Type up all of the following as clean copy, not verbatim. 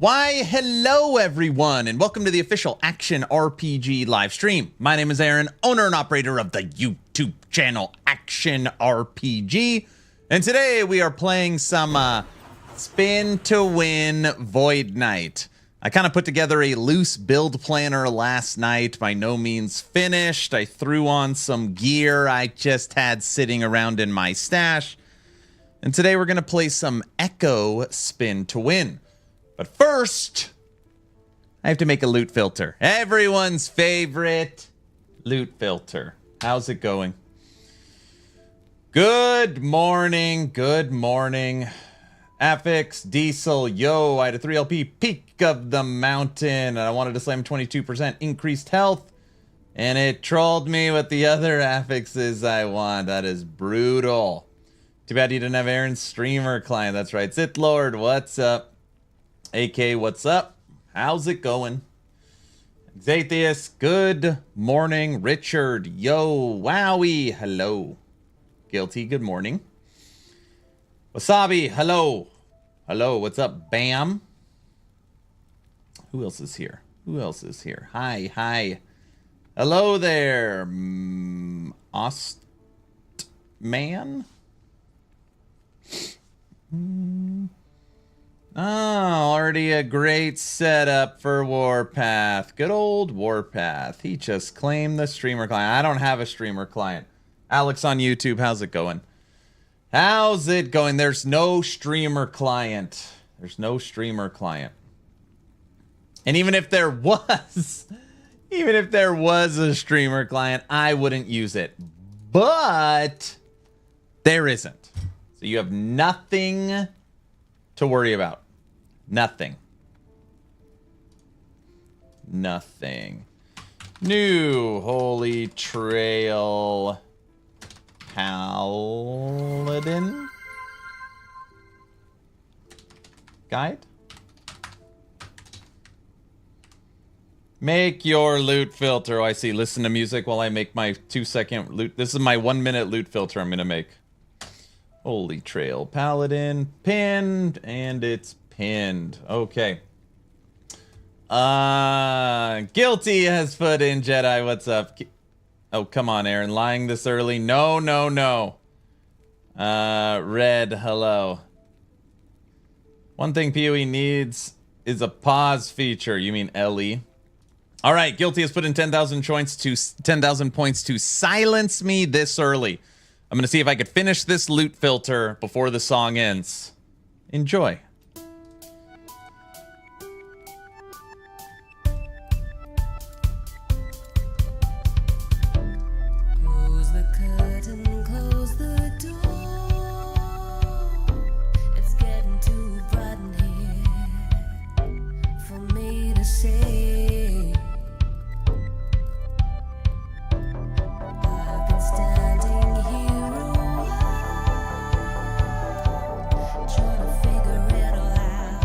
Why, hello everyone, and welcome to the official Action RPG live stream. My name is Aaron, owner and operator of the YouTube channel Action RPG, and today we are playing some Spin to Win Void Knight. I kind of put together a loose build planner last night, by no means finished. I threw on some gear I just had sitting around in my stash, and today we're going to play some Echo Spin to Win. But first, I have to make a loot filter. Everyone's favorite loot filter. How's it going? Good morning. Good morning. Affix, Diesel, yo, I had a 3LP peak of the mountain, and I wanted to slam 22% increased health, and it trolled me with the other affixes I want. That is brutal. Too bad you didn't have Aaron's streamer client. That's right. Sith Lord, what's up? AK, what's up? How's it going? Xathius, good morning. Richard, yo, wowie, hello. Guilty, good morning. Wasabi, hello. Hello, what's up, Bam? Who else is here? Who else is here? Hi, hi. Hello there, Ostman? Oh, already a great setup for Warpath. Good old Warpath. He just claimed the streamer client. I don't have a streamer client. Alex on YouTube, how's it going? How's it going? There's no streamer client. There's no streamer client. And even if there was a streamer client, I wouldn't use it. But there isn't. So you have nothing to worry about. Nothing. Nothing. New Holy Trail Paladin guide. Make your loot filter. Oh, I see. Listen to music while I make my 2-second loot. This is my 1-minute loot filter I'm going to make. Holy Trail Paladin pinned, and it's pinned. Okay. Guilty has put in Jedi. What's up? Oh, come on, Aaron. Lying this early? No, no, no. Red, hello. One thing PoE needs is a pause feature. You mean LE? All right, Guilty has put in 10,000 points to silence me this early. I'm going to see if I could finish this loot filter before the song ends. Enjoy. Close the curtain, close the door. It's getting too bright in here for me to say. I've been standing here trying to figure it all out,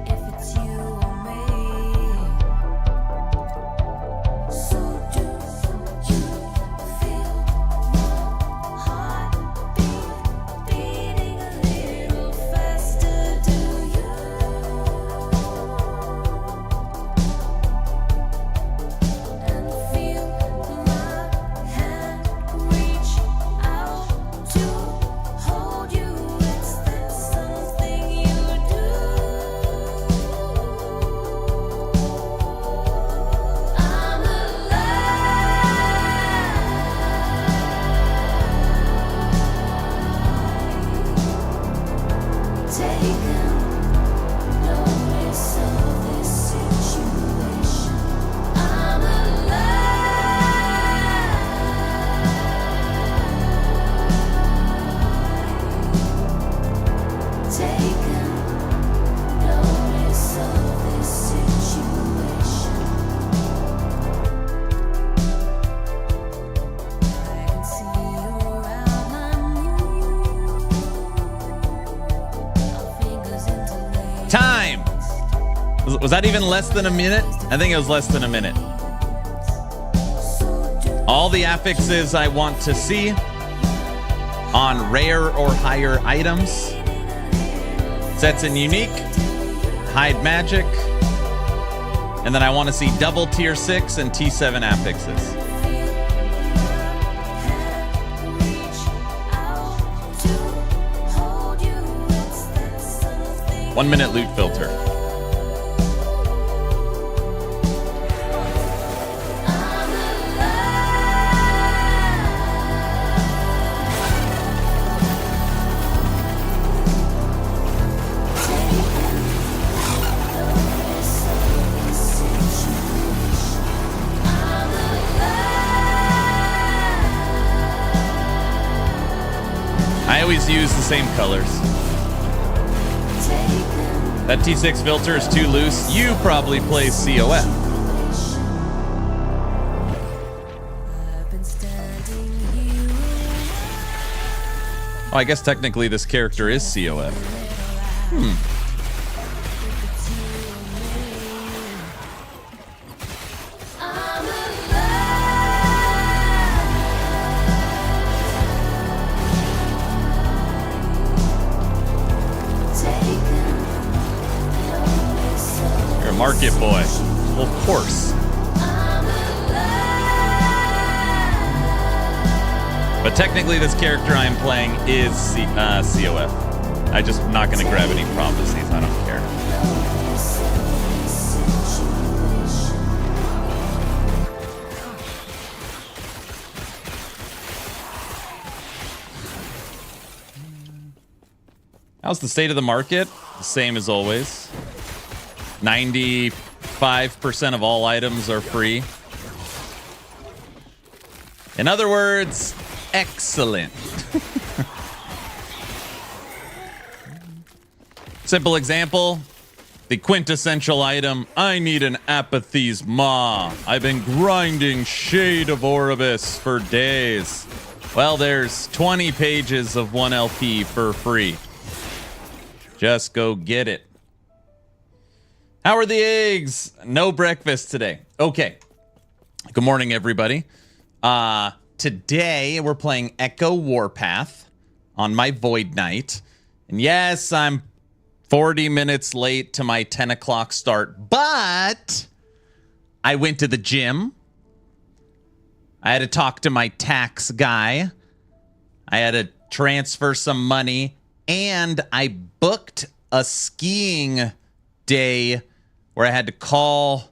if it's you or me. So do you feel my heart beating a little faster? Do you? And feel my hand reach out to hold you. Is that something you do? I'm alive. Taking notice of this situation. I'm alive. Taking notice of this situation. I can see your outline. Our fingers interlace. Time! Was that even less than a minute? I think it was less than a minute. All the affixes I want to see on rare or higher items. Sets and unique. hide magic. And then I want to see double tier 6 and T7 affixes. Hold you. 1 minute loot filter. I always use the same colors. That T6 filter is too loose. You probably play COF. Oh, I guess technically this character is COF. You're a market boy. Well, of course. But technically this character I'm playing is COF. I'm just not going to grab any prophecies. I don't care. How's the state of the market? The same as always. 95% of all items are free. In other words, excellent. Simple example. The quintessential item. I need an Apathy's Maw. I've been grinding Shade of Oribus for days. Well, there's 20 pages of 1 LP for free. Just go get it. How are the eggs? No breakfast today. Okay. Good morning, everybody. Today we're playing Echo Warpath on my Void Knight. And yes, I'm 40 minutes late to my 10 o'clock start, but I went to the gym. I had to talk to my tax guy. I had to transfer some money. And I booked a skiing day where I had to call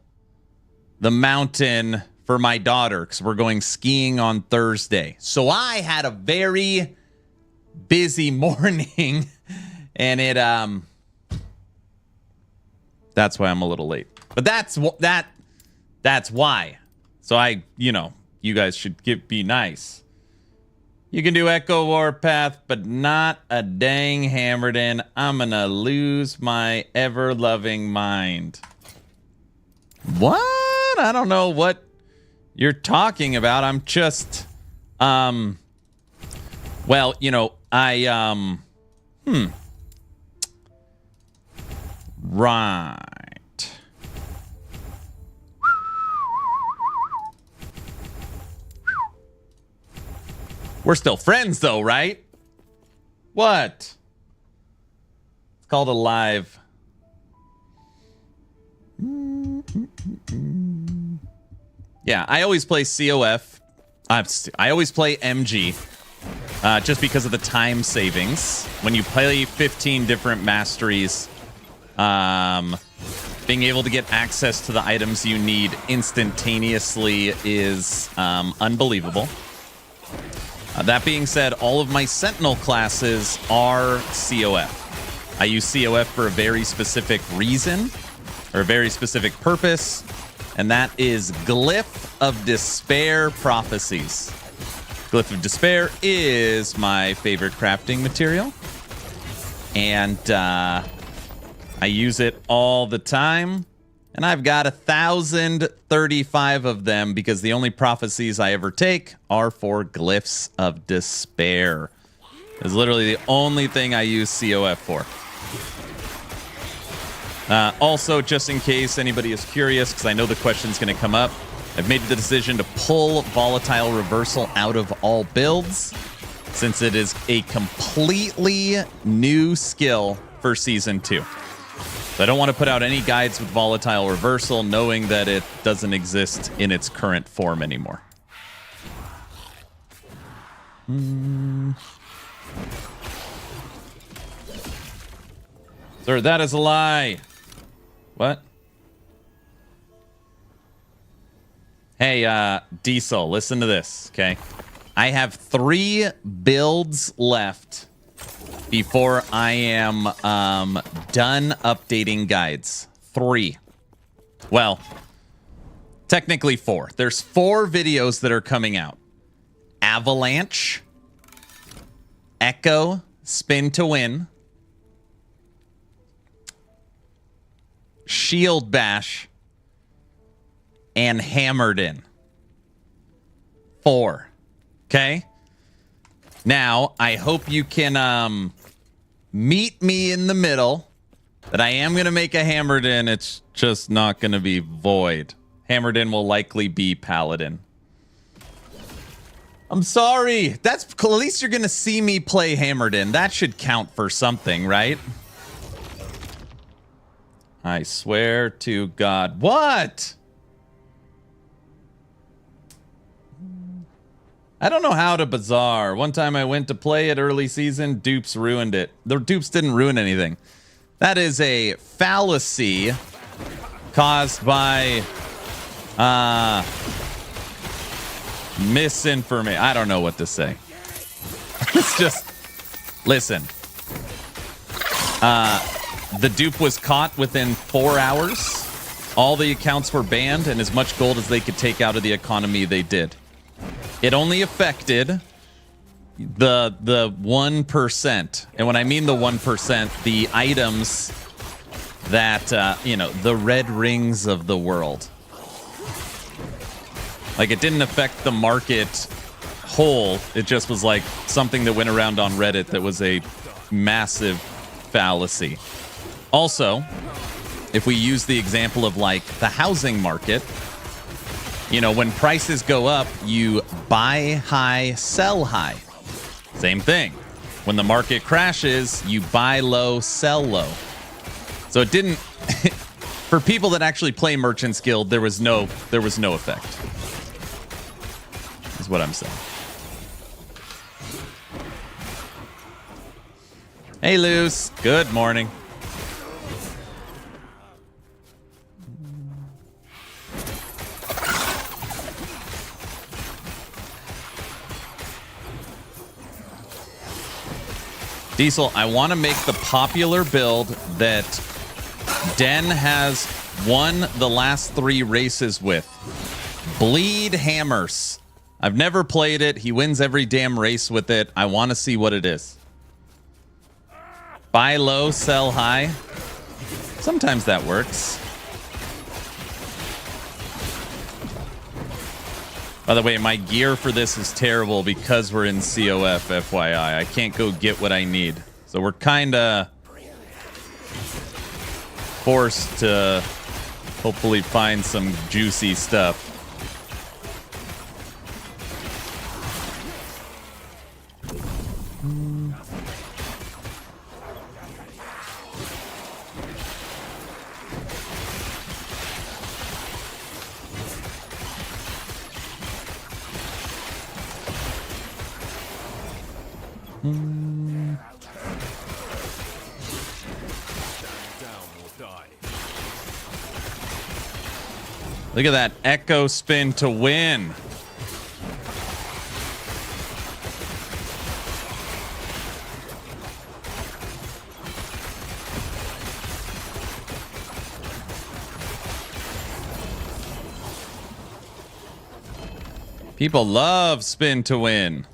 the mountain for my daughter because we're going skiing on Thursday. So I had a very busy morning, and it that's why I'm a little late. But that's why. So you guys should be nice. You can do Echo Warpath, but not a dang Hammerden. I'm gonna lose my ever-loving mind. What? I don't know what you're talking about. I'm just, right. We're still friends, though, right? What? It's called a live. Yeah, I always play COF. I always play MG. Just because of the time savings. When you play 15 different masteries, being able to get access to the items you need instantaneously is unbelievable. That being said, all of my Sentinel classes are COF. I use COF for a very specific reason, or a very specific purpose, and that is Glyph of Despair Prophecies. Glyph of Despair is my favorite crafting material, and I use it all the time. And I've got 1,035 of them because the only prophecies I ever take are for Glyphs of Despair. It's literally the only thing I use COF for. Also, just in case anybody is curious, because I know the question's going to come up, I've made the decision to pull Volatile Reversal out of all builds, since it is a completely new skill for Season 2. So I don't want to put out any guides with volatile reversal, knowing that it doesn't exist in its current form anymore. Sir, that is a lie. What? Hey, Diesel, listen to this, okay? I have 3 builds left before I am done updating guides. 3. Well, technically 4. There's 4 videos that are coming out. Avalanche, Echo, Spin to Win, Shield Bash, and Hammered In. 4. Okay? Now, I hope you can meet me in the middle. That I am going to make a Hammered In. It's just not going to be Void. Hammered In will likely be Paladin. I'm sorry. That's cool. At least you're going to see me play Hammered In. That should count for something, right? I swear to God. What? I don't know how to Bazaar. One time I went to play it early season. Dupes ruined it. The dupes didn't ruin anything. That is a fallacy caused by misinformation. I don't know what to say. It's just, listen. The dupe was caught within 4 hours. All the accounts were banned, and as much gold as they could take out of the economy, they did. It only affected the 1%. And when I mean the 1%, the items that, you know, the red rings of the world. Like, it didn't affect the market whole. It just was like something that went around on Reddit that was a massive fallacy. Also, if we use the example of like the housing market, you know, when prices go up, you buy high, sell high. Same thing. When the market crashes, you buy low, sell low. So it didn't for people that actually play Merchant's Guild, there was no effect. Is what I'm saying. Hey, Luce. Good morning. Diesel, I want to make the popular build that Den has won the last 3 races with. Bleed Hammers. I've never played it. He wins every damn race with it. I want to see what it is. Buy low, sell high. Sometimes that works. By the way, my gear for this is terrible because we're in COF, FYI. I can't go get what I need. So we're kind of forced to hopefully find some juicy stuff. Look at that Echo Spin to win. People love Spin to win.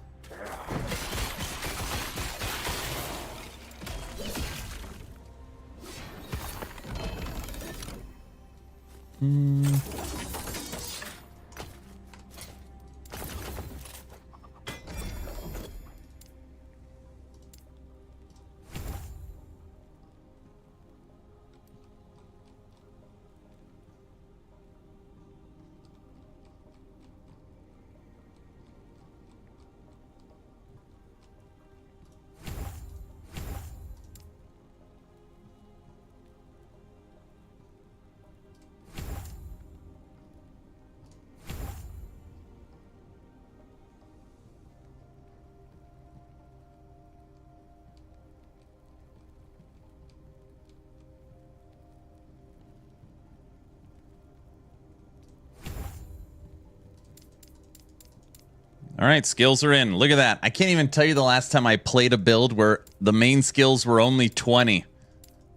All right, skills are in. Look at that. I can't even tell you the last time I played a build where the main skills were only 20.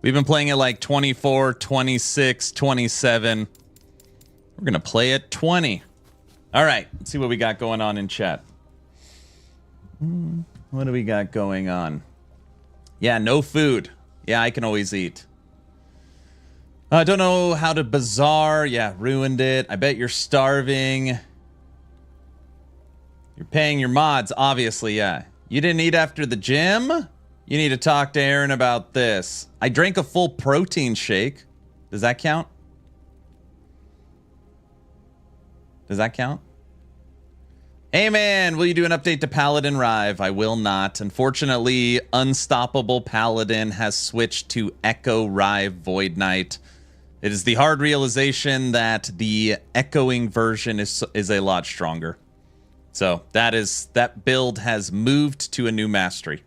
We've been playing it like 24, 26, 27. We're going to play at 20. All right, let's see what we got going on in chat. What do we got going on? Yeah, no food. Yeah, I can always eat. I don't know how to bazaar. Yeah, ruined it. I bet you're starving. You're paying your mods, obviously, yeah. You didn't eat after the gym? You need to talk to Aaron about this. I drank a full protein shake. Does that count? Does that count? Hey man, will you do an update to Paladin Rive? I will not. Unfortunately, Unstoppable Paladin has switched to Echo Rive Void Knight. It is the hard realization that the echoing version is a lot stronger. So that build has moved to a new mastery.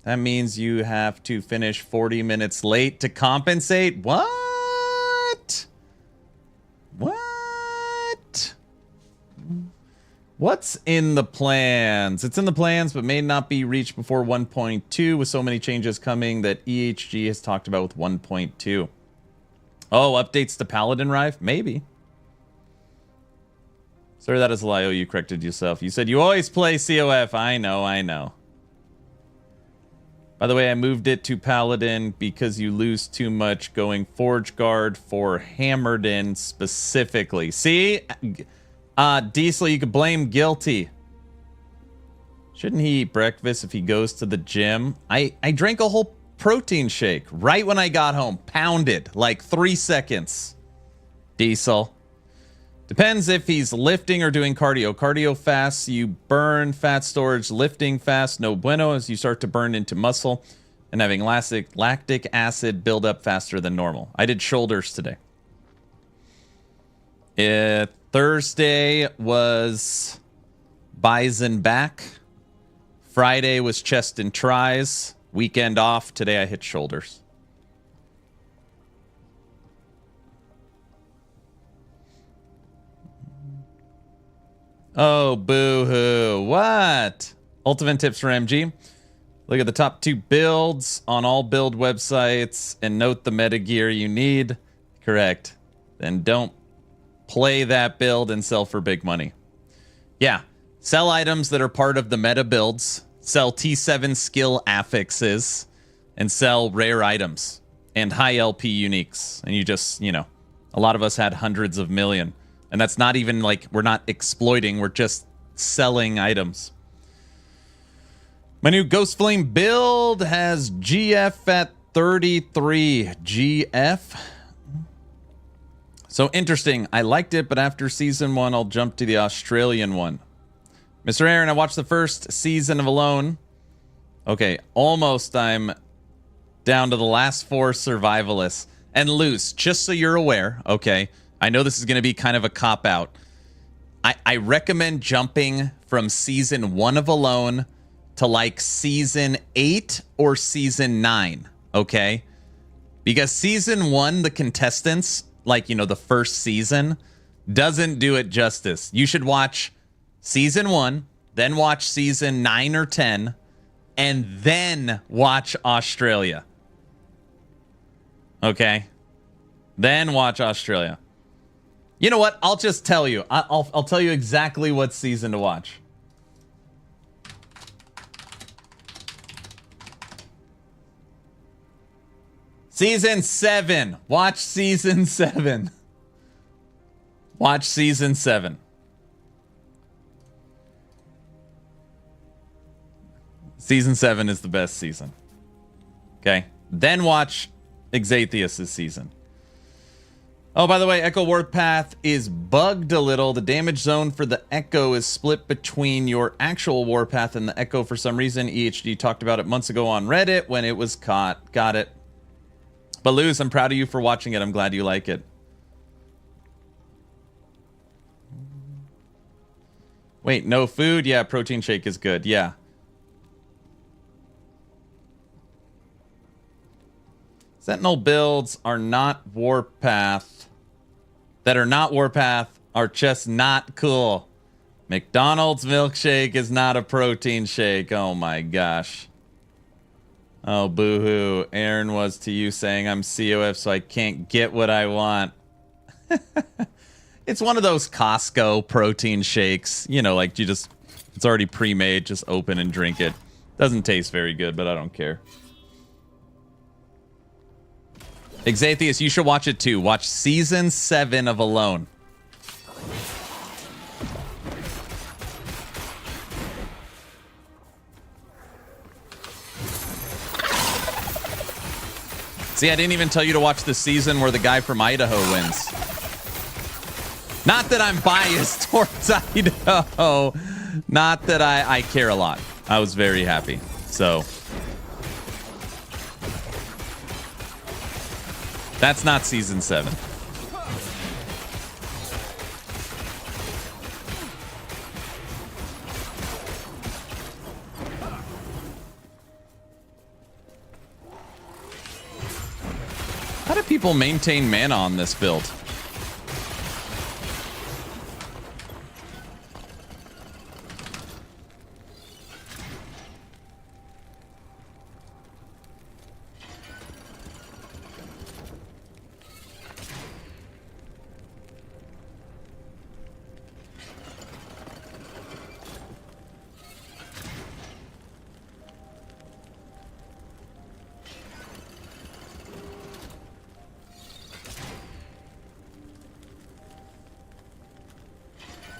That means you have to finish 40 minutes late to compensate? What? What? What's in the plans? It's in the plans, but may not be reached before 1.2 with so many changes coming that EHG has talked about with 1.2. Oh, updates to Paladin Rive? Maybe. Sir, that is a lie. Oh, you corrected yourself. You said you always play COF. I know, I know. By the way, I moved it to Paladin because you lose too much going Forge Guard for Hammered In specifically. See? Diesel, you could blame Guilty. Shouldn't he eat breakfast if he goes to the gym? I drank a whole protein shake right when I got home. Pounded. Like 3 seconds. Diesel. Depends if he's lifting or doing cardio. Cardio fast, you burn fat storage. Lifting fast, no bueno, as you start to burn into muscle and having lactic acid build up faster than normal. I did shoulders today. Thursday was bison back. Friday was chest and tries. Weekend off. Today I hit shoulders. Oh, boo-hoo. What? Ultimate tips for MG. Look at the top 2 builds on all build websites and note the meta gear you need. Correct. Then don't play that build and sell for big money. Yeah. Sell items that are part of the meta builds. Sell T7 skill affixes. And sell rare items. And high LP uniques. And you just, you know, a lot of us had hundreds of million. And that's not even like, we're not exploiting, we're just selling items. My new Ghost Flame build has GF at 33. GF? So interesting. I liked it, but after season 1, I'll jump to the Australian one. Mr. Aaron, I watched the first season of Alone. Okay, almost I'm down to the last 4 survivalists. And Loose, just so you're aware, okay, I know this is going to be kind of a cop-out. I recommend jumping from season 1 of Alone to like season 8 or season 9, okay? Because season 1, the contestants, like, you know, the first season, doesn't do it justice. You should watch season 1, then watch season 9 or 10, and then watch Australia. Okay? Then watch Australia. You know what? I'll just tell you. I'll tell you exactly what season to watch. Season 7. Watch season 7. Watch season 7. Season 7 is the best season. Okay? Then watch Exatheus' season. Oh, by the way, Echo Warpath is bugged a little. The damage zone for the Echo is split between your actual Warpath and the Echo for some reason. EHD talked about it months ago on Reddit when it was caught. Got it. But Luz, I'm proud of you for watching it. I'm glad you like it. Wait, no food? Yeah, protein shake is good. Yeah. Sentinel builds are not Warpath. That are not Warpath are just not cool. McDonald's milkshake is not a protein shake. Oh my gosh. Oh, boo-hoo. Aaron was to you saying I'm COF, so I can't get what I want. It's one of those Costco protein shakes. You know, like it's already pre-made. Just open and drink it. Doesn't taste very good, but I don't care. Exatheus, you should watch it too. Watch season 7 of Alone. See, I didn't even tell you to watch the season where the guy from Idaho wins. Not that I'm biased towards Idaho. Not that I care a lot. I was very happy. So that's not season 7. How do people maintain mana on this build?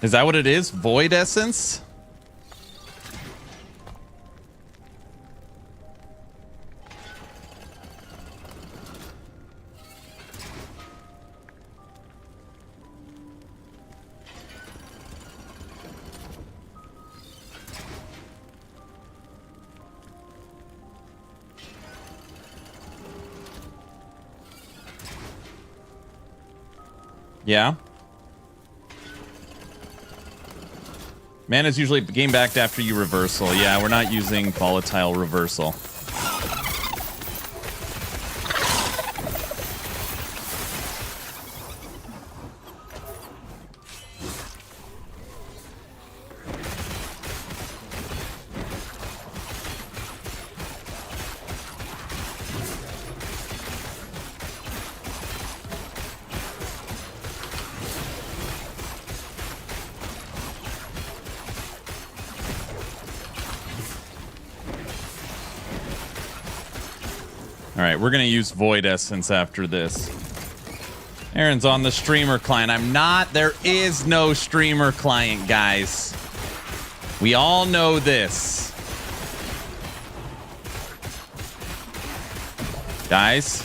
Is that what it is? Void Essence? Yeah. Mana's usually game backed after you reversal. Yeah, we're not using volatile reversal. All right, we're going to use Void Essence after this. Aaron's on the streamer client. I'm not. There is no streamer client, guys. We all know this. Guys.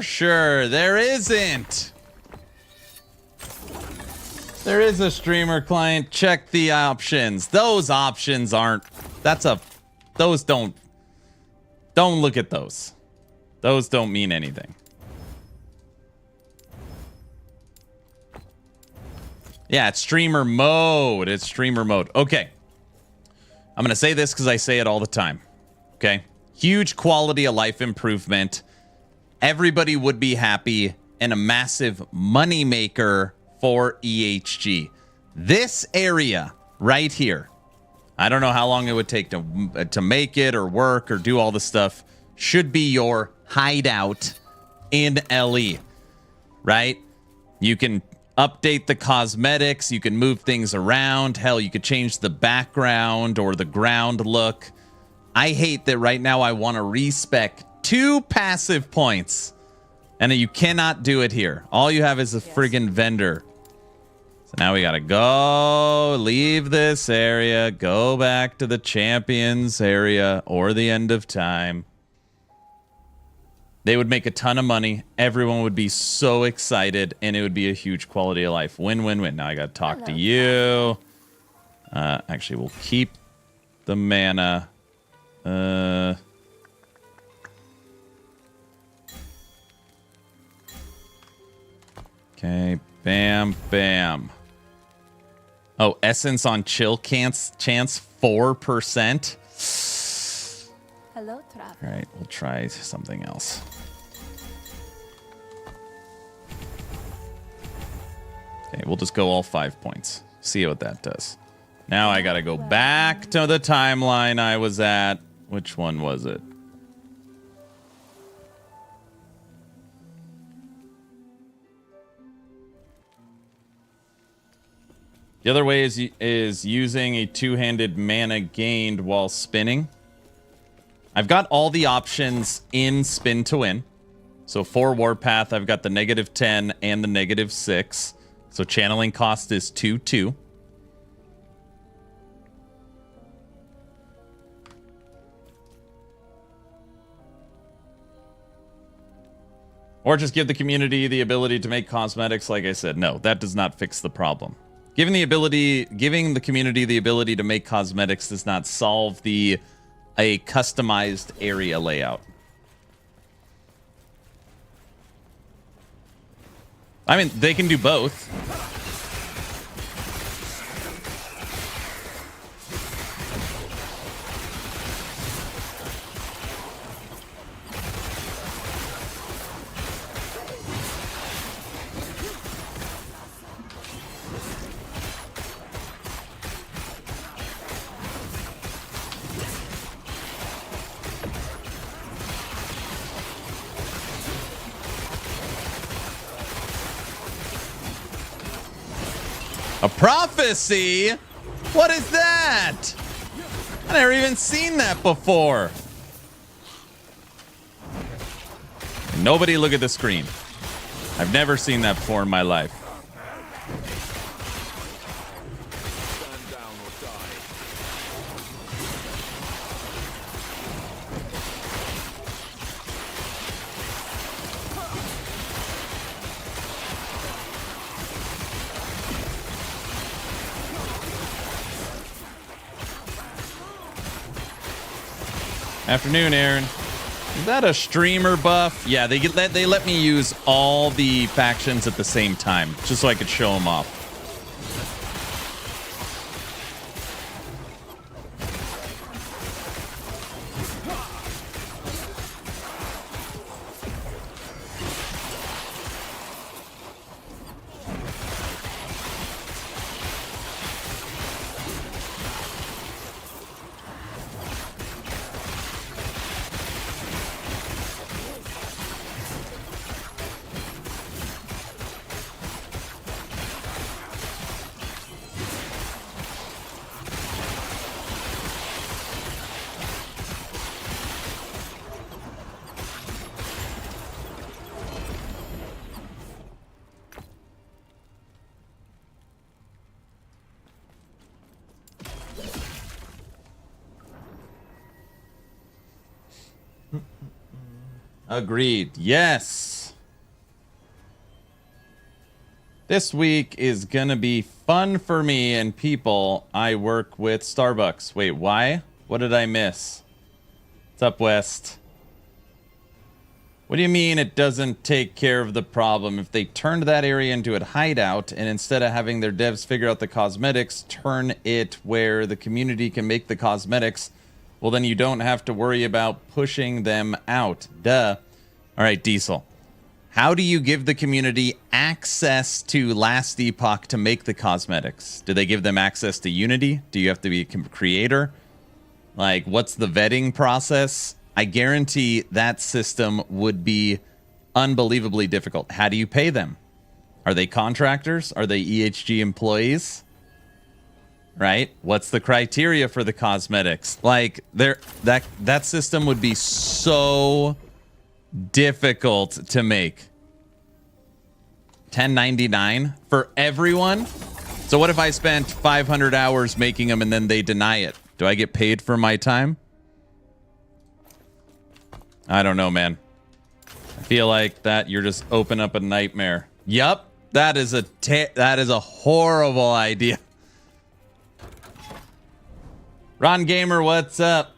Sure. There isn't. There is a streamer client. Check the options. Those options aren't. Those don't look at those. Those don't mean anything. Yeah, it's streamer mode. It's streamer mode. Okay. I'm going to say this because I say it all the time. Okay. Huge quality of life improvement. Everybody would be happy, and a massive money maker for EHG. This area right here, I don't know how long it would take to make it or work or do all the stuff, should be your hideout in LE, right? You can update the cosmetics, you can move things around. Hell, you could change the background or the ground look. I hate that right now I want to respec 2 passive points, and you cannot do it here. All you have is a friggin' vendor. So now we gotta go, leave this area, go back to the champions area or the end of time. They would make a ton of money. Everyone would be so excited, and it would be a huge quality of life. Win, win, win. Now I gotta talk to you. Actually, we'll keep the mana. Okay, bam, bam. Oh, essence on chill chance 4%. Hello, Trav. All right, we'll try something else. Okay, we'll just go all 5 points. See what that does. Now I gotta go back to the timeline I was at. Which one was it? The other way is using a two-handed mana gained while spinning. I've got all the options in Spin to Win. So for Warpath, I've got the -10 and the -6. So channeling cost is 2/2. Or just give the community the ability to make cosmetics. Like I said, no, that does not fix the problem. Giving the community the ability to make cosmetics does not solve a customized area layout. I mean, they can do both. A prophecy? What is that? I never even seen that before. Nobody look at the screen. I've never seen that before in my life. Afternoon, Aaron. Is that a streamer buff? Yeah, they let me use all the factions at the same time, just so I could show them off. Agreed. Yes. This week is gonna be fun for me and people I work with. Starbucks. Wait, why? What did I miss? What's up, West? What do you mean it doesn't take care of the problem? If they turned that area into a hideout and instead of having their devs figure out the cosmetics, turn it where the community can make the cosmetics, well, then you don't have to worry about pushing them out. Duh. All right, Diesel. How do you give the community access to Last Epoch to make the cosmetics? Do they give them access to Unity? Do you have to be a creator? Like, what's the vetting process? I guarantee that system would be unbelievably difficult. How do you pay them? Are they contractors? Are they EHG employees? Right? What's the criteria for the cosmetics? Like, that system would be so difficult to make. 1099 for everyone? So what if I spent 500 hours making them and then they deny it? Do I get paid for my time? I don't know, man. I feel like that you're just open up a nightmare. Yup, that is a horrible idea. Ron Gamer, what's up?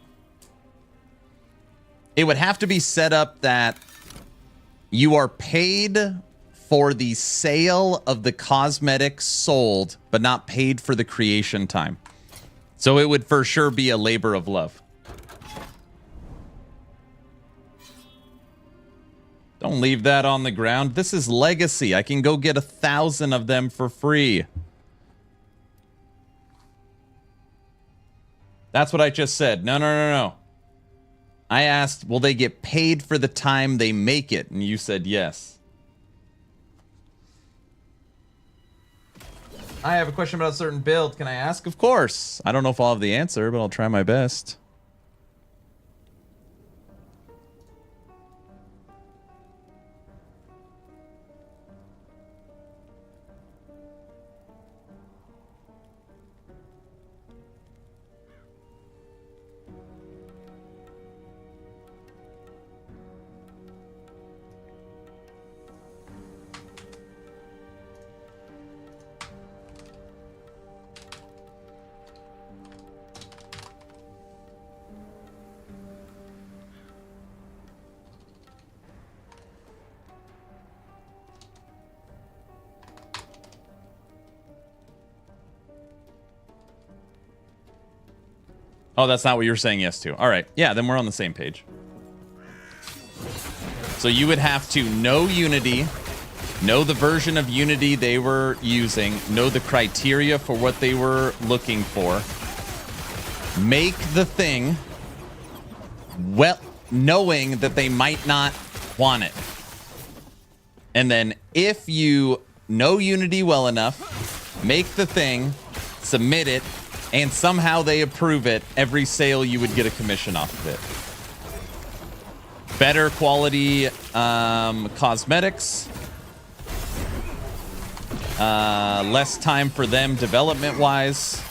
It would have to be set up that you are paid for the sale of the cosmetics sold, but not paid for the creation time. So it would for sure be a labor of love. Don't leave that on the ground. This is legacy. I can go get 1,000 of them for free. That's what I just said. No. I asked, will they get paid for the time they make it? And you said yes. I have a question about a certain build. Can I ask? Of course. I don't know if I'll have the answer, but I'll try my best. Oh, that's not what you were saying yes to. All right. Yeah, then we're on the same page. So you would have to know Unity, know the version of Unity they were using, know the criteria for what they were looking for, make the thing, well, knowing that they might not want it. And then if you know Unity well enough, make the thing, submit it, and somehow they approve it, every sale you would get a commission off of it. Better quality cosmetics. Less time for them development-wise.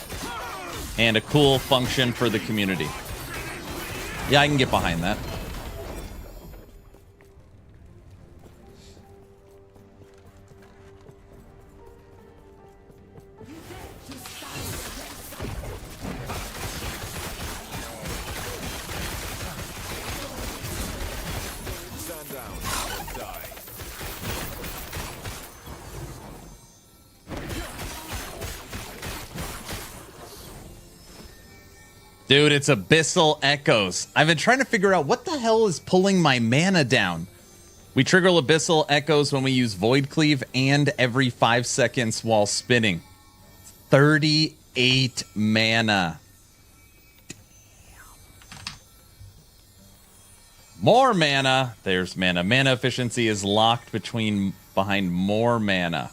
And a cool function for the community. Yeah, I can get behind that. Dude, it's Abyssal Echoes. I've been trying to figure out what the hell is pulling my mana down. We trigger Abyssal Echoes when we use Void Cleave and every 5 seconds while spinning. 38 mana. More mana. There's mana. Mana efficiency is locked behind more mana.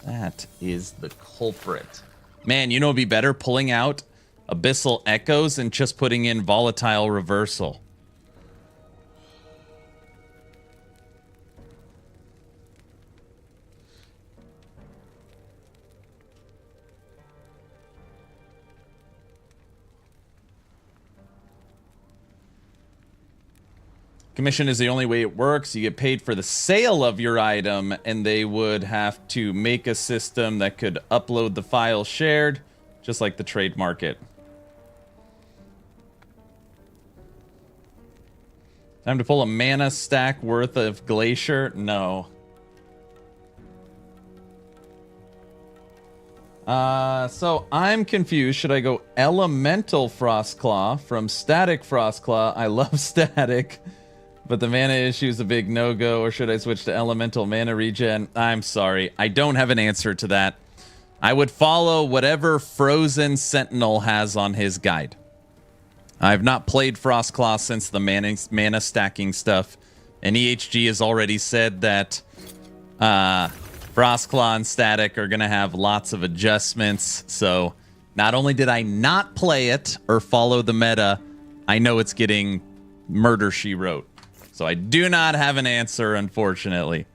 That is the culprit. Man, you know it'd be better pulling out Abyssal Echoes and just putting in Volatile Reversal. Commission is the only way it works. You get paid for the sale of your item, and they would have to make a system that could upload the file shared, just like the trade market. Time to pull a mana stack worth of Glacier? No. So I'm confused. Should I go Elemental Frostclaw from Static Frostclaw? I love Static. But the mana issue is a big no-go, or should I switch to elemental mana regen? I'm sorry. I don't have an answer to that. I would follow whatever Frozen Sentinel has on his guide. I've not played Frostclaw since the mana stacking stuff, and EHG has already said that Frostclaw and Static are going to have lots of adjustments. So not only did I not play it or follow the meta, I know it's getting Murder, She Wrote. So I do not have an answer, unfortunately.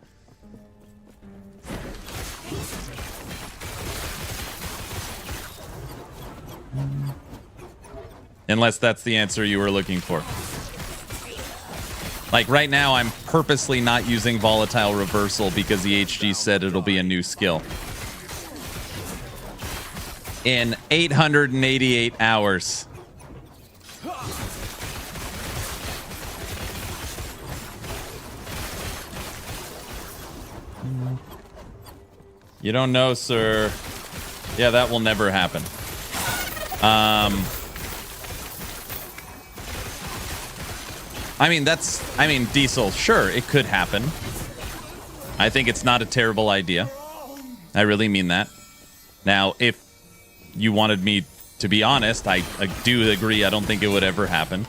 Unless that's the answer you were looking for. Like right now, I'm purposely not using Volatile Reversal because the HG said it'll be a new skill. in 888 hours. You don't know, sir. Yeah, that will never happen. I mean, Diesel, sure, it could happen. I think it's not a terrible idea. I really mean that. Now, if you wanted me to be honest, I do agree. I don't think it would ever happen.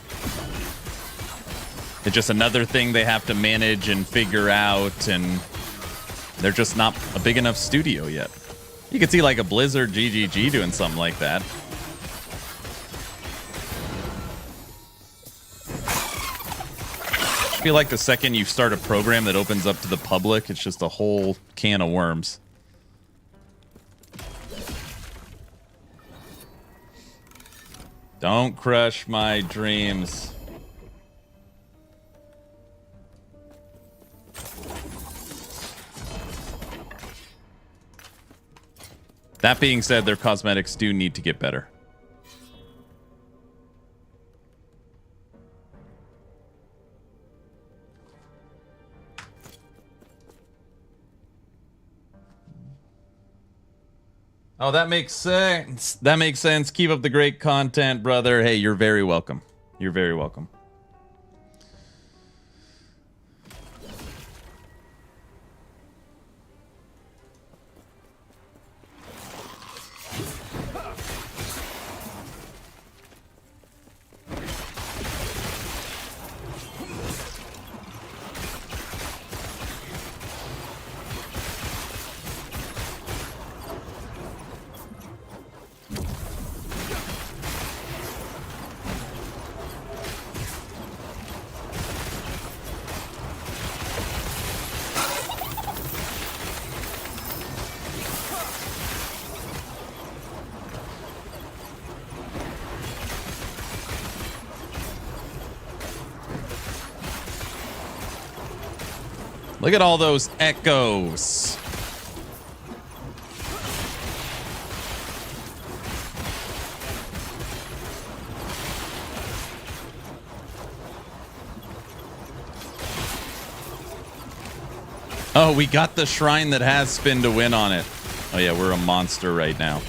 It's just another thing they have to manage and figure out, and they're just not a big enough studio yet. You could see like a Blizzard GGG doing something like that. I feel like the second you start a program that opens up to the public, it's just a whole can of worms. Don't crush my dreams. That being said, their cosmetics do need to get better. Oh, that makes sense. That makes sense. Keep up the great content, brother. Hey, you're very welcome. You're very welcome. Look at all those echoes. Oh, we got the shrine that has spin to win on it. Oh yeah, we're a monster right now.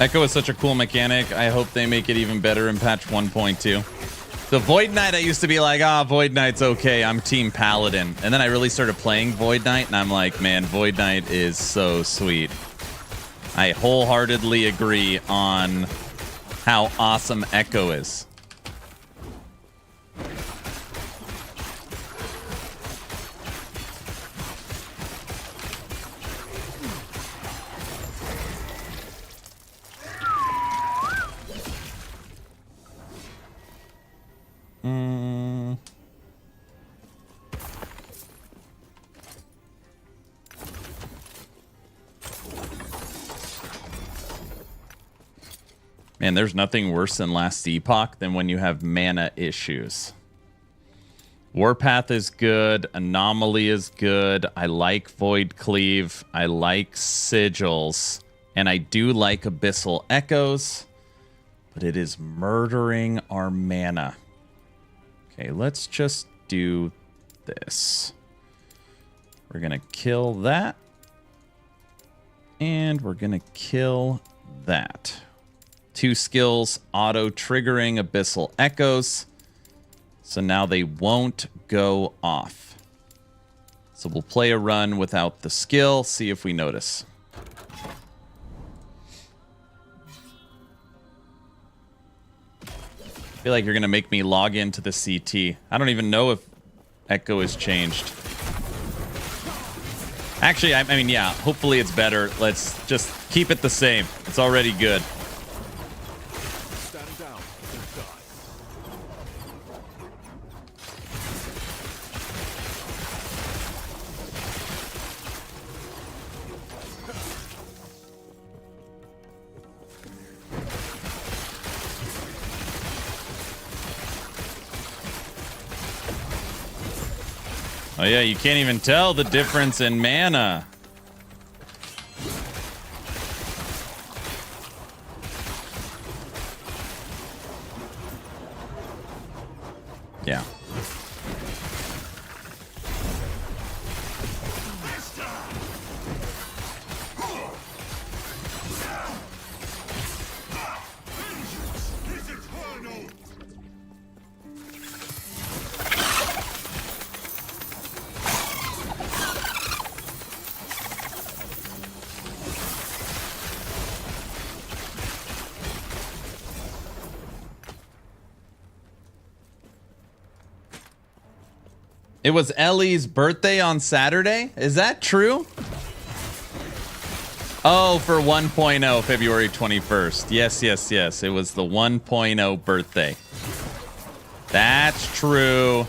Echo is such a cool mechanic. I hope they make it even better in patch 1.2. The Void Knight, I used to be like, Void Knight's okay. I'm Team Paladin. And then I really started playing Void Knight, and I'm like, man, Void Knight is so sweet. I wholeheartedly agree on how awesome Echo is. And there's nothing worse than Last Epoch than when you have mana issues. Warpath is good. Anomaly is good. I like Void Cleave. I like Sigils. And I do like Abyssal Echoes. But it is murdering our mana. Okay, let's just do this. We're going to kill that. And we're going to kill that. 2 skills, auto-triggering Abyssal Echoes. So now they won't go off. So we'll play a run without the skill, see if we notice. I feel like you're going to make me log into the CT. I don't even know if Echo is changed. Actually, I mean, yeah, hopefully it's better. Let's just keep it the same. It's already good. Stand down and die. Oh yeah, you can't even tell the difference in mana. Yeah. It was Ellie's birthday on Saturday? Is that true? Oh, for 1.0, February 21st. Yes, yes, yes. It was the 1.0 birthday. That's true.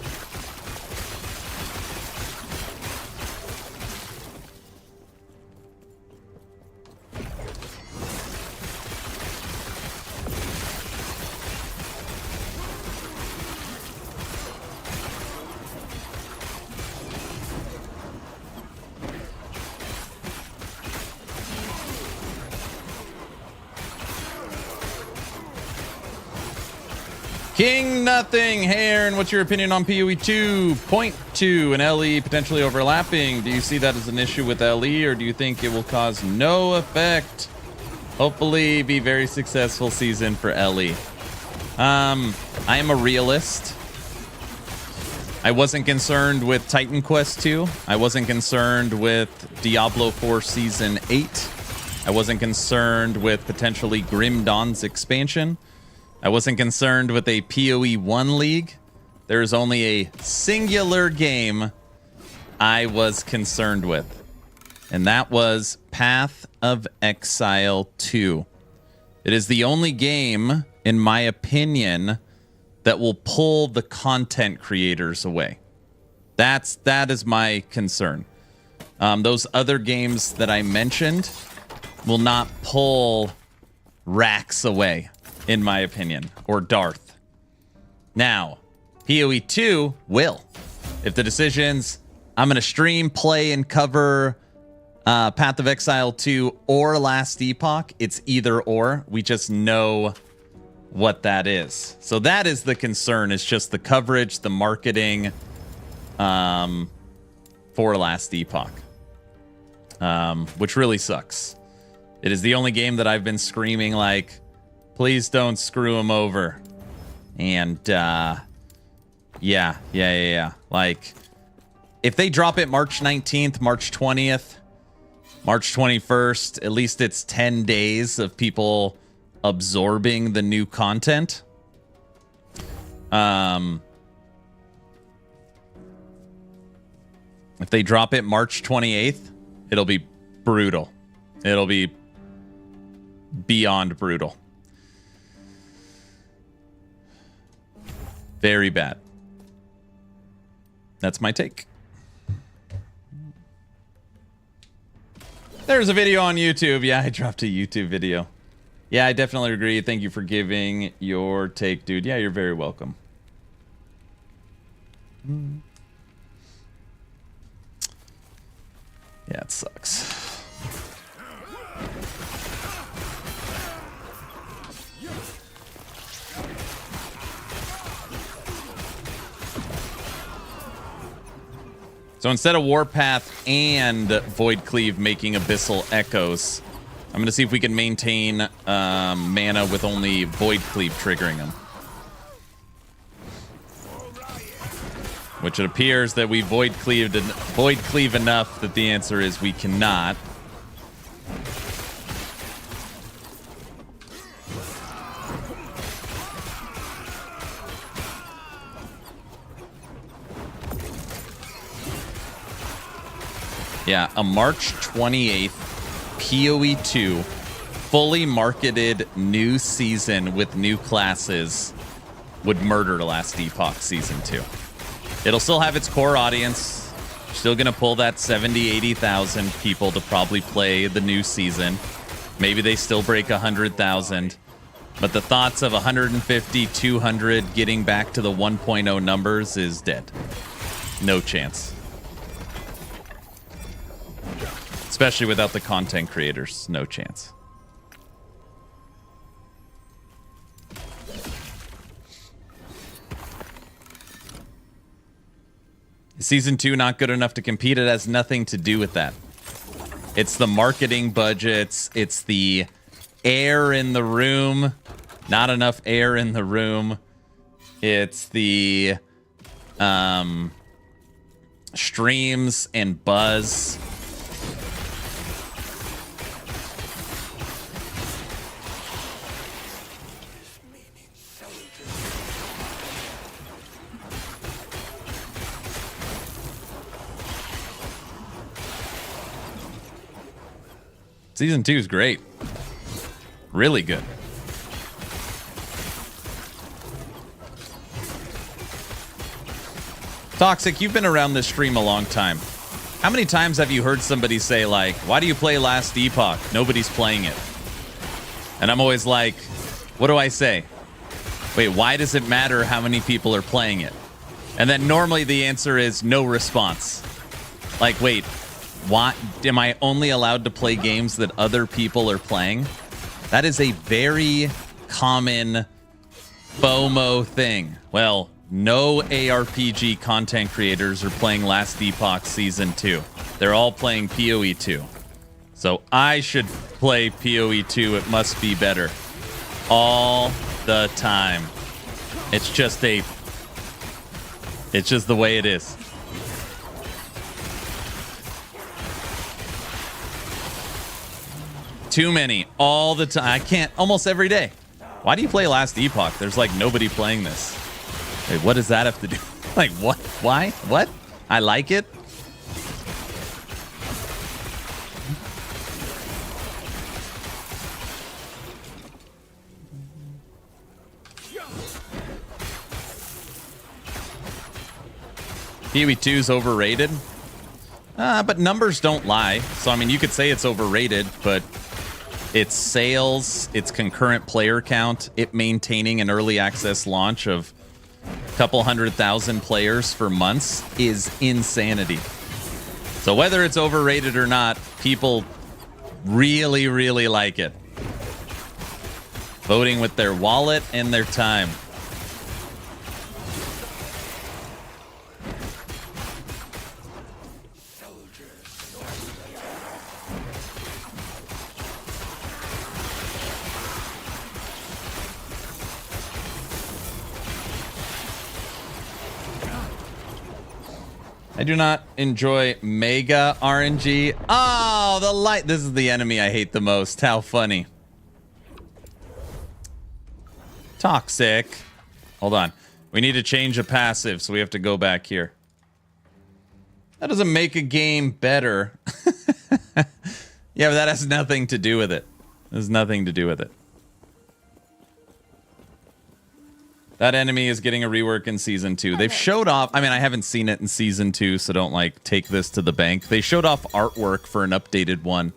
King Nothing, hey Aaron, what's your opinion on PoE 2.2 and LE potentially overlapping? Do you see that as an issue with LE, or do you think it will cause no effect? Hopefully be very successful season for LE. I am a realist. I wasn't concerned with Titan Quest 2. I wasn't concerned with Diablo 4 Season 8. I wasn't concerned with potentially Grim Dawn's expansion. I wasn't concerned with a PoE 1 league. There's only a singular game I was concerned with, and that was Path of Exile 2. It is the only game, in my opinion, that will pull the content creators away. That is my concern. Those other games that I mentioned will not pull Rax away, in my opinion, or Darth. Now, PoE 2 will. If the decisions, I'm going to stream, play, and cover Path of Exile 2 or Last Epoch, it's either or. We just know what that is. So that is the concern. It's just the coverage, the marketing for Last Epoch, which really sucks. It is the only game that I've been screaming like, please don't screw him over. And yeah. Like, if they drop it March 19th, March 20th, March 21st, at least it's 10 days of people absorbing the new content. If they drop it March 28th, it'll be brutal. It'll be beyond brutal. Very bad. That's my take. There's a video on YouTube. Yeah, I dropped a YouTube video. Yeah, I definitely agree. Thank you for giving your take, dude. Yeah, you're very welcome. Yeah, it sucks. So instead of Warpath and Void Cleave making Abyssal Echoes, I'm going to see if we can maintain mana with only Void Cleave triggering them. Which it appears that we Void Cleave enough that the answer is we cannot. Yeah, a March 28th PoE 2 fully marketed new season with new classes would murder Last Epoch Season 2. It'll still have its core audience. Still going to pull that 70, 80,000 people to probably play the new season. Maybe they still break 100,000. But the thoughts of 150, 200 getting back to the 1.0 numbers is dead. No chance. Especially without the content creators. No chance. Season 2 not good enough to compete. It has nothing to do with that. It's the marketing budgets. It's the air in the room. Not enough air in the room. It's the streams and buzz. Season 2 is great. Really good. Toxic, you've been around this stream a long time. How many times have you heard somebody say, like, why do you play Last Epoch? Nobody's playing it. And I'm always like, what do I say? Wait, why does it matter how many people are playing it? And then normally the answer is no response. Like, wait, why am I only allowed to play games that other people are playing? That is a very common FOMO thing. Well, no ARPG content creators are playing Last Epoch Season 2. They're all playing PoE 2. So I should play PoE 2. It must be better. All the time. It's just the way it is. Too many. All the time. I can't. Almost every day. Why do you play Last Epoch? There's like nobody playing this. Wait, what does that have to do? Like, what? Why? What? I like it? PoE 2 is overrated? But numbers don't lie. So, I mean, you could say it's overrated, but its sales, its concurrent player count, it maintaining an early access launch of a couple 100,000 players for months is insanity. So whether it's overrated or not, people really, really like it. Voting with their wallet and their time. I do not enjoy mega RNG. Oh, the light. This is the enemy I hate the most. How funny. Toxic. Hold on. We need to change a passive, so we have to go back here. That doesn't make a game better. Yeah, but that has nothing to do with it. There's nothing to do with it. That enemy is getting a rework in Season 2. They've showed off... I mean, I haven't seen it in Season 2, so don't, like, take this to the bank. They showed off artwork for an updated one.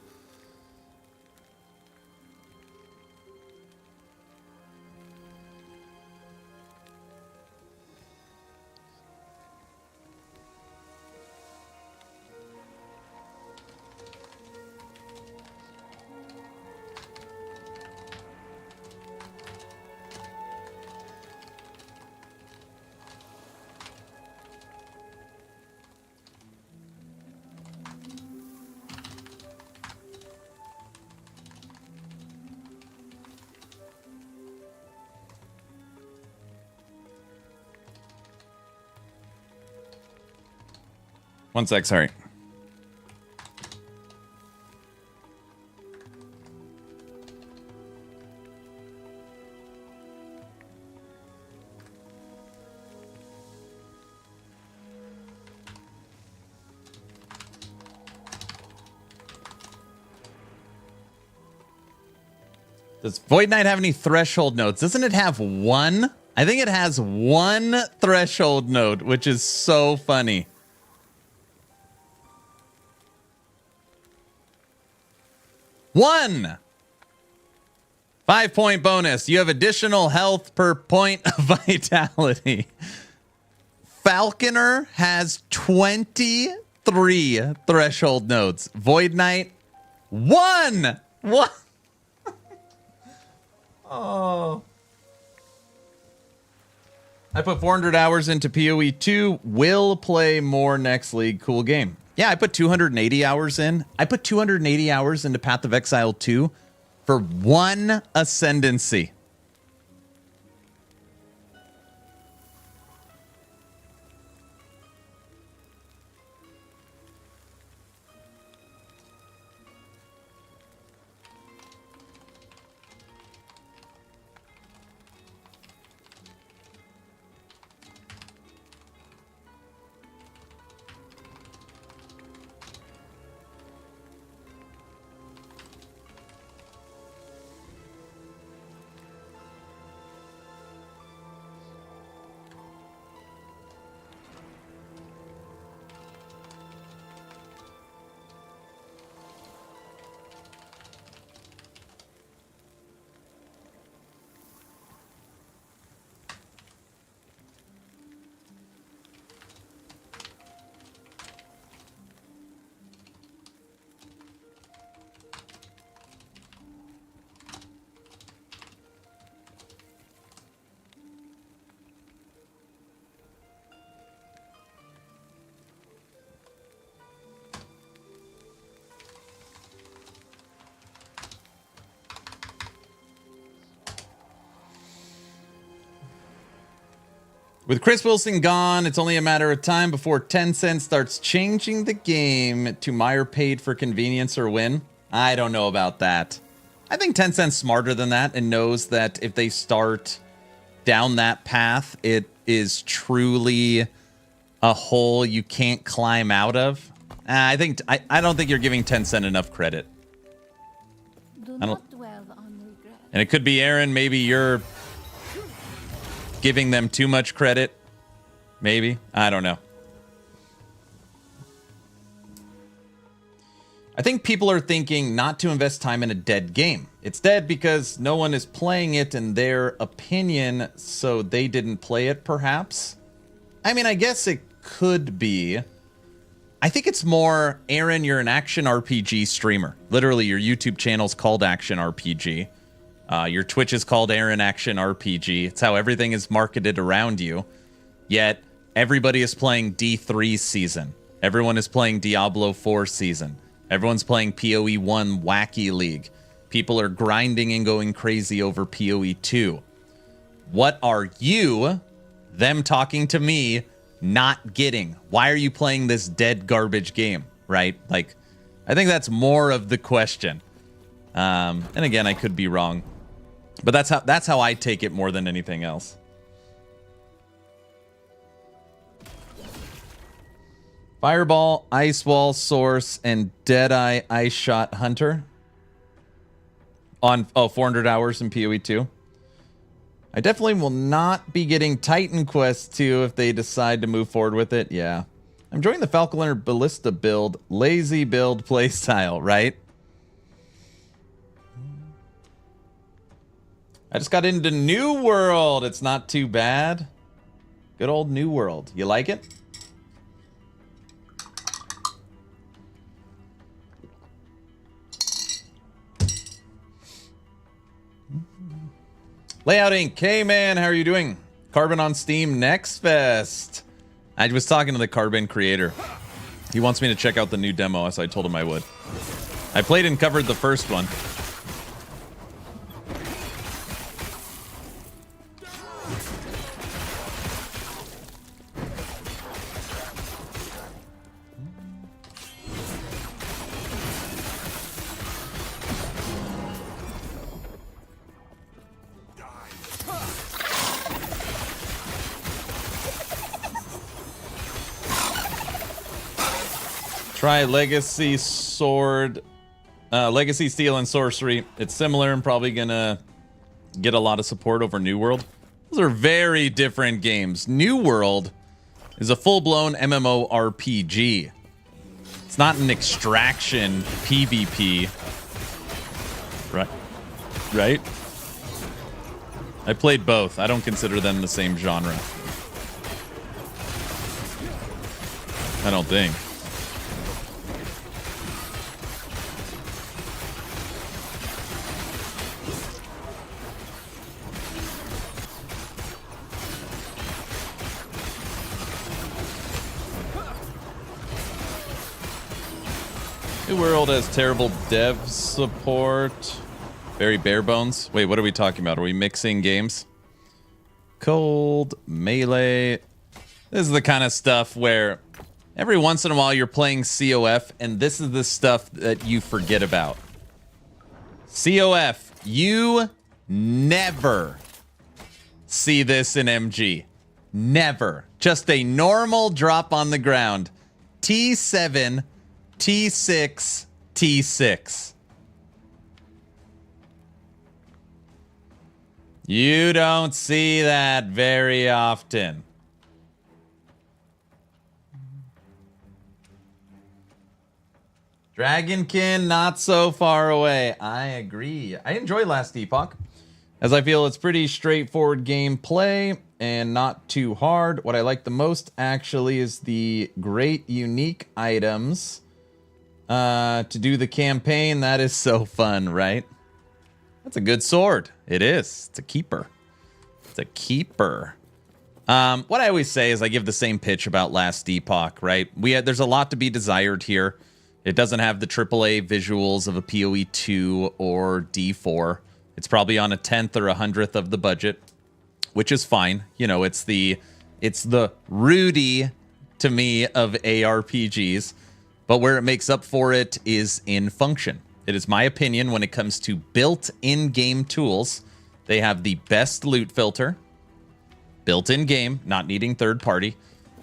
One sec, sorry. Does Void Knight have any threshold nodes? Doesn't it have one? I think it has one threshold node, which is so funny. One! 5-point bonus. You have additional health per point of vitality. Falconer has 23 threshold nodes. Void Knight, one! What? Oh. I put 400 hours into PoE 2. Will play more next league. Cool game. Yeah, I put 280 hours in. I put 280 hours into Path of Exile 2 for one ascendancy. With Chris Wilson gone, it's only a matter of time before Tencent starts changing the game to Meyer paid for convenience or win. I don't know about that. I think Tencent's smarter than that and knows that if they start down that path, it is truly a hole you can't climb out of. I don't think you're giving Tencent enough credit. Do not dwell on regret. And it could be Aaron, maybe you're giving them too much credit. Maybe. I don't know. I think people are thinking not to invest time in a dead game. It's dead because no one is playing it in their opinion, so they didn't play it, perhaps. I mean, I guess it could be. I think it's more, Aaron, you're an action RPG streamer. Literally, your YouTube channel's called Action RPG. Your Twitch is called Aaron Action RPG. It's how everything is marketed around you. Yet, everybody is playing D3 season. Everyone is playing Diablo 4 season. Everyone's playing PoE 1 Wacky League. People are grinding and going crazy over PoE 2. What are you, them talking to me, not getting? Why are you playing this dead garbage game, right? Like, I think that's more of the question. And again, I could be wrong. But that's how I take it more than anything else. Fireball, Ice Wall, Source, and Deadeye Ice Shot Hunter. On 400 hours in PoE 2. I definitely will not be getting Titan Quest 2 if they decide to move forward with it. Yeah. I'm enjoying the Falconer Ballista build. Lazy build playstyle, right? I just got into New World. It's not too bad. Good old New World. You like it? Layout Inc. K-Man, how are you doing? Carbon on Steam next fest. I was talking to the Carbon creator. He wants me to check out the new demo, so I told him I would. I played and covered the first one. Try Legacy Sword Legacy, Steel, and Sorcery. It's similar and probably gonna get a lot of support over New World. Those are very different games. New World is a full-blown MMORPG. It's not an extraction PvP. Right? I played both. I don't consider them the same genre. I don't think. New World has terrible dev support. Very bare bones. Wait, what are we talking about? Are we mixing games? Cold, Melee. This is the kind of stuff where every once in a while you're playing COF, and this is the stuff that you forget about. COF, you never see this in MG. Never. Just a normal drop on the ground. T7, T6, T6. You don't see that very often. Dragonkin, not so far away. I agree. I enjoy Last Epoch, as I feel it's pretty straightforward gameplay and not too hard. What I like the most, actually, is the great unique items to do the campaign. That is so fun, right? That's a good sword. It is. It's a keeper. It's a keeper. What I always say is I give the same pitch about Last Epoch, right? There's a lot to be desired here. It doesn't have the AAA visuals of a PoE 2 or D4. It's probably on a 10th or 100th of the budget, which is fine. You know, it's the Rudy, to me, of ARPGs. But where it makes up for it is in function. It is my opinion, when it comes to built-in game tools, they have the best loot filter, built in game, not needing third party,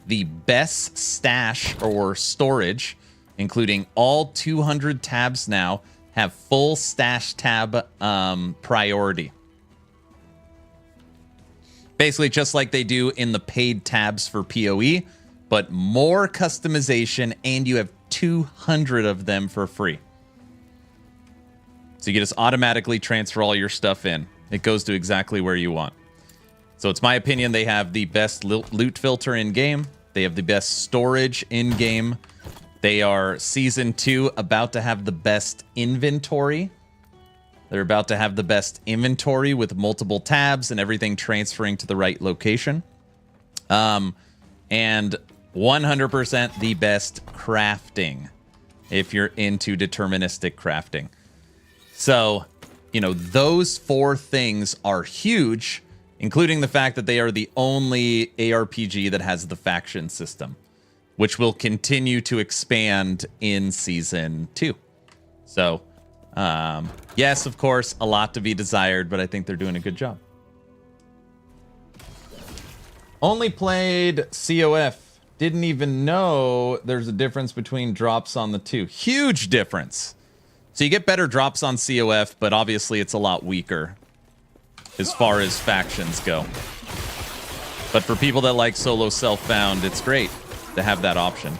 the best stash or storage, including all 200 tabs now have full stash tab priority. Basically just like they do in the paid tabs for PoE, but more customization, and you have 200 of them for free. So you can just automatically transfer all your stuff in. It goes to exactly where you want. So it's my opinion they have the best loot filter in-game. They have the best storage in-game. They are Season 2 about to have the best inventory. They're about to have the best inventory with multiple tabs and everything transferring to the right location. And 100% the best crafting if you're into deterministic crafting. So, you know, those four things are huge, including the fact that they are the only ARPG that has the faction system, which will continue to expand in Season 2. So, yes, of course, a lot to be desired, but I think they're doing a good job. Only played COF. Didn't even know there's a difference between drops on the two. Huge difference. So you get better drops on COF, but obviously it's a lot weaker as far as factions go. But for people that like solo self-found, it's great to have that option.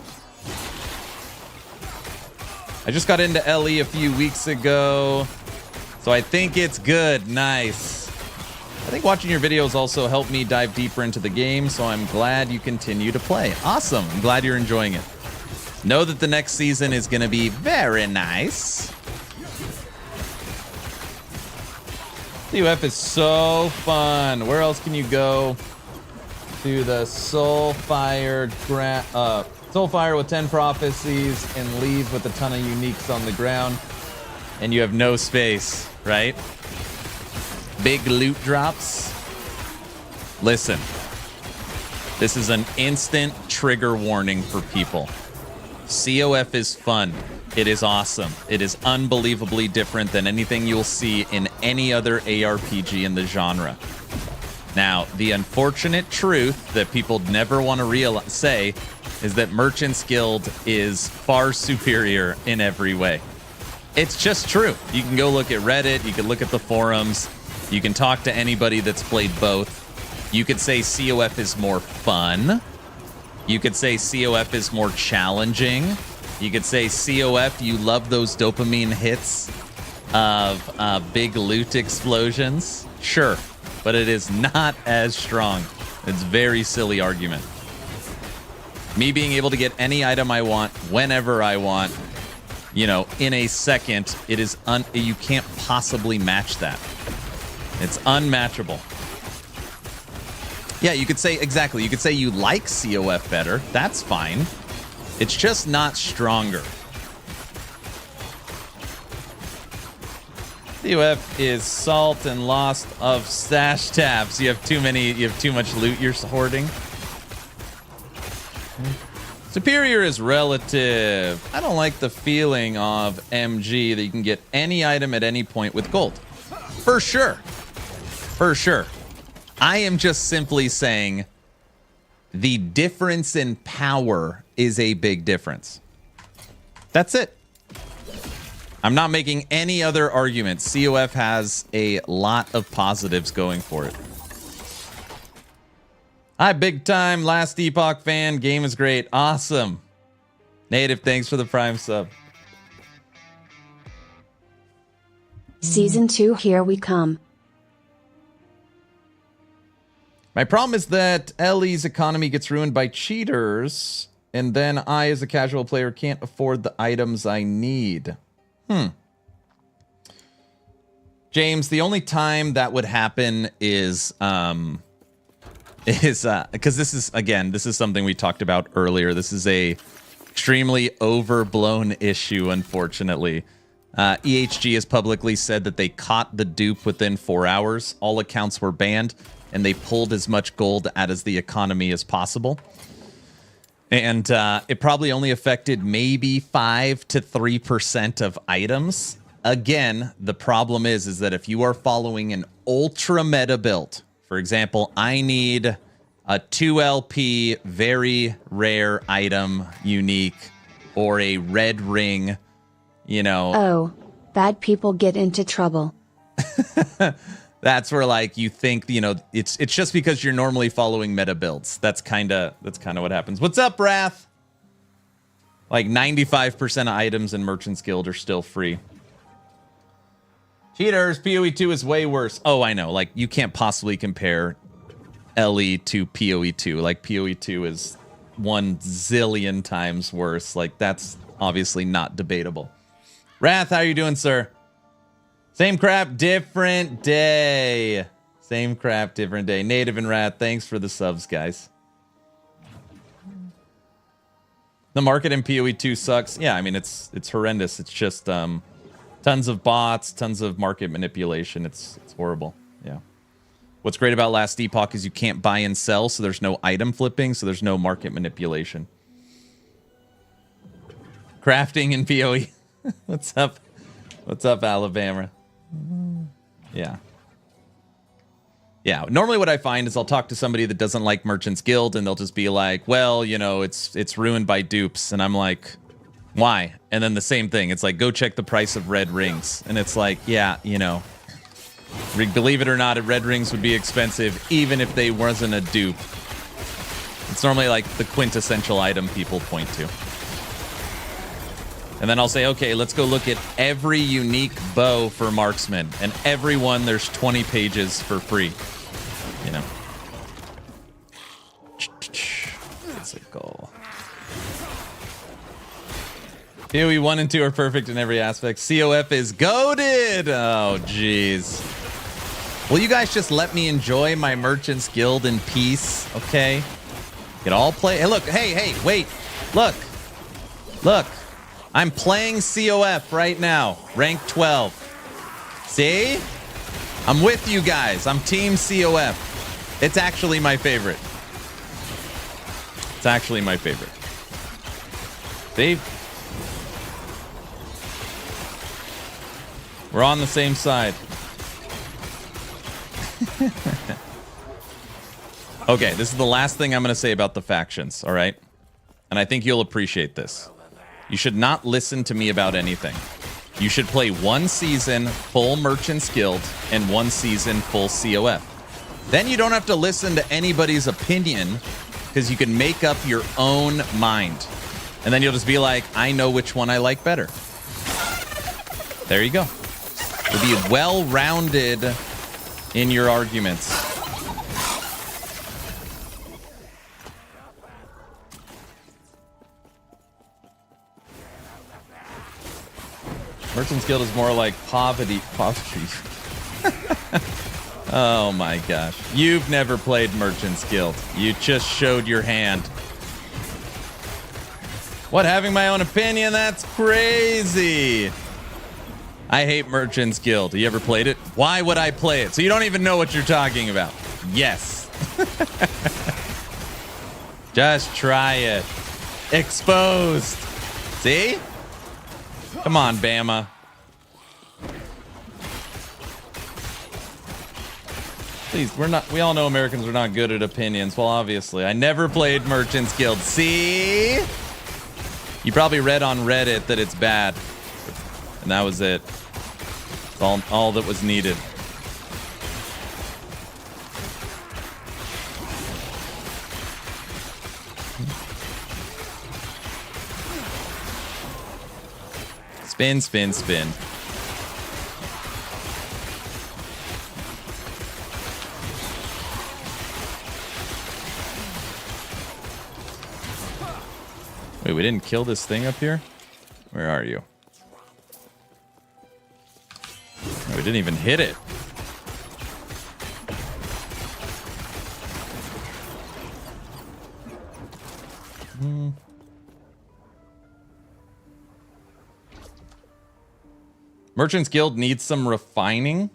I just got into LE a few weeks ago, so I think it's good. Nice. I think watching your videos also helped me dive deeper into the game, so I'm glad you continue to play. Awesome. I'm glad you're enjoying it. Know that the next season is going to be very nice. COF is so fun. Where else can you go? To the Soulfire with 10 prophecies and leave with a ton of uniques on the ground. And you have no space, right? Big loot drops. Listen. This is an instant trigger warning for people. COF is fun. It is awesome. It is unbelievably different than anything you'll see in any other ARPG in the genre. Now, the unfortunate truth that people never want to say is that Merchant's Guild is far superior in every way. It's just true. You can go look at Reddit. You can look at the forums. You can talk to anybody that's played both. You could say COF is more fun. You could say COF is more challenging. You could say COF, you love those dopamine hits of big loot explosions. Sure, but it is not as strong. It's a very silly argument. Me being able to get any item I want, whenever I want, you know, in a second, it is you can't possibly match that. It's unmatchable. Yeah, you could say, exactly, you could say you like COF better. That's fine. It's just not stronger. COF is salt and lost of stash tabs. You have too much loot you're hoarding. Superior is relative. I don't like the feeling of MG that you can get any item at any point with gold. For sure. For sure. I am just simply saying the difference in power is a big difference. That's it. I'm not making any other argument. COF has a lot of positives going for it. Hi, big time Last Epoch fan. Game is great. Awesome. Native, thanks for the Prime sub. Season 2, here we come. My problem is that Ellie's economy gets ruined by cheaters, and then I, as a casual player, can't afford the items I need. James, the only time that would happen is because this is something we talked about earlier. This is a extremely overblown issue, unfortunately. EHG has publicly said that they caught the dupe within 4 hours. All accounts were banned, and they pulled as much gold out of the economy as possible. And it probably only affected maybe 5 to 3% of items. Again, the problem is that if you are following an ultra meta build, for example, I need a 2LP very rare item, unique, or a red ring, you know. Oh, bad people get into trouble. That's where, like, you think, you know, it's just because you're normally following meta builds. That's kind of what happens. What's up, Wrath? Like 95% of items in Merchant's Guild are still free. Cheaters, PoE2 is way worse. Oh, I know. Like, you can't possibly compare LE to PoE2. Like, PoE2 is 1 zillion times worse. Like, that's obviously not debatable. Wrath, how you doing, sir? Same crap, different day. Same crap, different day. Native and Wrath, thanks for the subs, guys. The market in PoE2 sucks. Yeah, I mean, it's horrendous. It's just tons of bots, tons of market manipulation. It's horrible. Yeah. What's great about Last Epoch is you can't buy and sell, so there's no item flipping, so there's no market manipulation. Crafting in PoE. What's up? What's up, Alabama? Yeah. Yeah, normally what I find is I'll talk to somebody that doesn't like Merchant's Guild, and they'll just be like, well, you know, it's ruined by dupes. And I'm like, why? And then the same thing. It's like, go check the price of red rings. And it's like, yeah, you know, believe it or not, red rings would be expensive even if they wasn't a dupe. It's normally like the quintessential item people point to. And then I'll say, okay, let's go look at every unique bow for marksman. And every one, there's 20 pages for free. You know. Physical. PoE 1 and 2 are perfect in every aspect. COF is goated. Oh, jeez. Will you guys just let me enjoy my Merchant's Guild in peace? Okay. Get all play. Hey, look. Hey, wait. Look. I'm playing COF right now. Rank 12. See? I'm with you guys. I'm Team COF. It's actually my favorite. It's actually my favorite. See? We're on the same side. Okay, this is the last thing I'm going to say about the factions, all right? And I think you'll appreciate this. You should not listen to me about anything. You should play 1 season full Merchant's Guild and 1 season full COF. Then you don't have to listen to anybody's opinion because you can make up your own mind. And then you'll just be like, I know which one I like better. There you go. You'll be well-rounded in your arguments. Merchant's Guild is more like poverty. Oh my gosh. You've never played Merchant's Guild. You just showed your hand. What, having my own opinion? That's crazy. I hate Merchant's Guild. You ever played it? Why would I play it? So you don't even know what you're talking about. Yes. Just try it. Exposed. See? Come on, Bama. Please, we all know Americans are not good at opinions. Well, obviously. I never played Merchant's Guild. See? You probably read on Reddit that it's bad. And that was it. All that was needed. Spin, spin, spin. Wait, we didn't kill this thing up here? Where are you? Oh, we didn't even hit it. Merchant's Guild needs some refining.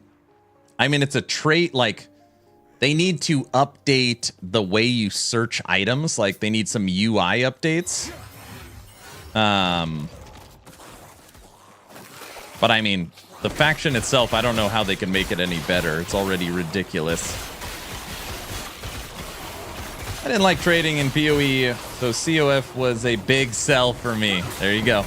I mean, it's a trait, like, they need to update the way you search items. Like, they need some UI updates. But I mean, the faction itself, I don't know how they can make it any better. It's already ridiculous. I didn't like trading in PoE, so COF was a big sell for me. There you go.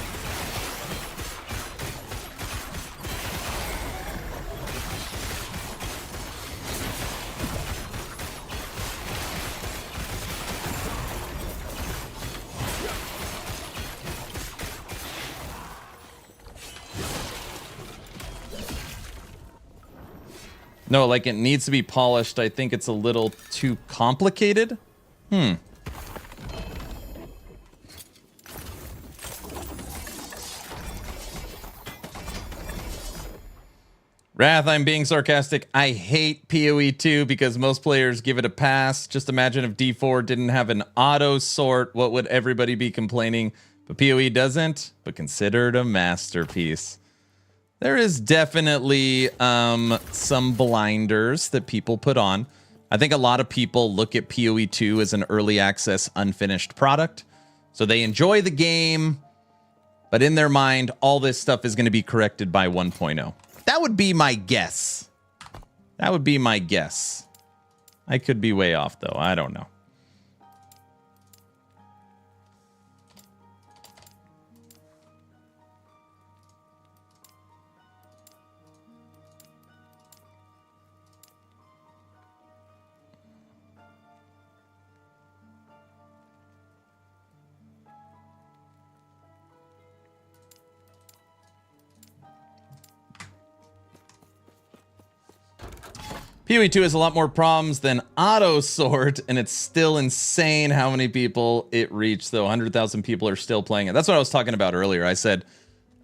No, like, it needs to be polished. I think it's a little too complicated. Wrath, I'm being sarcastic. I hate PoE 2 because most players give it a pass. Just imagine if D4 didn't have an auto sort. What would everybody be complaining? But PoE doesn't, but considered a masterpiece. There is definitely some blinders that people put on. I think a lot of people look at PoE 2 as an early access unfinished product. So they enjoy the game, but in their mind, all this stuff is going to be corrected by 1.0. That would be my guess. That would be my guess. I could be way off, though. I don't know. PoE 2 has a lot more problems than auto sort, and it's still insane how many people it reached, though. 100,000 people are still playing it. That's what I was talking about earlier. I said,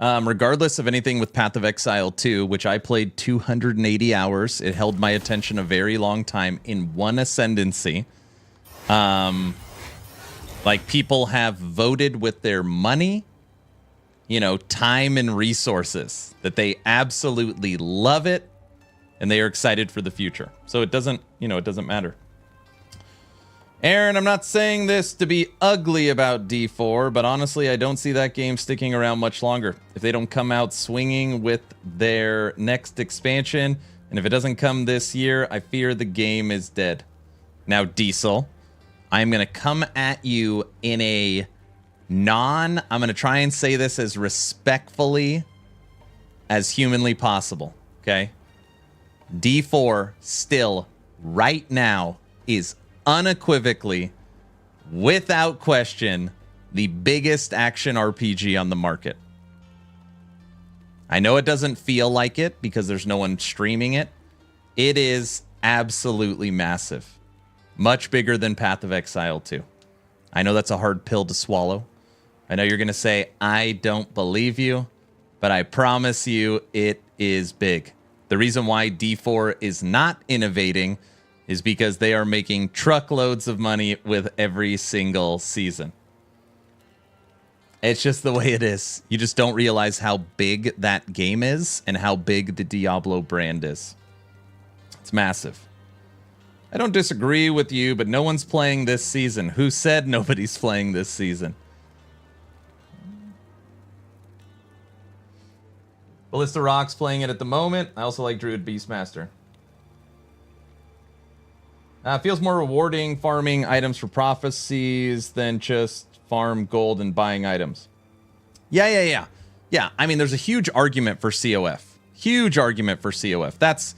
regardless of anything with Path of Exile 2, which I played 280 hours, it held my attention a very long time in one ascendancy. Like, people have voted with their money, you know, time and resources, that they absolutely love it. And they are excited for the future. So it doesn't, you know, it doesn't matter. Aaron, I'm not saying this to be ugly about D4, but honestly, I don't see that game sticking around much longer. If they don't come out swinging with their next expansion, and if it doesn't come this year, I fear the game is dead. Now, Diesel, I'm going to come at you in a I'm going to try and say this as respectfully as humanly possible, okay? D4 still, right now, is unequivocally, without question, the biggest action RPG on the market. I know it doesn't feel like it because there's no one streaming it. It is absolutely massive. Much bigger than Path of Exile 2. I know that's a hard pill to swallow. I know you're going to say, I don't believe you, but I promise you it is big. The reason why D4 is not innovating is because they are making truckloads of money with every single season. It's just the way it is. You just don't realize how big that game is and how big the Diablo brand is. It's massive. I don't disagree with you, but no one's playing this season. Who said nobody's playing this season? Ballista Rock's playing it at the moment. I also like Druid Beastmaster. Feels more rewarding farming items for prophecies than just farm gold and buying items. Yeah. I mean, there's a huge argument for COF. Huge argument for COF. That's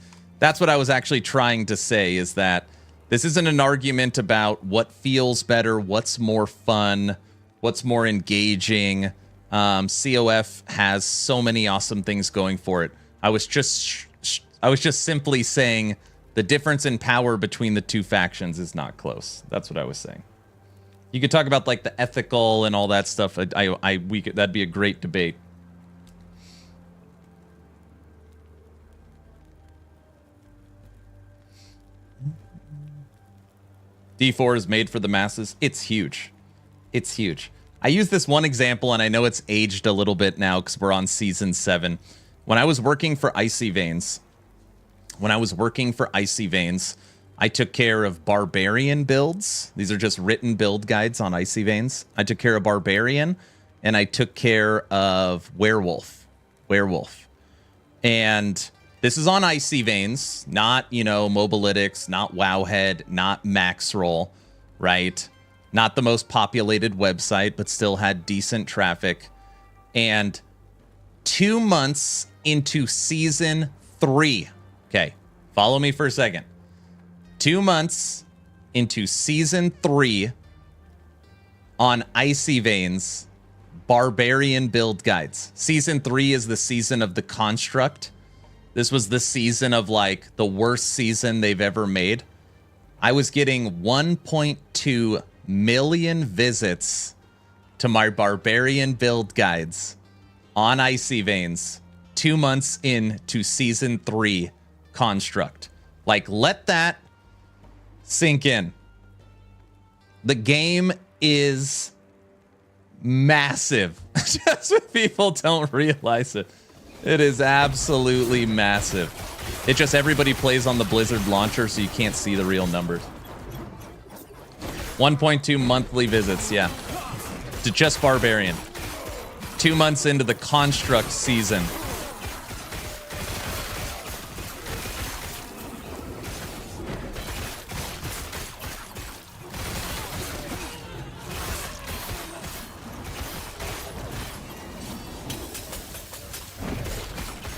what I was actually trying to say, is that this isn't an argument about what feels better, what's more fun, what's more engaging. COF has so many awesome things going for it. I was just simply saying the difference in power between the two factions is not close. That's what I was saying. You could talk about like the ethical and all that stuff. That'd be a great debate. D4 is made for the masses. It's huge. It's huge. I use this one example, and I know it's aged a little bit now because we're on season 7. When I was working for Icy Veins, I took care of barbarian builds. These are just written build guides on Icy Veins. I took care of barbarian, and I took care of werewolf. And this is on Icy Veins, not, Mobalytics, not Wowhead, not Maxroll, right? Not the most populated website, but still had decent traffic. And 2 months into season 3, okay, follow me for a second. 2 months into season 3 on Icy Veins, barbarian build guides. Season 3 is the season of the construct. This was the season of like the worst season they've ever made. I was getting 1.2 million visits to my barbarian build guides on Icy Veins 2 months into season 3 construct. Like, let that sink in. The game is massive. Just so people don't realize it. It is absolutely massive. It just, everybody plays on the Blizzard launcher, so you can't see the real numbers. 1.2 monthly visits, yeah. To just Barbarian. 2 months into the Construct season.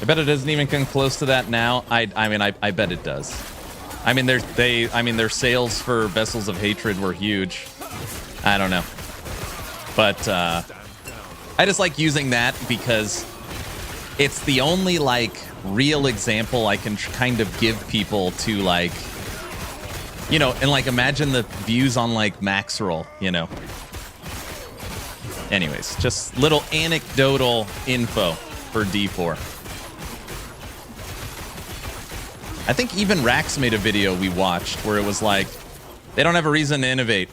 I bet it doesn't even come close to that now. I bet it does. I mean, their sales for Vessels of Hatred were huge. I don't know. But I just like using that because it's the only like real example I can kind of give people to, like, and like imagine the views on like Maxroll, Anyways, just little anecdotal info for D4. I think even Rax made a video we watched where it was like, they don't have a reason to innovate.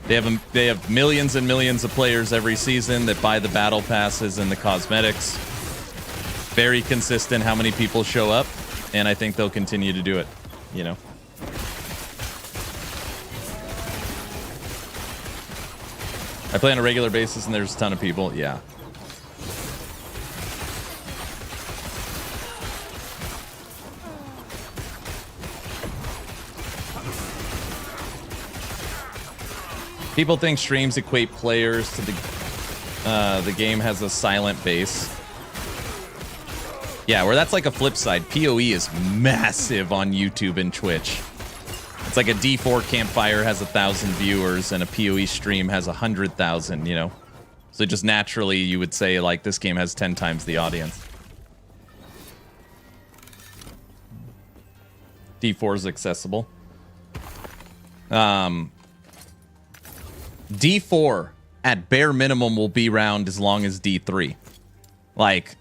They have millions and millions of players every season that buy the battle passes and the cosmetics. Very consistent how many people show up, and I think they'll continue to do it, I play on a regular basis and there's a ton of people, yeah. People think streams equate players to the game has a silent base. Yeah, where that's like a flip side. PoE is massive on YouTube and Twitch. It's like a D4 campfire has 1,000 viewers and a PoE stream has 100,000, you know? So just naturally you would say like this game has 10 times the audience. D4 is accessible. D4 at bare minimum will be around as long as D3. Like,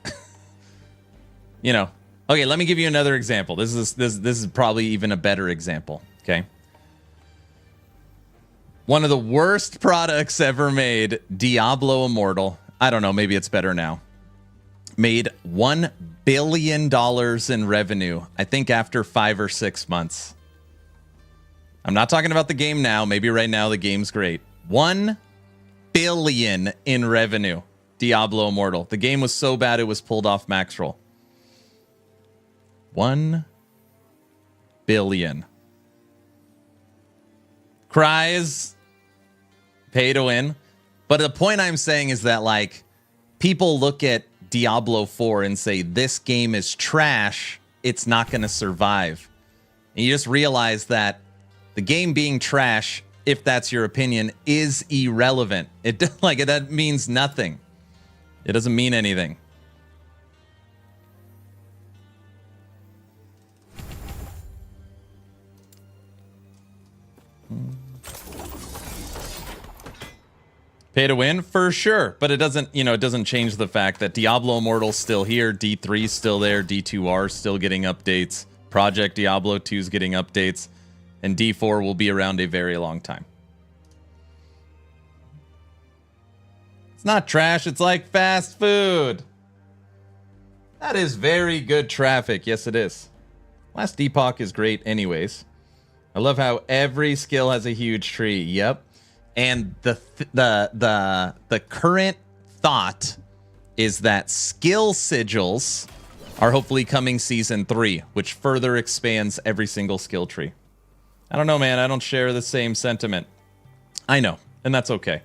you know. Okay, let me give you another example. This is probably even a better example. Okay. One of the worst products ever made, Diablo Immortal. I don't know, maybe it's better now. Made $1 billion in revenue, I think after 5 or 6 months. I'm not talking about the game now. Maybe right now the game's great. 1 billion in revenue. Diablo Immortal. The game was so bad it was pulled off Maxroll. 1 billion. Cries. Pay to win. But the point I'm saying is that, like, people look at Diablo 4 and say, this game is trash. It's not going to survive. And you just realize that the game being trash, if that's your opinion, is irrelevant. That means nothing. It doesn't mean anything. Pay to win for sure, but it doesn't, it doesn't change the fact that Diablo Immortal's still here, D3's still there, D2R still getting updates, Project Diablo 2's getting updates, and D4 will be around a very long time. It's not trash, it's like fast food. That is very good traffic. Yes, it is. Last Epoch is great anyways. I love how every skill has a huge tree. Yep. And the current thought is that skill sigils are hopefully coming season 3, which further expands every single skill tree. I don't know, man. I don't share the same sentiment. I know, and that's okay.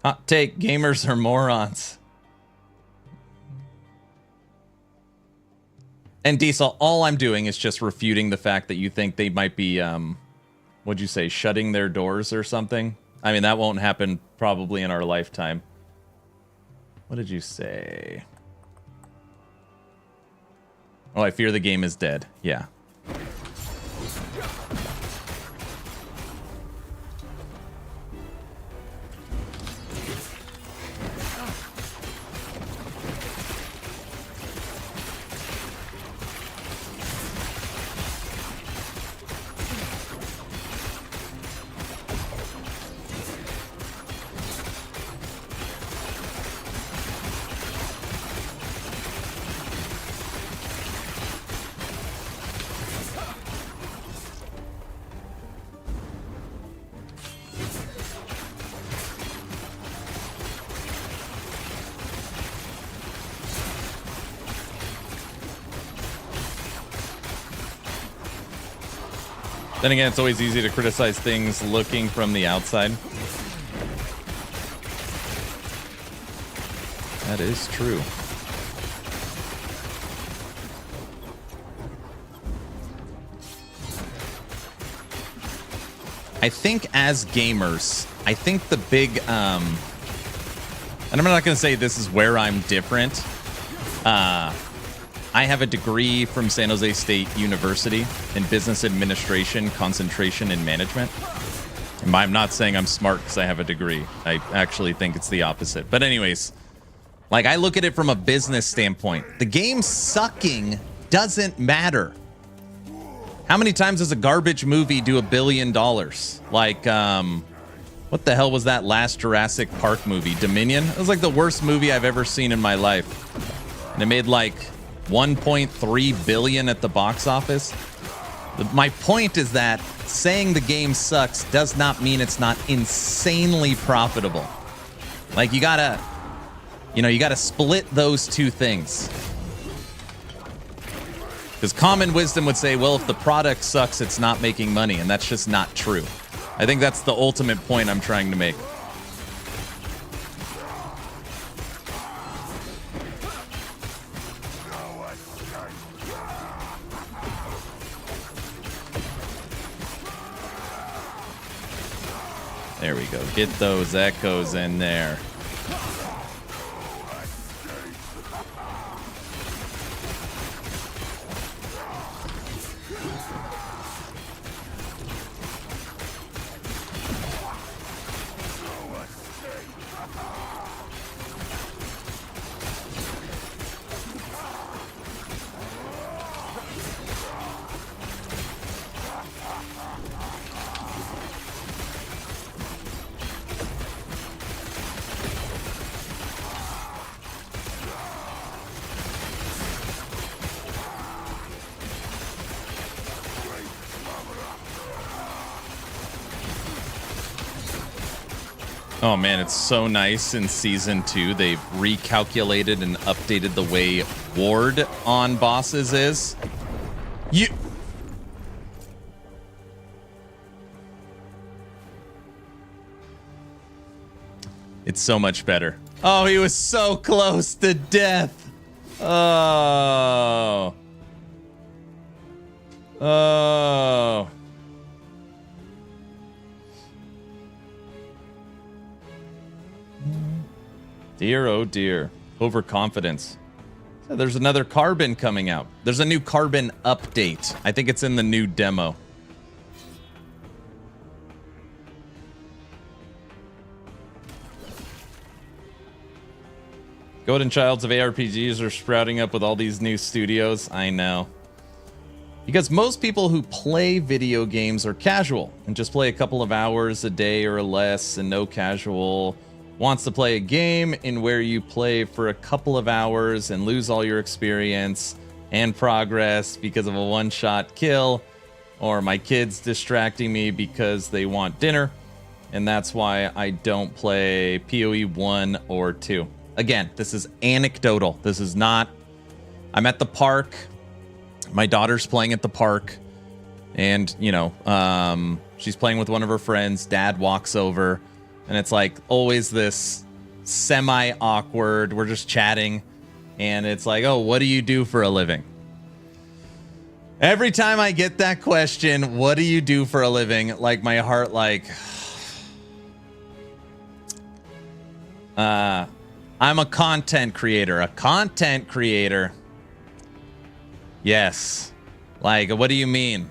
Hot take, gamers are morons. And Diesel, all I'm doing is just refuting the fact that you think they might be, what'd you say, shutting their doors or something? I mean, that won't happen probably in our lifetime. What did you say? Oh, I fear the game is dead. Yeah. Then again, it's always easy to criticize things looking from the outside. That is true. I think as gamers, I think the big, and I'm not going to say this is where I'm different. I have a degree from San Jose State University in business administration, concentration in management. And I'm not saying I'm smart because I have a degree. I actually think it's the opposite. But anyways, like, I look at it from a business standpoint. The game sucking doesn't matter. How many times does a garbage movie do $1 billion? Like, what the hell was that last Jurassic Park movie? Dominion? It was like the worst movie I've ever seen in my life. And it made like 1.3 billion at the box office. My point is that saying the game sucks does not mean it's not insanely profitable. Like, you gotta split those two things. Because common wisdom would say, well, if the product sucks, it's not making money, and that's just not true. I think that's the ultimate point I'm trying to make. There we go. Get those echoes in there. Oh man, it's so nice in Season 2. They've recalculated and updated the way ward on bosses is. It's so much better. Oh, he was so close to death. Oh. Oh. Dear, oh dear. Overconfidence. So there's another Carbon coming out. There's a new Carbon update. I think it's in the new demo. Golden Childs of ARPGs are sprouting up with all these new studios. I know. Because most people who play video games are casual and just play a couple of hours a day or less, and no casual wants to play a game in where you play for a couple of hours and lose all your experience and progress because of a one-shot kill, or my kids distracting me because they want dinner, and that's why I don't play PoE 1 or 2. Again, this is anecdotal. This is not... I'm at the park. My daughter's playing at the park, and, you know, she's playing with one of her friends. Dad walks over, and it's like always this semi-awkward, we're just chatting, and it's like, oh, what do you do for a living? Every time I get that question, what do you do for a living? Like, my heart, like... I'm a content creator. A content creator. Yes. Like, what do you mean?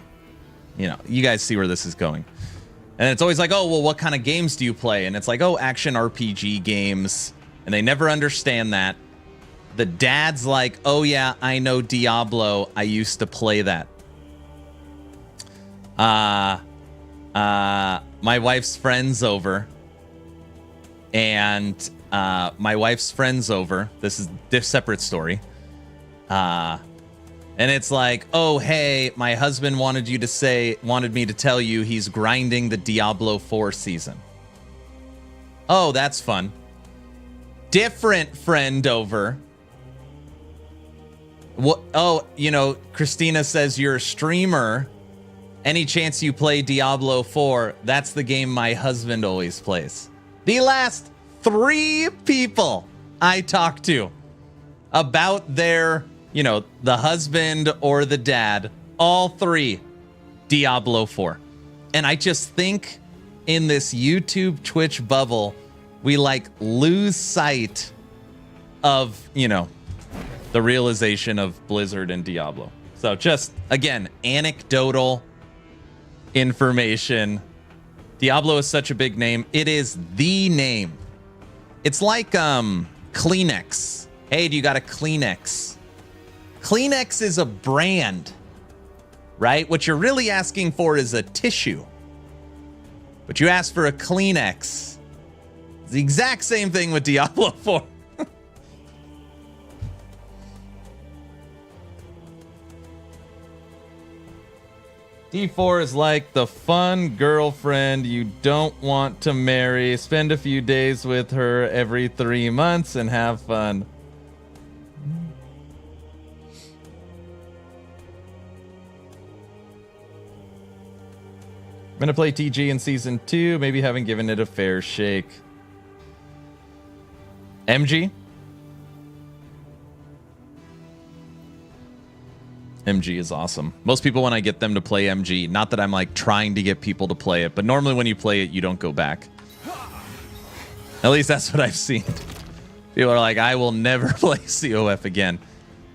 You know, you guys see where this is going. And it's always like, oh, well, what kind of games do you play? And it's like, oh, action RPG games. And they never understand that. The dad's like, oh, yeah, I know Diablo. I used to play that. My wife's friend's over. And my wife's friend's over. This is a separate story. And it's like, oh, hey, my husband wanted me to tell you he's grinding the Diablo 4 season. Oh, that's fun. Different friend over. What? Oh, you know, Christina says you're a streamer. Any chance you play Diablo 4? That's the game my husband always plays. The last 3 people I talked to about their... you know, the husband or the dad, all 3, Diablo 4. And I just think in this YouTube Twitch bubble, we like lose sight of, you know, the realization of Blizzard and Diablo. So just, again, anecdotal information. Diablo is such a big name. It is the name. It's like Kleenex. Hey, do you got a Kleenex? Kleenex is a brand, right? What you're really asking for is a tissue. But you ask for a Kleenex. It's the exact same thing with Diablo 4. D4 is like the fun girlfriend you don't want to marry. Spend a few days with her every 3 months and have fun. I'm going to play TG in Season 2, maybe haven't given it a fair shake. MG? MG is awesome. Most people, when I get them to play MG, not that I'm like trying to get people to play it, but normally when you play it, you don't go back. At least that's what I've seen. People are like, I will never play COF again.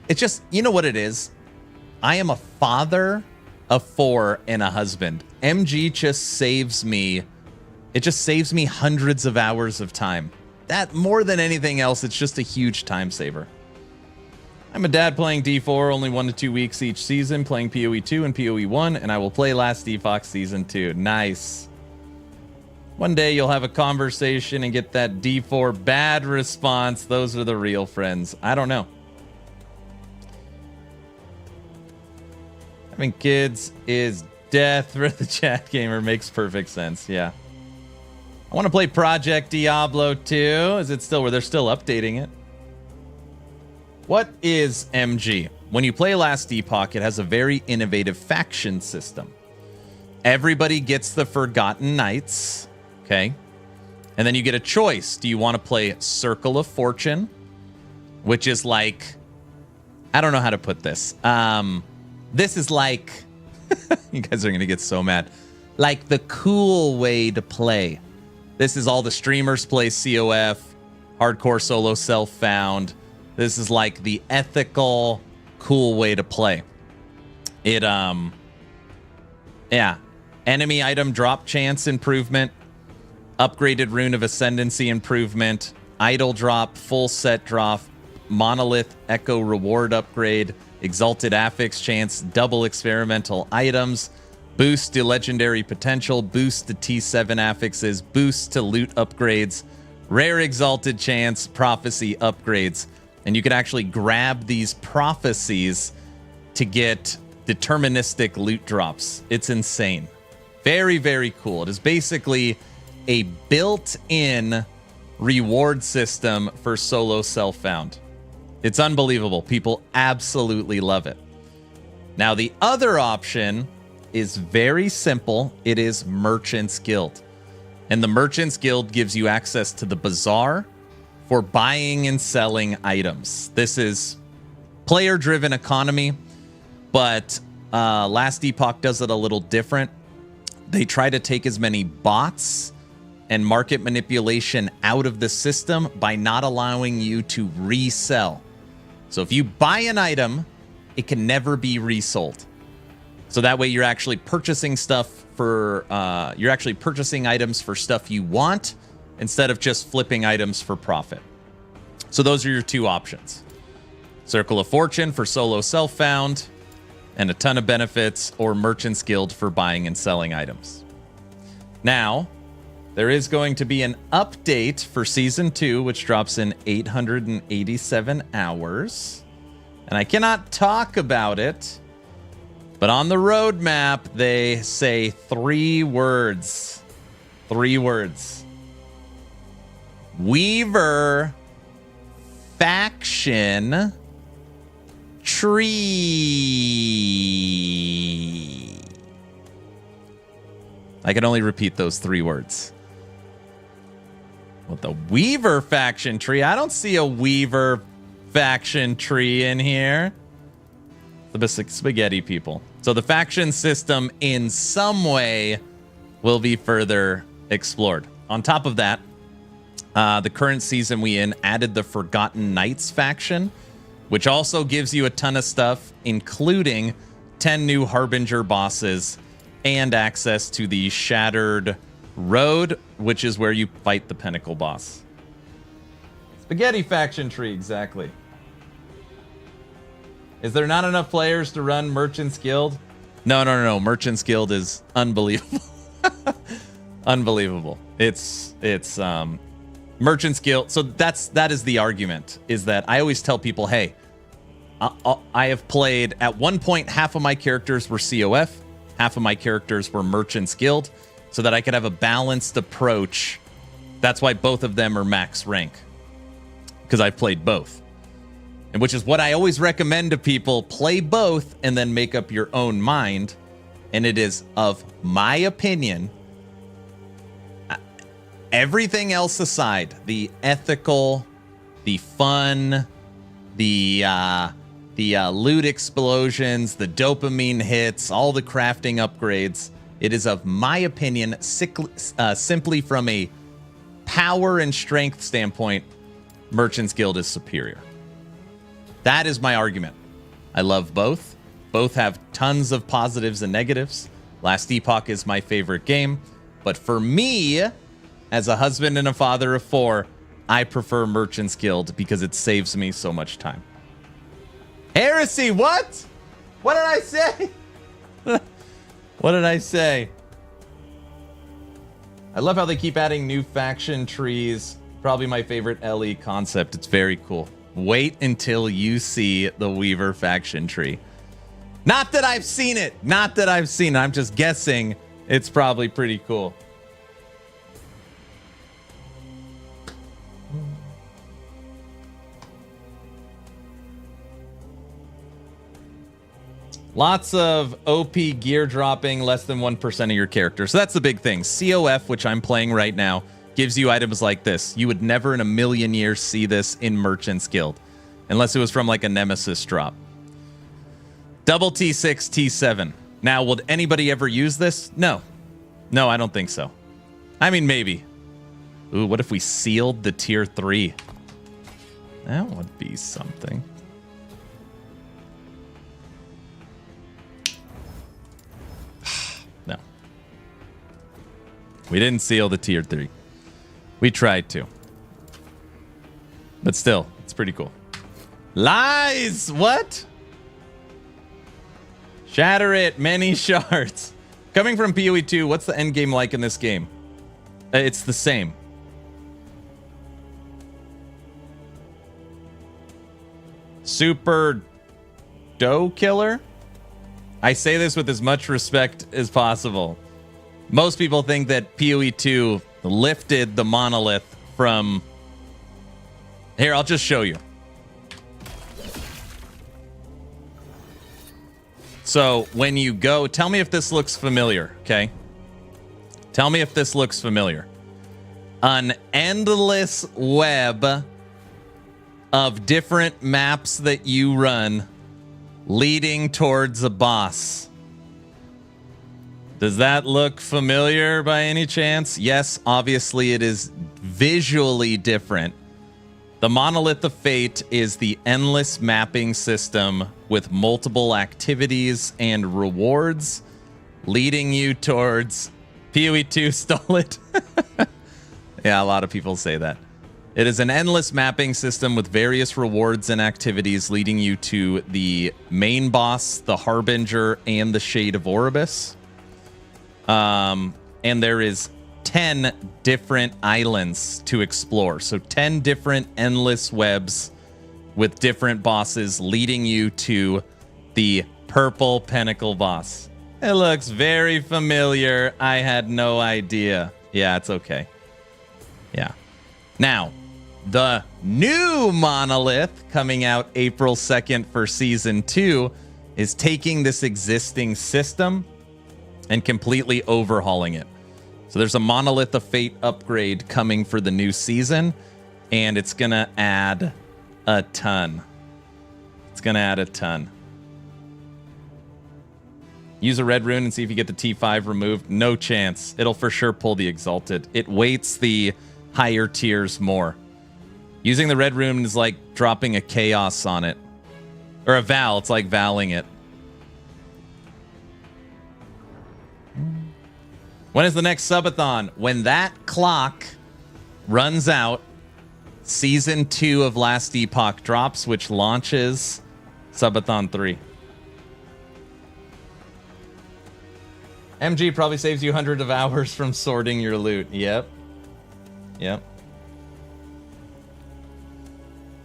It's just, you know what it is? I am a father of 4 and a husband. MG just saves me. It just saves me hundreds of hours of time. That, more than anything else, it's just a huge time saver. I'm a dad playing D4 only 1 to 2 weeks each season, playing PoE 2 and PoE 1, and I will play Last Epoch Season 2. Nice. One day you'll have a conversation and get that D4 bad response. Those are the real friends. I don't know. Having kids is death for the chat gamer. Makes perfect sense. Yeah. I want to play Project Diablo 2. Is it still where they're still updating it? What is MG? When you play Last Epoch, it has a very innovative faction system. Everybody gets the Forgotten Knights, okay? And then you get a choice. Do you want to play Circle of Fortune, which is like, I don't know how to put this. This is like, you guys are going to get so mad, like the cool way to play. This is all the streamers play COF, hardcore solo self-found. This is like the ethical, cool way to play. It, yeah. Enemy item drop chance improvement, upgraded Rune of Ascendancy improvement, idol drop, full set drop, monolith echo reward upgrade, exalted affix chance, double experimental items, boost to legendary potential, boost to T7 affixes, boost to loot upgrades, rare exalted chance, prophecy upgrades. And you can actually grab these prophecies to get deterministic loot drops. It's insane. Very, very cool. It is basically a built-in reward system for solo self-found. It's unbelievable. People absolutely love it. Now, the other option is very simple. It is Merchant's Guild. And the Merchant's Guild gives you access to the bazaar for buying and selling items. This is player-driven economy, but Last Epoch does it a little different. They try to take as many bots and market manipulation out of the system by not allowing you to resell. So if you buy an item, it can never be resold. So that way you're actually purchasing stuff for, you're actually purchasing items for stuff you want instead of just flipping items for profit. So those are your two options. Circle of Fortune for solo self-found and a ton of benefits, or Merchant's Guild for buying and selling items. Now, there is going to be an update for Season 2, which drops in 887 hours. And I cannot talk about it, but on the roadmap, they say 3 words. 3 words. Weaver Faction Tree. I can only repeat those 3 words. What, the Weaver Faction Tree? I don't see a Weaver Faction Tree in here. The spaghetti people. So the faction system in some way will be further explored. On top of that, the current season we in added the Forgotten Knights faction, which also gives you a ton of stuff, including 10 new Harbinger bosses and access to the Shattered Road, which is where you fight the Pinnacle boss. Spaghetti faction tree, exactly. Is there not enough players to run Merchant's Guild? No. Merchant's Guild is unbelievable. Unbelievable. It's Merchant's Guild. So that is the argument, is that I always tell people, hey, I have played, at one point, half of my characters were COF, half of my characters were Merchant's Guild, so that I could have a balanced approach. That's why both of them are max rank, because I've played both. And which is what I always recommend to people, play both and then make up your own mind. And it is, of my opinion, everything else aside, the ethical, the fun, the loot explosions, the dopamine hits, all the crafting upgrades, it is, of my opinion, simply from a power and strength standpoint, Merchant's Guild is superior. That is my argument. I love both. Both have tons of positives and negatives. Last Epoch is my favorite game. But for me, as a husband and a father of 4, I prefer Merchant's Guild because it saves me so much time. Heresy, what? What did I say? What did I say? I love how they keep adding new faction trees. Probably my favorite LE concept. It's very cool. Wait until you see the Weaver faction tree. Not that I've seen it. Not that I've seen it. I'm just guessing it's probably pretty cool. Lots of OP gear dropping, less than 1% of your character. So that's the big thing. COF, which I'm playing right now, gives you items like this. You would never in a million years see this in Merchant's Guild, unless it was from like a Nemesis drop. Double T6, T7. Now, would anybody ever use this? No. No, I don't think so. I mean, maybe. Ooh, what if we sealed the tier 3? That would be something. No. We didn't seal the tier 3. We tried to. But still, it's pretty cool. Lies! What? Shatter it. Many shards. Coming from PoE 2, what's the end game like in this game? It's the same. Super dough killer? I say this with as much respect as possible. Most people think that PoE 2 lifted the monolith from... Here, I'll just show you. So when you go, tell me if this looks familiar, okay? Tell me if this looks familiar. An endless web of different maps that you run leading towards a boss. Does that look familiar by any chance? Yes, obviously it is visually different. The Monolith of Fate is the endless mapping system with multiple activities and rewards leading you towards... PoE 2 stole it. Yeah, a lot of people say that. It is an endless mapping system with various rewards and activities leading you to the main boss, the Harbinger, and the Shade of Oribus. And there is 10 different islands to explore. So 10 different endless webs with different bosses leading you to the purple pinnacle boss. It looks very familiar. I had no idea. Yeah, it's okay. Yeah. Now, the new Monolith coming out April 2nd for Season 2 is taking this existing system and completely overhauling it. So there's a Monolith of Fate upgrade coming for the new season, and it's going to add a ton. It's going to add a ton. Use a red rune and see if you get the T5 removed. No chance. It'll for sure pull the Exalted. It weights the higher tiers more. Using the red rune is like dropping a Chaos on it. Or a Val. It's like valing it. When is the next subathon? When that clock runs out, Season 2 of Last Epoch drops, which launches Subathon 3. MG probably saves you hundreds of hours from sorting your loot. Yep. Yep.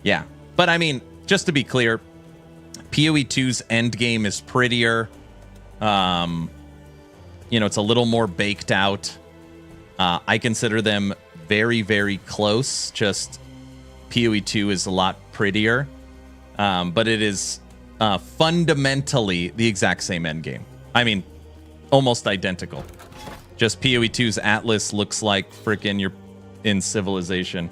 Yeah. But I mean, just to be clear, PoE 2's endgame is prettier. You know, it's a little more baked out. I consider them very, very close. Just PoE 2 is a lot prettier. But it is fundamentally the exact same endgame. I mean, almost identical. Just PoE 2's Atlas looks like freaking you're in Civilization.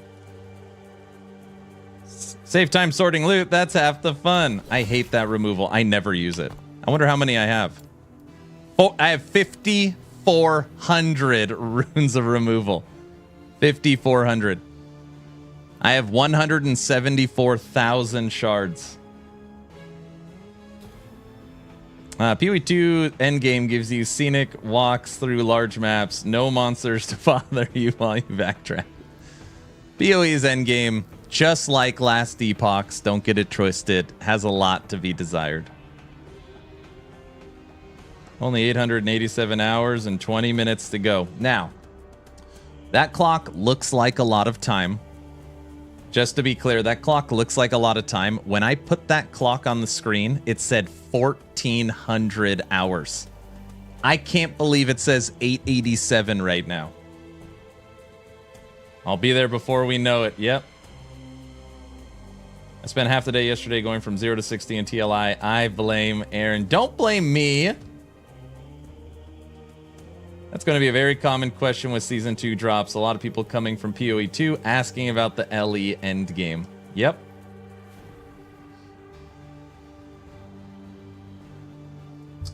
Save time sorting loot. That's half the fun. I hate that removal. I never use it. I wonder how many I have. Oh, I have 5,400 runes of removal. 5,400. I have 174,000 shards. PoE 2 Endgame gives you scenic walks through large maps, no monsters to bother you while you backtrack. PoE's Endgame, just like Last Epoch, don't get it twisted, has a lot to be desired. Only 887 hours and 20 minutes to go. Now, that clock looks like a lot of time. Just to be clear, that clock looks like a lot of time. When I put that clock on the screen, it said 1,400 hours. I can't believe it says 887 right now. I'll be there before we know it. Yep. I spent half the day yesterday going from 0 to 60 in TLI. I blame Aaron. Don't blame me. That's going to be a very common question with Season 2 drops. A lot of people coming from PoE 2 asking about the LE endgame. Yep.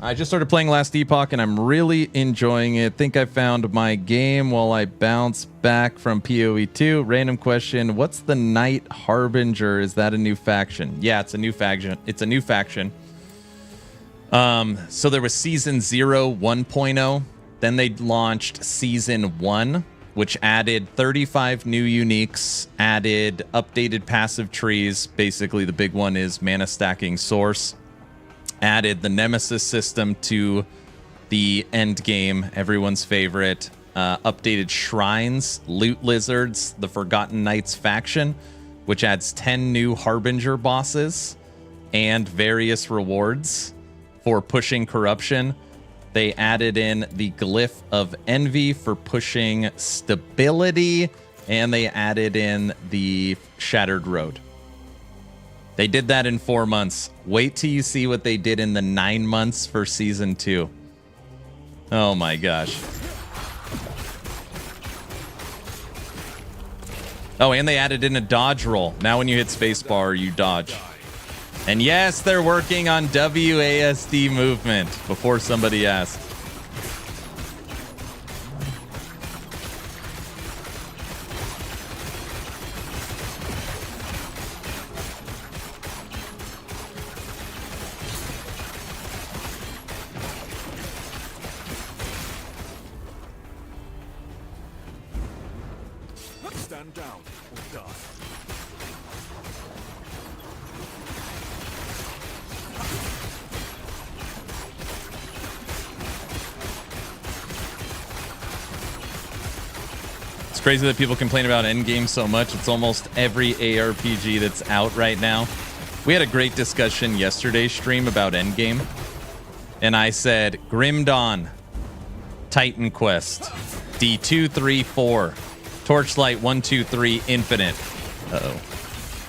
I just started playing Last Epoch and I'm really enjoying it. Think I found my game while I bounce back from PoE 2. Random question. What's the Night Harbinger? Is that a new faction? Yeah, it's a new faction. It's a new faction. So there was Season 0 1.0. Then they launched Season 1, which added 35 new uniques, added updated passive trees. Basically, the big one is mana stacking source. Added the Nemesis system to the end game, everyone's favorite. Updated shrines, loot lizards, the Forgotten Knights faction, which adds 10 new Harbinger bosses and various rewards for pushing corruption. They added in the Glyph of Envy for pushing stability, and they added in the Shattered Road. They did that in 4 months. Wait till you see what they did in the 9 months for Season 2. Oh my gosh. Oh, and they added in a dodge roll. Now when you hit spacebar, you dodge. And yes, they're working on WASD movement, before somebody asked. Stand down or die. It's crazy that people complain about Endgame so much. It's almost every ARPG that's out right now. We had a great discussion yesterday's stream about Endgame. And I said, Grim Dawn, Titan Quest, D2, 3, 4, Torchlight 1, 2, 3, Infinite.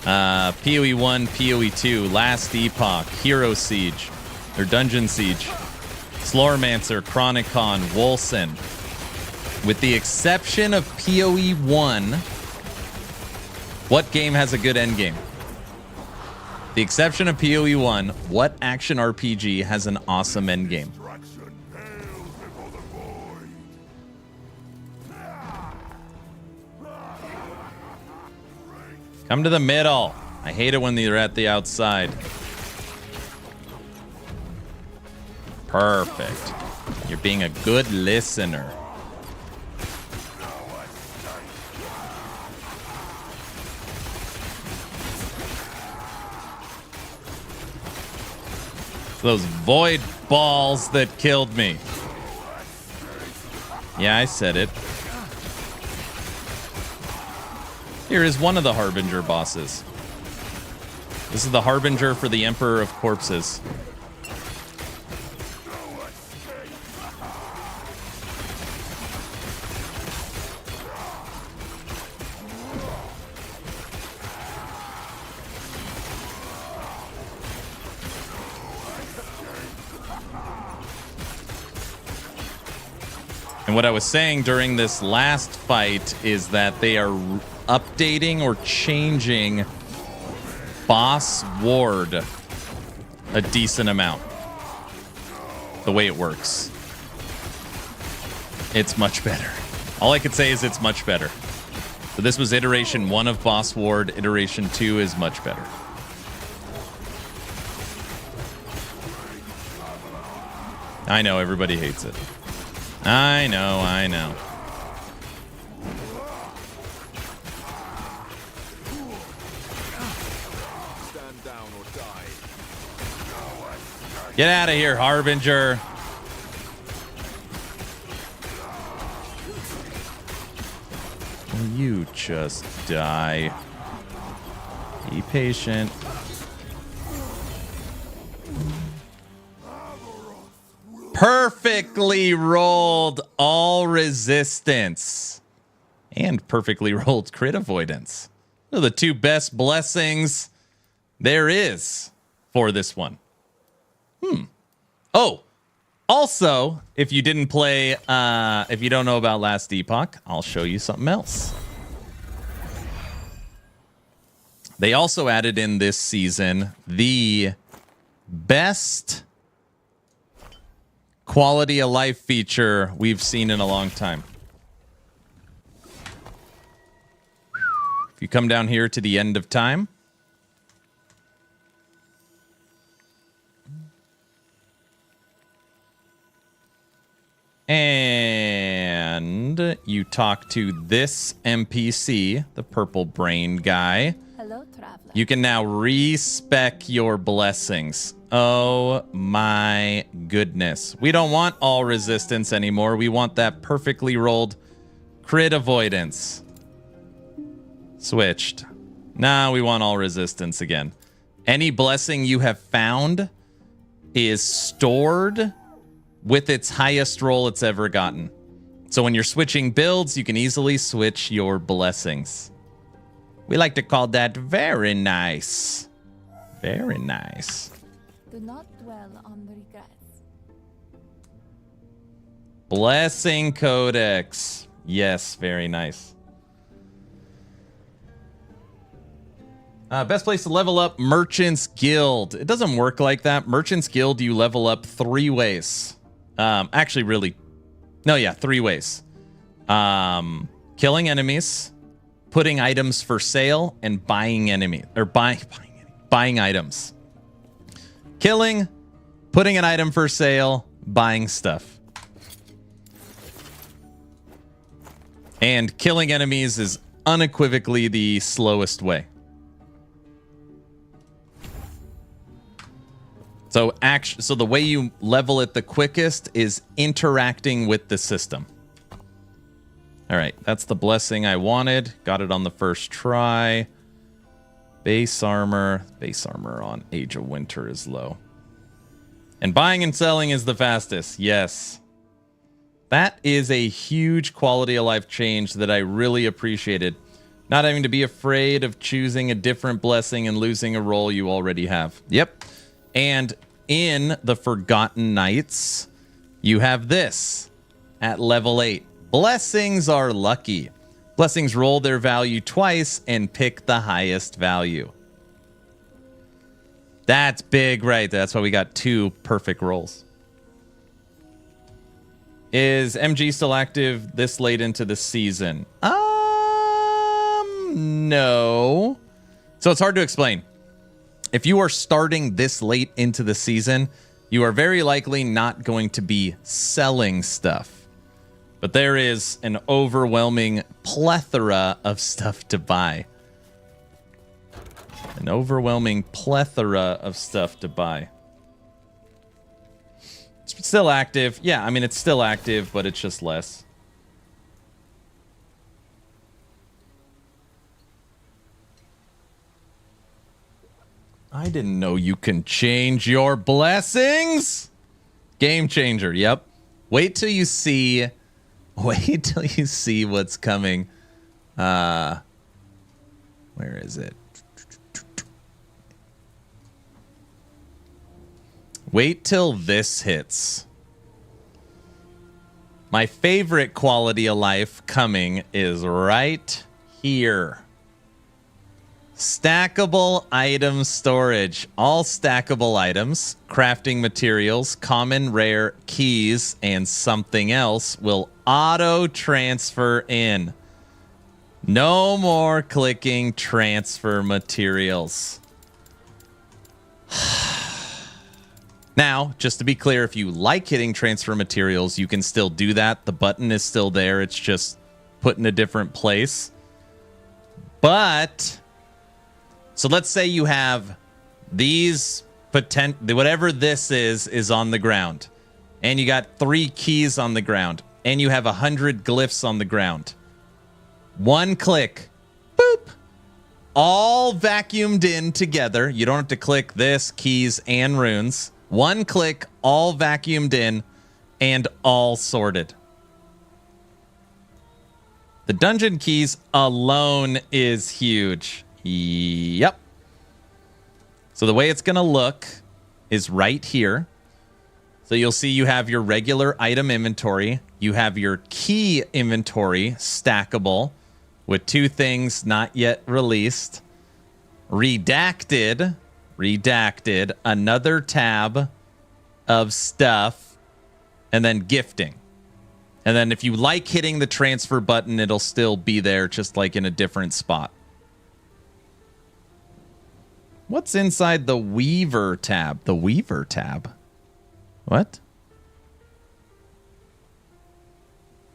PoE 1, PoE 2, Last Epoch, Hero Siege, or Dungeon Siege, Slormancer, Chronicon, Wolsen. With the exception of PoE 1, what game has a good endgame? The exception of PoE 1, what action RPG has an awesome endgame? Come to the middle. I hate it when they're at the outside. Perfect. You're being a good listener. Those void balls that killed me. Yeah, I said it. Here is one of the Harbinger bosses. This is the Harbinger for the Emperor of Corpses. And what I was saying during this last fight is that they are updating or changing boss ward a decent amount. The way it works. It's much better. All I could say is it's much better. So this was iteration 1 of Boss Ward. Iteration 2 is much better. I know, everybody hates it. I know. Stand down or die. Get out of here, Harbinger. You just die. Be patient. Perfectly rolled all resistance. And perfectly rolled crit avoidance. Those are the two best blessings there is for this one. Oh, also, if you didn't play, if you don't know about Last Epoch, I'll show you something else. They also added in this season the best quality of life feature we've seen in a long time. If you come down here to the end of time, and you talk to this NPC, the purple brain guy, Hello, traveler. you can now respec your blessings. Oh my goodness. We don't want all resistance anymore. We want that perfectly rolled crit avoidance. Switched. Now we want all resistance again. Any blessing you have found is stored with its highest roll it's ever gotten. So when you're switching builds, you can easily switch your blessings. We like to call that very nice. Very nice. Do not dwell on the regrets. Blessing Codex. Yes, very nice. Best place to level up, Merchant's Guild. It doesn't work like that. Merchant's Guild, you level up 3 ways. Actually, really. No, yeah, 3 ways. Killing enemies, putting items for sale, and buying buying items. Killing, putting an item for sale, buying stuff. And killing enemies is unequivocally the slowest way. So the way you level it the quickest is interacting with the system. All right, that's the blessing I wanted. Got it on the first try. Base armor on Age of Winter is low. And buying and selling is the fastest. Yes. That is a huge quality of life change that I really appreciated. Not having to be afraid of choosing a different blessing and losing a roll you already have. Yep. And in the Forgotten Knights, you have this at level 8. Blessings are lucky. Blessings roll their value twice and pick the highest value. That's big right there. That's why we got 2 perfect rolls. Is MG still active this late into the season? No. So it's hard to explain. If you are starting this late into the season, you are very likely not going to be selling stuff. But there is an overwhelming plethora of stuff to buy. An overwhelming plethora of stuff to buy. It's still active. Yeah, I mean, it's still active, but it's just less. I didn't know you can change your blessings. Game changer. Yep. Wait till you see what's coming. Where is it? Wait till this hits. My favorite quality of life coming is right here. Stackable item storage. All stackable items, crafting materials, common, rare, keys, and something else will auto transfer in. No more clicking transfer materials. Now, just to be clear, if you like hitting transfer materials, you can still do that. The button is still there. It's just put in a different place. But, so let's say you have these whatever this is on the ground. And you got 3 keys on the ground. And you have 100 glyphs on the ground. One click, boop, all vacuumed in together. You don't have to click this, keys, and runes. One click, all vacuumed in, and all sorted. The dungeon keys alone is huge. Yep. So the way it's going to look is right here. So you'll see you have your regular item inventory. You have your key inventory stackable with 2 things not yet released. Redacted, another tab of stuff, and then gifting. And then if you like hitting the transfer button, it'll still be there, just like in a different spot. What's inside the Weaver tab? The Weaver tab? What?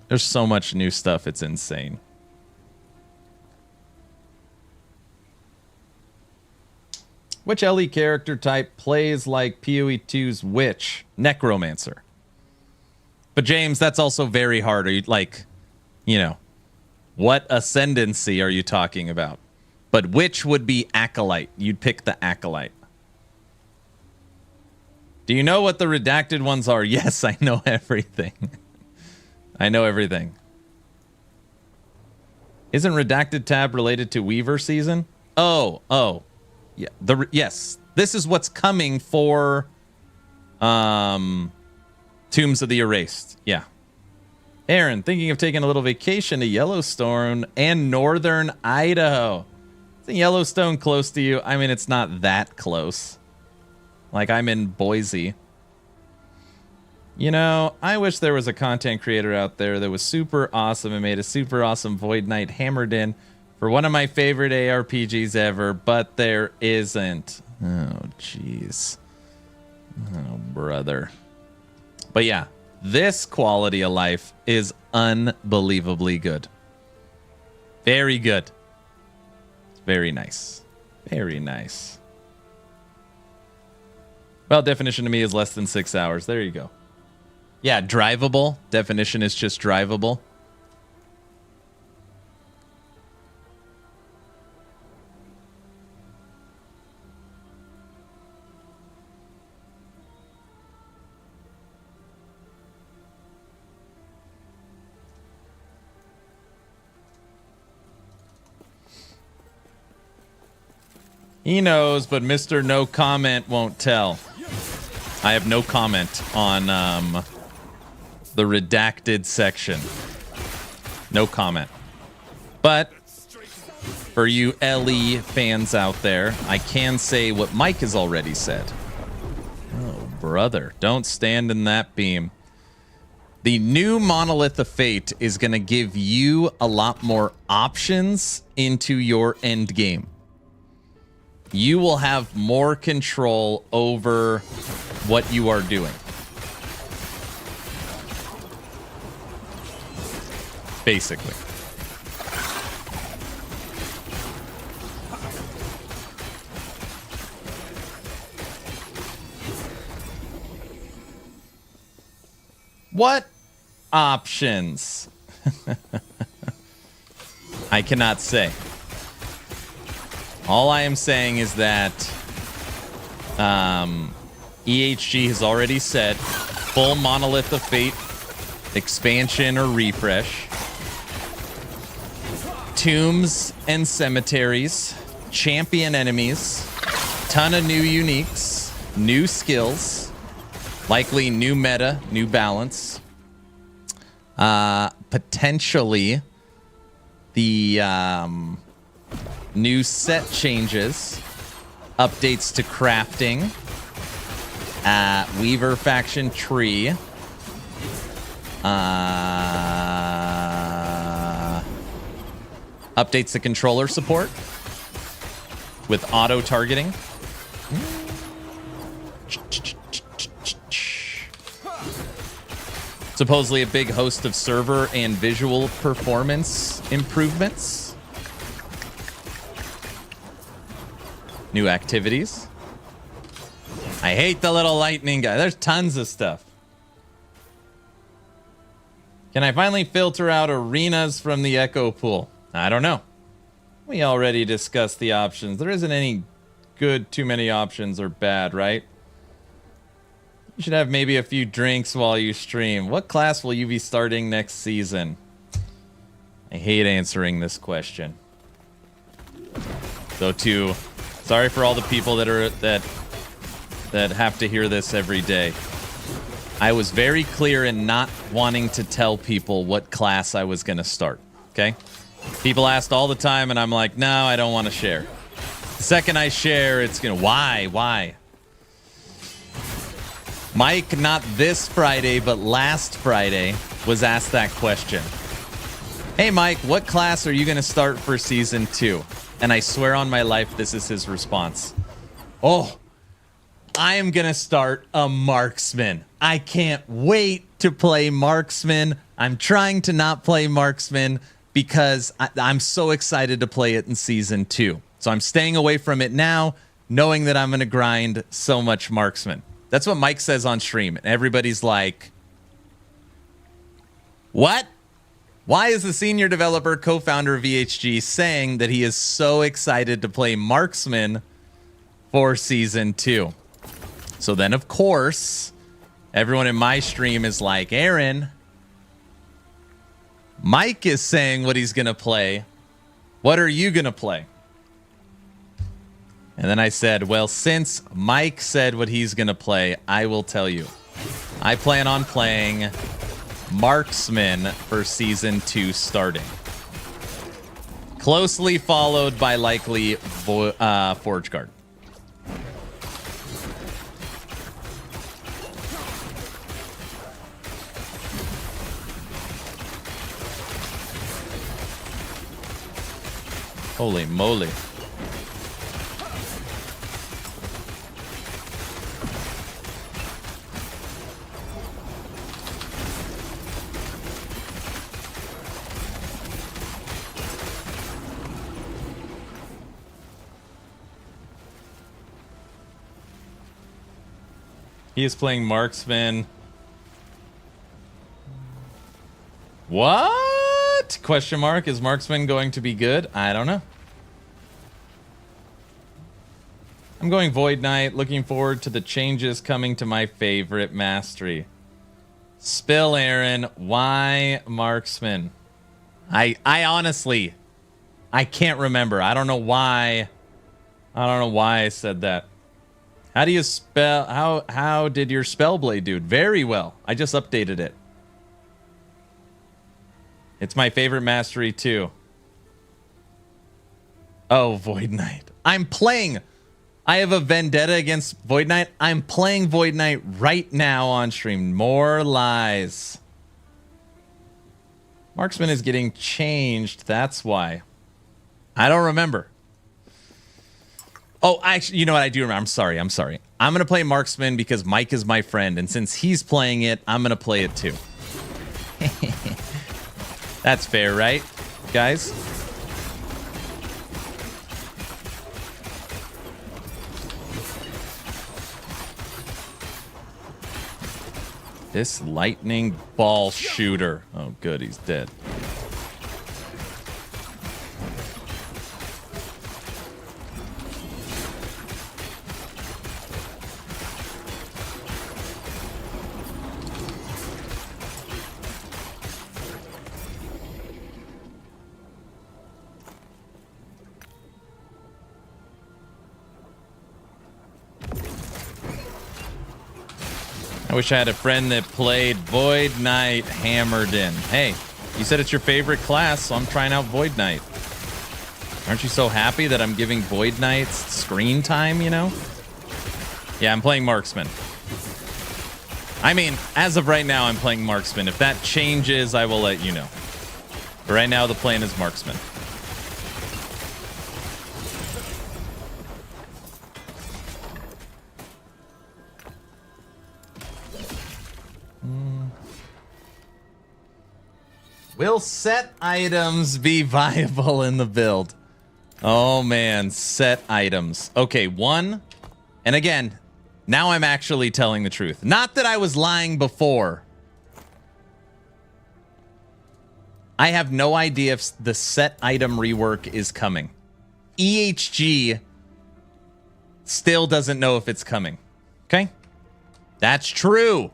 There's so much new stuff, it's insane. Which LE character type plays like PoE 2's Witch? Necromancer. But James, that's also very hard. Are you like, you know, what ascendancy are you talking about? But which would be Acolyte? You'd pick the Acolyte. Do you know what the redacted ones are? Yes, I know everything. I know everything. Isn't redacted tab related to Weaver season? Oh. Yeah, yes. This is what's coming for Tombs of the Erased. Yeah. Aaron, thinking of taking a little vacation to Yellowstone and northern Idaho. Isn't Yellowstone close to you? I mean, it's not that close. Like, I'm in Boise. You know, I wish there was a content creator out there that was super awesome and made a super awesome Void Knight hammered in for one of my favorite ARPGs ever, but there isn't. Oh, jeez. Oh, brother. But yeah, this quality of life is unbelievably good. Very good. Very nice. Very nice. Well, definition to me is less than 6 hours. There you go. Yeah, drivable. Definition is just drivable. He knows, but Mr. No Comment won't tell. I have no comment on the redacted section. No comment. But for you LE fans out there, I can say what Mike has already said. Oh, brother, don't stand in that beam. The new Monolith of Fate is going to give you a lot more options into your end game. You will have more control over what you are doing. Basically. What options? I cannot say. All I am saying is that EHG has already said full Monolith of Fate expansion or refresh. Tombs and cemeteries, champion enemies, ton of new uniques, new skills, likely new meta, new balance. Potentially the new set changes, updates to crafting, Weaver faction tree, Updates the controller support with auto targeting. Supposedly a big host of server and visual performance improvements. New activities. I hate the little lightning guy. There's tons of stuff. Can I finally filter out arenas from the echo pool? I don't know. We already discussed the options. There isn't any good, too many options, or bad, right? You should have maybe a few drinks while you stream. What class will you be starting next season? I hate answering this question. So too, sorry for all the people that have to hear this every day. I was very clear in not wanting to tell people what class I was going to start, okay? People asked all the time, and I'm like, no, I don't want to share. The second I share, it's going to, why? Mike, not this Friday, but last Friday, was asked that question. Hey, Mike, what class are you going to start for Season 2? And I swear on my life, this is his response. Oh, I am going to start a Marksman. I can't wait to play Marksman. I'm trying to not play Marksman because I'm so excited to play it in Season 2. So I'm staying away from it now, knowing that I'm going to grind so much Marksman. That's what Mike says on stream. And everybody's like, what? Why is the senior developer, co-founder of VHG saying that he is so excited to play Marksman for Season 2? So then, of course, everyone in my stream is like, Aaron, Mike is saying what he's going to play. What are you going to play? And then I said, well, since Mike said what he's going to play, I will tell you. I plan on playing Marksman for Season 2 starting. Closely followed by likely Forge Guard. Holy moly. He is playing Marksman. What? Question mark. Is Marksman going to be good? I don't know. I'm going Void Knight. Looking forward to the changes coming to my favorite mastery. Spill, Aaron. Why Marksman? I honestly, I can't remember. I don't know why. I don't know why I said that. How do you spell? How did your Spellblade do? Very well. I just updated it. It's my favorite mastery too. Oh, Void Knight. I'm playing. I have a vendetta against Void Knight. I'm playing Void Knight right now on stream. More lies. Marksman is getting changed. That's why. I don't remember. Oh, actually, you know what? I do remember. I'm sorry. I'm going to play Marksman because Mike is my friend. And since he's playing it, I'm going to play it too. That's fair, right, guys? This lightning ball shooter. Oh, good. He's dead. I wish I had a friend that played Void Knight hammered in. Hey, you said it's your favorite class, so I'm trying out Void Knight. Aren't you so happy that I'm giving Void Knight's screen time, you know? Yeah, I'm playing Marksman. I mean, as of right now, I'm playing Marksman. If that changes, I will let you know. But right now, the plan is Marksman. Will set items be viable in the build? Oh man, set items. Okay, 1. And again, now I'm actually telling the truth. Not that I was lying before. I have no idea if the set item rework is coming. EHG still doesn't know if it's coming. Okay? That's true.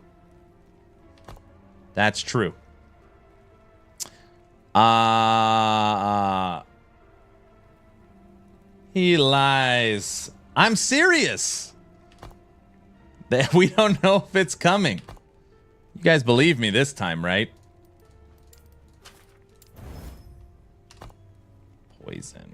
That's true. He lies. I'm serious. We don't know if it's coming. You guys believe me this time, right? Poison.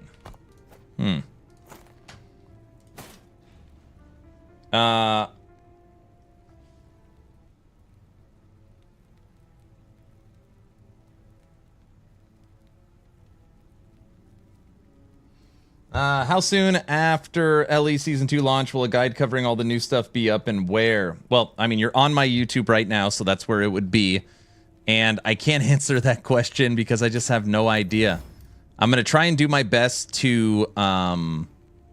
How soon after LE Season 2 launch will a guide covering all the new stuff be up, and where? Well, I mean, you're on my YouTube right now, so that's where it would be. And I can't answer that question because I just have no idea. I'm going to try and do my best to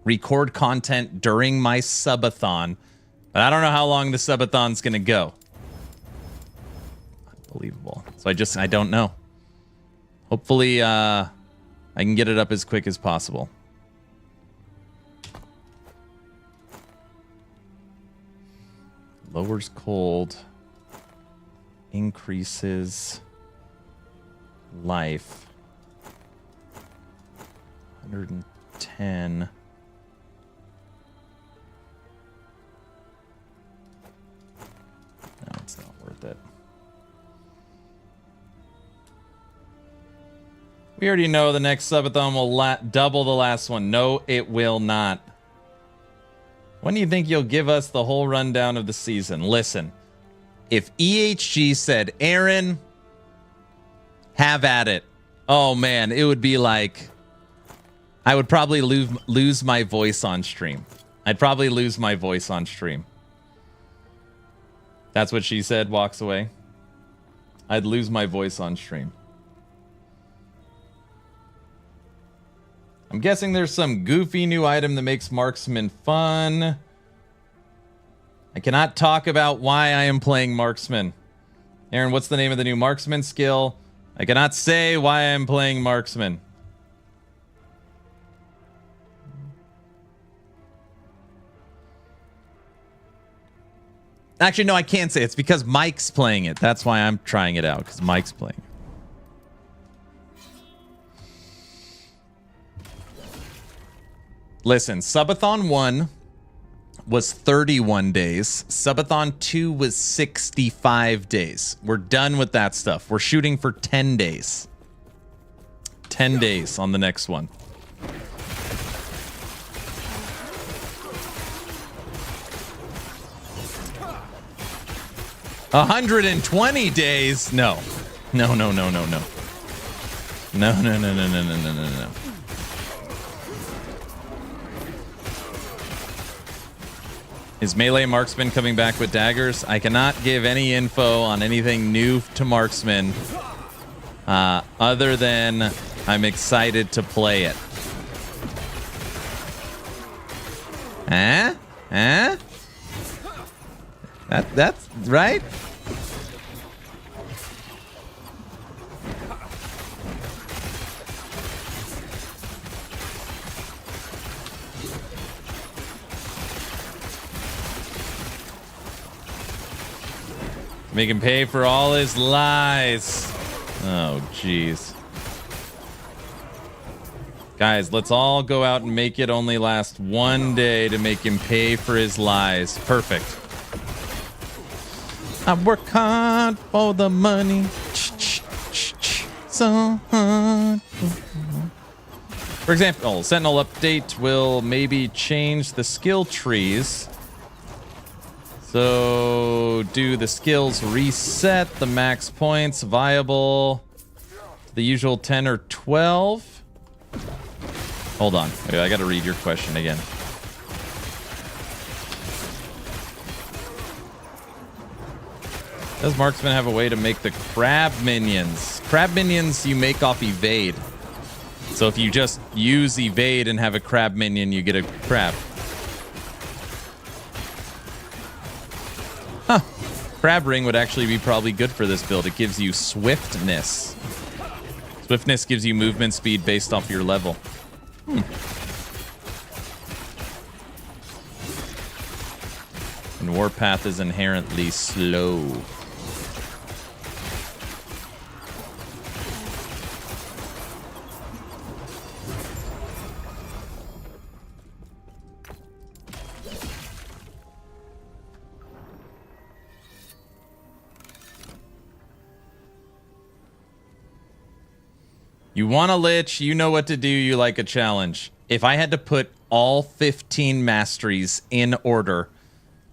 record content during my subathon, but I don't know how long the subathon's going to go. Unbelievable. So I don't know. Hopefully, I can get it up as quick as possible. Lowers cold, increases life. 110. No, it's not worth it. We already know the next subathon will double the last one. No, it will not. When do you think you'll give us the whole rundown of the season? Listen, if EHG said, Aaron, have at it. Oh, man, it would be like, I would probably lose my voice on stream. I'd probably lose my voice on stream. That's what she said, walks away. I'd lose my voice on stream. I'm guessing there's some goofy new item that makes Marksman fun. I cannot talk about why I am playing Marksman. Aaron, what's the name of the new Marksman skill? I cannot say why I'm playing Marksman. Actually, no, I can't say. It's because Mike's playing it. That's why I'm trying it out, because Mike's playing it. Listen, Subathon 1 was 31 days. Subathon 2 was 65 days. We're done with that stuff. We're shooting for 10 days. 10 days on the next one. $120 days? No. No, no, no, no, no. No, no, no, no, no, no, no, no, no. Is Melee Marksman coming back with daggers? I cannot give any info on anything new to Marksman other than I'm excited to play it. Huh? Huh? That's right? Make him pay for all his lies. Oh, jeez. Guys, let's all go out and make it only last one day to make him pay for his lies. Perfect. I work hard for the money. So hard. For example, Sentinel update will maybe change the skill trees. So, do the skills reset the max points viable to the usual 10 or 12? Hold on. Wait, I got to read your question again. Does Marksman have a way to make the crab minions? Crab minions you make off evade. So if you just use evade and have a crab minion, you get a crab. Huh. Crab ring would actually be probably good for this build. It gives you swiftness. Swiftness gives you movement speed based off your level. And Warpath is inherently slow. You want a lich, you know what to do, you like a challenge. If I had to put all 15 masteries in order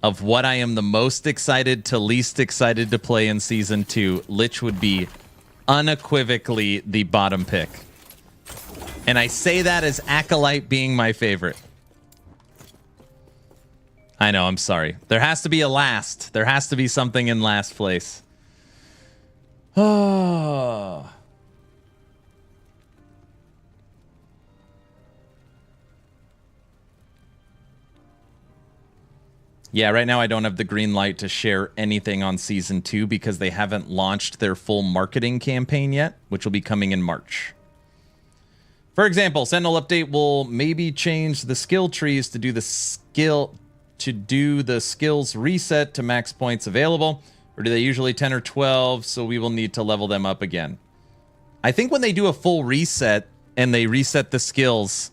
of what I am the most excited to least excited to play in Season 2, Lich would be unequivocally the bottom pick. And I say that as Acolyte being my favorite. I know, I'm sorry. There has to be a last. There has to be something in last place. Oh... Yeah, right now I don't have the green light to share anything on Season 2 because they haven't launched their full marketing campaign yet, which will be coming in March. For example, Sentinel update will maybe change the skill trees to do the skills reset to max points available, or do they usually 10 or 12, so we will need to level them up again. I think when they do a full reset and they reset the skills,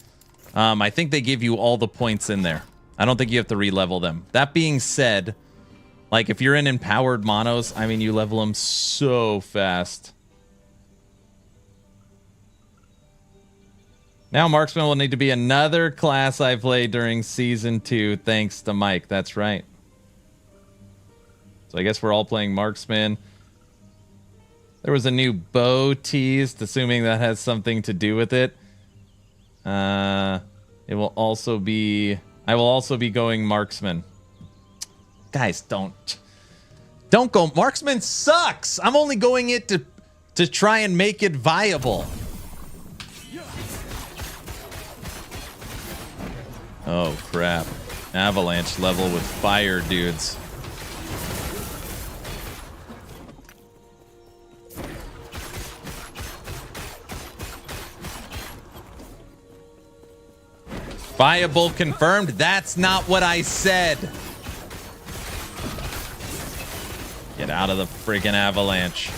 I think they give you all the points in there. I don't think you have to re-level them. That being said, like if you're in empowered monos, I mean, you level them so fast. Now Marksman will need to be another class I played during Season 2, thanks to Mike. That's right. So I guess we're all playing Marksman. There was a new bow teased, assuming that has something to do with it. It will also be... I will also be going Marksman. Guys, don't go. Marksman sucks. I'm only going it to try and make it viable. Oh, crap. Avalanche level with fire dudes. Viable confirmed? That's not what I said. Get out of the friggin' avalanche.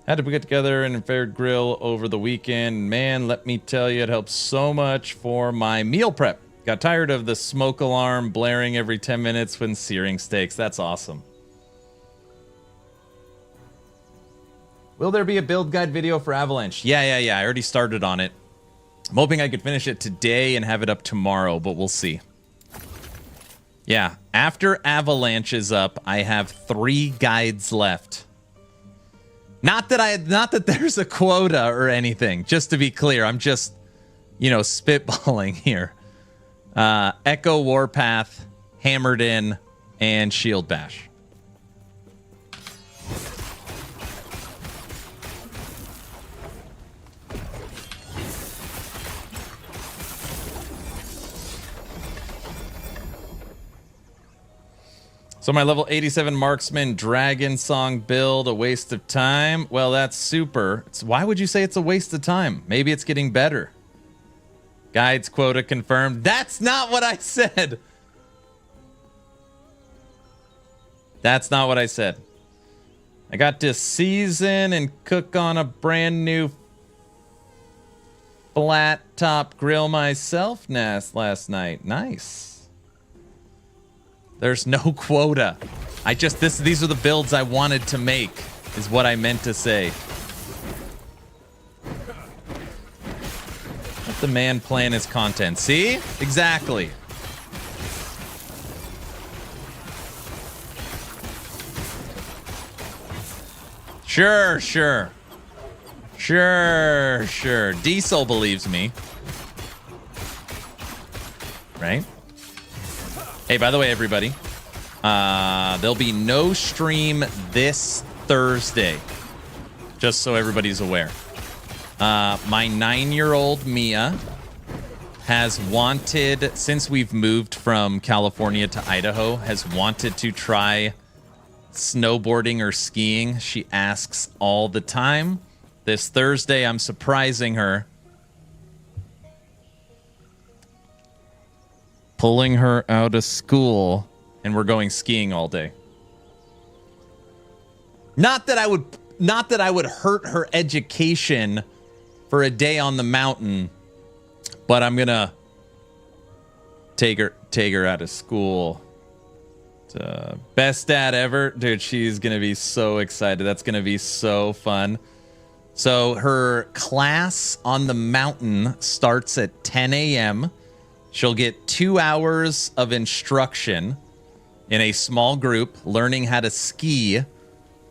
Had to get together and fair grill over the weekend. Man, let me tell you, it helps so much for my meal prep. Got tired of the smoke alarm blaring every 10 minutes when searing steaks. That's awesome. Will there be a build guide video for Avalanche? Yeah. I already started on it. I'm hoping I could finish it today and have it up tomorrow, but we'll see. Yeah, after Avalanche is up, I have 3 guides left. Not that there's a quota or anything. Just to be clear, I'm just, spitballing here. Echo Warpath, Hammered In, and Shield Bash. So my level 87 Marksman Dragon Song build, a waste of time. Well, that's super. Why would you say it's a waste of time? Maybe it's getting better. Guides quota confirmed. That's not what I said. That's not what I said. I got to season and cook on a brand new flat top grill myself last night. Nice. There's no quota. These are the builds I wanted to make, is what I meant to say. Let the man plan his content. See? Exactly. Sure. Diesel believes me. Right? Hey, by the way, everybody, there'll be no stream this Thursday, just so everybody's aware. My 9-year-old Mia has wanted, since we've moved from California to Idaho, has wanted to try snowboarding or skiing. She asks all the time. This Thursday, I'm surprising her, pulling her out of school, and we're going skiing all day. Not that I would hurt her education for a day on the mountain, but I'm gonna take her out of school. Best dad ever, dude. She's gonna be so excited. That's gonna be so fun. So her class on the mountain starts at 10 a.m. She'll get 2 hours of instruction in a small group, learning how to ski.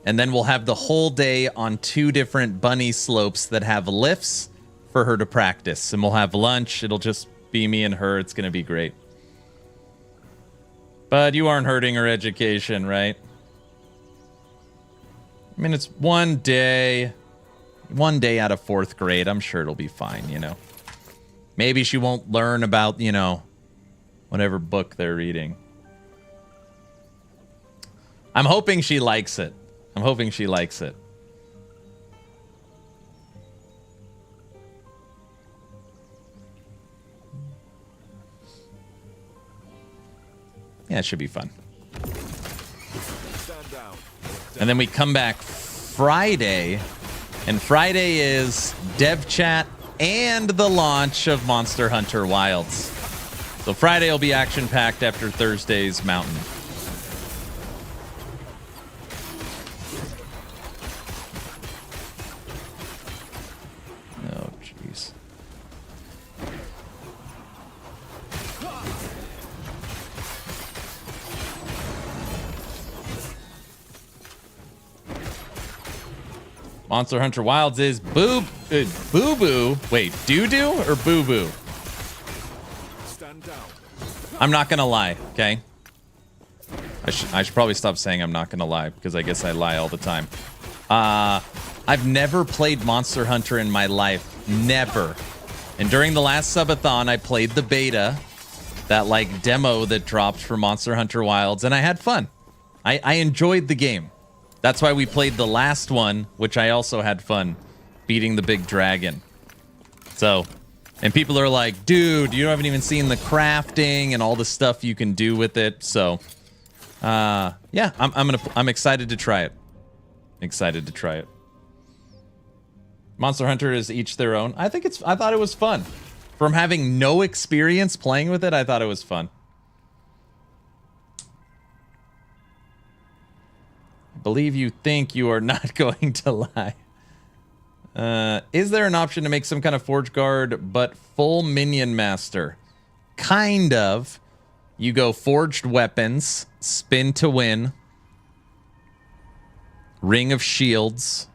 And then we'll have the whole day on 2 different bunny slopes that have lifts for her to practice. And we'll have lunch. It'll just be me and her. It's going to be great. But you aren't hurting her education, right? I mean, it's one day out of 4th grade. I'm sure it'll be fine, you know. Maybe she won't learn about, you know, whatever book they're reading. I'm hoping she likes it. Yeah, it should be fun. Stand down. And then we come back Friday, and Friday is dev chat and the launch of Monster Hunter Wilds. So Friday will be action-packed after Thursday's Mountain. Oh, jeez. Monster Hunter Wilds is boo-boo. Wait, doo-doo or boo-boo? Stand down. I'm not gonna lie, okay? I should probably stop saying I'm not gonna lie, because I guess I lie all the time. I've never played Monster Hunter in my life. Never. And during the last subathon, I played the beta, that like demo that dropped for Monster Hunter Wilds, and I had fun. I enjoyed the game. That's why we played the last one, which I also had fun beating the big dragon. So, and people are like, dude, you haven't even seen the crafting and all the stuff you can do with it. So, yeah, I'm excited to try it. Monster Hunter is each their own. I thought it was fun. From having no experience playing with it, I thought it was fun. Believe you think you are not going to lie. Is there an option to make some kind of Forge Guard but full minion master? Kind of. You go Forged Weapons, Spin to Win, Ring of Shields,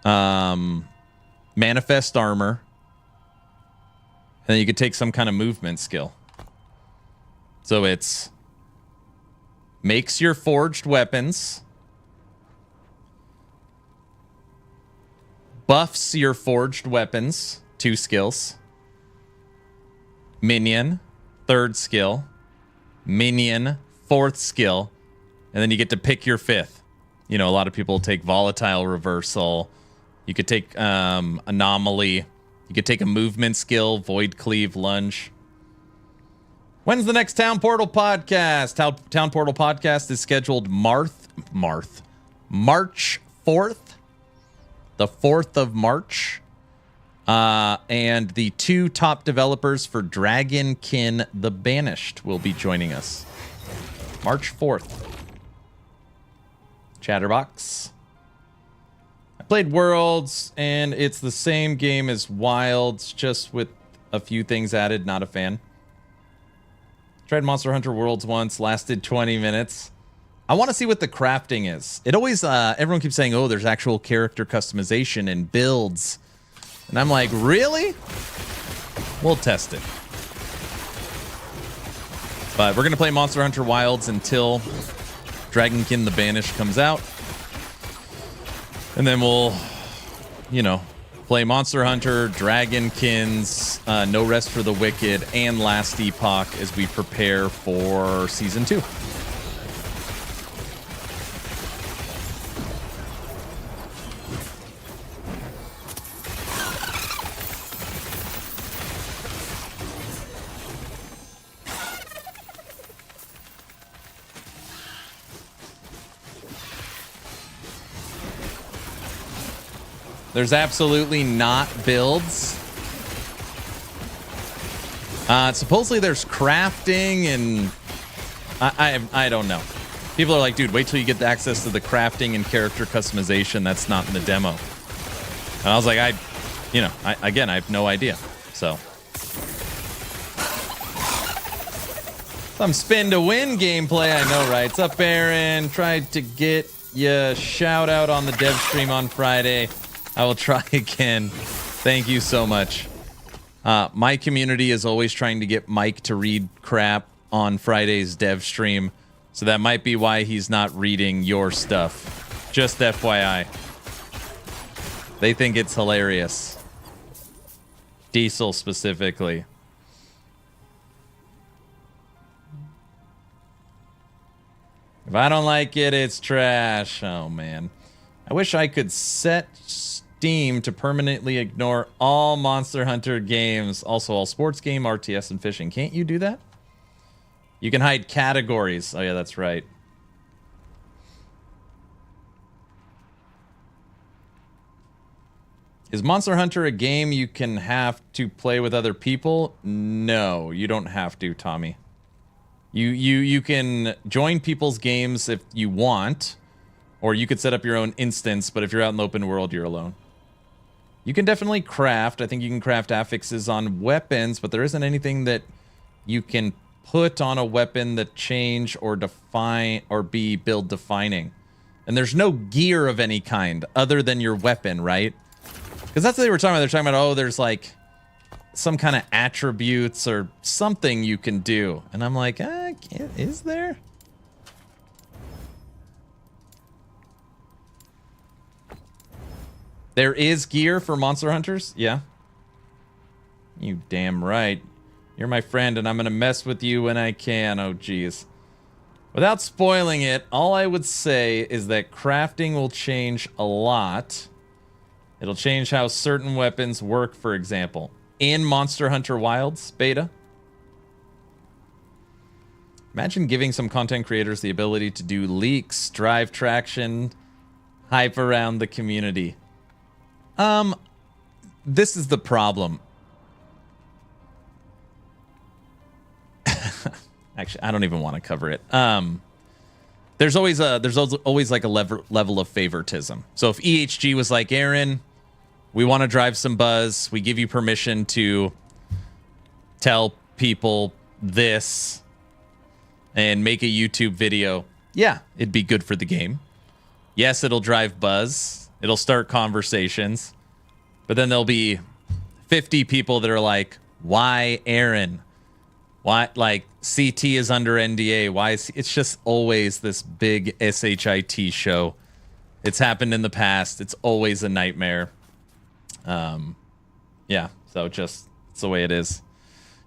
Manifest Armor, and then you could take some kind of movement skill. So it's makes your forged weapons, buffs your forged weapons, 2 skills, minion, 3rd skill, minion, 4th skill, and then you get to pick your 5th. You know, a lot of people take volatile reversal. You could take anomaly. You could take a movement skill, void cleave, lunge. When's the next Town Portal podcast? Town Portal podcast is scheduled March 4th. The 4th of March. And the 2 top developers for Dragonkin the Banished will be joining us. March 4th. Chatterbox. I played Worlds, and it's the same game as Wilds, just with a few things added. Not a fan. Tried Monster Hunter Worlds once, lasted 20 minutes. I want to see what the crafting is. It always, everyone keeps saying, oh, there's actual character customization and builds. And I'm like, really? We'll test it. But we're going to play Monster Hunter Wilds until Dragonkin the Banished comes out. And then we'll, you know, play Monster Hunter, Dragonkins, No Rest for the Wicked, and Last Epoch as we prepare for Season 2. There's absolutely not builds. Supposedly there's crafting and I don't know. People are like, dude, wait till you get the access to the crafting and character customization that's not in the demo. And I was like, I have no idea. So some spin to win gameplay, I know, right? What's up, Aaron? Tried to get you shout out on the dev stream on Friday. I will try again. Thank you so much. My community is always trying to get Mike to read crap on Friday's dev stream, so that might be why he's not reading your stuff. Just FYI. They think it's hilarious. Diesel specifically. If I don't like it, it's trash. Oh, man. I wish I could set Steam to permanently ignore all Monster Hunter games. Also, all sports game, RTS, and fishing. Can't you do that? You can hide categories. Oh, yeah, that's right. Is Monster Hunter a game you can have to play with other people? No, you don't have to, Tommy. You can join people's games if you want, or you could set up your own instance, but if you're out in the open world, you're alone. You can definitely craft. I think you can craft affixes on weapons, but there isn't anything that you can put on a weapon that change or define or be build defining. And there's no gear of any kind other than your weapon, right? Because that's what they were talking about. They're talking about, oh, there's like some kind of attributes or something you can do. And I'm like, is there? There is gear for Monster Hunters? Yeah. You damn right. You're my friend, and I'm going to mess with you when I can. Oh, geez. Without spoiling it, all I would say is that crafting will change a lot. It'll change how certain weapons work, for example. In Monster Hunter Wilds beta. Imagine giving some content creators the ability to do leaks, drive traction, hype around the community. This is the problem. Actually, I don't even want to cover it. There's always like a level of favoritism. So if EHG was like, Aaron, we want to drive some buzz, we give you permission to tell people this and make a YouTube video. Yeah, it'd be good for the game. Yes, it'll drive buzz. It'll start conversations. But then there'll be 50 people that are like, why Aaron? Why, like, CT is under NDA. Why is it's just always this big SHIT show. It's happened in the past. It's always a nightmare. Yeah, so just it's the way it is.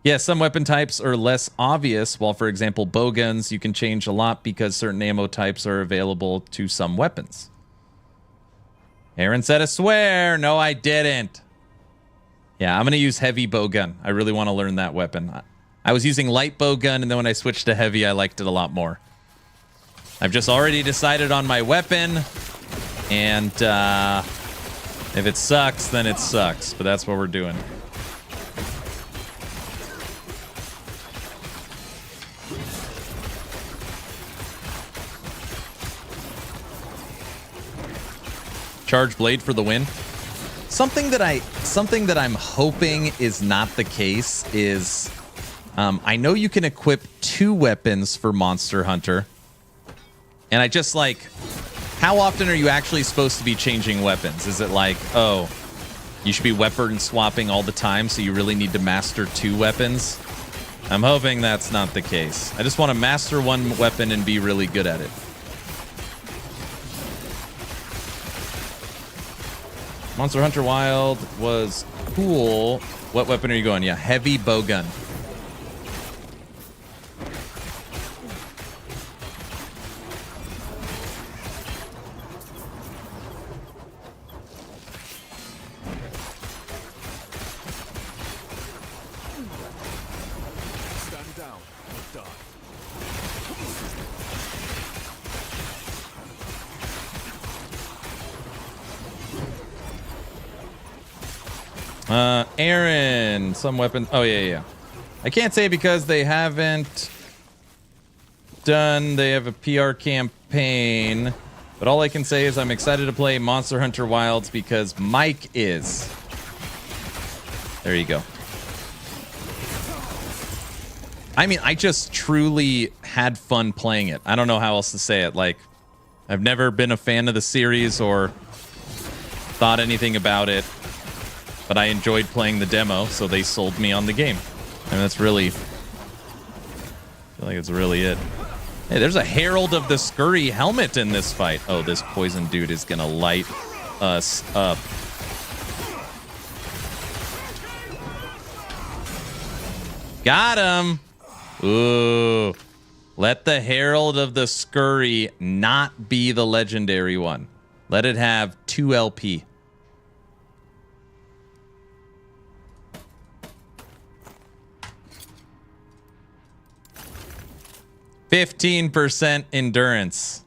Yeah, some weapon types are less obvious, while, for example, bowguns, you can change a lot because certain ammo types are available to some weapons. Aaron said a swear. No, I didn't. Yeah, I'm going to use heavy bowgun. I really want to learn that weapon. I was using light bowgun, and then when I switched to heavy, I liked it a lot more. I've just already decided on my weapon, and if it sucks, then it sucks. But that's what we're doing. Charge blade for the win. Something that I'm hoping is not the case is, I know you can equip 2 weapons for Monster Hunter. And I just like, how often are you actually supposed to be changing weapons? Is it like, oh, you should be weapon swapping all the time, so you really need to master 2 weapons? I'm hoping that's not the case. I just want to master 1 weapon and be really good at it. Monster Hunter Wild was cool. What weapon are you going? Yeah, heavy bowgun. Stand down or die. Aaron, some weapons. Oh, yeah. I can't say because they haven't done, they have a PR campaign, but all I can say is I'm excited to play Monster Hunter Wilds because Mike is. There you go. I mean, I just truly had fun playing it. I don't know how else to say it. Like, I've never been a fan of the series or thought anything about it, but I enjoyed playing the demo, so they sold me on the game. And that's really, I feel like it's really it. Hey, there's a Herald of the Scurry helmet in this fight. Oh, this poison dude is gonna light us up. Got him. Ooh. Let the Herald of the Scurry not be the legendary one. Let it have 2 LP. %, endurance.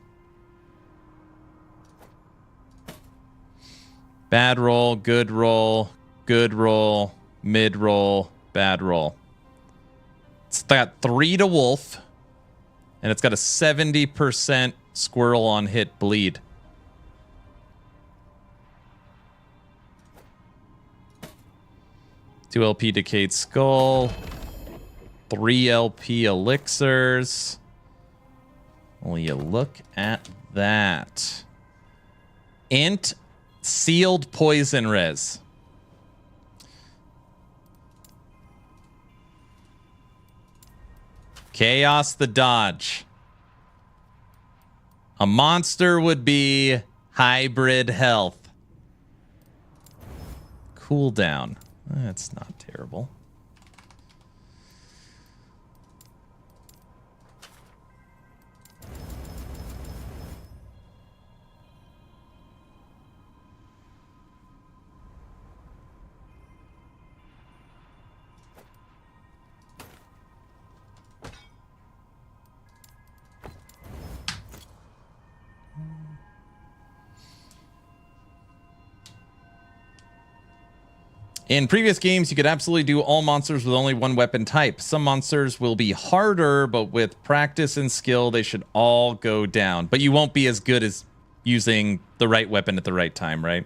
Bad roll, good roll, good roll, mid roll, bad roll. It's got 3 to wolf, and it's got a 70% squirrel on hit bleed. Two LP decayed skull, 3 LP elixirs. Will you look at that? Int sealed poison res. Chaos the dodge. A monster would be hybrid health. Cooldown. That's not terrible. In previous games, you could absolutely do all monsters with only 1 weapon type. Some monsters will be harder, but with practice and skill, they should all go down. But you won't be as good as using the right weapon at the right time, right?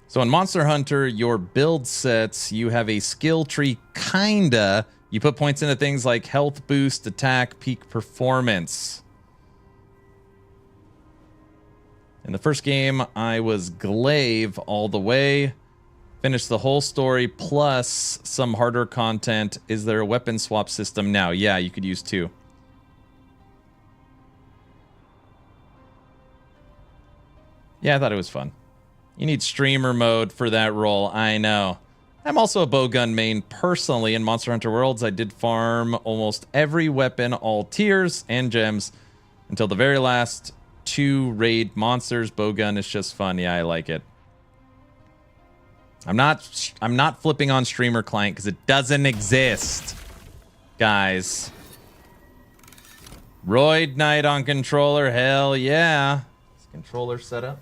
So in Monster Hunter, your build sets, you have a skill tree, kinda. You put points into things like health boost, attack, peak performance. In the first game, I was Glaive all the way. Finished the whole story, plus some harder content. Is there a weapon swap system now? Yeah, you could use 2. Yeah, I thought it was fun. You need streamer mode for that role, I know. I'm also a bowgun main personally. In Monster Hunter Worlds, I did farm almost every weapon, all tiers and gems, until the very last 2 raid monsters. Bowgun is just fun. Yeah, I like it. I'm not flipping on streamer client because it doesn't exist, guys. Roid Knight on controller, hell yeah. Is controller set up?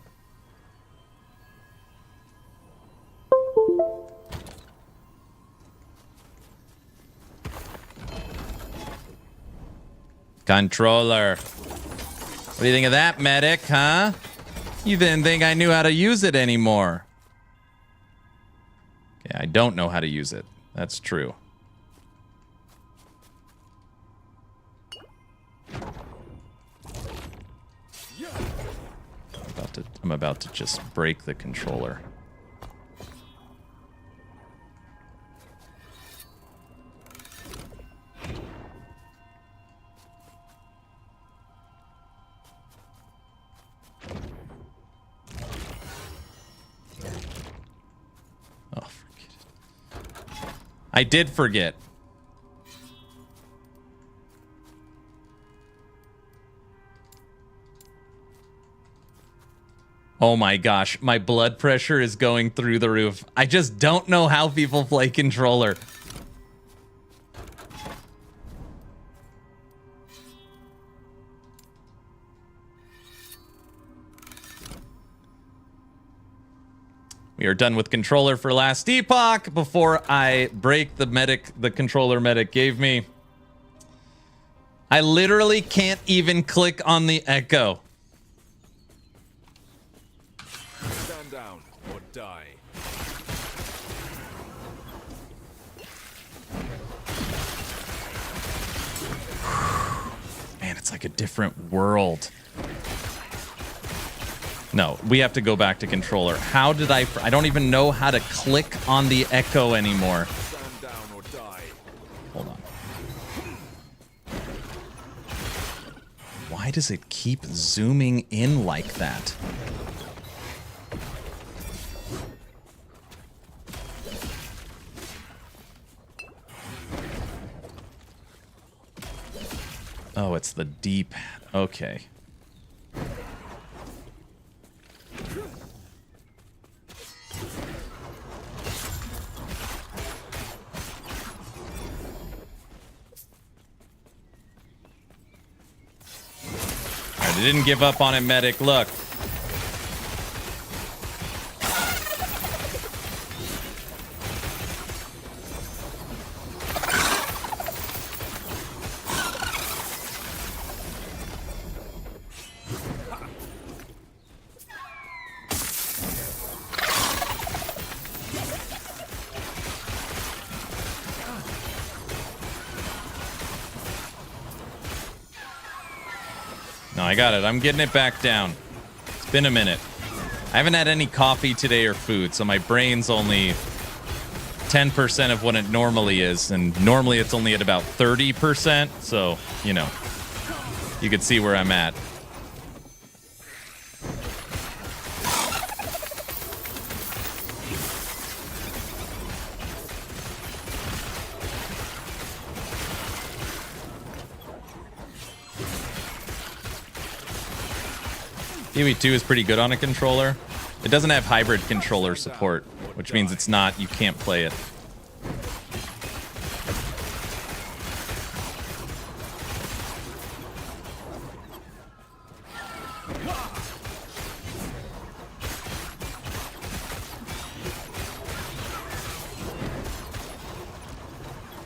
Controller. What do you think of that, medic, huh? You didn't think I knew how to use it anymore. Yeah, I don't know how to use it. That's true. about to just break the controller. Oh, forget it. I did forget. Oh my gosh, my blood pressure is going through the roof. I just don't know how people play controller. We are done with controller for Last Epoch before I break the controller medic gave me. I literally can't even click on the echo. Stand down or die. Man, it's like a different world. No, we have to go back to controller. How did I don't even know how to click on the echo anymore. Stand down or die. Hold on. Why does it keep zooming in like that? Oh, it's the deep. Okay. I didn't give up on it, medic. Look. No, I got it. I'm getting it back down. It's been a minute. I haven't had any coffee today or food, so my brain's only 10% of what it normally is, and normally it's only at about 30%, so, you know, you can see where I'm at. Kiwi 2 is pretty good on a controller. It doesn't have hybrid controller support, which means it's not, you can't play it.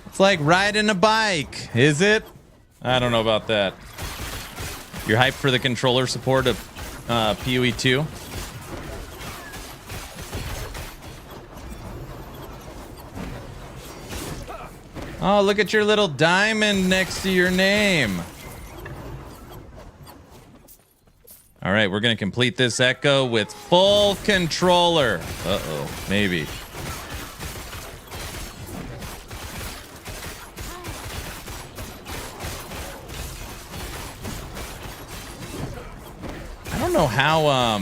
It's like riding a bike, is it? I don't know about that. You're hyped for the controller support of PoE 2? Oh, look at your little diamond next to your name. All right, we're going to complete this echo with full controller. Uh-oh, maybe. I don't know how,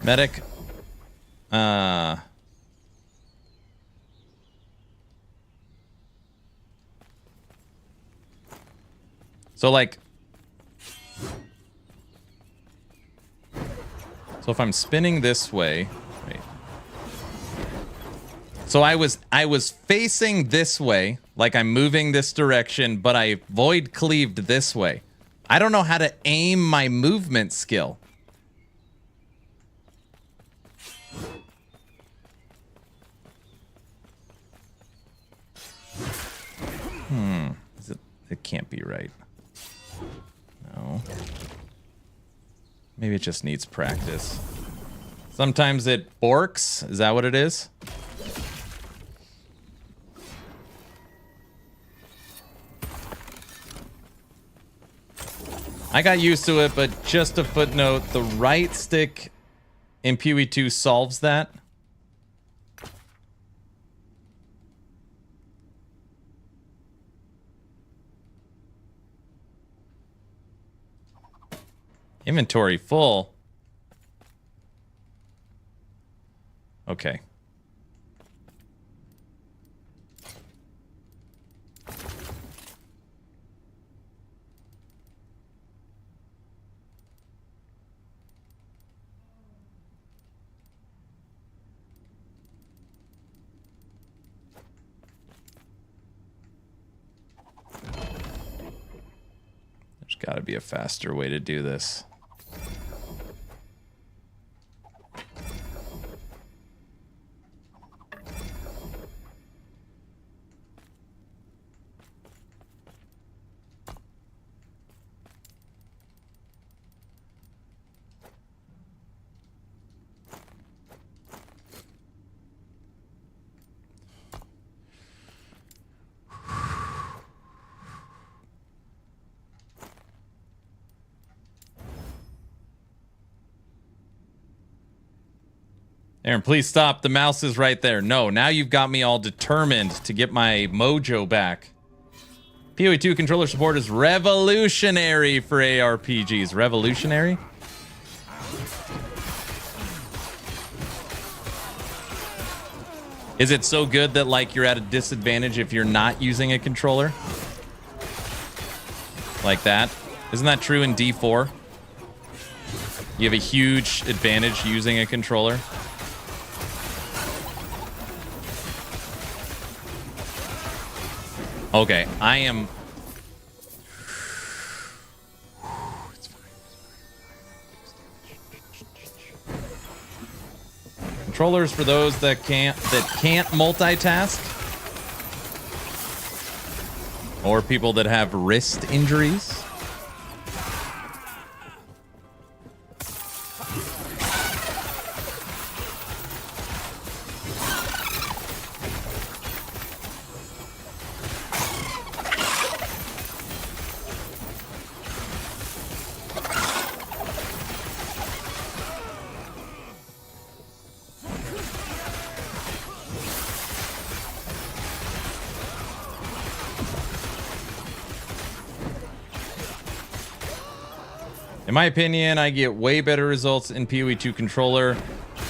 medic, so like, so if I'm spinning this way, wait. So I was facing this way, like I'm moving this direction, but I void cleaved this way. I don't know how to aim my movement skill. It can't be right. No. Maybe it just needs practice. Sometimes it borks. Is that what it is? I got used to it, but just a footnote, the right stick in PoE 2 solves that. Inventory full. Okay. There's got to be a faster way to do this. Aaron, please stop. The mouse is right there. No, now you've got me all determined to get my mojo back. PoE 2 controller support is revolutionary for ARPGs. Revolutionary? Is it so good that, like, you're at a disadvantage if you're not using a controller? Like that? Isn't that true in D4? You have a huge advantage using a controller. Okay, I am... Controllers for those that can't multitask. Or people that have wrist injuries. In my opinion, I get way better results in PoE 2 controller,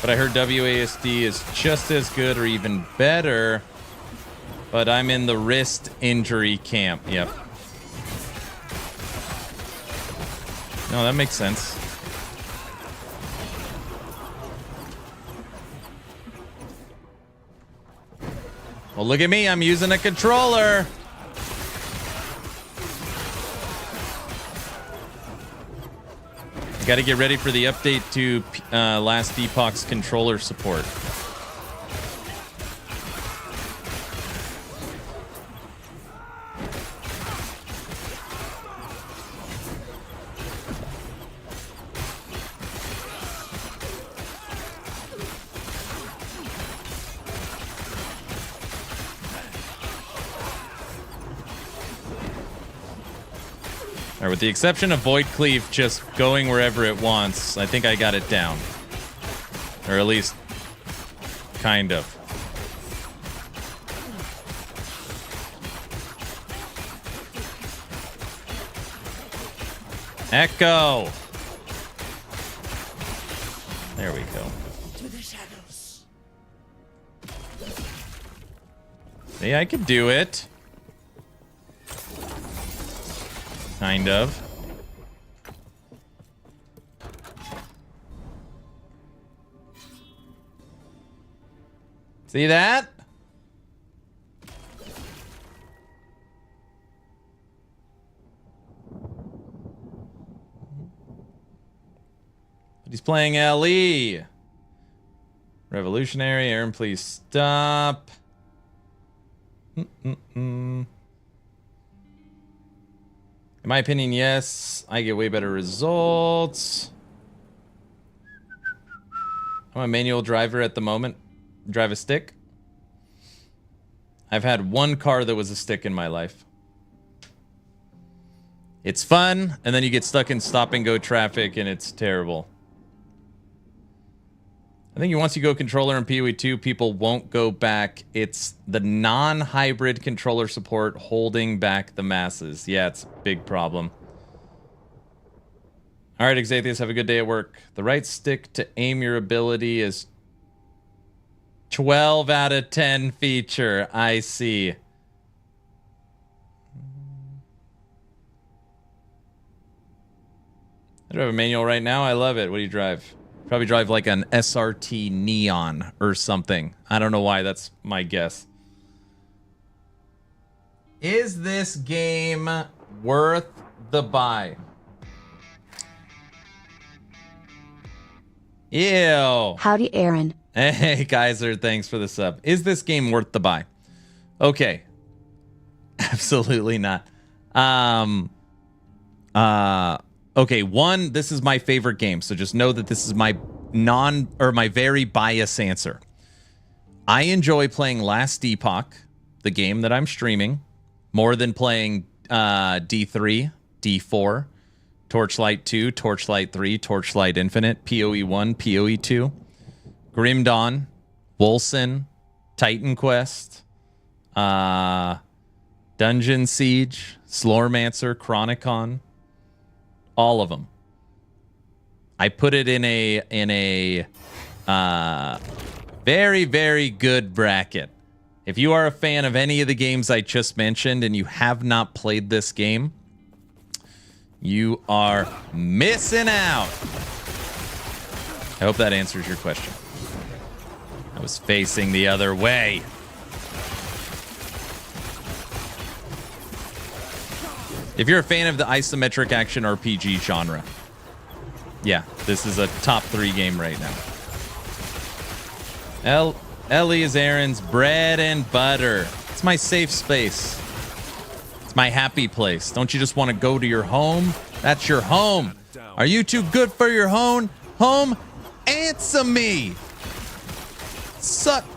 but I heard WASD is just as good or even better, but I'm in the wrist injury camp. Yep. No, that makes sense. Well, look at me. I'm using a controller. Got to get ready for the update to Last Epoch's controller support. All right, with the exception of Void Cleave just going wherever it wants, I think I got it down. Or at least, kind of. Echo! There we go. To the shadows. See, I could do it. Kind of. See that? But he's playing LE. Revolutionary. Aaron, please stop. In my opinion, yes. I get way better results. I'm a manual driver at the moment. Drive a stick. I've had one car that was a stick in my life. It's fun, and then you get stuck in stop-and-go traffic, and it's terrible. I think once you go controller in PoE 2, people won't go back. It's the non-hybrid controller support holding back the masses. Yeah, it's a big problem. All right, Exathius, have a good day at work. The right stick to aim your ability is 12 out of 10 feature. I see. I drive a manual right now. I love it. What do you drive? Probably drive like an SRT Neon or something. I don't know why. That's my guess. Is this game worth the buy? Ew. Howdy, Aaron. Hey, Kaiser, thanks for the sub. Is this game worth the buy? Okay. Absolutely not. Okay, one, this is my favorite game, so just know that this is my my very biased answer. I enjoy playing Last Epoch, the game that I'm streaming, more than playing D3, D4, Torchlight 2, Torchlight 3, Torchlight Infinite, PoE 1, PoE 2, Grim Dawn, Wolcen, Titan Quest, Dungeon Siege, Slormancer, Chronicon, all of them. I put it in a very, very good bracket. If you are a fan of any of the games I just mentioned and you have not played this game, you are missing out. I hope that answers your question. I was facing the other way. If you're a fan of the isometric action RPG genre, yeah, this is a top 3 game right now. Ellie is Aaron's bread and butter. It's my safe space. It's my happy place. Don't you just want to go to your home? That's your home. Are you too good for your home? Answer me.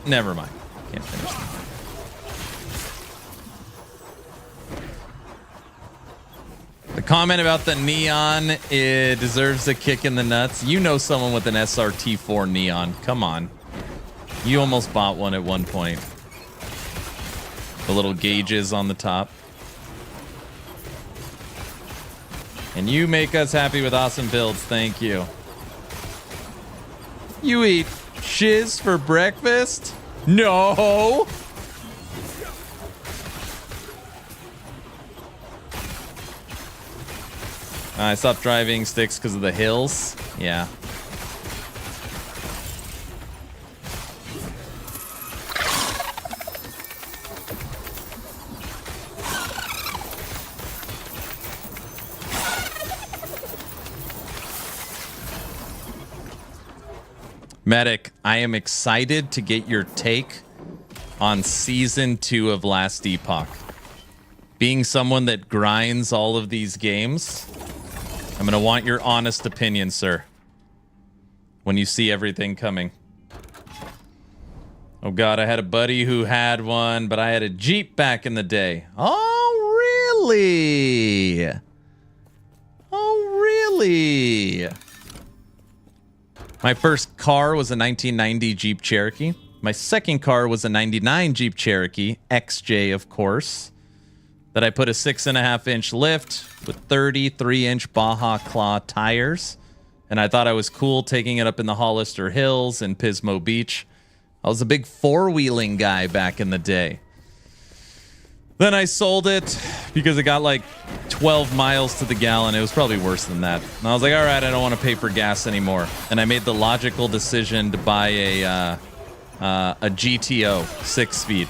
Never mind. Can't finish that. The comment about the Neon, it deserves a kick in the nuts. You know someone with an SRT4 Neon. Come on. You almost bought one at one point. The little gauges on the top. And you make us happy with awesome builds. Thank you. You eat shiz for breakfast? No! I stopped driving sticks because of the hills. Yeah. Medic, I am excited to get your take on Season 2 of Last Epoch. Being someone that grinds all of these games, I'm going to want your honest opinion, sir, when you see everything coming. Oh, God, I had a buddy who had one, but I had a Jeep back in the day. Oh, really? Oh, really? My first car was a 1990 Jeep Cherokee. My second car was a 99 Jeep Cherokee, XJ, of course, that I put a 6.5-inch lift with 33-inch Baja Claw tires. And I thought I was cool taking it up in the Hollister Hills and Pismo Beach. I was a big four-wheeling guy back in the day. Then I sold it because it got like 12 miles to the gallon. It was probably worse than that. And I was like, all right, I don't want to pay for gas anymore. And I made the logical decision to buy a GTO 6-speed.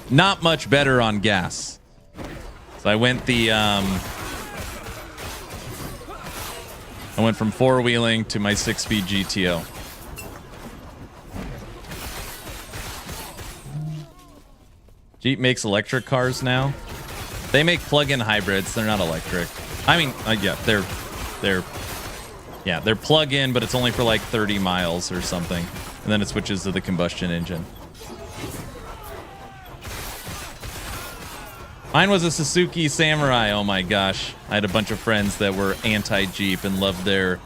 Not much better on gas. So I went from four-wheeling to my 6-speed GTO. Jeep makes electric cars now. They make plug-in hybrids. They're not electric. I mean, yeah, they're plug-in, but it's only for like 30 miles or something, and then it switches to the combustion engine. Mine was a Suzuki Samurai. Oh my gosh. I had a bunch of friends that were anti-Jeep and loved their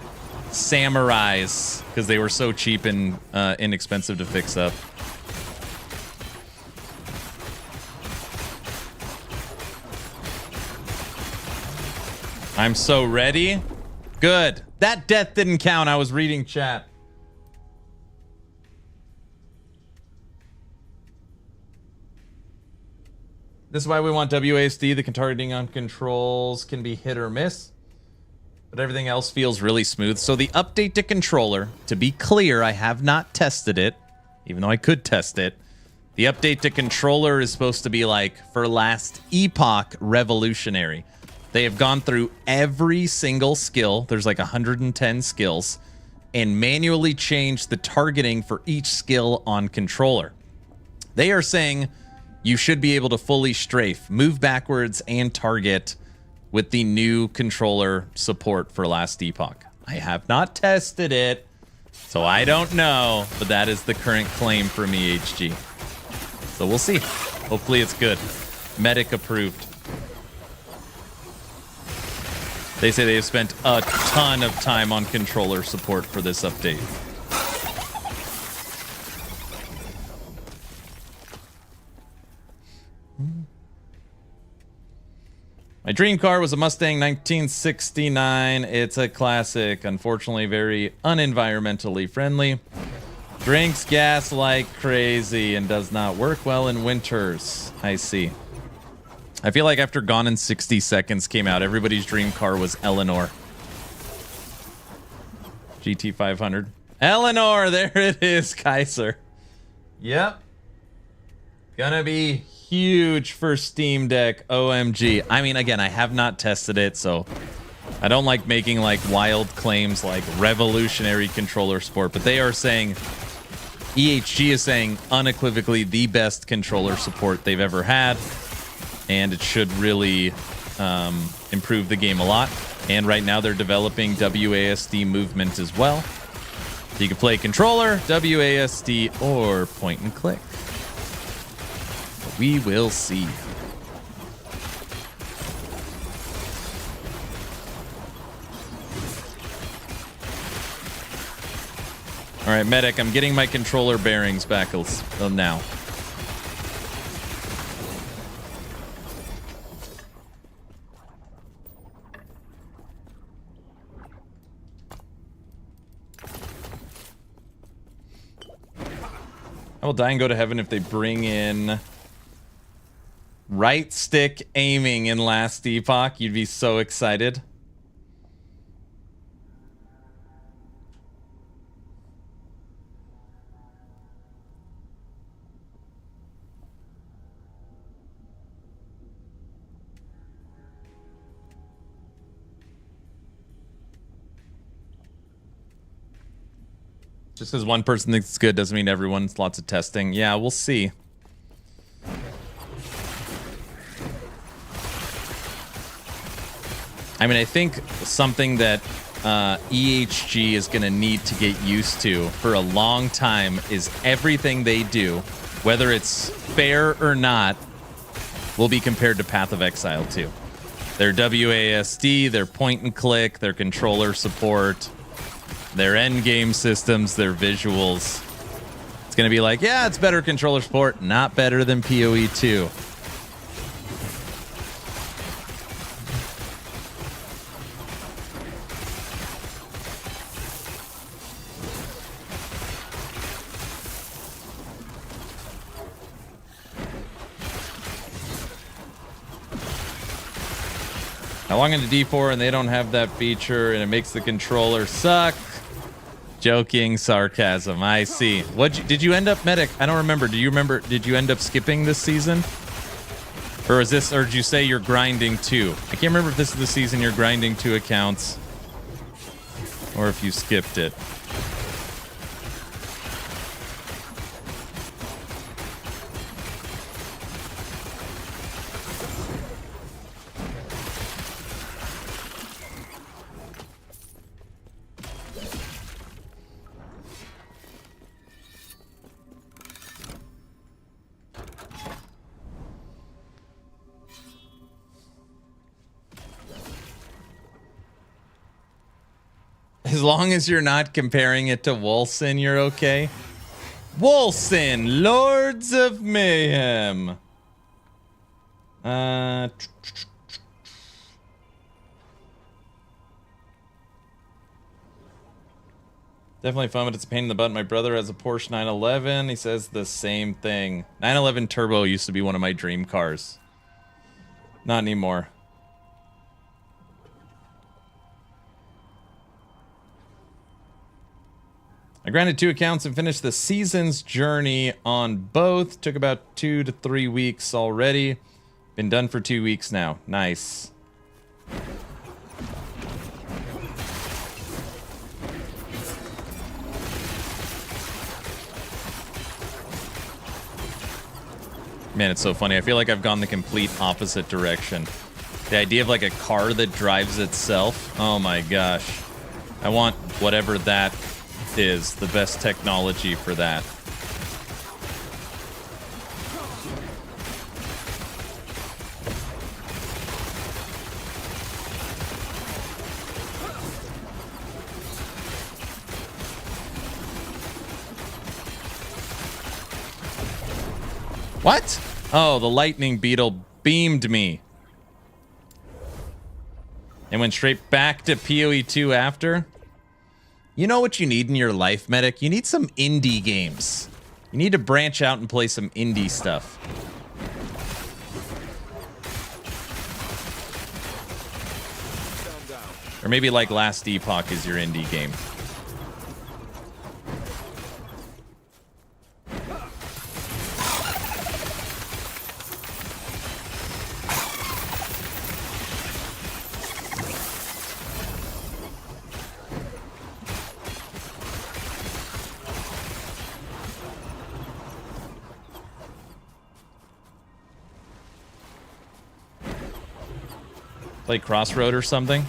Samurais because they were so cheap and inexpensive to fix up. I'm so ready. Good. That death didn't count. I was reading chat. This is why we want WASD. The targeting on controls can be hit or miss, but everything else feels really smooth. So the update to controller, to be clear, I have not tested it, even though I could test it. The update to controller is supposed to be like, for Last Epoch, revolutionary. They have gone through every single skill. There's like 110 skills, and manually changed the targeting for each skill on controller. They are saying you should be able to fully strafe, move backwards, and target with the new controller support for Last Epoch. I have not tested it, so I don't know, but that is the current claim from EHG. So we'll see. Hopefully it's good. Medic approved. They say they've spent a ton of time on controller support for this update. My dream car was a Mustang 1969. It's a classic, unfortunately very unenvironmentally friendly. Drinks gas like crazy and does not work well in winters. I see. I feel like after Gone in 60 Seconds came out, everybody's dream car was Eleanor. GT500. Eleanor, there it is, Kaiser. Yep. Gonna be huge for Steam Deck. OMG. I mean, again, I have not tested it, so I don't like making like wild claims like revolutionary controller support, but they are saying, EHG is saying unequivocally the best controller support they've ever had, and it should really improve the game a lot. And right now they're developing WASD movement as well. So you can play controller, WASD, or point and click. We will see. All right, medic, I'm getting my controller bearings back now. I will die and go to heaven if they bring in right stick aiming in Last Epoch. You'd be so excited. Just because one person thinks it's good doesn't mean everyone's. Lots of testing. Yeah, we'll see. I mean, I think something that EHG is going to need to get used to for a long time is everything they do, whether it's fair or not, will be compared to Path of Exile 2. Their WASD, their point and click, their controller support, their endgame systems, their visuals. It's going to be like, yeah, it's better controller support, not better than PoE 2. I log into D4 and they don't have that feature and it makes the controller suck. Joking, sarcasm. I see. Did you end up medic? I don't remember. Do you remember? Did you end up skipping this season? Or is this, or did you say you're grinding 2? I can't remember if this is the season you're grinding 2 accounts or if you skipped it. As long as you're not comparing it to Wolcen, you're okay. Wolcen, Lords of Mayhem. Definitely fun, but it's a pain in the butt. My brother has a Porsche 911. He says the same thing. 911 Turbo used to be one of my dream cars. Not anymore. I granted 2 accounts and finished the season's journey on both. Took about 2 to 3 weeks already. Been done for 2 weeks now. Nice. Man, it's so funny. I feel like I've gone the complete opposite direction. The idea of like a car that drives itself. Oh my gosh. I want whatever that is, the best technology for that. What? Oh, the lightning beetle beamed me. And went straight back to PoE 2 after. You know what you need in your life, Medic? You need some indie games. You need to branch out and play some indie stuff. Or maybe like Last Epoch is your indie game. Like Crossroad or something.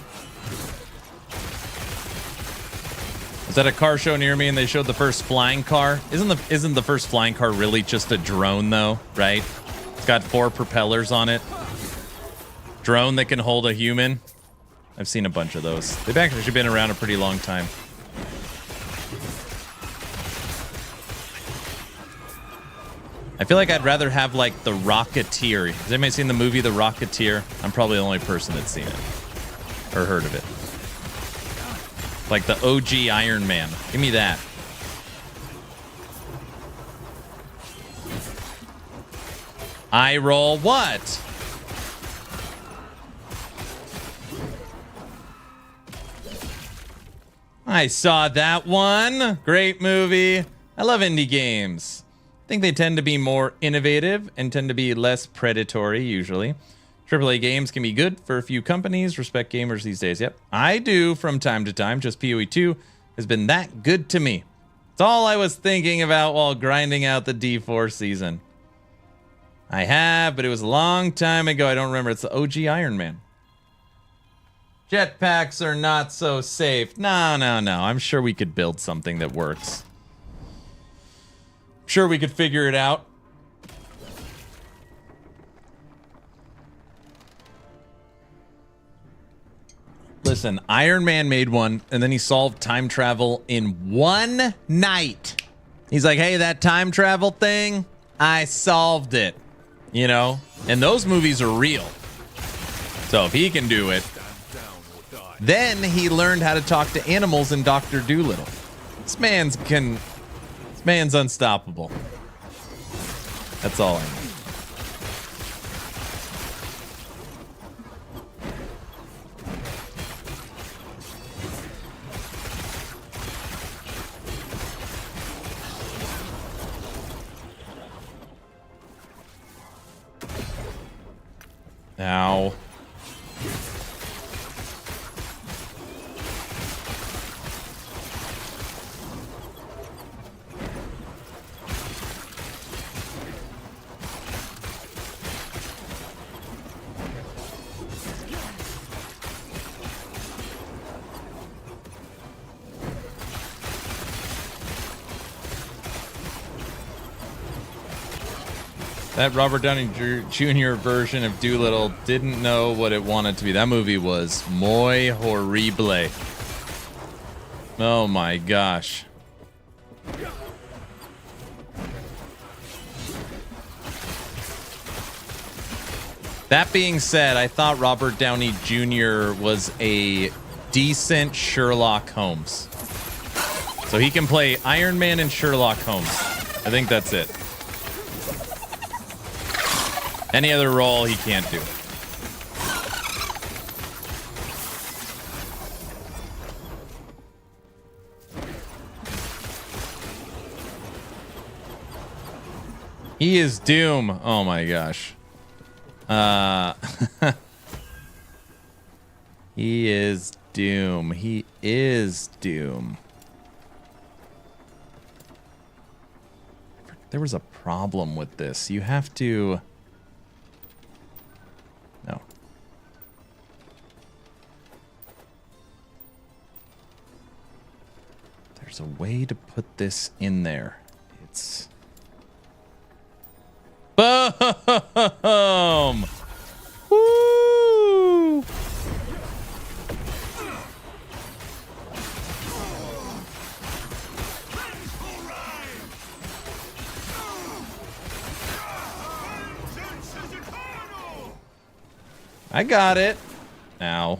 Was that a car show near me and they showed the first flying car? Isn't the first flying car really just a drone though, right? It's got 4 propellers on it. Drone that can hold a human. I've seen a bunch of those. They've actually been around a pretty long time. I feel like I'd rather have like The Rocketeer. Has anybody seen the movie The Rocketeer? I'm probably the only person that's seen it or heard of it. Like the OG Iron Man. Give me that. Eye roll what? I saw that one. Great movie. I love indie games. I think they tend to be more innovative and tend to be less predatory usually. AAA games can be good for a few companies. Respect gamers these days. Yep, I do from time to time. Just PoE 2 has been that good to me. It's all I was thinking about while grinding out the D4 season. I have, but it was a long time ago. I don't remember. It's the OG Iron Man. Jetpacks are not so safe. No. I'm sure we could build something that works. Sure, we could figure it out. Listen, Iron Man made one, and then he solved time travel in one night. He's like, hey, that time travel thing, I solved it. You know? And those movies are real. So if he can do it, then he learned how to talk to animals in Dr. Dolittle. This man's unstoppable. That's all I know. Now. That Robert Downey Jr. version of Doolittle didn't know what it wanted to be. That movie was muy horrible. Oh my gosh. That being said, I thought Robert Downey Jr. was a decent Sherlock Holmes. So he can play Iron Man and Sherlock Holmes. I think that's it. Any other role he can't do. He is Doom. Oh my gosh. He is Doom. He is Doom. There was a problem with this. You have to... No. There's a way to put this in there. It's... Boom! Woo! I got it. Ow.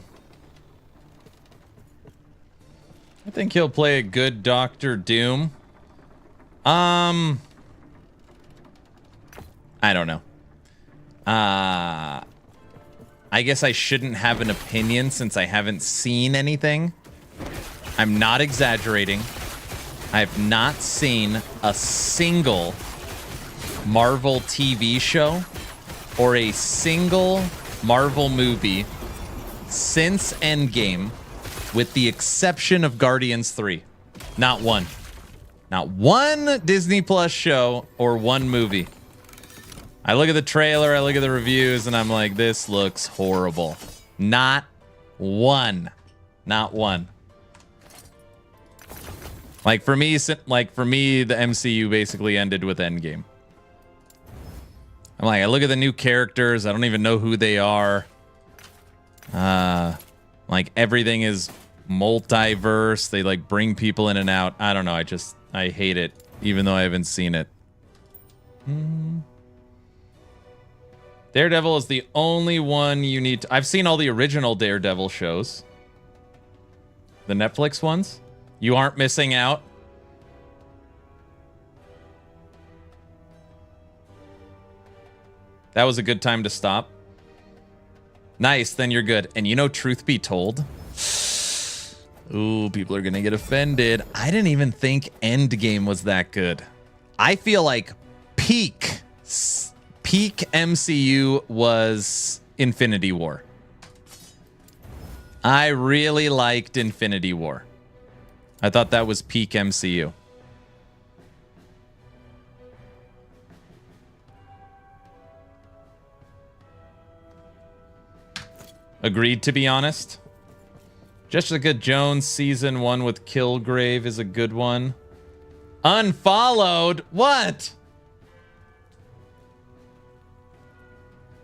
I think he'll play a good Doctor Doom. I don't know. I guess I shouldn't have an opinion since I haven't seen anything. I'm not exaggerating. I have not seen a single Marvel TV show or a single Marvel movie since Endgame, with the exception of Guardians 3. Not one. Not one Disney Plus show or one movie. I look at the trailer, I look at the reviews, and I'm like, this looks horrible. Not one. Not one. Like for me, the MCU basically ended with Endgame. I'm like, I look at the new characters, I don't even know who they are. Like everything is multiverse. They like bring people in and out. I don't know. I hate it, even though I haven't seen it. Daredevil is the only one you need to... I've seen all the original Daredevil shows. The Netflix ones. You aren't missing out. That was a good time to stop. Nice, then you're good. And you know, truth be told... Ooh, people are gonna get offended. I didn't even think Endgame was that good. I feel like peak MCU was Infinity War. I really liked Infinity War. I thought that was peak MCU. Agreed, to be honest. Jessica Jones season 1 with Kilgrave is a good one. Unfollowed? What?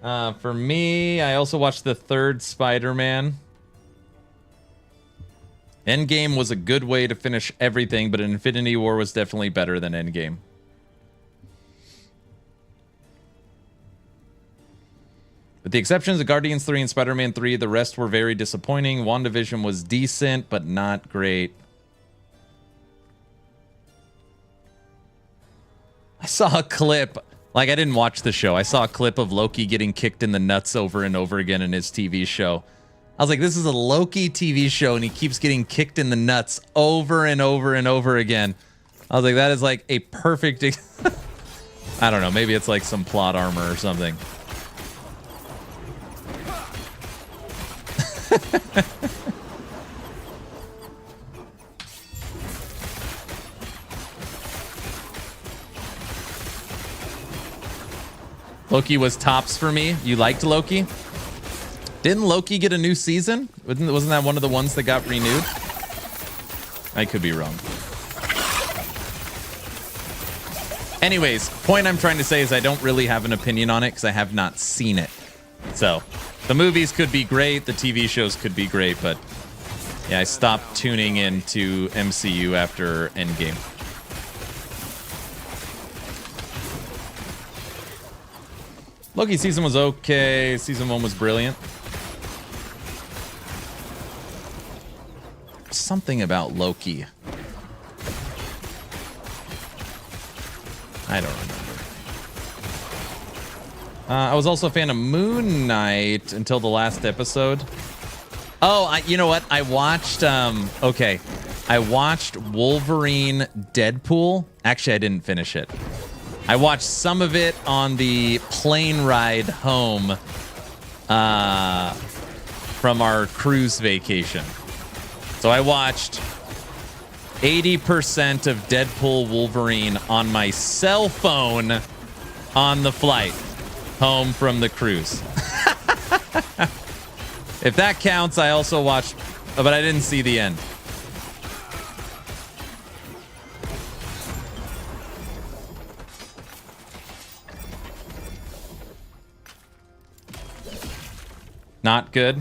For me, I also watched the third Spider-Man. Endgame was a good way to finish everything, but Infinity War was definitely better than Endgame. With the exceptions of Guardians 3 and Spider-Man 3, the rest were very disappointing. WandaVision was decent, but not great. I saw a clip. Like, I didn't watch the show. I saw a clip of Loki getting kicked in the nuts over and over again in his TV show. I was like, this is a Loki TV show, and he keeps getting kicked in the nuts over and over and over again. I was like, that is like a perfect... I don't know. Maybe it's like some plot armor or something. Loki was tops for me. You liked Loki? Didn't Loki get a new season? Wasn't that one of the ones that got renewed? I could be wrong. Anyways, point I'm trying to say is I don't really have an opinion on it because I have not seen it. So, the movies could be great, the TV shows could be great, but Yeah, I stopped tuning into MCU after Endgame. Loki season was okay. Season 1 was brilliant. Something about Loki. I don't remember. I was also a fan of Moon Knight until the last episode. Oh, you know what? I watched, okay. I watched Wolverine Deadpool. Actually, I didn't finish it. I watched some of it on the plane ride home from our cruise vacation. So I watched 80% of Deadpool Wolverine on my cell phone on the flight home from the cruise. If that counts, I also watched, but I didn't see the end. Not good.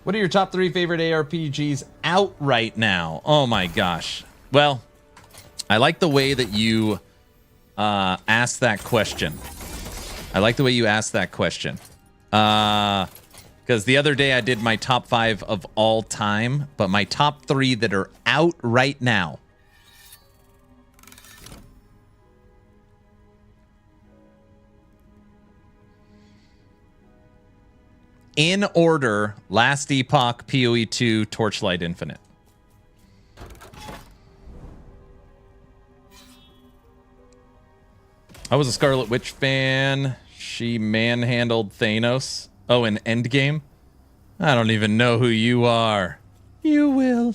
What are your top 3 favorite ARPGs out right now? Oh my gosh. Well, I like the way that you asked that question. Because the other day I did my top 5 of all time, but my top 3 that are out right now. In order, Last Epoch, PoE 2, Torchlight Infinite. I was a Scarlet Witch fan. She manhandled Thanos. Oh, in Endgame? I don't even know who you are. You will.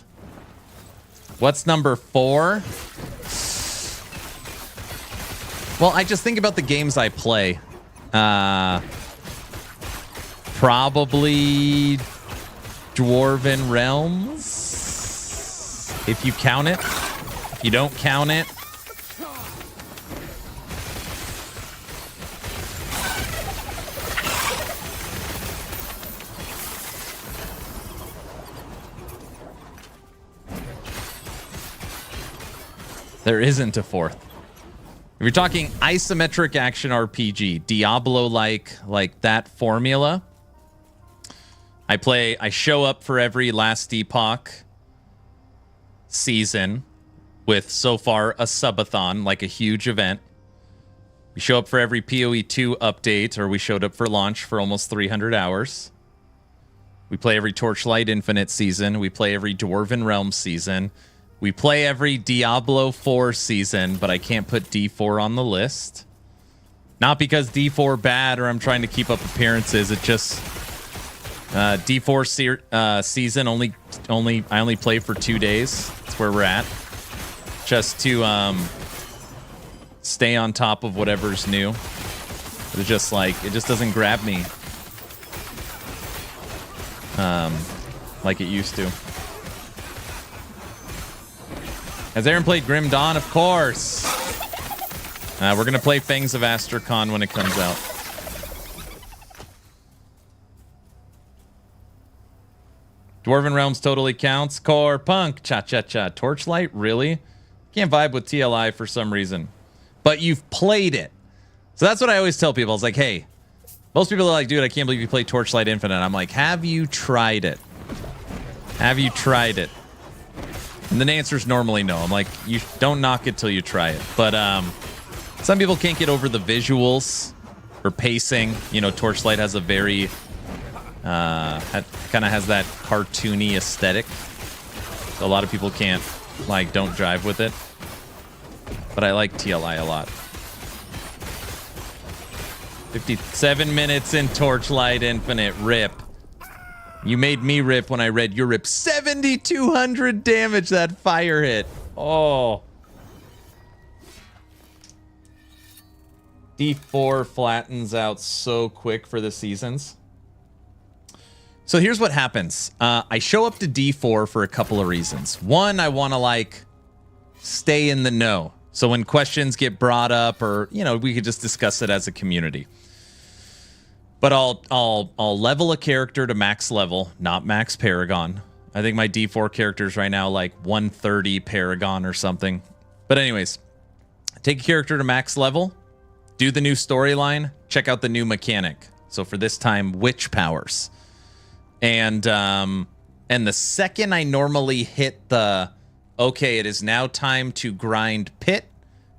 What's number 4? Well, I just think about the games I play. Probably Dwarven Realms. If you count it. If you don't count it. There isn't a 4th. If you're talking isometric action RPG, Diablo-like that formula, I show up for every Last Epoch season with so far a subathon, like a huge event. We show up for every PoE 2 update, or we showed up for launch for almost 300 hours. We play every Torchlight Infinite season. We play every Dwarven Realm season. We play every Diablo 4 season, but I can't put D4 on the list. Not because D4 bad or I'm trying to keep up appearances. It just D4 season I only play for 2 days. That's where we're at. Just to stay on top of whatever's new. It's just like it just doesn't grab me like it used to. Has Aaron played Grim Dawn? Of course. We're going to play Fangs of Astrakan when it comes out. Dwarven Realms totally counts. Core Punk. Cha-cha-cha. Torchlight? Really? Can't vibe with TLI for some reason. But you've played it. So that's what I always tell people. It's like, hey, most people are like, dude, I can't believe you played Torchlight Infinite. I'm like, have you tried it? Have you tried it? And the answer is normally no. I'm like, you don't knock it till you try it. But some people can't get over the visuals or pacing. You know, Torchlight has a very kind of has that cartoony aesthetic. So a lot of people can't don't drive with it. But I like TLI a lot. 57 minutes in Torchlight Infinite. Rip. You made me rip when I read your rip. 7,200 damage that fire hit. Oh. D4 flattens out so quick for the seasons. So here's what happens. I show up to D4 for a couple of reasons. One, I want to stay in the know. So when questions get brought up or, we could just discuss it as a community. But I'll level a character to max level, not max Paragon. I think my D4 character's right now like 130 Paragon or something. But anyways, take a character to max level, do the new storyline, check out the new mechanic. So for this time, witch powers. And the second I normally hit the, okay, it is now time to grind pit.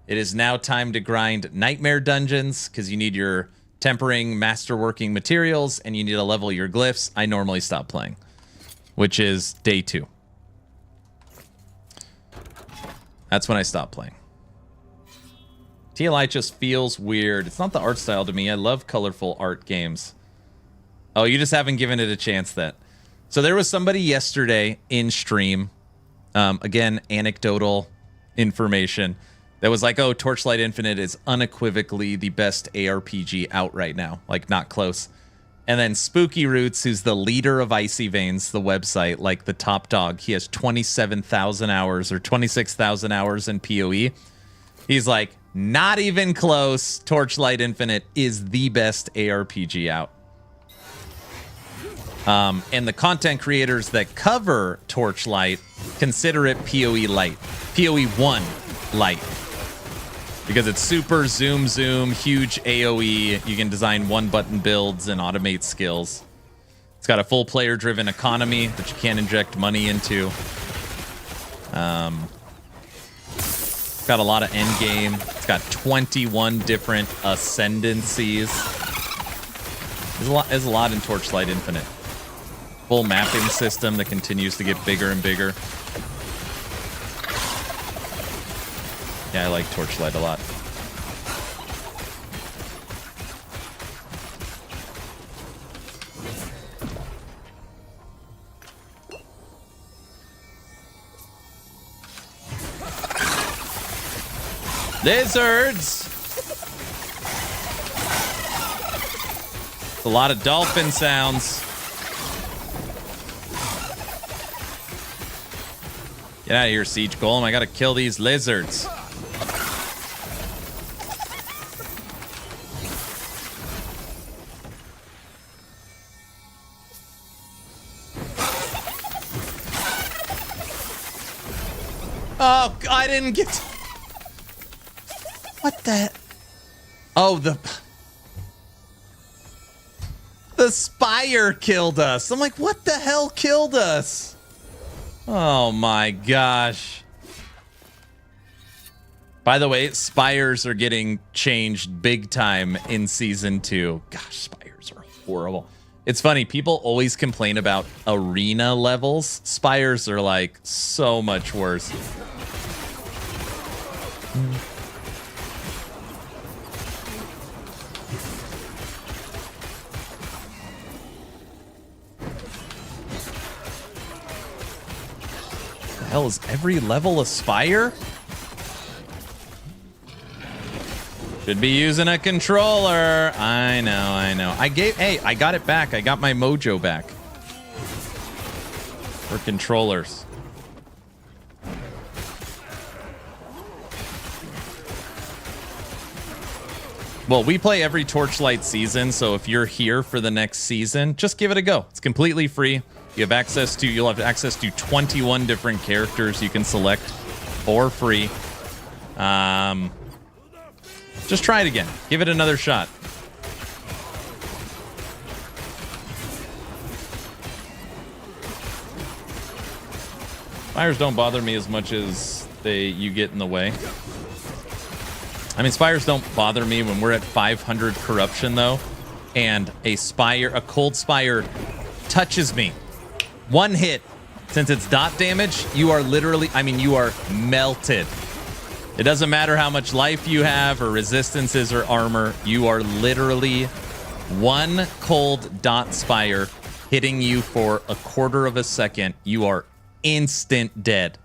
It is now time to grind nightmare dungeons because you need your tempering, masterworking materials, and you need to level your glyphs. I normally stop playing, which is day 2. That's when I stop playing. TLI just feels weird. It's not the art style to me. I love colorful art games. Oh, you just haven't given it a chance that. So there was somebody yesterday in stream, again, anecdotal information, that was like, oh, Torchlight Infinite is unequivocally the best ARPG out right now. Like, not close. And then Spooky Roots, who's the leader of Icy Veins, the website, like the top dog, he has 27,000 hours or 26,000 hours in PoE. He's like, not even close. Torchlight Infinite is the best ARPG out. And the content creators that cover Torchlight consider it PoE light. PoE 1 light. Because it's super zoom, huge AoE. You can design one-button builds and automate skills. It's got a full player-driven economy that you can't inject money into. It's got a lot of endgame. It's got 21 different ascendancies. There's a lot in Torchlight Infinite. Full mapping system that continues to get bigger and bigger. Yeah, I like Torchlight a lot. Lizards! A lot of dolphin sounds. Get out of here, Siege Golem. I gotta kill these lizards. Oh, I didn't get... What the... Oh, the spire killed us. I'm like, what the hell killed us? Oh my gosh. By the way, spires are getting changed big time in Season 2. Gosh, spires are horrible. It's funny, people always complain about arena levels. Spires are like so much worse. The hell is every level a spire? Should be using a controller. I know. Hey, I got it back. I got my mojo back. For controllers. Well, we play every Torchlight season, so if you're here for the next season, just give it a go. It's completely free. You'll have access to 21 different characters you can select for free. Just try it again. Give it another shot. Spires don't bother me as much as you get in the way. I mean, spires don't bother me when we're at 500 corruption, though, and a cold spire touches me. One hit. Since it's dot damage, you are literally, you are melted. It doesn't matter how much life you have or resistances or armor. You are literally one cold dot spire hitting you for a quarter of a second. You are instant dead.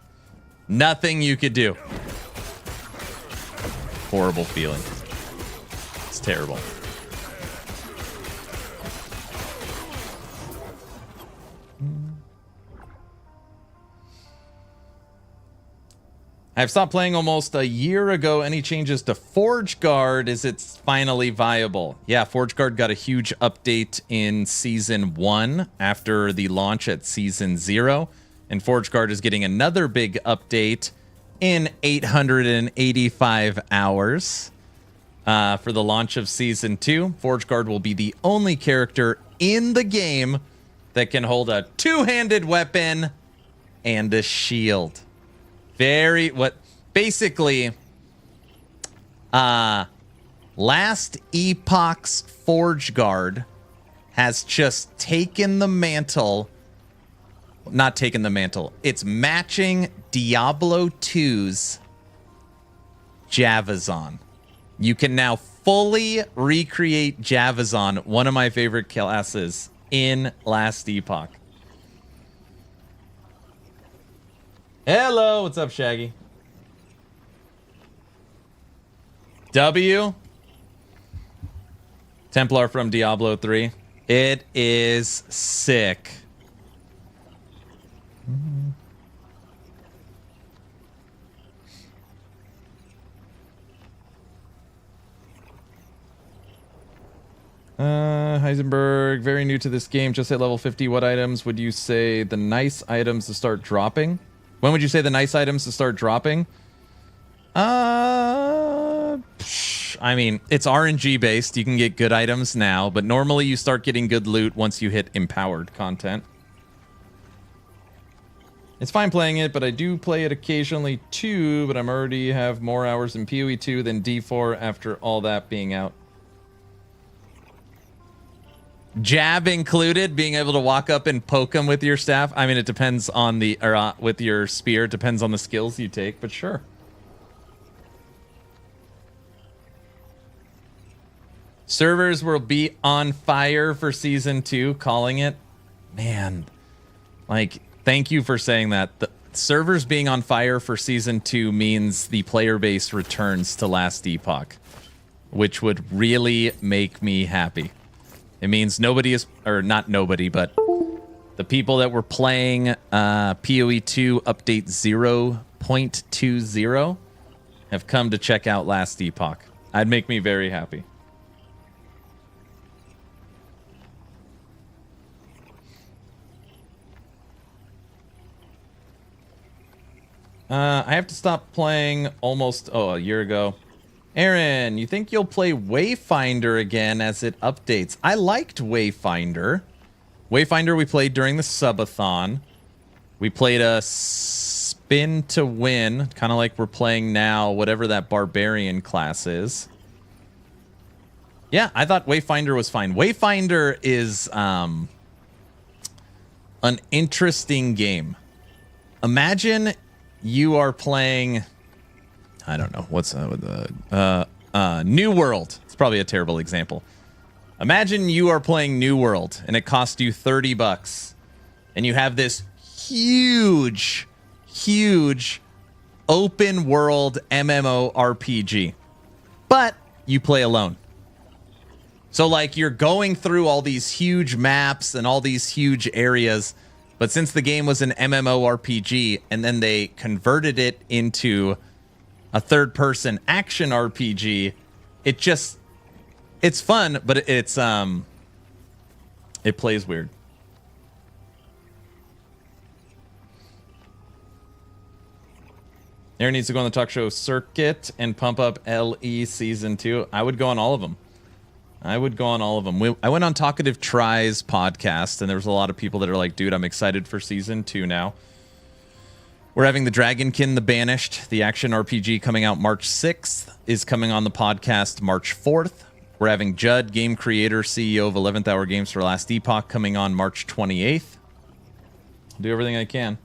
Nothing you could do. Horrible feeling. It's terrible. I've stopped playing almost a year ago. Any changes to Forge Guard? Is it finally viable? Yeah, Forge Guard got a huge update in Season 1 after the launch at Season 0. And Forge Guard is getting another big update in 885 hours for the launch of Season 2. Forge Guard will be the only character in the game that can hold a two-handed weapon and a shield. Basically, Last Epoch's Forge Guard has just taken the mantle. Not taken the mantle. It's matching Diablo 2's Javazon. You can now fully recreate Javazon, one of my favorite classes, in Last Epoch. Hello, what's up, Shaggy? W. Templar from Diablo 3. It is sick. Heisenberg, very new to this game, just at level 50. What items would you say the nice items to start dropping? When would you say the nice items to start dropping? I mean, it's RNG based. You can get good items now, but normally you start getting good loot once you hit empowered content. It's fine playing it, but I do play it occasionally too, but I'm already have more hours in PoE 2 than D4 after all that being out. Jab included, being able to walk up and poke them with your staff. I mean, it depends on the, or with your spear, it depends on the skills you take, but sure. Servers will be on fire for Season 2, calling it. Man, like, thank you for saying that. The servers being on fire for Season 2 means the player base returns to Last Epoch, which would really make me happy. It means nobody is, or not nobody, but the people that were playing PoE 2 update 0.20 have come to check out Last Epoch. That'd make me very happy. I have to stop playing almost, a year ago. Aaron, you think you'll play Wayfinder again as it updates? I liked Wayfinder. Wayfinder we played during the subathon. We played a spin to win, kind of like we're playing now, whatever that barbarian class is. Yeah, I thought Wayfinder was fine. Wayfinder is an interesting game. Imagine you are playing, I don't know, what's New World. It's probably a terrible example. Imagine you are playing New World and it costs you $30 and you have this huge open world MMORPG, but you play alone. So like you're going through all these huge maps and all these huge areas, but since the game was an MMORPG and then they converted it into a third-person action RPG, it's fun, but it plays weird. Aaron needs to go on the talk show circuit and pump up LE Season 2. I would go on all of them. I went on Talkative Try's podcast, and there was a lot of people that are like, dude, I'm excited for Season 2 now. We're having the Dragonkin the Banished, the action RPG coming out March 6th, is coming on the podcast March 4th. We're having Judd, game creator, CEO of 11th Hour Games for Last Epoch, coming on March 28th. I'll do everything I can.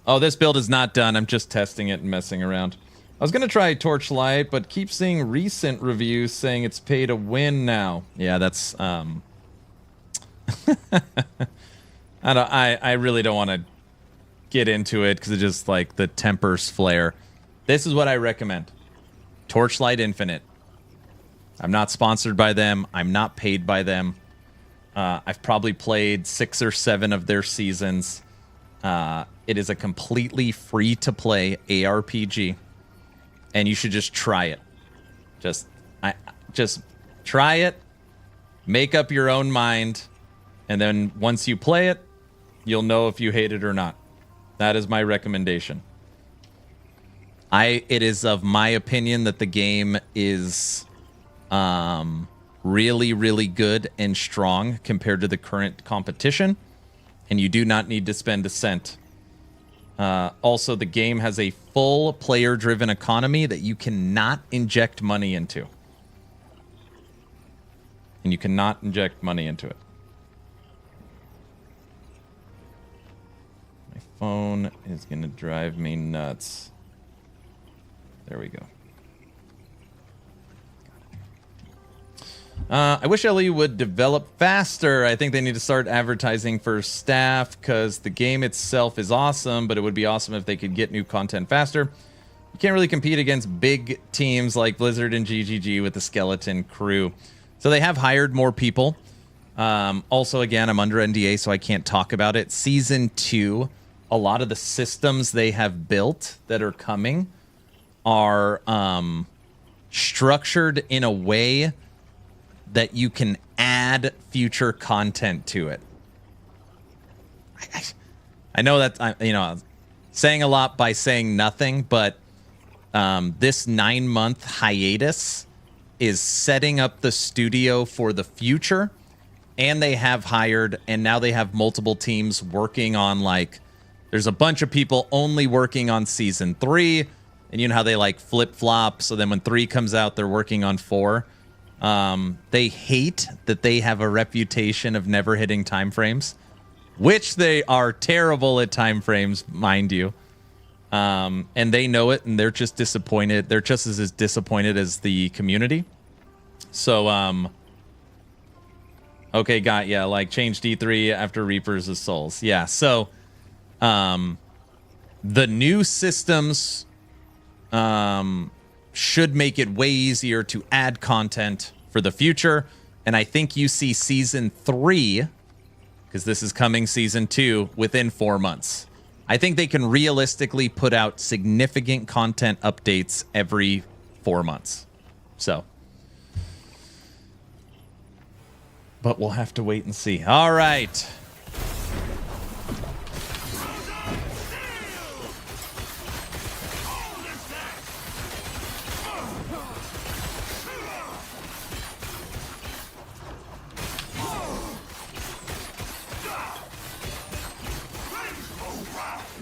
Oh, this build is not done. I'm just testing it and messing around. I was going to try Torchlight, but keep seeing recent reviews saying it's pay to win now. Yeah, that's... I really don't want to get into it because it just, like, the tempers flare. This is what I recommend. Torchlight Infinite. I'm not sponsored by them. I'm not paid by them. I've probably played 6 or 7 of their seasons. It is a completely free-to-play ARPG, and you should just try it. Just try it, make up your own mind, and then once you play it, you'll know if you hate it or not. That is my recommendation. It is of my opinion that the game is really, really good and strong compared to the current competition, and you do not need to spend a cent. Also, the game has a full player-driven economy that you cannot inject money into. And you cannot inject money into it. My phone is going to drive me nuts. There we go. I wish LE would develop faster. I think they need to start advertising for staff because the game itself is awesome, but it would be awesome if they could get new content faster. You can't really compete against big teams like Blizzard and GGG with the skeleton crew. So they have hired more people. Also, again, I'm under NDA, so I can't talk about it. Season 2, a lot of the systems they have built that are coming are structured in a way that you can add future content to it. I know that I'm saying a lot by saying nothing, but this 9-month hiatus is setting up the studio for the future, and they have hired, and now they have multiple teams working on, like, there's a bunch of people only working on season 3, and you know how they like flip-flop, so then when 3 comes out, they're working on 4. They hate that they have a reputation of never hitting time frames, which they are terrible at time frames, mind you. And they know it, and they're just disappointed. They're just as disappointed as the community. So, okay, like change D3 after Reapers of Souls. Yeah, so, the new systems, should make it way easier to add content for the future. And I think you see season 3, because this is coming season 2, within 4 months. I think they can realistically put out significant content updates every 4 months. So. But we'll have to wait and see. All right.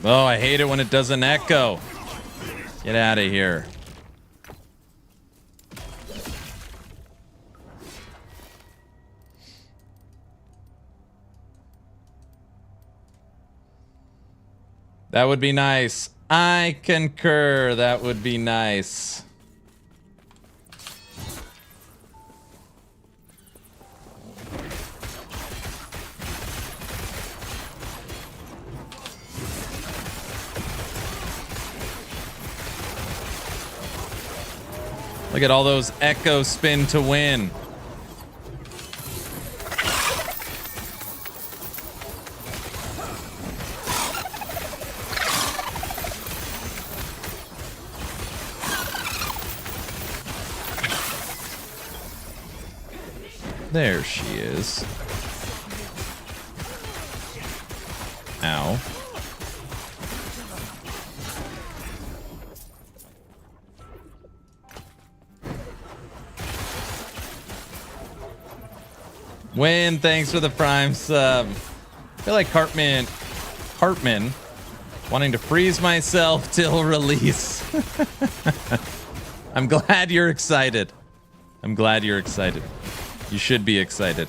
Oh, I hate it when it doesn't echo. Get out of here. That would be nice. I concur. That would be nice. Look at all those echo spin to win. There she is. Ow. Win, thanks for the Prime sub. I feel like Hartman wanting to freeze myself till release. I'm glad you're excited. I'm glad you're excited. You should be excited.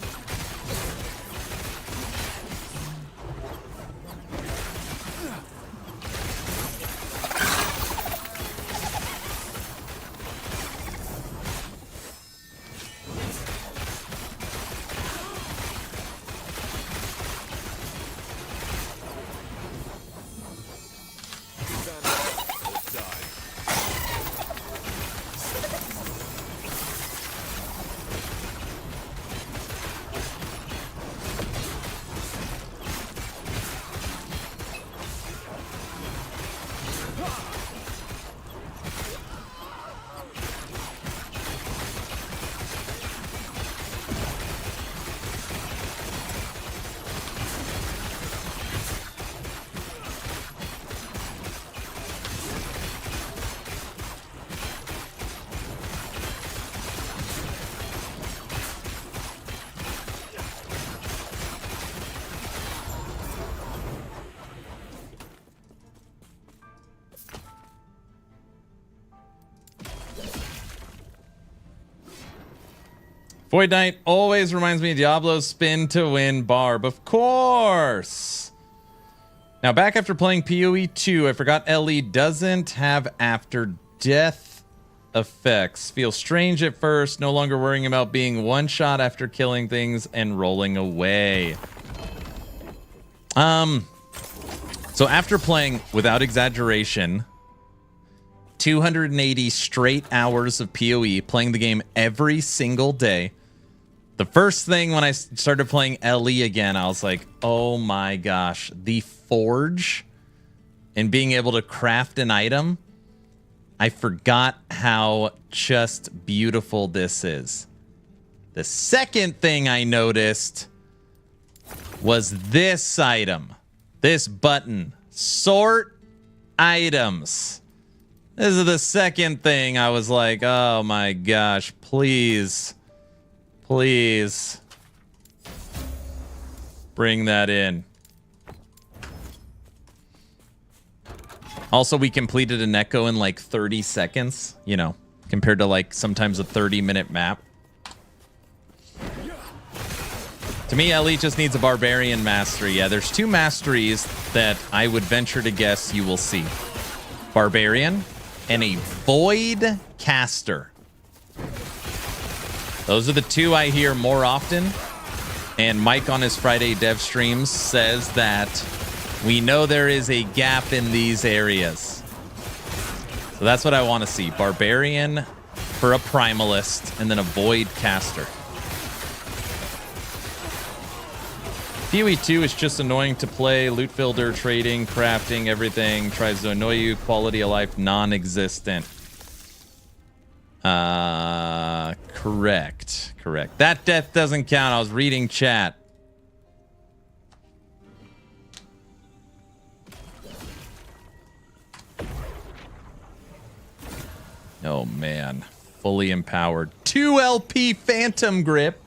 Void Knight always reminds me of Diablo's spin to win barb. Of course. Now, back after playing PoE 2, I forgot LE doesn't have after death effects. Feels strange at first, no longer worrying about being one shot after killing things and rolling away. So after playing, without exaggeration, 280 straight hours of PoE, playing the game every single day, the first thing when I started playing LE again, I was like, oh my gosh, the forge and being able to craft an item, I forgot how just beautiful this is. The second thing I noticed was this item, this button, sort items. This is the second thing I was like, oh my gosh, please, please bring that in. Also, we completed an echo in like 30 seconds, you know, compared to like sometimes a 30-minute map. To me, LE just needs a barbarian mastery. Yeah, there's two masteries that I would venture to guess you will see. Barbarian and a void caster. Those are the two I hear more often. And Mike on his Friday dev streams says that we know there is a gap in these areas. So that's what I want to see. Barbarian for a Primalist and then a void caster. PoE 2 is just annoying to play. Loot filter, trading, crafting, everything tries to annoy you. Quality of life, non-existent. Correct. That death doesn't count. I was reading chat. Oh, man. Fully empowered. 2 LP Phantom Grip.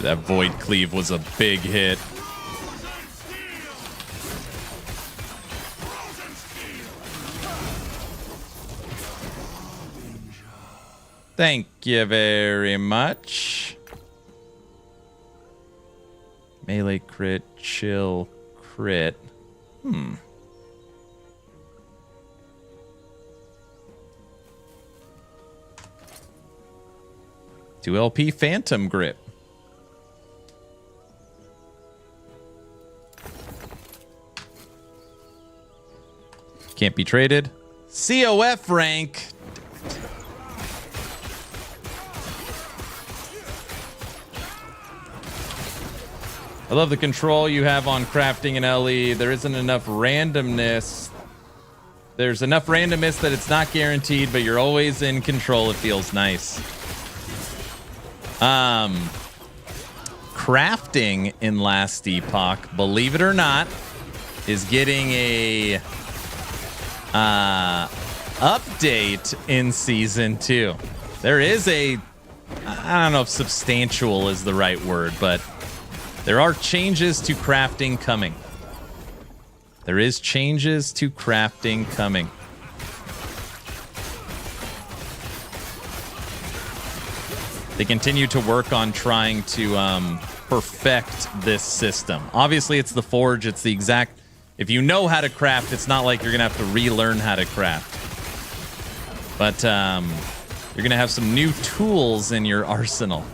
That Void Cleave was a big hit. Thank you very much. Melee crit, chill crit. 2 LP Phantom Grip. Can't be traded. COF rank. I love the control you have on crafting in LE. There isn't enough randomness. There's enough randomness that it's not guaranteed, but you're always in control. It feels nice. Crafting in Last Epoch, believe it or not, is getting a update in season 2. There is a, I don't know if substantial is the right word, but there are changes to crafting coming. There is changes to crafting coming. They continue to work on trying to perfect this system. Obviously, it's the Forge. It's the exact... If you know how to craft, it's not like you're going to have to relearn how to craft. But you're going to have some new tools in your arsenal.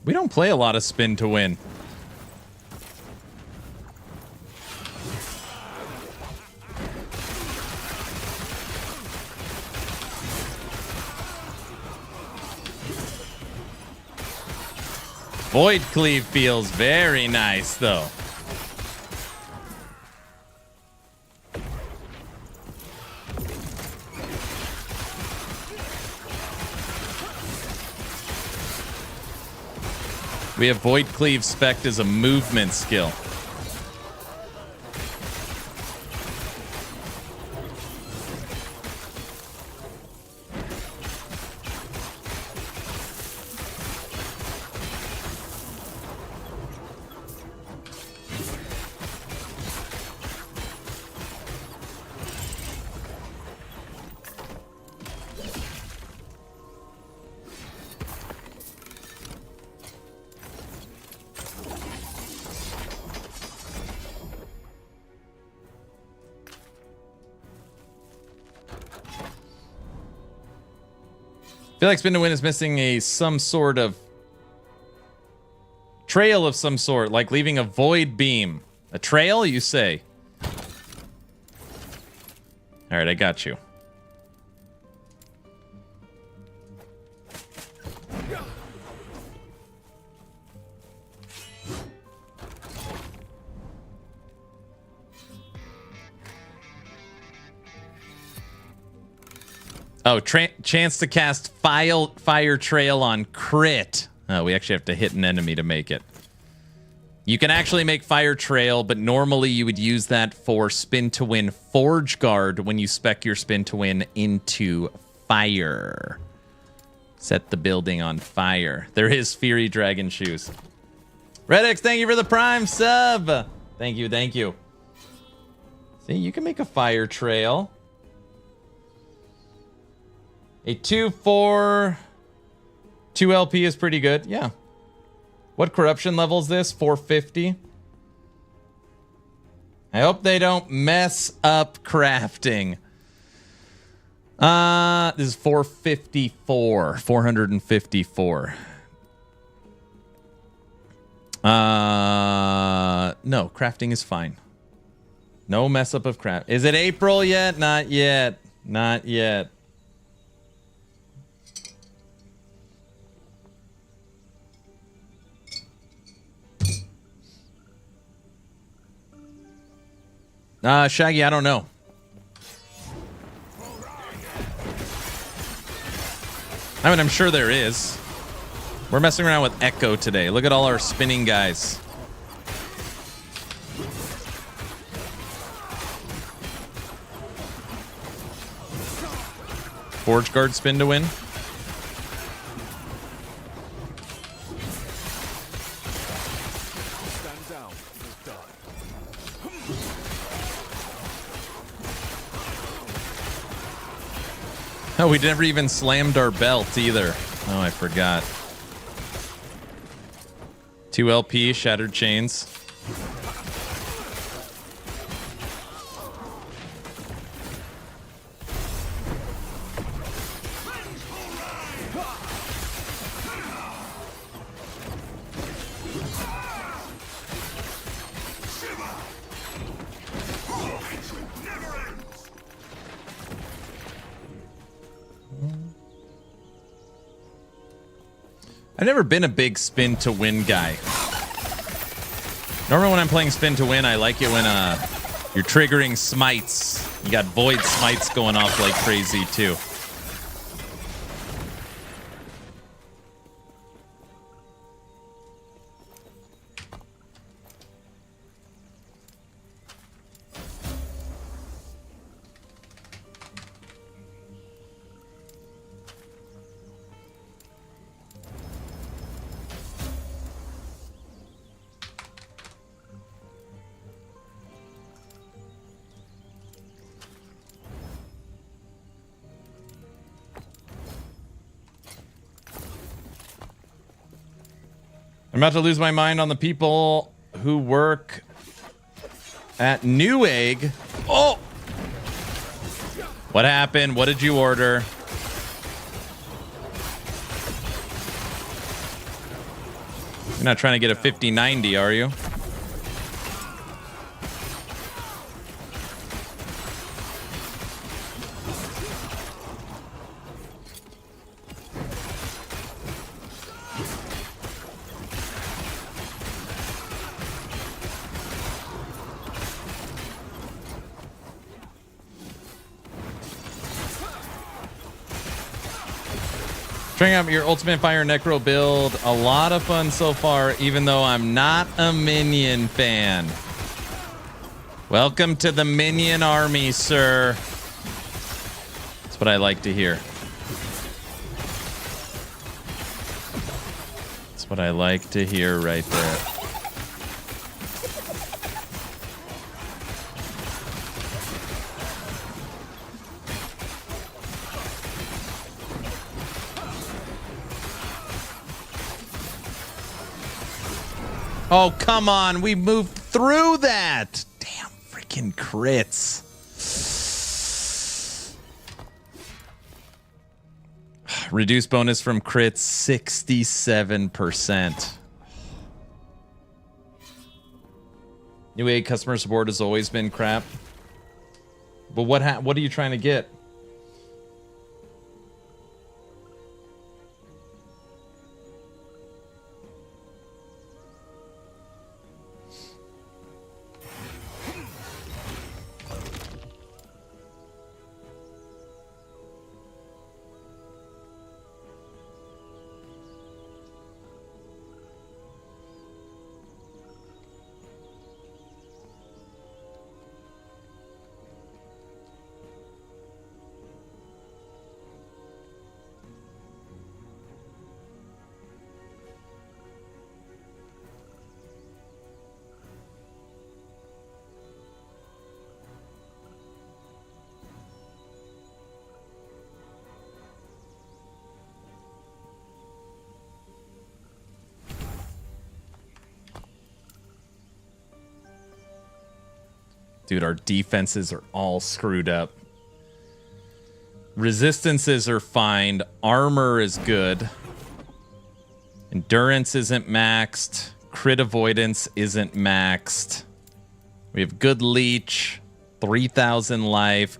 We don't play a lot of spin to win. Void Cleave feels very nice, though. We have Void Cleave spec'd as a movement skill. I feel like Spin to Win is missing some sort of trail of some sort, like leaving a void beam. A trail, you say? All right, I got you. Oh, chance to cast Fire Trail on crit. Oh, we actually have to hit an enemy to make it. You can actually make Fire Trail, but normally you would use that for Spin to Win Forge Guard when you spec your Spin to Win into fire. Set the building on fire. There is Fury Dragon Shoes. Redix, thank you for the Prime sub. Thank you, thank you. See, you can make a Fire Trail. A 2/4 2 LP is pretty good. Yeah. What corruption level is this? 450. I hope they don't mess up crafting. This is 454. 454. No, crafting is fine. No mess up of craft. Is it April yet? Not yet. Not yet. Shaggy, I don't know. I mean, I'm sure there is. We're messing around with Echo today. Look at all our spinning guys. Forge Guard spin to win. Oh, we never even slammed our belt either. Oh, I forgot. 2 LP, Shattered Chains. I've never been a big spin to win guy. Normally when I'm playing spin to win, I like it when you're triggering smites. You got void smites going off like crazy too. I'm about to lose my mind on the people who work at Newegg. Oh! What happened? What did you order? You're not trying to get a 50-90, are you? Trying out your Ultimate Fire Necro build. A lot of fun so far, even though I'm not a minion fan. Welcome to the minion army, sir. That's what I like to hear. That's what I like to hear right there. Oh, come on. We moved through that. Damn freaking crits. Reduced bonus from crits, 67%. New A customer support has always been crap. But what are you trying to get? Dude, our defenses are all screwed up. Resistances are fine. Armor is good. Endurance isn't maxed. Crit avoidance isn't maxed. We have good leech. 3,000 life.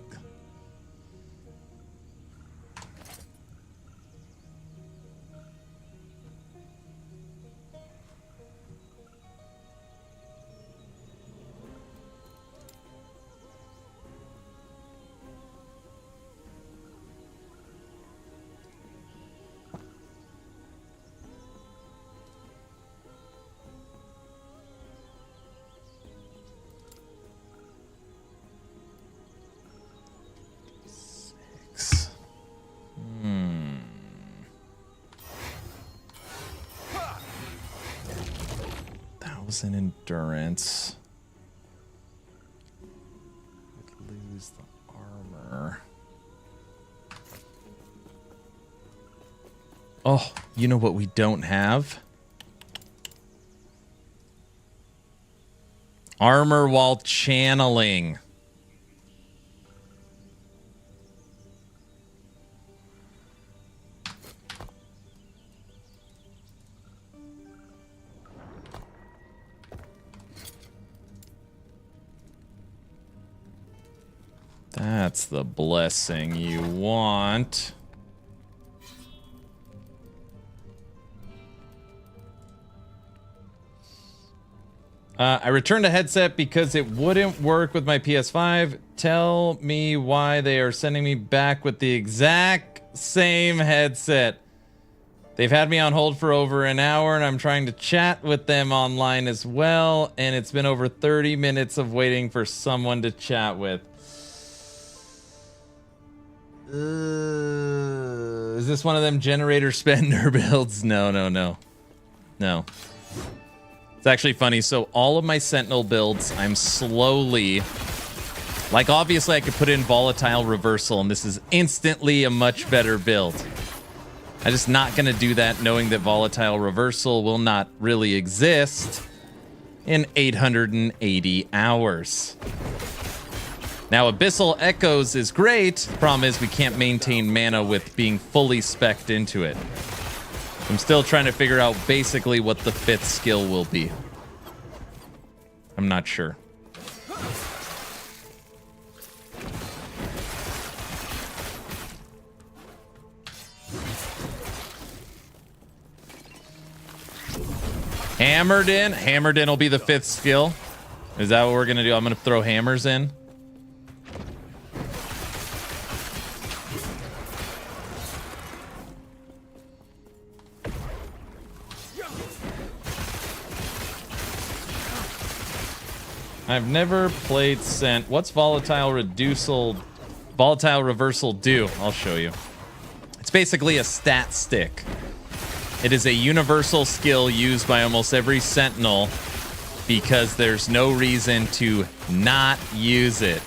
In endurance. Would lose the armor. Oh, you know what we don't have? Armor while channeling. That's the blessing you want. I returned a headset because it wouldn't work with my PS5. Tell me why they are sending me back with the exact same headset. They've had me on hold for over an hour, and I'm trying to chat with them online as well, and it's been over 30 minutes of waiting for someone to chat with. Is this one of them generator spender builds? No. It's actually funny. So all of my Sentinel builds, I'm slowly... Like, obviously, I could put in volatile reversal, and this is instantly a much better build. I'm just not going to do that, knowing that volatile reversal will not really exist in 880 hours. Now, Abyssal Echoes is great. The problem is we can't maintain mana with being fully spec'd into it. I'm still trying to figure out basically what the 5th skill will be. I'm not sure. Hammered in. Hammered in will be the 5th skill. Is that what we're going to do? I'm going to throw hammers in. I've never played Sent. What's volatile reversal do? I'll show you. It's basically a stat stick. It is a universal skill used by almost every Sentinel because there's no reason to not use it.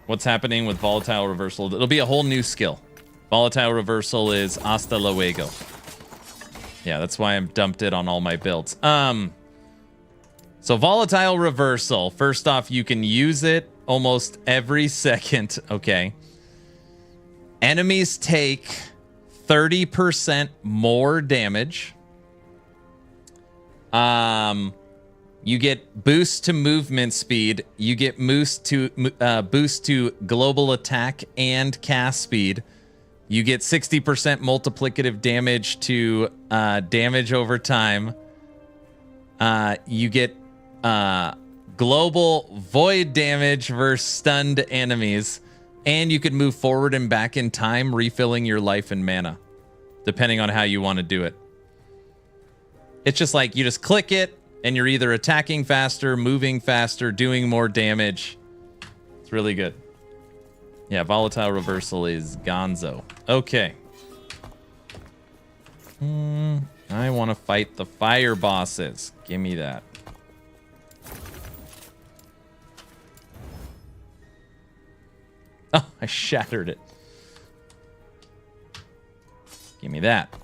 What's happening with volatile reversal? It'll be a whole new skill. Volatile reversal is hasta luego. Yeah, that's why I'm dumped it on all my builds. So volatile reversal. First off, you can use it almost every second. Okay. Enemies take 30% more damage. You get boost to movement speed. You get boost to global attack and cast speed. You get 60% multiplicative damage to damage over time. You get global void damage versus stunned enemies. And you could move forward and back in time, refilling your life and mana, depending on how you want to do it. It's just like you just click it, and you're either attacking faster, moving faster, doing more damage. It's really good. Yeah, volatile reversal is gonzo. Okay. I want to fight the fire bosses. Give me that. Oh, I shattered it. Give me that.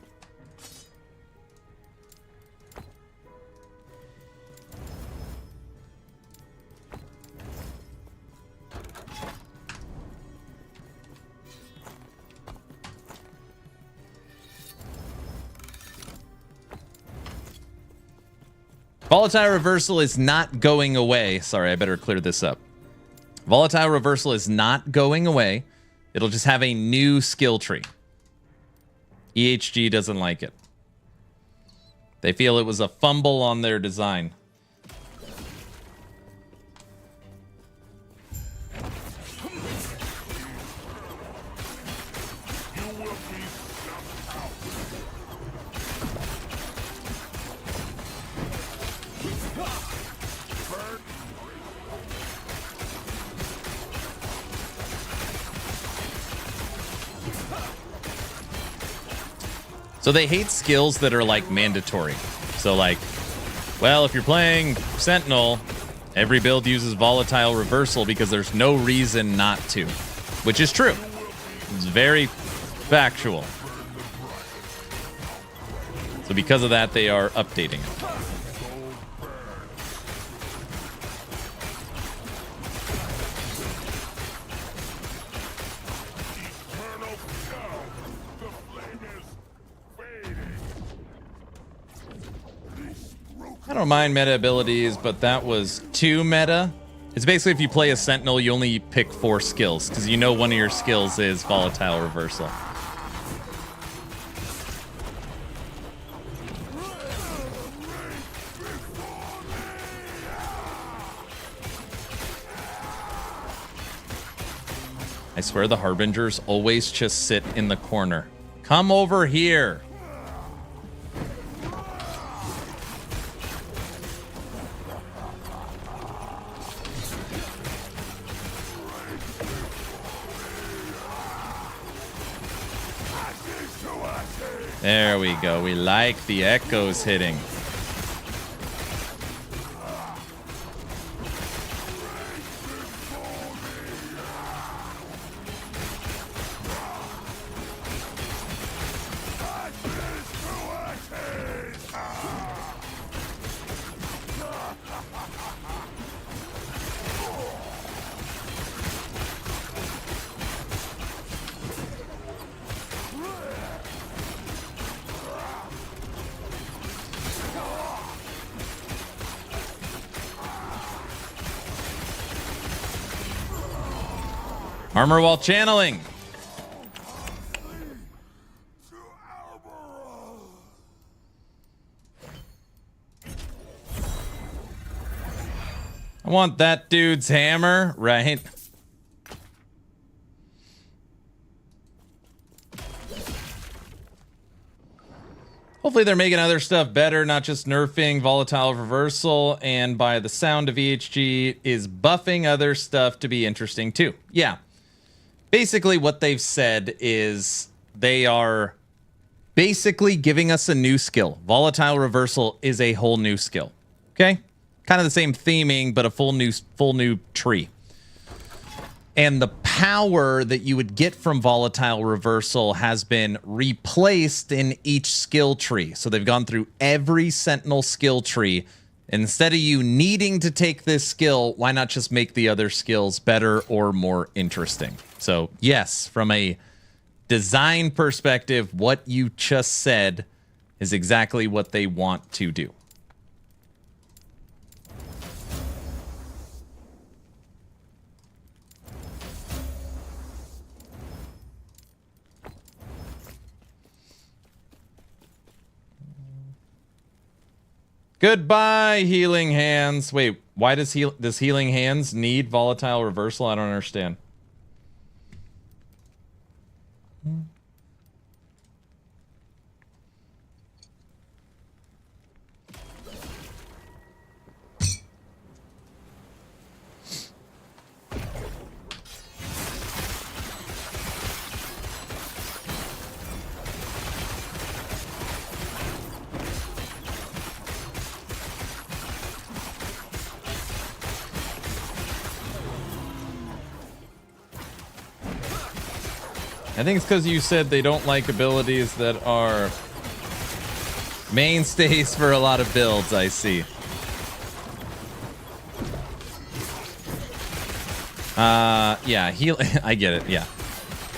Volatile reversal is not going away. Sorry, I better clear this up. Volatile reversal is not going away. It'll just have a new skill tree. EHG doesn't like it. They feel it was a fumble on their design. So they hate skills that are like mandatory. So like, well, if you're playing Sentinel, every build uses volatile reversal because there's no reason not to, which is true. It's very factual. So because of that, they are updating it. I don't mind meta abilities, but that was too meta. It's basically if you play a Sentinel, you only pick 4 skills, because you know one of your skills is volatile reversal. I swear the Harbingers always just sit in the corner. Come over here. There we go. We like the echoes hitting. Armor while channeling. I want that dude's hammer, right? Hopefully they're making other stuff better, not just nerfing volatile reversal, and by the sound of EHG is buffing other stuff to be interesting too. Yeah. Basically what they've said is they are basically giving us a new skill. Volatile reversal is a whole new skill. Okay? Kind of the same theming, but a full new tree. And the power that you would get from volatile reversal has been replaced in each skill tree. So they've gone through every Sentinel skill tree. Instead of you needing to take this skill, why not just make the other skills better or more interesting? So yes, from a design perspective, what you just said is exactly what they want to do. Goodbye, healing hands. Wait, why does healing hands need volatile reversal? I don't understand. I think it's because you said they don't like abilities that are mainstays for a lot of builds, I see. Yeah, I get it, yeah.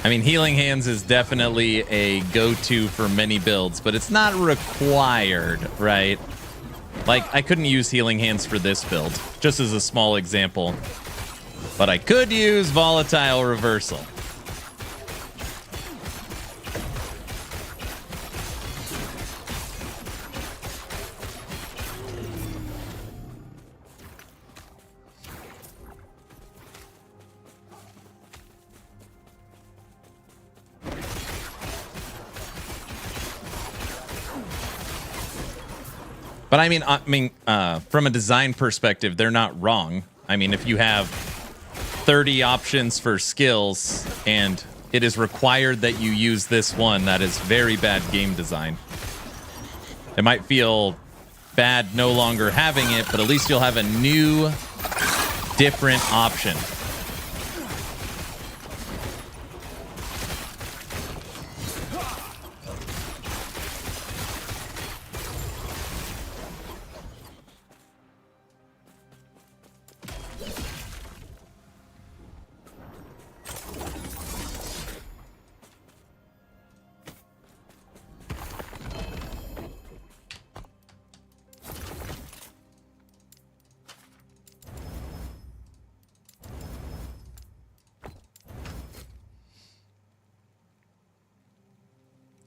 I mean, healing hands is definitely a go-to for many builds, but it's not required, right? Like, I couldn't use healing hands for this build, just as a small example. But I could use volatile reversal. But I mean, from a design perspective, they're not wrong. I mean, if you have 30 options for skills and it is required that you use this one, that is very bad game design. It might feel bad no longer having it, but at least you'll have a new, different option.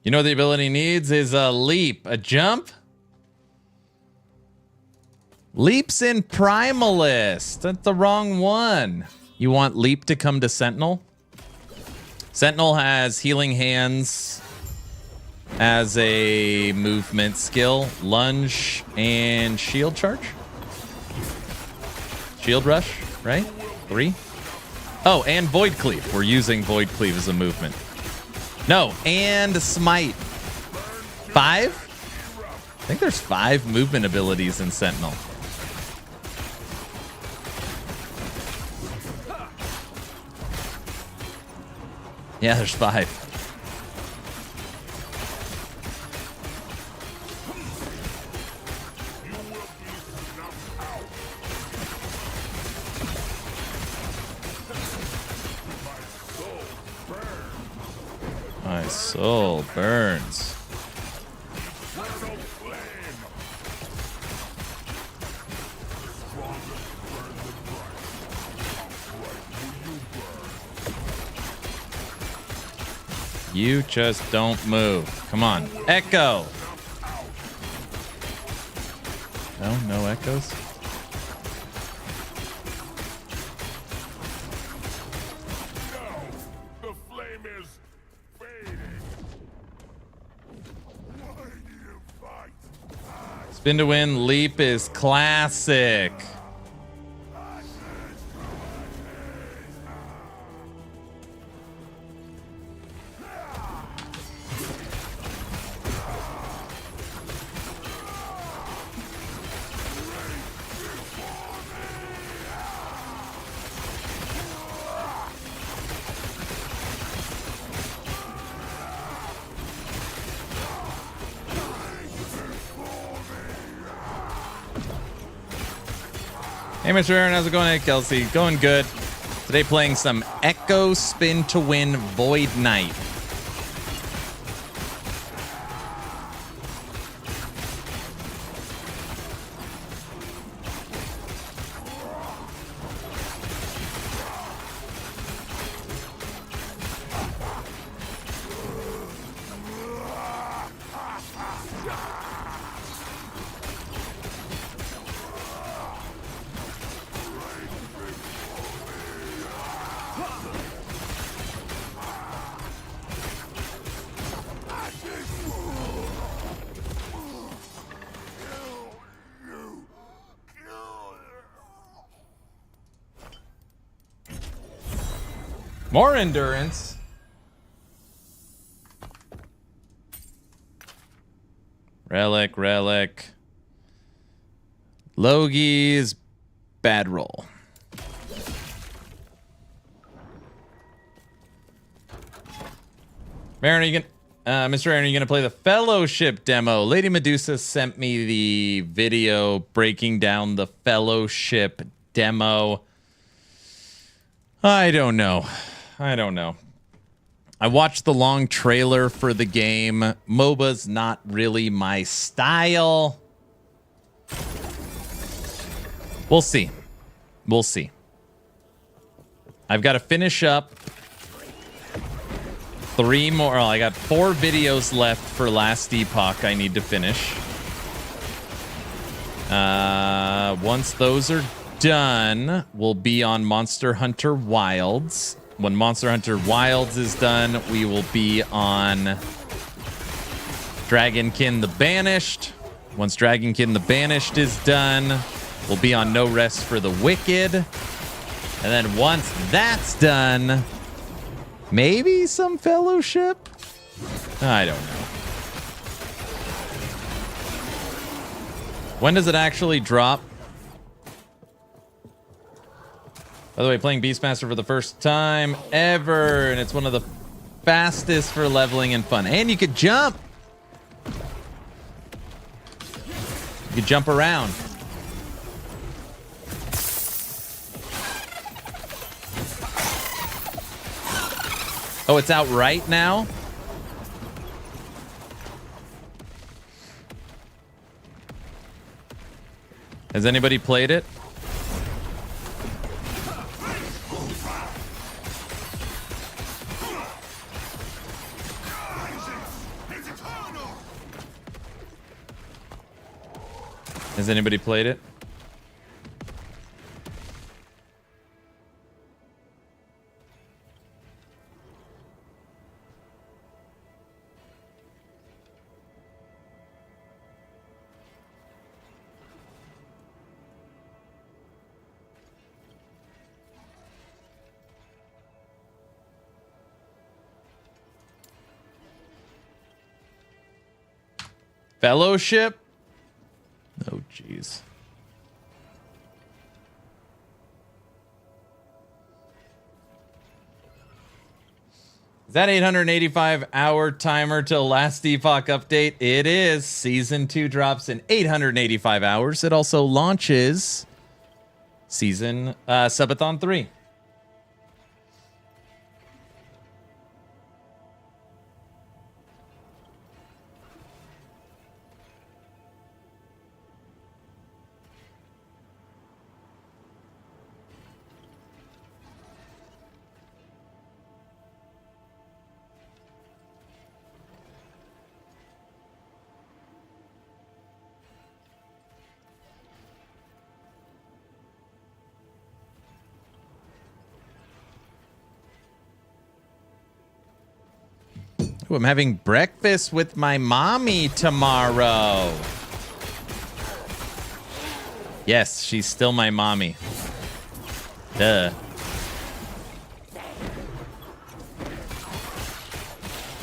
You know what the ability needs is a leap, a jump. Leap's in Primalist. That's the wrong one. You want leap to come to Sentinel? Sentinel has healing hands as a movement skill, lunge and shield charge. Shield rush, right? 3. Oh, and void cleave. We're using void cleave as a movement. No, and smite. 5? I think there's 5 movement abilities in Sentinel. Yeah, there's 5. My soul burns. You just don't move. Come on. Echo. No, no echoes. The flame is fading. Why do you fight? Spin to win. Leap is classic. Hey, Mr. Aaron, how's it going? Hey, Kelsey, going good. Today playing some Echo Spin to Win Void Knight. More endurance. Relic. Logie's bad roll. Aaron, are you gonna, Mr. Aaron, are you gonna play the Fellowship demo? Lady Medusa sent me the video breaking down the Fellowship demo. I don't know. I watched the long trailer for the game. MOBA's not really my style. We'll see. I've got to finish up 3 more. Oh, I got 4 videos left for Last Epoch I need to finish. Once those are done, we'll be on Monster Hunter Wilds. When Monster Hunter Wilds is done, we will be on Dragonkin the Banished. Once Dragonkin the Banished is done, we'll be on No Rest for the Wicked. And then once that's done, maybe some Fellowship? I don't know. When does it actually drop? By the way, playing Beastmaster for the first time ever, and it's one of the fastest for leveling and fun. And you could jump. You could jump around. Oh, it's out right now? Has anybody played it? Has anybody played it? Fellowship? Oh, jeez. Is that 885-hour timer till Last Epoch update? It is. Season 2 drops in 885 hours. It also launches Season Subathon 3. Ooh, I'm having breakfast with my mommy tomorrow. Yes, she's still my mommy. Duh.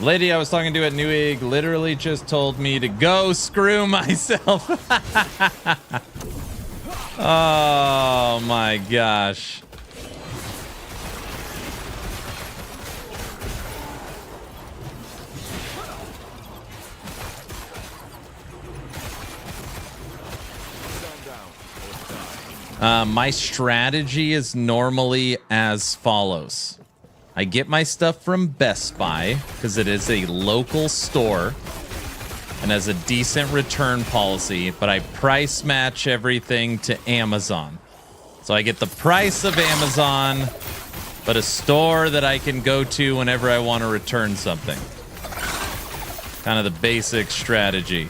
Lady I was talking to at Newegg literally just told me to go screw myself. Oh my gosh. My strategy is normally as follows. I get my stuff from Best Buy because it is a local store and has a decent return policy, but I price match everything to Amazon. So I get the price of Amazon, but a store that I can go to whenever I want to return something. Kind of the basic strategy.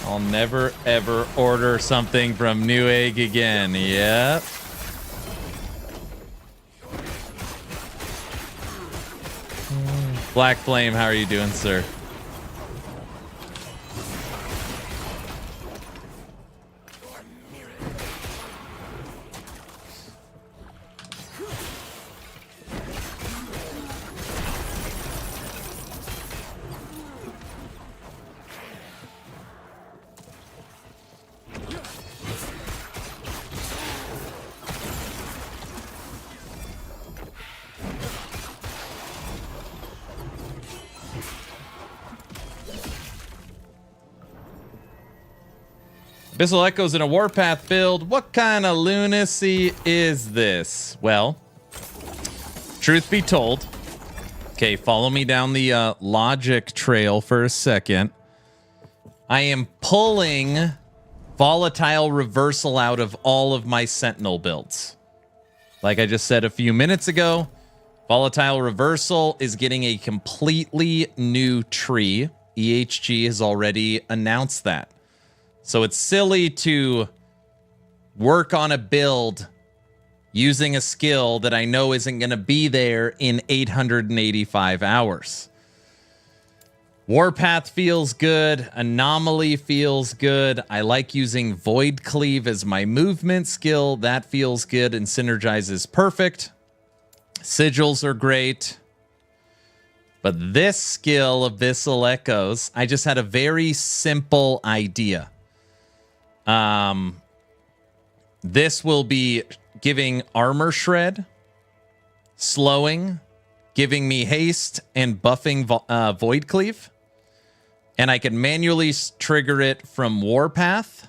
I'll never, ever order something from Newegg again. Yep. Black Flame, how are you doing, sir? Abyssal Echoes in a Warpath build. What kind of lunacy is this? Well, truth be told, okay, follow me down the logic trail for a second. I am pulling Volatile Reversal out of all of my Sentinel builds. Like I just said a few minutes ago, Volatile Reversal is getting a completely new tree. EHG has already announced that. So it's silly to work on a build using a skill that I know isn't going to be there in 885 hours. Warpath feels good. Anomaly feels good. I like using Void Cleave as my movement skill. That feels good and synergizes perfect. Sigils are great. But this skill, Abyssal Echoes, I just had a very simple idea. This will be giving armor shred, slowing, giving me haste, and buffing Void Cleave. And I can manually trigger it from Warpath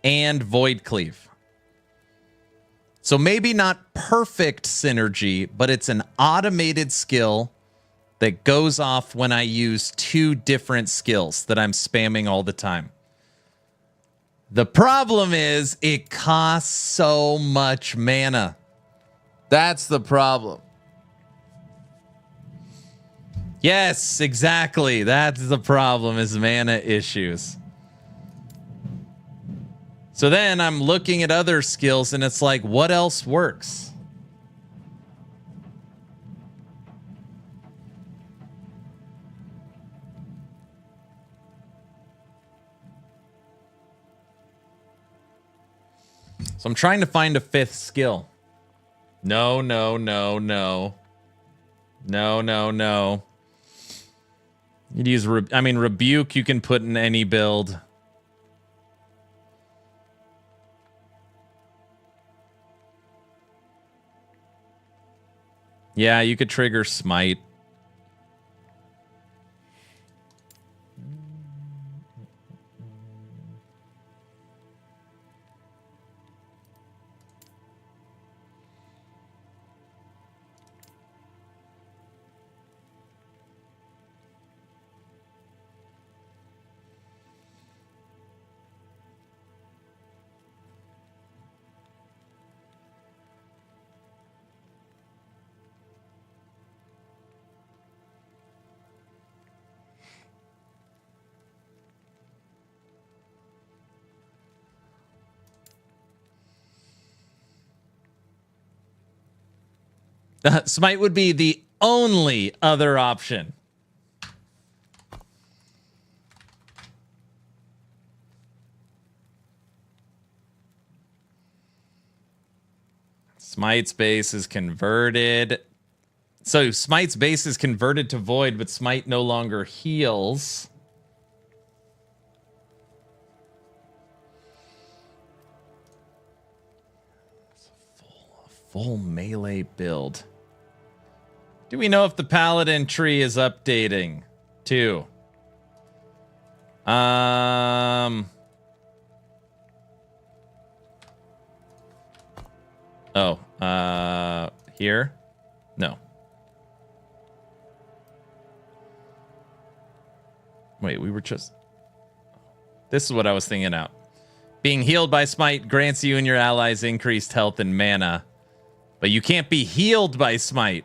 and Void Cleave. So maybe not perfect synergy, but it's an automated skill that goes off when I use two different skills that I'm spamming all the time. The problem is it costs so much mana. That's the problem. Yes, exactly. That's the problem, is mana issues. So then I'm looking at other skills and it's like, what else works? So I'm trying to find a fifth skill. No. You'd use, Rebuke you can put in any build. Yeah, you could trigger Smite. Smite would be the only other option. Smite's base is converted. So Smite's base is converted to Void, but Smite no longer heals. It's a full melee build. Do we know if the Paladin tree is updating too? Here? No. Wait, we were just... This is what I was thinking out. Being healed by Smite grants you and your allies increased health and mana. But you can't be healed by Smite.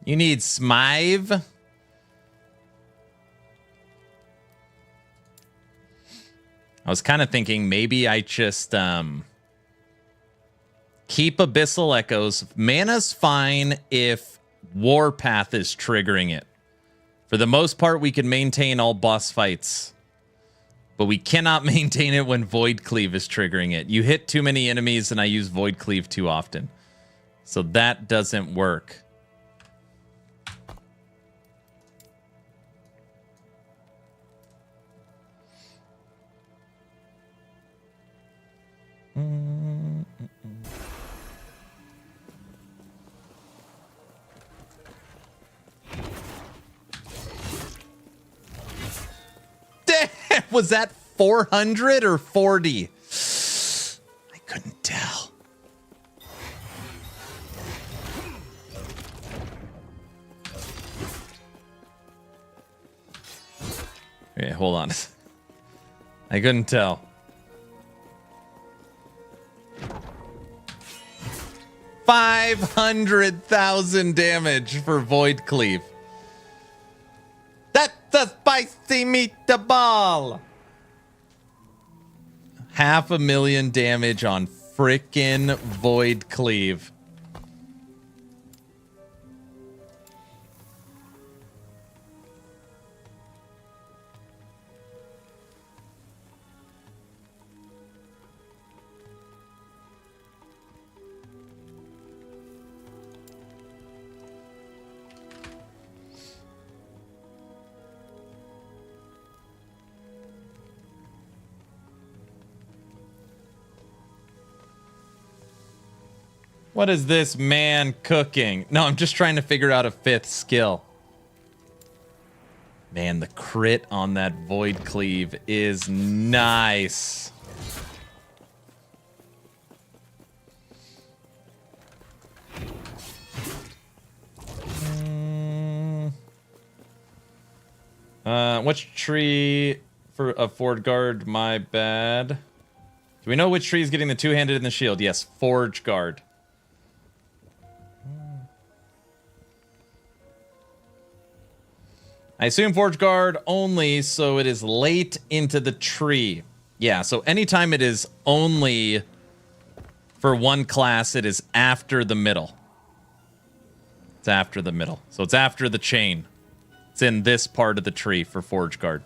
You need Smythe. I was kind of thinking maybe I just keep Abyssal Echoes. Mana's fine if Warpath is triggering it. For the most part, we can maintain all boss fights. But we cannot maintain it when Void Cleave is triggering it. You hit too many enemies and I use Void Cleave too often. So that doesn't work. Damn, was that 400 or 40? I couldn't tell. Okay, hold on. I couldn't tell. 500,000 damage for Void Cleave. That's a spicy meatball. 500,000 damage on frickin' Void Cleave. What is this man cooking? No, I'm just trying to figure out a fifth skill. Man, the crit on that Void Cleave is nice. Which tree for a Forge Guard? My bad. Do we know which tree is getting the two-handed and the shield? Yes, Forge Guard. I assume Forge Guard only, so it is late into the tree. Yeah, so anytime it is only for one class, it is after the middle. It's after the middle. So it's after the chain. It's in this part of the tree for Forge Guard.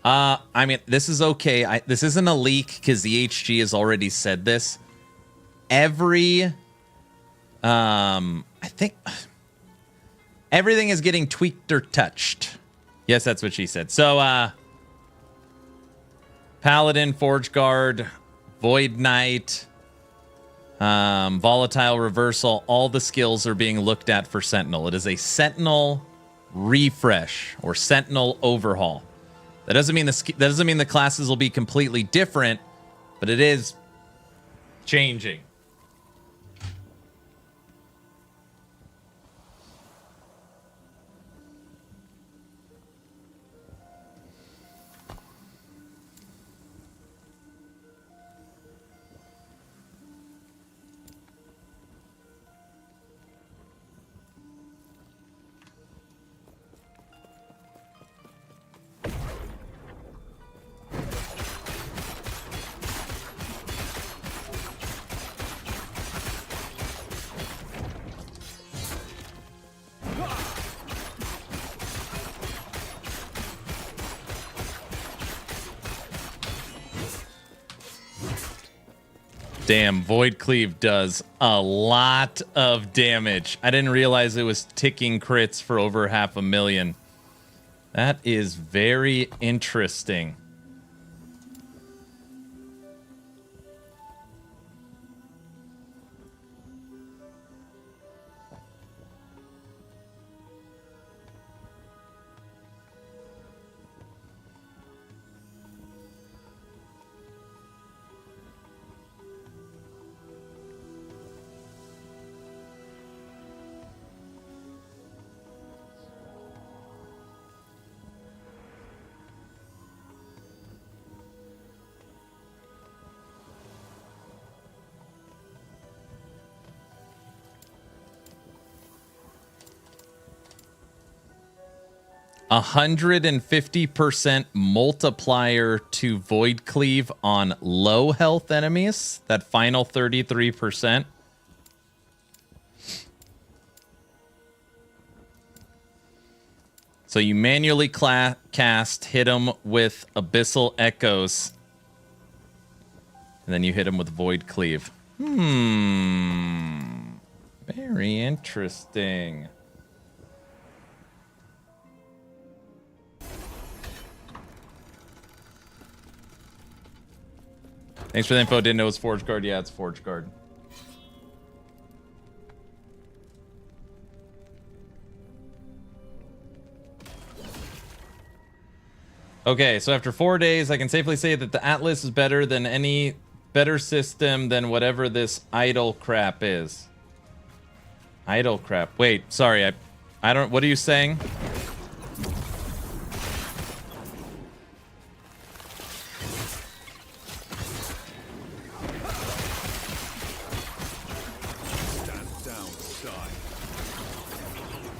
I mean, this is okay. This isn't a leak because the HG has already said this. Every... I think... Everything is getting tweaked or touched. Yes, that's what she said. So, Paladin, Forge Guard, Void Knight, Volatile Reversal, all the skills are being looked at for Sentinel. It is a Sentinel refresh or Sentinel overhaul. That doesn't mean the classes will be completely different, but it is changing. Damn, Void Cleave does a lot of damage. I didn't realize it was ticking crits for over 500,000. That is very interesting. A 150% multiplier to Void Cleave on low health enemies. That final 33%. So you manually cast, hit them with Abyssal Echoes, and then you hit them with Void Cleave. Very interesting. Thanks for the info. Didn't know it was Forge Guard. Yeah, it's Forge Guard. Okay, so after 4 days, I can safely say that the Atlas is better than any better system than whatever this idle crap is. Idle crap. Wait, sorry. I don't. What are you saying?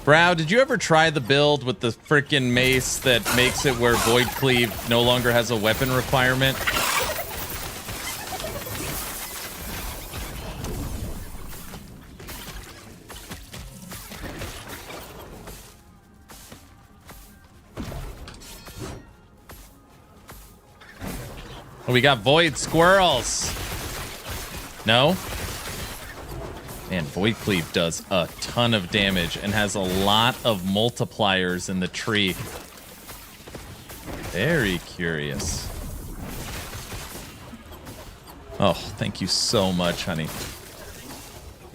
Brow, did you ever try the build with the frickin' mace that makes it where Void Cleave no longer has a weapon requirement? Oh, we got Void Squirrels. No? Man, Void Cleave does a ton of damage and has a lot of multipliers in the tree. Very curious. Oh, thank you so much, honey.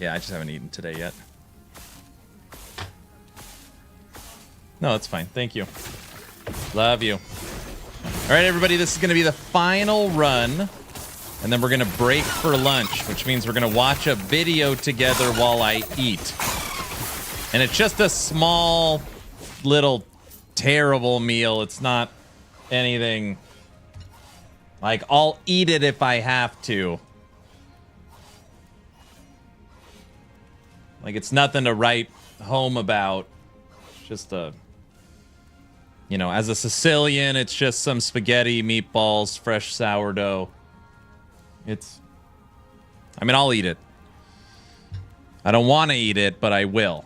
Yeah, I just haven't eaten today yet. No, that's fine. Thank you. Love you. All right, everybody, this is going to be the final run. And then we're going to break for lunch, which means we're going to watch a video together while I eat. And it's just a small, little, terrible meal. It's not anything. Like, I'll eat it if I have to. Like, it's nothing to write home about. It's just a... You know, as a Sicilian, it's just some spaghetti, meatballs, fresh sourdough. I mean, I'll eat it. I don't want to eat it, but I will.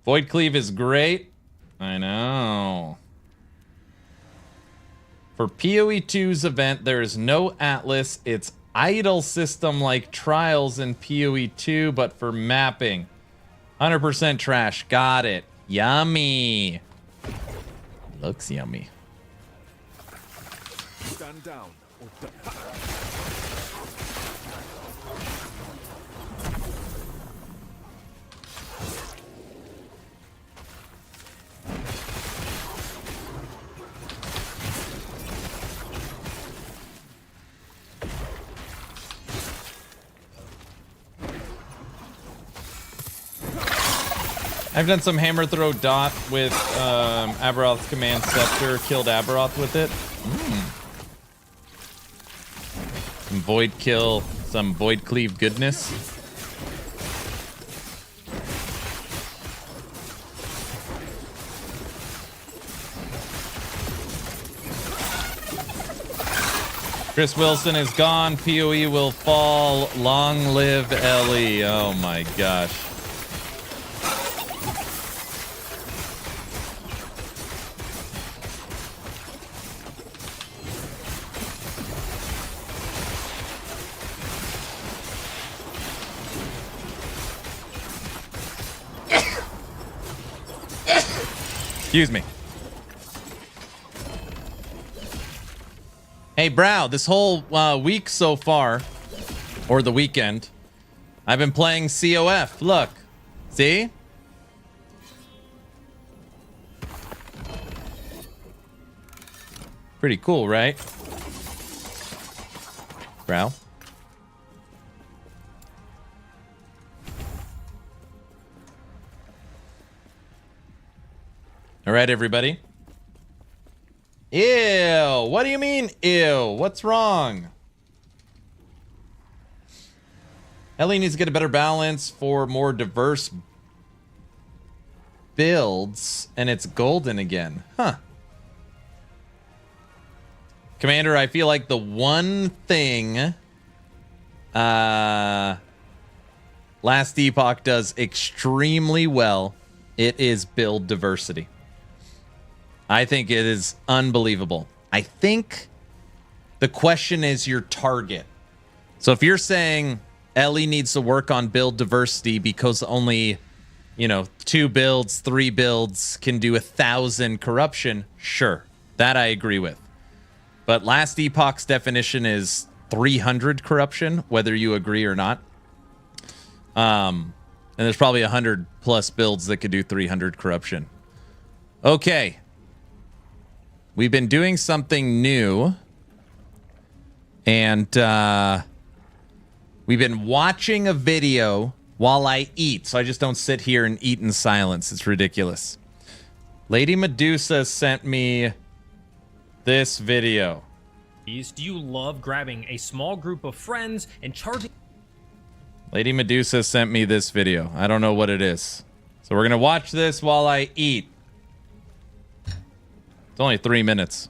Void Cleave is great. I know. For PoE 2's event, there is no Atlas. It's idle system like Trials in PoE 2, but for mapping. 100% trash. Got it. Yummy. Looks yummy. Stand down or I've done some hammer throw dot with Aberoth's command scepter, killed Aberoth with it. Some void kill, some void cleave goodness. Chris Wilson is gone. PoE will fall. Long live Ellie. Oh my gosh. Excuse me. Hey, Brow, this whole week so far, or the weekend, I've been playing COF. Look. See? Pretty cool, right? Brow? All right, everybody. Ew. What do you mean, ew? What's wrong? Ellie needs to get a better balance for more diverse builds, and it's golden again. Huh. Commander, I feel like the one thing Last Epoch does extremely well, it is build diversity. I think it is unbelievable. I think the question is your target. So if you're saying Ellie needs to work on build diversity because only, 2 builds, 3 builds can do 1,000 corruption, sure, that I agree with. But Last Epoch's definition is 300 corruption, whether you agree or not. And there's probably 100 plus builds that could do 300 corruption. Okay. We've been doing something new, and we've been watching a video while I eat, so I just don't sit here and eat in silence. It's ridiculous. Lady Medusa sent me this video. Do you love grabbing a small group of friends and charging? Lady Medusa sent me this video. I don't know what it is. So we're going to watch this while I eat. It's only 3 minutes.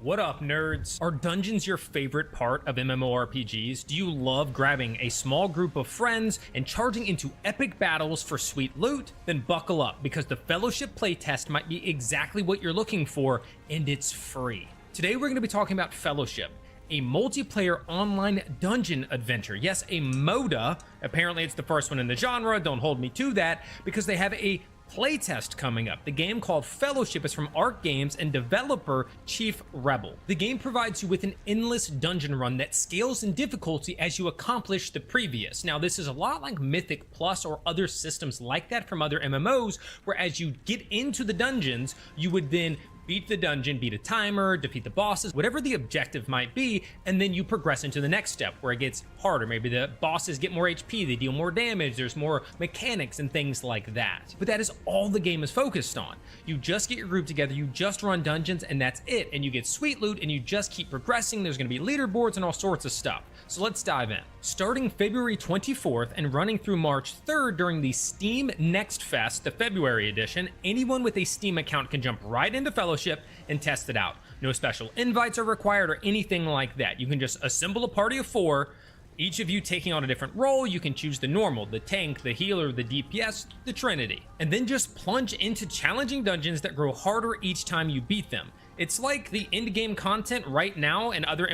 What up, nerds? Are dungeons your favorite part of MMORPGs? Do you love grabbing a small group of friends and charging into epic battles for sweet loot? Then buckle up, because the Fellowship playtest might be exactly what you're looking for, and it's free. Today we're going to be talking about Fellowship, a multiplayer online dungeon adventure. Yes, a MODA. Apparently it's the first one in the genre. Don't hold me to that, because they have a playtest coming up. The game, called Fellowship, is from Arc Games and developer Chief Rebel. The game provides you with an endless dungeon run that scales in difficulty as you accomplish the previous. Now, this is a lot like Mythic Plus or other systems like that from other MMOs, where as you get into the dungeons, you would then beat the dungeon, beat a timer, defeat the bosses, whatever the objective might be, and then you progress into the next step where it gets harder. Maybe the bosses get more HP, they deal more damage, there's more mechanics and things like that. But that is all the game is focused on. You just get your group together, you just run dungeons, and that's it. And you get sweet loot, and you just keep progressing. There's going to be leaderboards and all sorts of stuff. So let's dive in. Starting February 24th and running through March 3rd during the Steam Next Fest, the February edition, anyone with a Steam account can jump right into Fellowship and test it out. No special invites are required or anything like that. You can just assemble a party of 4, each of you taking on a different role. You can choose the normal, the tank, the healer, the DPS, the Trinity, and then just plunge into challenging dungeons that grow harder each time you beat them. It's like the endgame content right now and other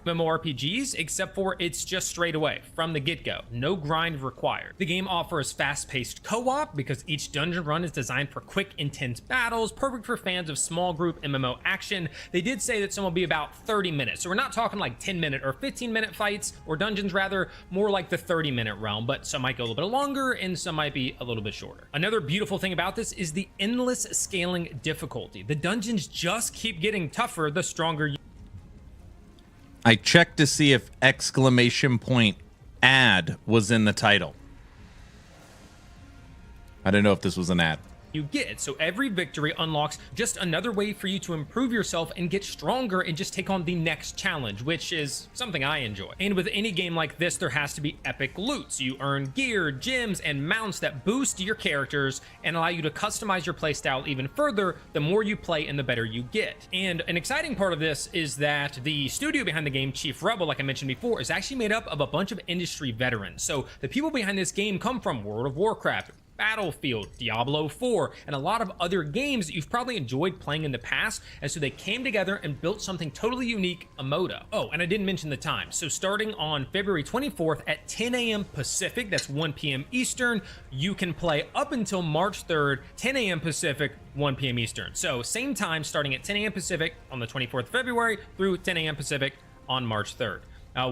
MMORPGs, except for it's just straight away from the get-go, no grind required. The game offers fast-paced co-op because each dungeon run is designed for quick, intense battles, perfect for fans of small group MMO action. They did say that some will be about 30 minutes, so we're not talking like 10-minute or 15-minute fights or dungeons, rather more like the 30-minute realm, but some might go a little bit longer and some might be a little bit shorter. Another beautiful thing about this is the endless scaling difficulty. The dungeons just keep getting tougher the stronger you... I checked to see if exclamation point ad was in the title. I don't know if this was an ad. You get. So every victory unlocks just another way for you to improve yourself and get stronger and just take on the next challenge, which is something I enjoy. And with any game like this, there has to be epic loot. So you earn gear, gems, and mounts that boost your characters and allow you to customize your playstyle even further the more you play and the better you get. And an exciting part of this is that the studio behind the game, Chief Rebel, like I mentioned before, is actually made up of a bunch of industry veterans. So the people behind this game come from World of Warcraft, Battlefield, Diablo 4, and a lot of other games that you've probably enjoyed playing in the past, and so they came together and built something totally unique, a MODA. Oh, and I didn't mention the time. So starting on February 24th at 10 a.m. Pacific, that's 1 p.m. Eastern, you can play up until March 3rd, 10 a.m. Pacific, 1 p.m. Eastern. So same time, starting at 10 a.m. Pacific on the 24th of February through 10 a.m. Pacific on March 3rd.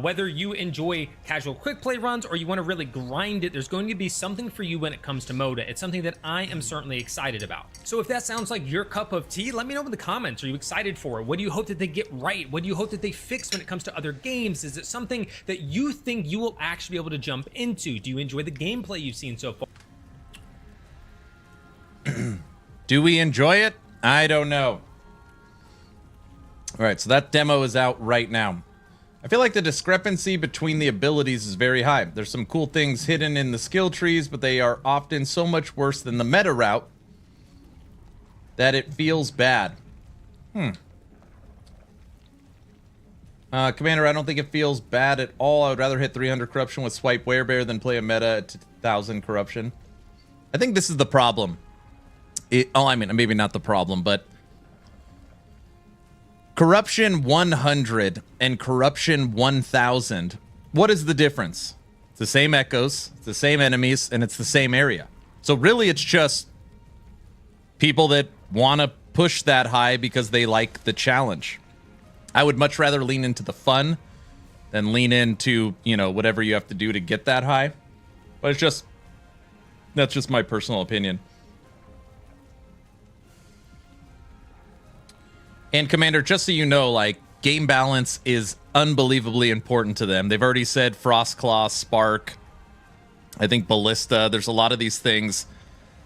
Whether you enjoy casual quick play runs or you want to really grind it, there's going to be something for you when it comes to MODA. It's something that I am certainly excited about. So if that sounds like your cup of tea, let me know in the comments. Are you excited for it? What do you hope that they get right? What do you hope that they fix when it comes to other games? Is it something that you think you will actually be able to jump into? Do you enjoy the gameplay you've seen so far? Do we enjoy it? I don't know. All right, so that demo is out right now. I feel like the discrepancy between the abilities is very high. There's some cool things hidden in the skill trees, but they are often so much worse than the meta route that it feels bad. Commander, I don't think it feels bad at all. I would rather hit 300 corruption with Swipe Werebear than play a meta at 1000 corruption. I think this is the problem. I mean, maybe not the problem, but Corruption 100 and Corruption 1000. What is the difference? It's the same echoes, it's the same enemies, and it's the same area. So really, it's just people that want to push that high because they like the challenge. I would much rather lean into the fun than lean into, you know, whatever you have to do to get that high. But it's just, that's just my personal opinion. And Commander, just so you know, like, game balance is unbelievably important to them. They've already said Frostclaw, Spark, I think Ballista. There's a lot of these things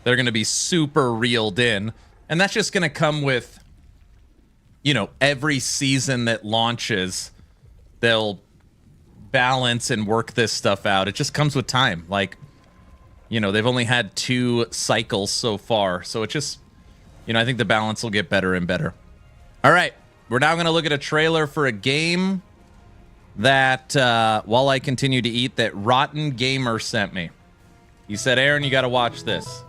that are going to be super reeled in. And that's just going to come with, you know, every season that launches, they'll balance and work this stuff out. It just comes with time. Like, you know, they've only had 2 cycles so far. So it just, you know, I think the balance will get better and better. All right, we're now going to look at a trailer for a game that, while I continue to eat, that Rotten Gamer sent me. He said, Aaron, you got to watch this.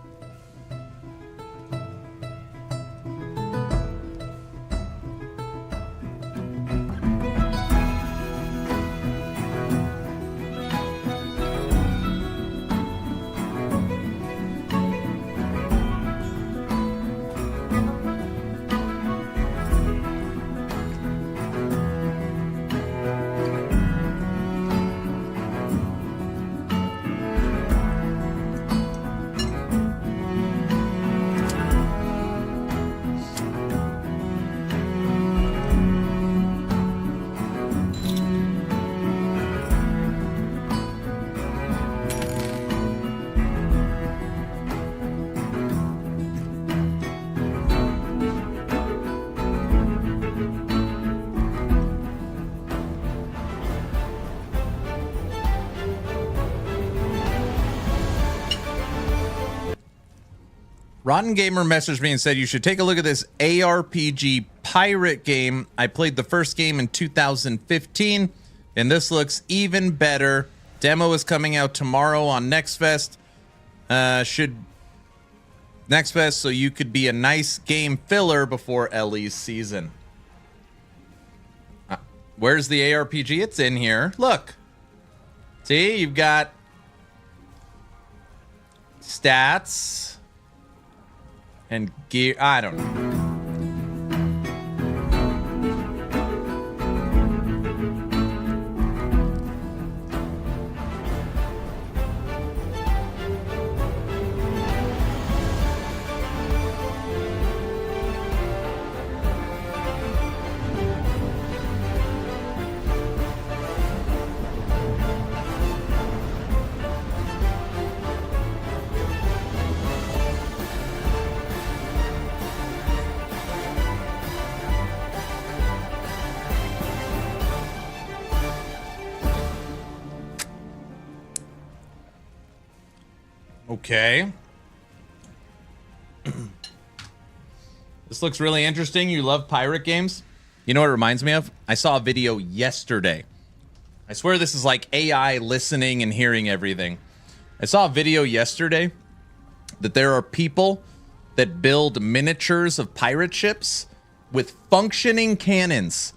Rotten Gamer messaged me and said, you should take a look at this ARPG pirate game. I played the first game in 2015, and this looks even better. Demo is coming out tomorrow on Next Fest. Next Fest, so you could be a nice game filler before Ellie's season. Where's the ARPG? It's in here. Look. See, you've got stats and gear. I don't know. Okay. This looks really interesting. You love pirate games? You know what it reminds me of? I saw a video yesterday. I swear this is like AI listening and hearing everything. I saw a video yesterday that there are people that build miniatures of pirate ships with functioning cannons,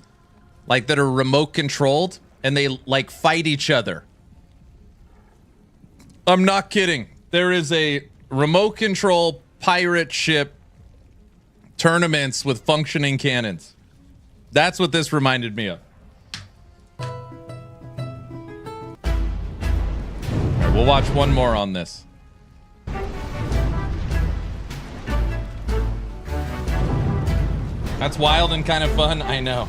like that are remote controlled, and they like fight each other. I'm not kidding. There is a remote control pirate ship tournaments with functioning cannons. That's what this reminded me of. We'll watch one more on this. That's wild and kind of fun, I know.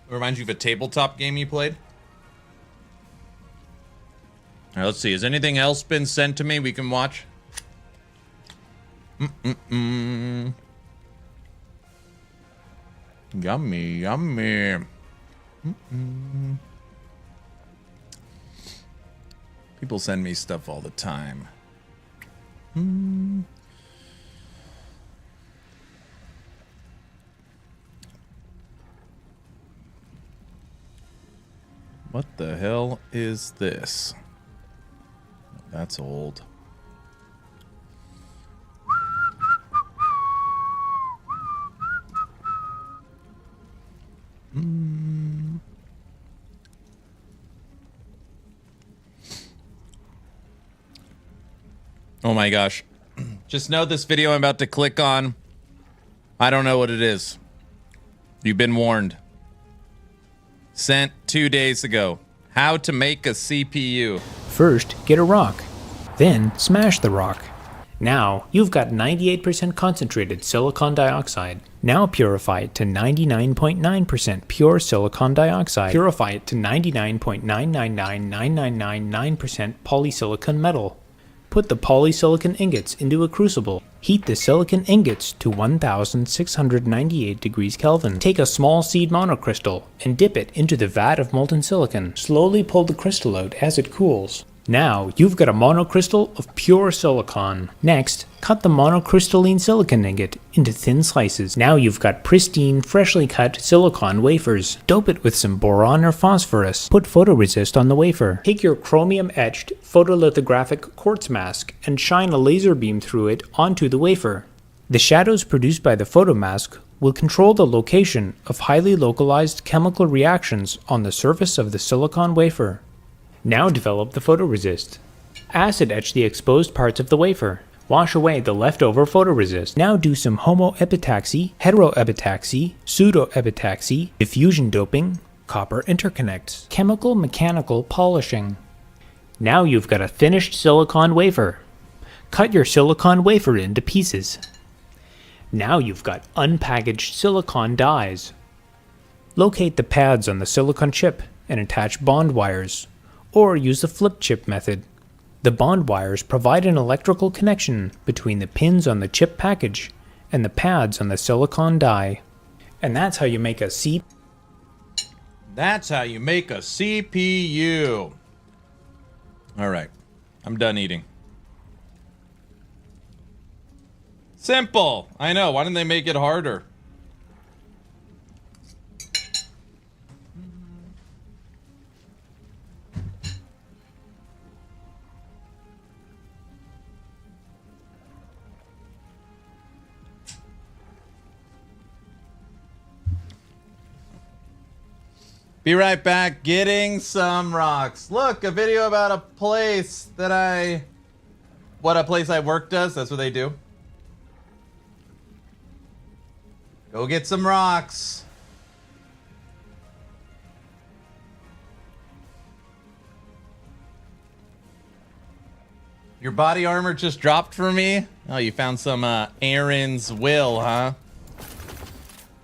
Reminds you of a tabletop game you played? All right, let's see. Has anything else been sent to me we can watch? Yummy, yummy. People send me stuff all the time. What the hell is this? That's old. Oh my gosh. Just know this video I'm about to click on, I don't know what it is. You've been warned. Sent 2 days ago. How to make a CPU. First, get a rock. Then, smash the rock. Now, you've got 98% concentrated silicon dioxide. Now purify it to 99.9% pure silicon dioxide. Purify it to 99.9999999% polysilicon metal. Put the polysilicon ingots into a crucible. Heat the silicon ingots to 1698 degrees Kelvin. Take a small seed monocrystal and dip it into the vat of molten silicon. Slowly pull the crystal out as it cools. Now, you've got a monocrystal of pure silicon. Next, cut the monocrystalline silicon ingot into thin slices. Now you've got pristine, freshly cut silicon wafers. Dope it with some boron or phosphorus. Put photoresist on the wafer. Take your chromium-etched photolithographic quartz mask and shine a laser beam through it onto the wafer. The shadows produced by the photomask will control the location of highly localized chemical reactions on the surface of the silicon wafer. Now develop the photoresist. Acid etch the exposed parts of the wafer. Wash away the leftover photoresist. Now do some homoepitaxy, heteroepitaxy, pseudoepitaxy, diffusion doping, copper interconnects, chemical mechanical polishing. Now you've got a finished silicon wafer. Cut your silicon wafer into pieces. Now you've got unpackaged silicon dies. Locate the pads on the silicon chip and attach bond wires, or use the flip chip method. The bond wires provide an electrical connection between the pins on the chip package and the pads on the silicon die. And that's how you make a That's how you make a CPU. All right, I'm done eating. Simple. I know. Why didn't they make it harder? Be right back, getting some rocks. Look, a video about a place that what a place I work does. That's what they do. Go get some rocks. Your body armor just dropped for me? Oh, you found some Aaron's will, huh?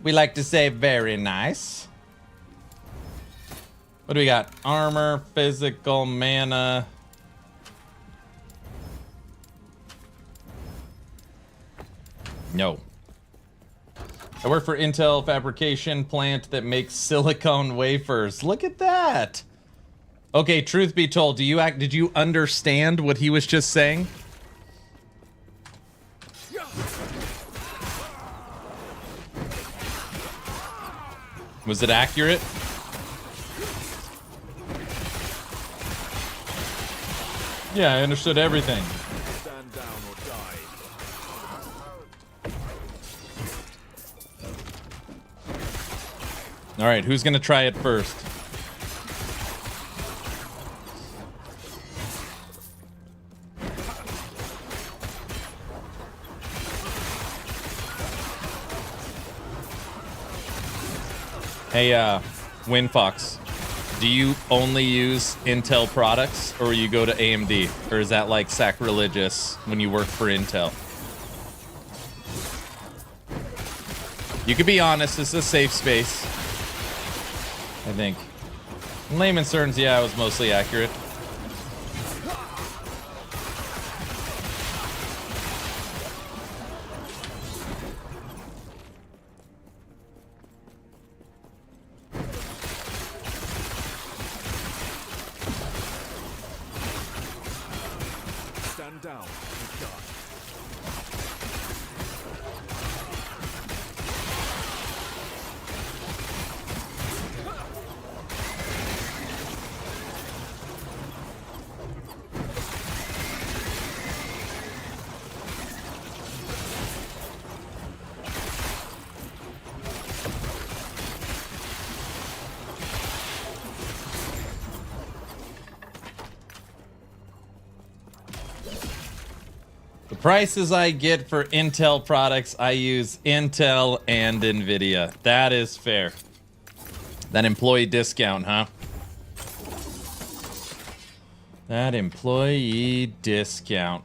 We like to say very nice. What do we got? Armor, physical, mana. No. I work for Intel fabrication plant that makes silicone wafers. Look at that. Okay, truth be told, did you understand what he was just saying? Was it accurate? Yeah, I understood everything. Stand down or die. All right, who's gonna try it first? Hey, Winfox, do you only use Intel products, or you go to AMD? Or is that like sacrilegious when you work for Intel? You could be honest, this is a safe space. I think. In layman's terms, yeah, it was mostly accurate. Stand down or die. The prices I get for Intel products, I use Intel and Nvidia. That is fair. That employee discount, huh? That employee discount.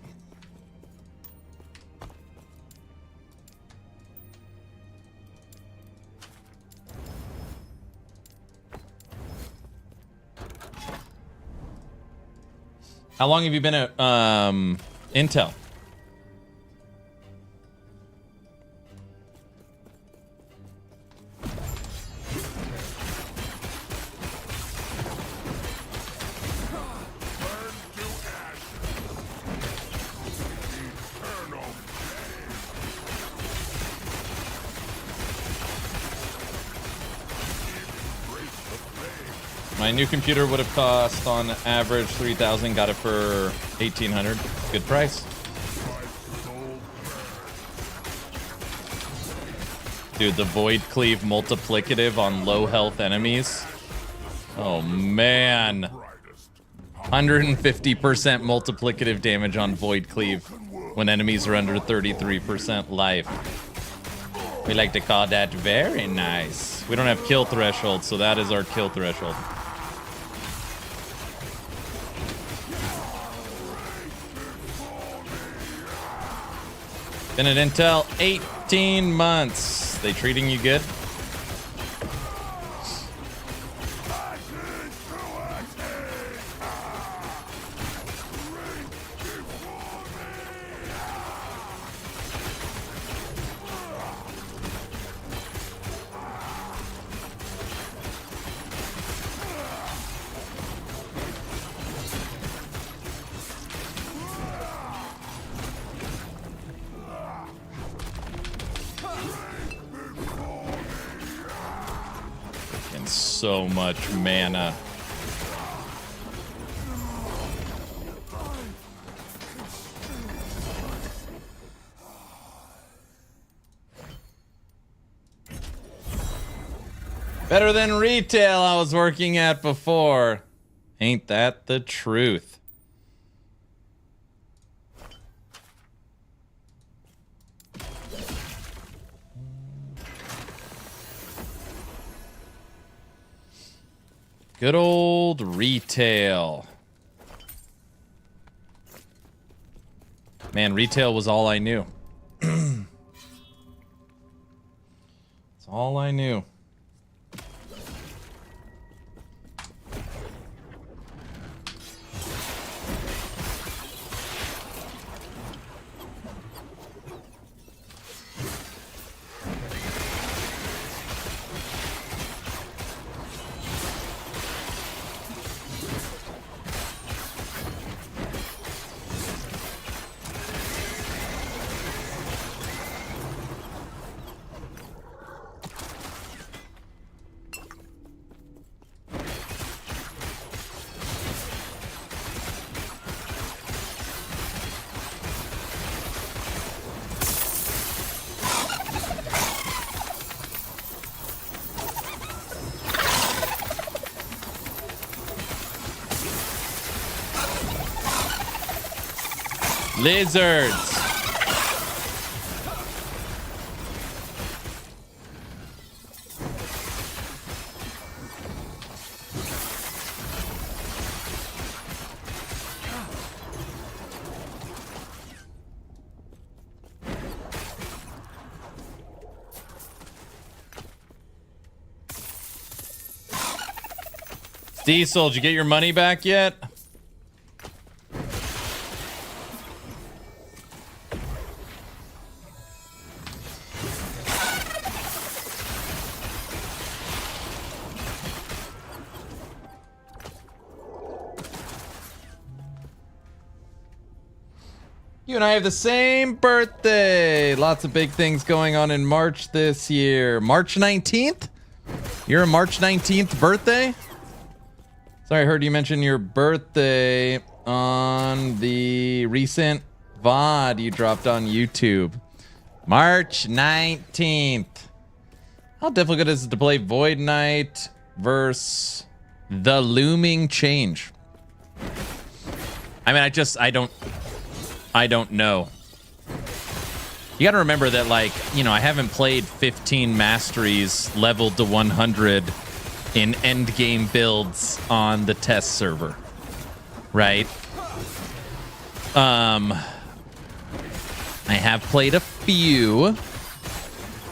How long have you been at Intel? My new computer would have cost on average $3,000. Got it for $1,800. Good price. Dude, the Void Cleave multiplicative on low health enemies. Oh man. 150% multiplicative damage on Void Cleave when enemies are under 33% life. We like to call that very nice. We don't have kill threshold, so that is our kill threshold. Been at Intel 18 months. They treating you good? So much mana. Better than retail I was working at before. Ain't that the truth? Good old retail. Man, retail was all I knew. It's all I knew. Lizards. Diesel, did you get your money back yet? You and I have the same birthday. Lots of big things going on in March this year. March 19th? You're a March 19th birthday? Sorry, I heard you mention your birthday on the recent VOD you dropped on YouTube. March 19th. How difficult is it to play Void Knight versus The Looming Change? I mean, I don't know. You gotta remember that, like, you know, I haven't played 15 masteries leveled to 100 in endgame builds on the test server, right? I have played a few,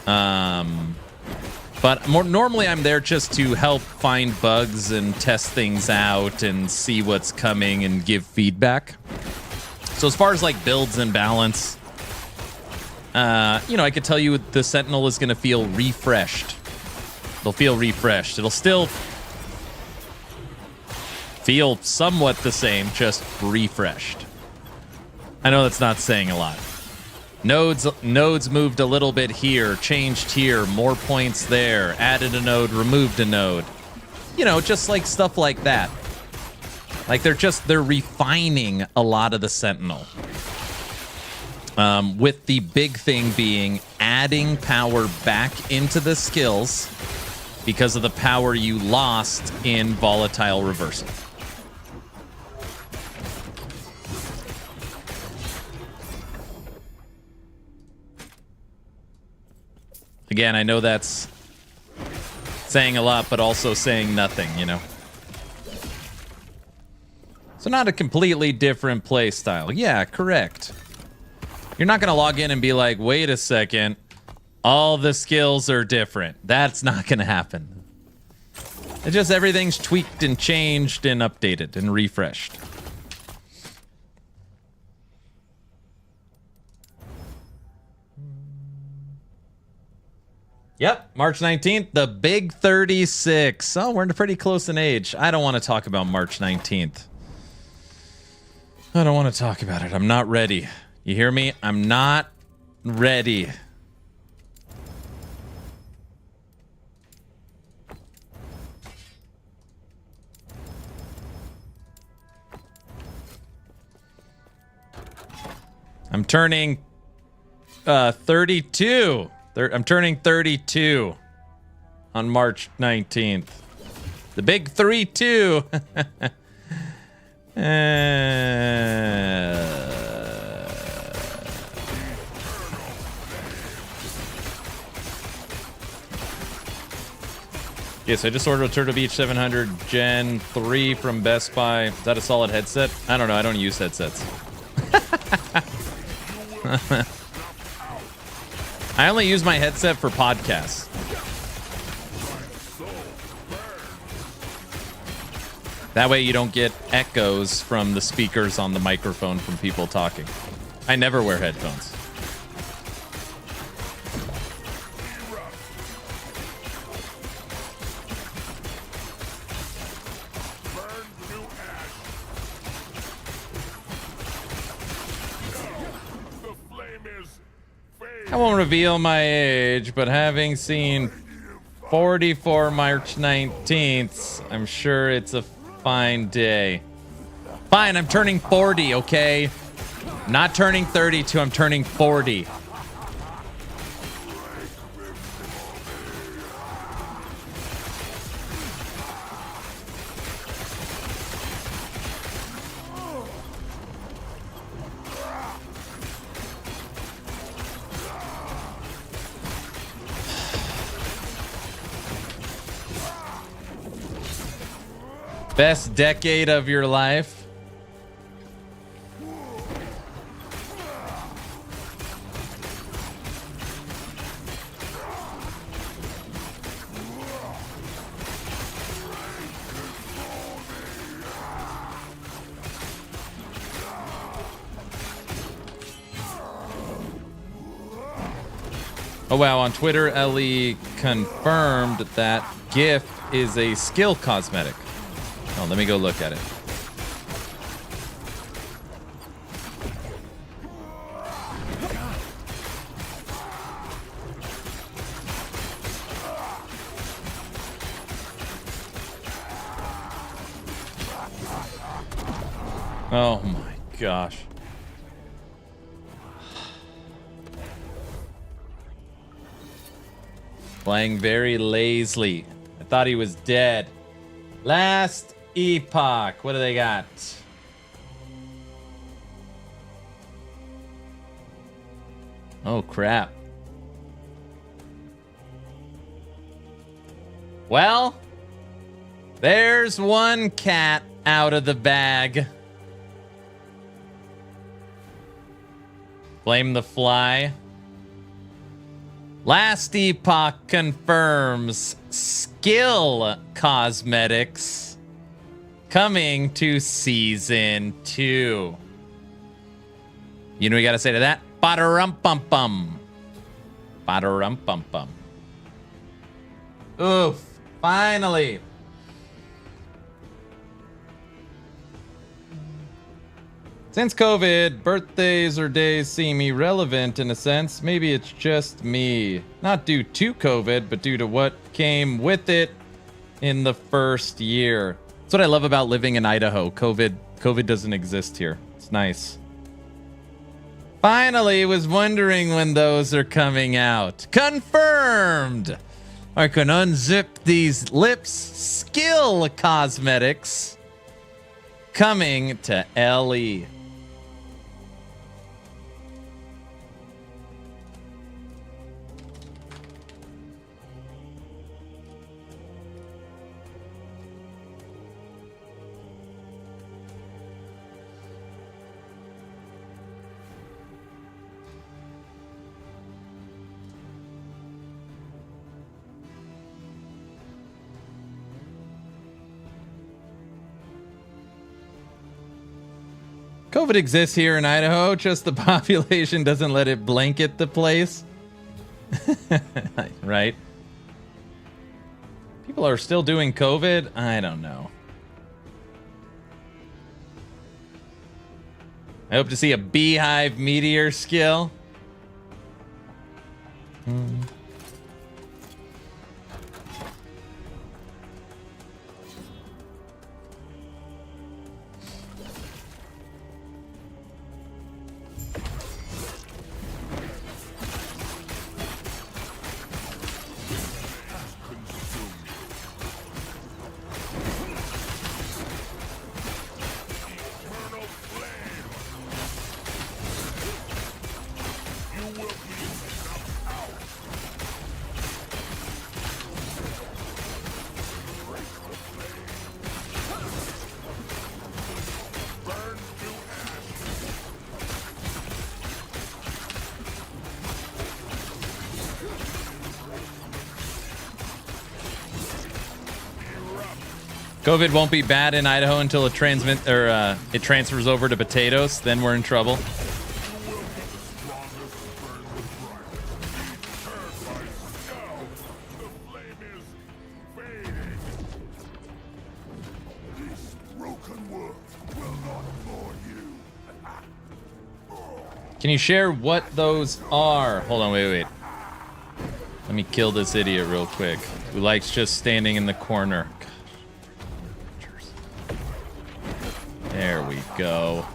but normally I'm there just to help find bugs and test things out and see what's coming and give feedback. So as far as like builds and balance, you know, I could tell you the Sentinel is going to feel refreshed. It'll feel refreshed. It'll still feel somewhat the same, just refreshed. I know that's not saying a lot. Nodes moved a little bit here, changed here, more points there, added a node, removed a node. You know, just like stuff like that. Like they're refining a lot of the Sentinel. With the big thing being adding power back into the skills because of the power you lost in volatile reversal. Again, I know that's saying a lot, but also saying nothing, you know? So not a completely different play style. Yeah, correct. You're not going to log in and be like, wait a second, all the skills are different. That's not going to happen. It's just everything's tweaked and changed and updated and refreshed. Yep, March 19th, the big 36. Oh, we're pretty close in age. I don't want to talk about March 19th. I don't want to talk about it. I'm not ready. You hear me? I'm not ready. I'm turning 32. I'm turning 32 on March 19th. The big 3-2. Yes, I just ordered a Turtle Beach 700 Gen 3 from Best Buy. Is that a solid headset? I don't know. I don't use headsets. I only use my headset for podcasts. That way you don't get echoes from the speakers on the microphone from people talking. I never wear headphones. I won't reveal my age, but having seen 44 March 19th, I'm sure it's a fine day. Fine, I'm turning 40, okay? Not turning 32, I'm turning 40. Best decade of your life? Oh wow, on Twitter, Ellie confirmed that GIF is a skill cosmetic. Oh, let me go look at it. Oh my gosh. Playing very lazily. I thought he was dead. Last Epoch. What do they got? Oh, crap. Well, there's one cat out of the bag. Blame the fly. Last Epoch confirms skill cosmetics coming to season 2. You know what you gotta say to that? Ba-da-rum-bum-bum. Ba-da-rum-bum-bum. Oof. Finally. Since COVID, birthdays or days seem irrelevant in a sense. Maybe it's just me. Not due to COVID, but due to what came with it in the first year. That's what I love about living in Idaho. COVID doesn't exist here. It's nice. Finally, was wondering when those are coming out. Confirmed! I can unzip these lips. Skill cosmetics coming to LE. COVID exists here in Idaho, just the population doesn't let it blanket the place. Right? People are still doing COVID? I don't know. I hope to see a beehive meteor skill. COVID won't be bad in Idaho until it it transfers over to potatoes. Then we're in trouble. Can you share what those are? Hold on, wait. Let me kill this idiot real quick. Who likes just standing in the corner. Gosh. There we go.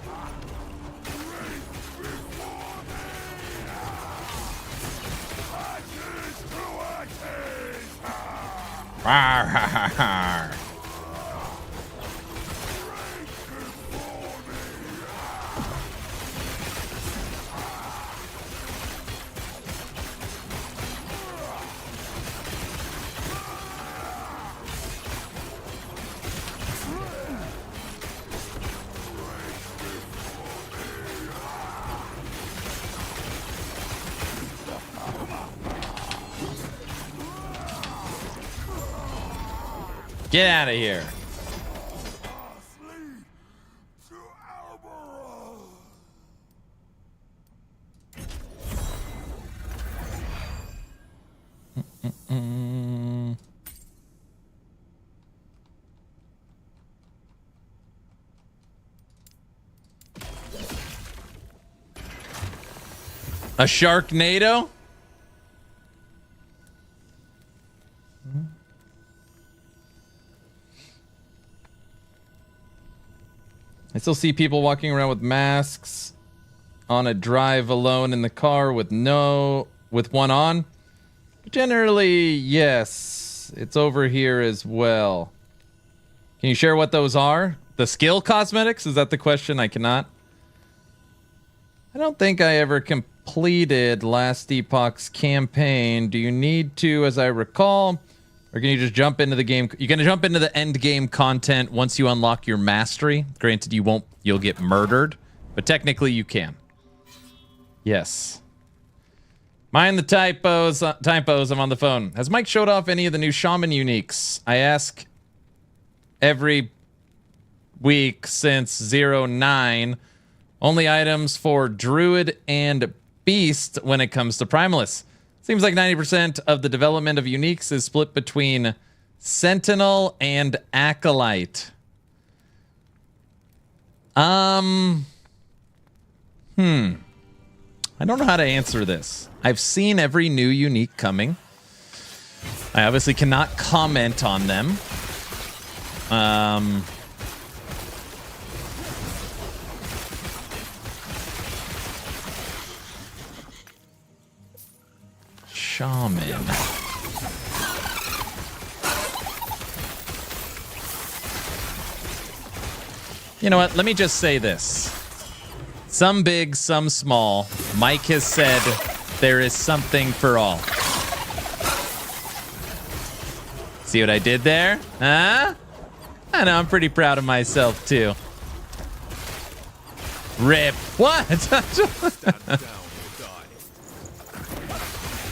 Rawr, ha, ha, ha. Get out of here. A Sharknado? I still see people walking around with masks on a drive alone in the car with one on. Generally, yes. It's over here as well. Can you share what those are? The skill cosmetics? Is that the question? I cannot. I don't think I ever completed Last Epoch's campaign. Do you need to, as I recall? Or can you just jump into the game? You're going to jump into the end game content once you unlock your mastery. Granted, you'll get murdered, but technically you can. Yes. Mind the typos, I'm on the phone. Has Mike showed off any of the new shaman uniques? I ask every week since 09. Only items for druid and beast when it comes to Primalist. Seems like 90% of the development of uniques is split between Sentinel and Acolyte. I don't know how to answer this. I've seen every new unique coming. I obviously cannot comment on them. Shaman. You know what? Let me just say this. Some big, some small. Mike has said there is something for all. See what I did there? Huh? I know, I'm pretty proud of myself, too. Rip. What?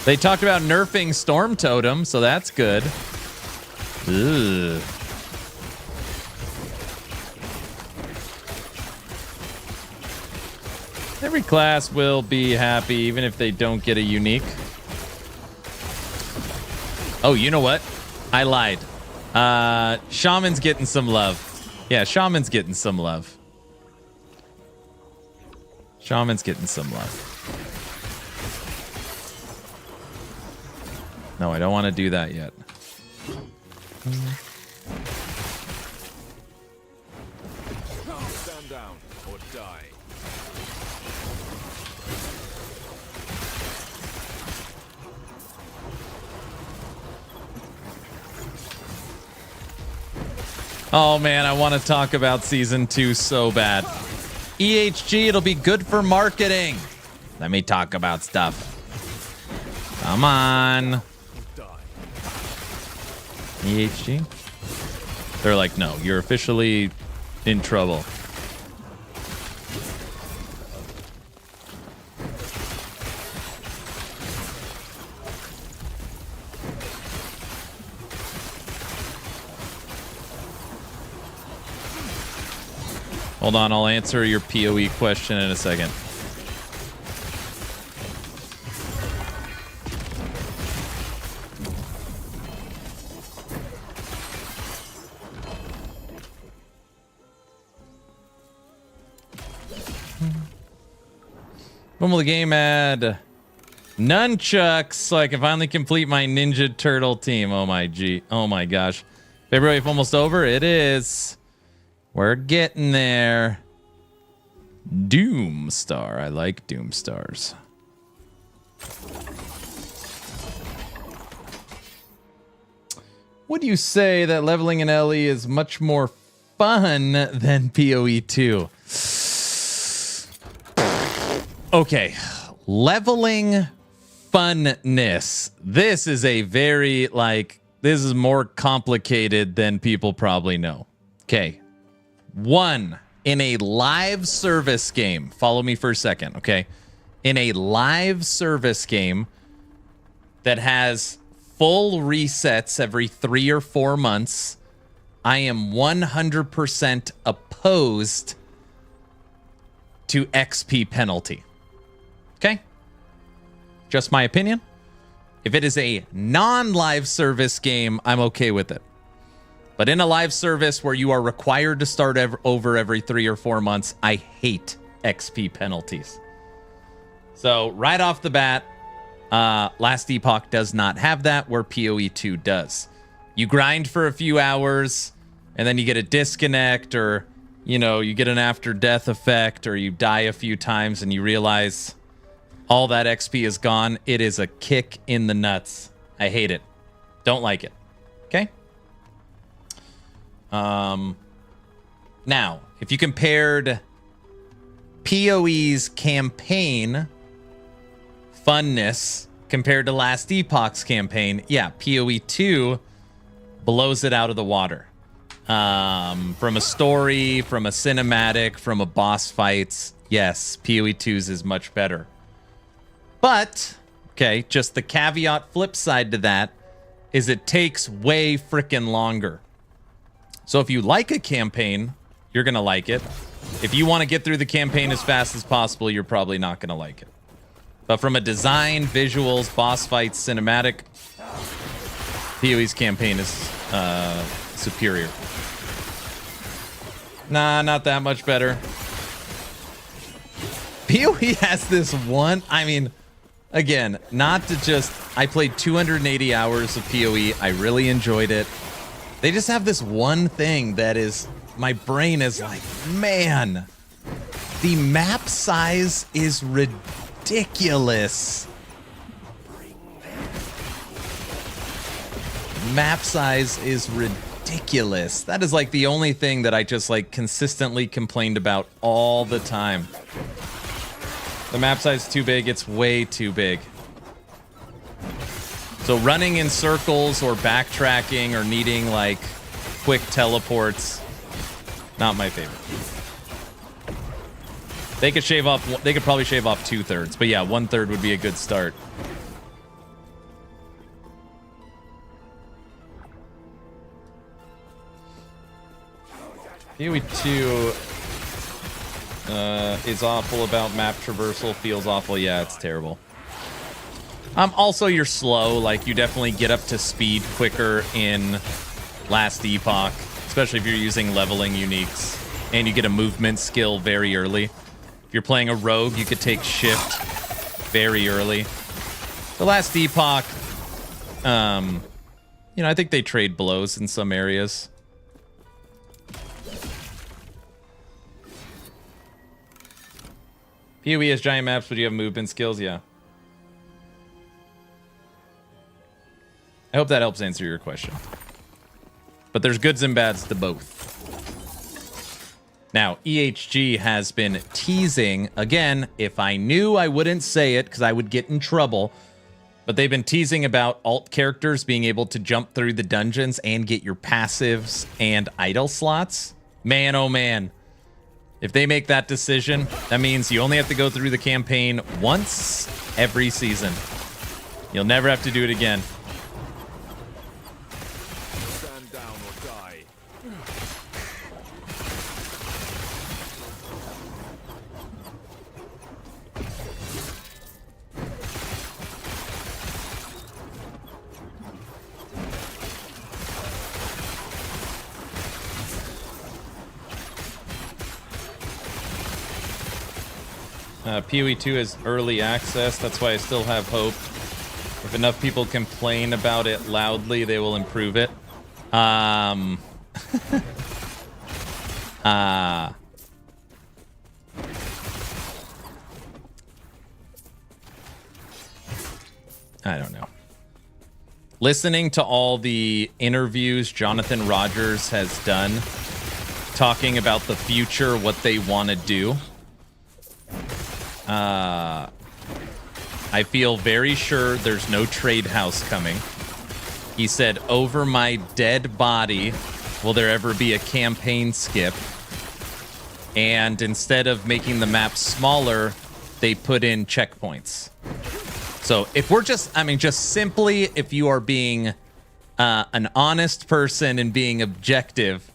They talked about nerfing Storm Totem, so that's good. Ugh. Every class will be happy, even if they don't get a unique. Oh, you know what? I lied. Shaman's getting some love. Yeah, Shaman's getting some love. Shaman's getting some love. No, I don't want to do that yet. Stand down or die. Oh man, I want to talk about season 2 so bad. EHG, it'll be good for marketing. Let me talk about stuff. Come on. EHG? They're like, no, you're officially in trouble. Hold on, I'll answer your PoE question in a second. When will the game add nunchucks so I can finally complete my Ninja Turtle team? Oh my gosh. February is almost over. It is. We're getting there. Doomstar. I like Doomstars. Would you say that leveling in LE is much more fun than PoE 2? Okay, leveling funness. This is a very, this is more complicated than people probably know. Okay, one, in a live service game, follow me for a second, okay? In a live service game that has full resets every 3 or 4 months, I am 100% opposed to XP penalty. Okay? Just my opinion. If it is a non-live service game, I'm okay with it. But in a live service where you are required to start over every 3 or 4 months, I hate XP penalties. So right off the bat, Last Epoch does not have that, where PoE 2 does. You grind for a few hours, and then you get a disconnect, or, you get an after-death effect, or you die a few times, and you realize all that XP is gone. It is a kick in the nuts. I hate it. Don't like it. Okay? Now, if you compared PoE's campaign funness compared to Last Epoch's campaign, yeah, PoE 2 blows it out of the water. From a story, from a cinematic, from a boss fights, yes, PoE 2's is much better. But, okay, just the caveat flip side to that is it takes way freaking longer. So if you like a campaign, you're going to like it. If you want to get through the campaign as fast as possible, you're probably not going to like it. But from a design, visuals, boss fights, cinematic, PoE's campaign is superior. Nah, not that much better. PoE has this one, again, not to just, I played 280 hours of PoE. I really enjoyed it. They just have this one thing that is, my brain is like, man, the map size is ridiculous. Map size is ridiculous. That is like the only thing that I just consistently complained about all the time. The map size is too big. It's way too big. So running in circles or backtracking or needing quick teleports, not my favorite. They could probably shave off 2/3, but yeah, 1/3 would be a good start. PoE 2 is awful about map traversal, feels awful. Yeah, it's terrible. Also, you're slow. You definitely get up to speed quicker in Last Epoch, especially if you're using leveling uniques, and you get a movement skill very early. If you're playing a rogue, you could take shift very early. The Last Epoch, I think they trade blows in some areas. PoE has giant maps, but you have movement skills, yeah. I hope that helps answer your question. But there's goods and bads to both. Now, EHG has been teasing, again, if I knew I wouldn't say it because I would get in trouble, but they've been teasing about alt characters being able to jump through the dungeons and get your passives and idle slots. Man, oh man. If they make that decision, that means you only have to go through the campaign once every season. You'll never have to do it again. Stand down or die. PoE 2 is early access. That's why I still have hope. If enough people complain about it loudly, they will improve it. I don't know. Listening to all the interviews Jonathan Rogers has done, talking about the future, what they want to do, I feel very sure there's no trade house coming. He said, over my dead body, will there ever be a campaign skip? And instead of making the map smaller, they put in checkpoints. So if we're just, I mean, just simply, if you are being an honest person and being objective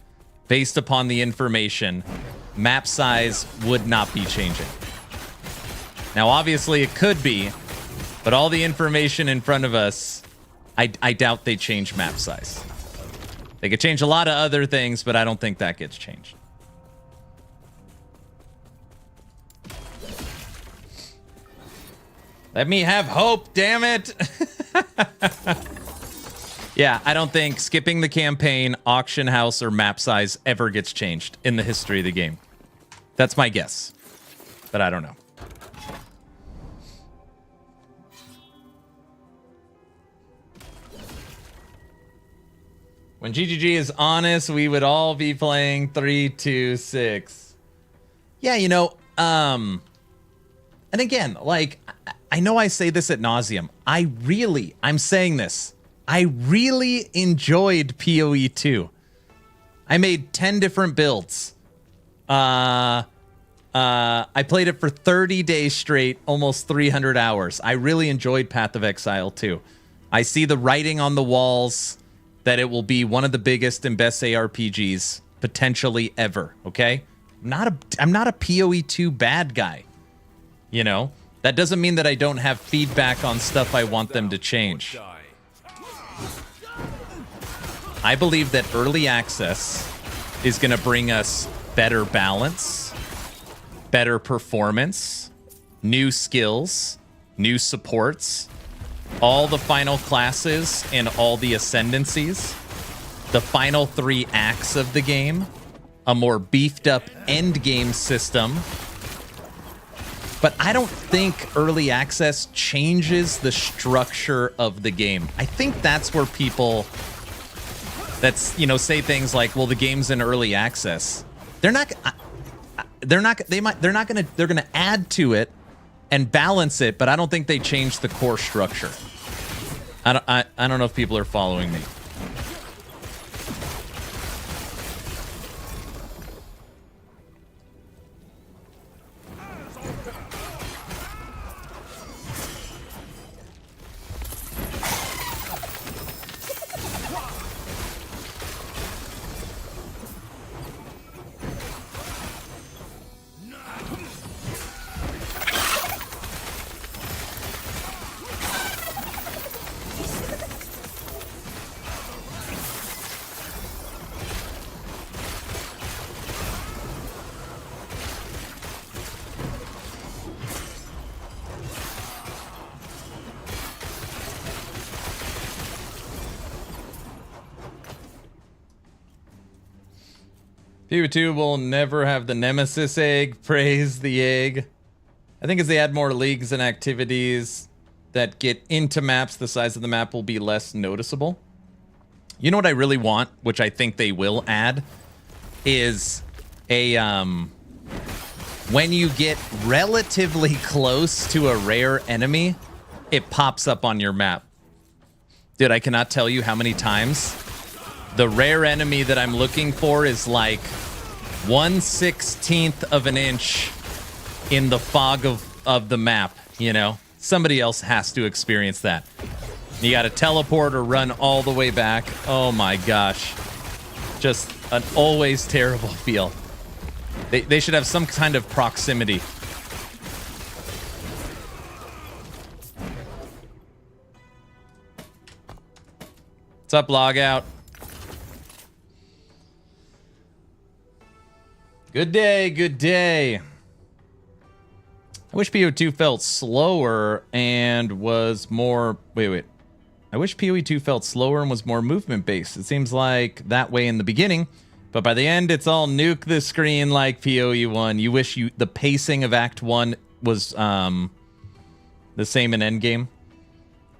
based upon the information, map size would not be changing. Now, obviously, it could be, but all the information in front of us, I doubt they change map size. They could change a lot of other things, but I don't think that gets changed. Let me have hope, damn it. Yeah, I don't think skipping the campaign, auction house, or map size ever gets changed in the history of the game. That's my guess, but I don't know. When GGG is honest, we would all be playing 3-2-6. Yeah, you know, and again, like, I know I say this ad nauseum. I'm saying this. I really enjoyed PoE 2. I made 10 different builds. I played it for 30 days straight, almost 300 hours. I really enjoyed Path of Exile 2. I see the writing on the walls that it will be one of the biggest and best ARPGs potentially ever, okay? I'm not a PoE 2 bad guy, you know? That doesn't mean that I don't have feedback on stuff I want them to change. I believe that early access is going to bring us better balance, better performance, new skills, new supports, all the final classes and all the ascendancies, the final 3 acts of the game, a more beefed up endgame system. But I don't think early access changes the structure of the game. I think that's where people say things like, well, the game's in early access. They're going to add to it and balance it, but I don't think they change the core structure. I don't know if people are following me. PoE2 will never have the Nemesis egg. Praise the egg. I think as they add more leagues and activities that get into maps, the size of the map will be less noticeable. You know what I really want, which I think they will add, is a when you get relatively close to a rare enemy, it pops up on your map. Dude, I cannot tell you how many times the rare enemy that I'm looking for is like 1/16 of an inch in the fog of the map, you know? Somebody else has to experience that. You gotta teleport or run all the way back. Oh my gosh. Just an always terrible feel. They should have some kind of proximity. What's up, Logout? Good day, good day. I wish PoE2 felt slower and was more... Wait. I wish PoE2 felt slower and was more movement-based. It seems like that way in the beginning, but by the end, it's all nuke the screen like PoE1. You wish the pacing of Act 1 was the same in Endgame.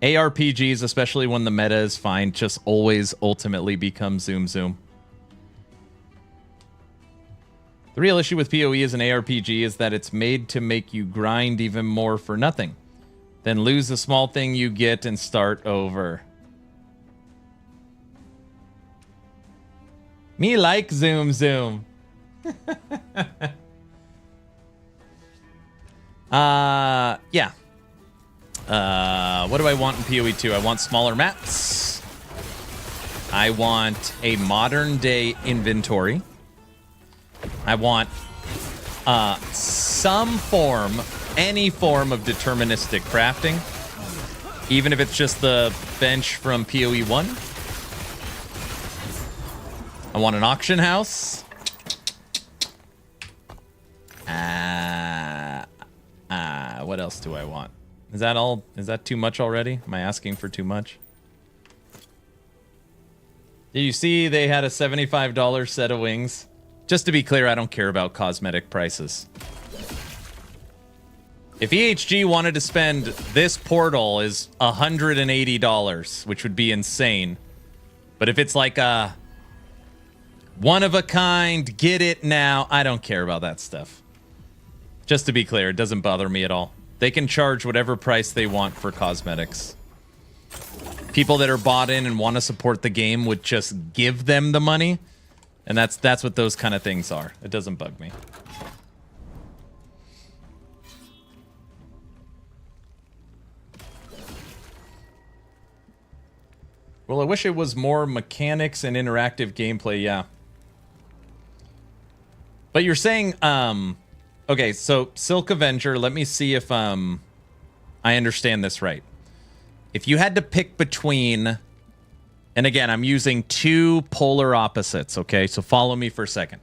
ARPGs, especially when the meta is fine, just always ultimately become zoom zoom. The real issue with PoE as an ARPG is that it's made to make you grind even more for nothing. Then lose the small thing you get and start over. Me like zoom zoom. Yeah. What do I want in PoE2? I want smaller maps. I want a modern day inventory. I want some form, any form of deterministic crafting, even if it's just the bench from PoE1. I want an auction house. What else do I want? Is that all? Is that too much already? Am I asking for too much? Did you see they had a $75 set of wings? Just to be clear, I don't care about cosmetic prices. If EHG wanted to spend this portal is $180, which would be insane. But if it's like a one of a kind, get it now, I don't care about that stuff. Just to be clear, it doesn't bother me at all. They can charge whatever price they want for cosmetics. People that are bought in and want to support the game would just give them the money. And that's what those kind of things are. It doesn't bug me. Well, I wish it was more mechanics and interactive gameplay, yeah. But you're saying, okay, so Silk Avenger, let me see if I understand this right. If you had to pick between... And again, I'm using two polar opposites, okay? So follow me for a second.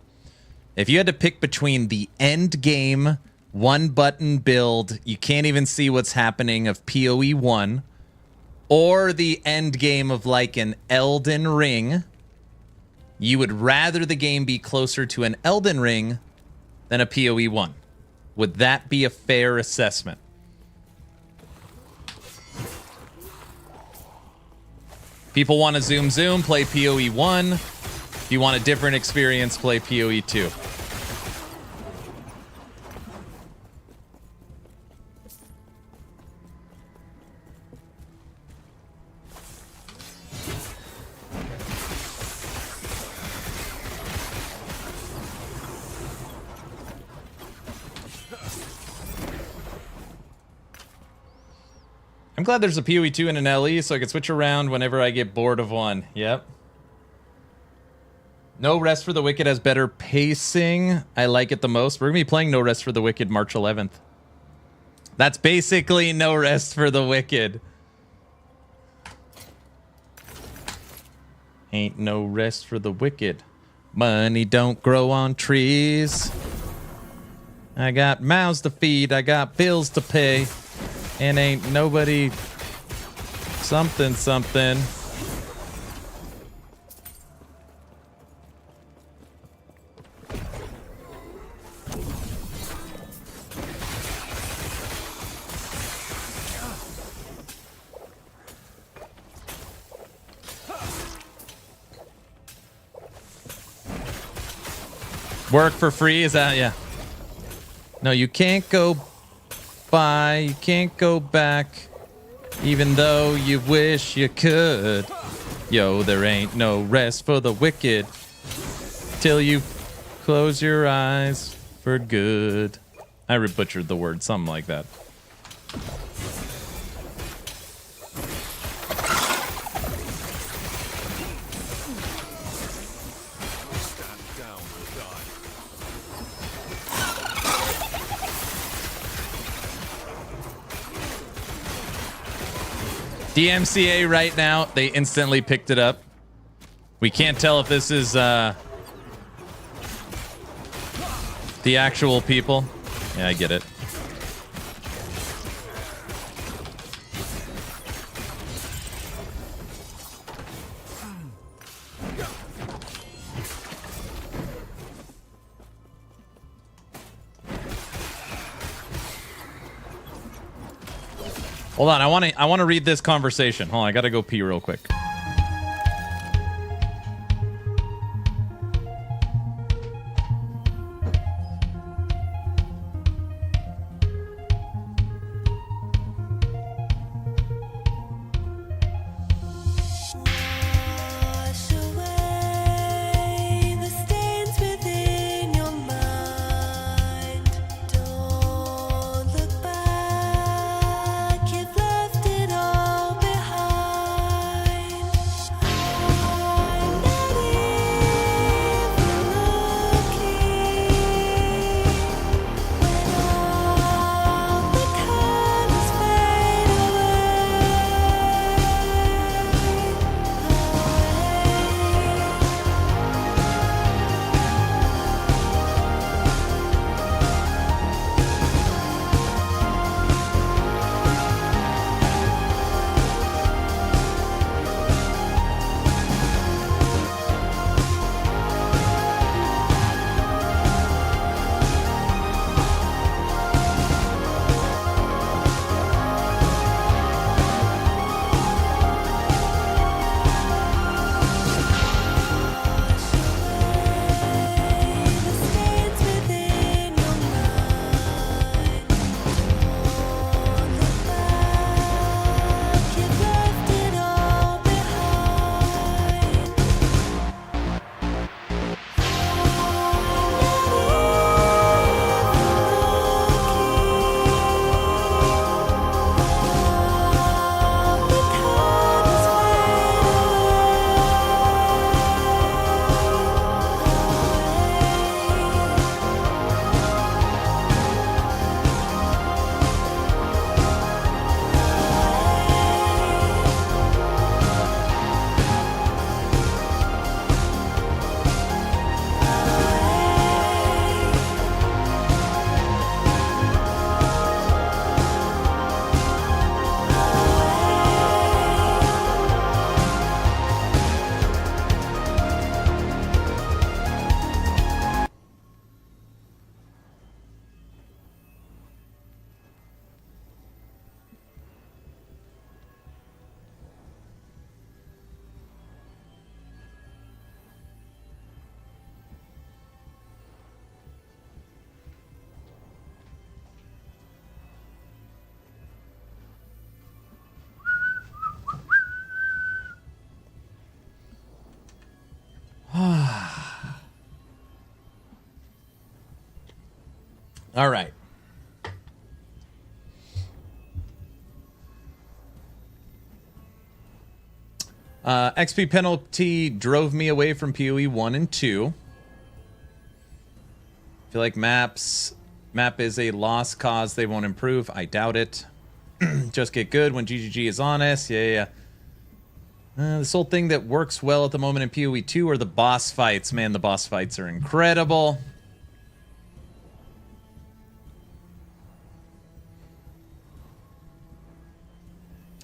If you had to pick between the end game, one button build, you can't even see what's happening of PoE 1, or the end game of like an Elden Ring, you would rather the game be closer to an Elden Ring than a PoE 1. Would that be a fair assessment? People want to zoom zoom, play PoE 1. If you want a different experience, play PoE 2. I'm glad there's a PoE 2 and an LE, so I can switch around whenever I get bored of one. Yep. No Rest for the Wicked has better pacing. I like it the most. We're going to be playing No Rest for the Wicked March 11th. That's basically No Rest for the Wicked. Ain't no rest for the wicked. Money don't grow on trees. I got mouths to feed. I got bills to pay. And ain't nobody something something. Work for free? Is that, yeah. No, you can't go by, you can't go back, even though you wish you could. Yo, there ain't no rest for the wicked till you close your eyes for good. I butchered the word, something like that. DMCA right now, they instantly picked it up. We can't tell if this is the actual people. Yeah, I get it. Hold on, I want to read this conversation. Hold on, I gotta go pee real quick. Wash away the stains within your mind. Don't look back, you've left it all behind. I'm not even looking when all the colors fade the stains within your mind. Don't look back, you've left it all behind. All the colors All right. XP penalty drove me away from PoE 1 and 2. Feel like map is a lost cause. They won't improve. I doubt it. Just get good when GGG is honest. Yeah. This whole thing that works well at the moment in PoE 2 are the boss fights. Man, the boss fights are incredible.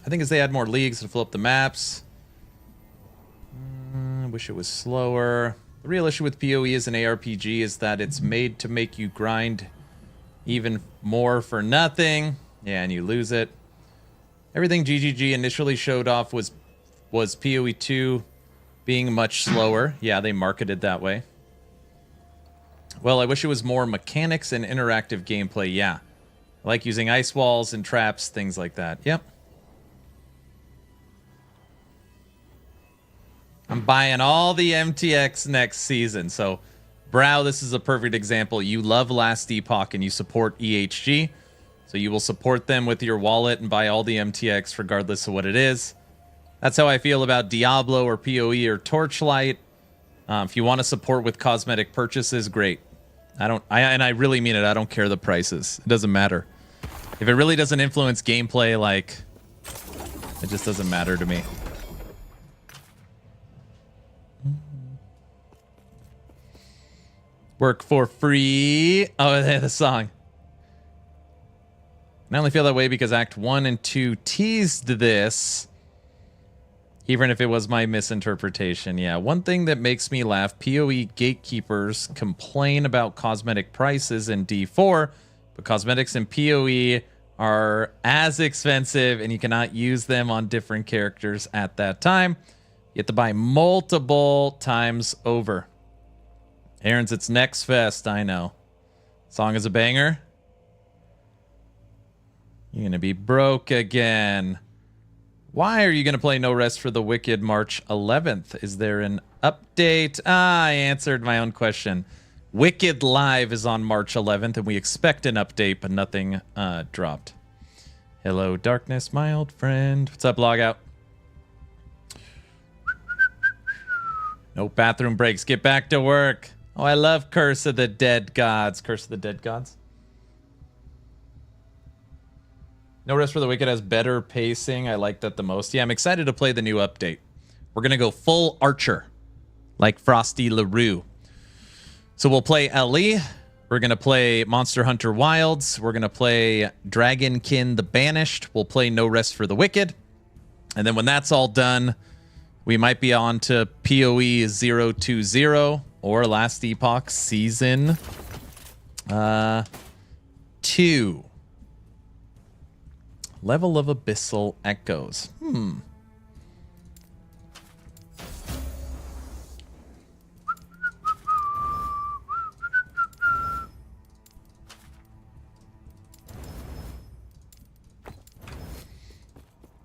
I think as they add more leagues to fill up the maps. I wish it was slower. The real issue with PoE as an ARPG is that it's made to make you grind even more for nothing. Yeah, and you lose it. Everything GGG initially showed off was PoE 2 being much slower. Yeah, they marketed that way. Well, I wish it was more mechanics and interactive gameplay. Yeah. I like using ice walls and traps, things like that. Yep. I'm buying all the MTX next season. So, Brow, this is a perfect example. You love Last Epoch and you support EHG. So you will support them with your wallet and buy all the MTX regardless of what it is. That's how I feel about Diablo or PoE or Torchlight. If you want to support with cosmetic purchases, great. I really mean it. I don't care the prices. It doesn't matter. If it really doesn't influence gameplay, like, it just doesn't matter to me. Work for free. Oh, the song. And I only feel that way because Act 1 and 2 teased this. Even if it was my misinterpretation. Yeah, one thing that makes me laugh, PoE gatekeepers complain about cosmetic prices in D4, but cosmetics in PoE are as expensive, and you cannot use them on different characters at that time. You have to buy multiple times over. Aaron's It's Next Fest, I know. Song is a banger. You're going to be broke again. Why are you going to play No Rest for the Wicked March 11th? Is there an update? I answered my own question. Wicked Live is on March 11th, and we expect an update, but nothing dropped. Hello, darkness, my old friend. What's up, Logout? No bathroom breaks. Get back to work. Oh, I love Curse of the Dead Gods. Curse of the Dead Gods. No Rest for the Wicked has better pacing. I like that the most. Yeah, I'm excited to play the new update. We're going to go full Archer, like Frosty LaRue. So we'll play Ellie. We're going to play Monster Hunter Wilds. We're going to play Dragonkin the Banished. We'll play No Rest for the Wicked. And then when that's all done, we might be on to PoE 020 or Last Epoch Season 2. Level of Abyssal Echoes.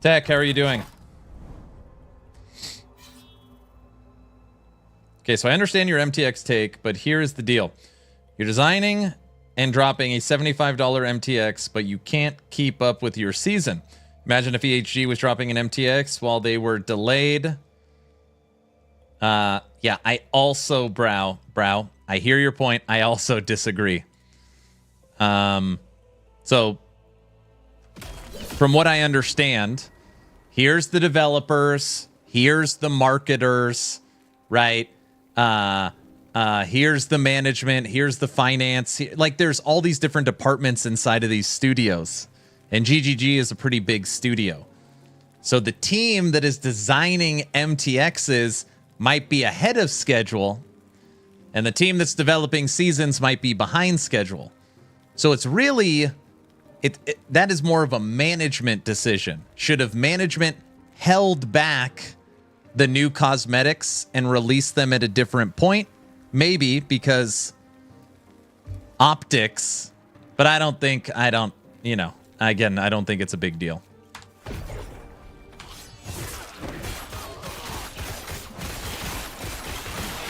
Tech, how are you doing? Okay, so I understand your MTX take, but here's the deal. You're designing and dropping a $75 MTX, but you can't keep up with your season. Imagine if EHG was dropping an MTX while they were delayed. Yeah, I also, Brow, I hear your point. I also disagree. So, from what I understand, here's the developers, here's the marketers, right? Here's the management, here's the finance. Like, there's all these different departments inside of these studios. And GGG is a pretty big studio. So the team that is designing MTXs might be ahead of schedule, and the team that's developing seasons might be behind schedule. So it's really, that is more of a management decision. Should have management held back the new cosmetics and released them at a different point? Maybe, because optics, but I don't think it's a big deal.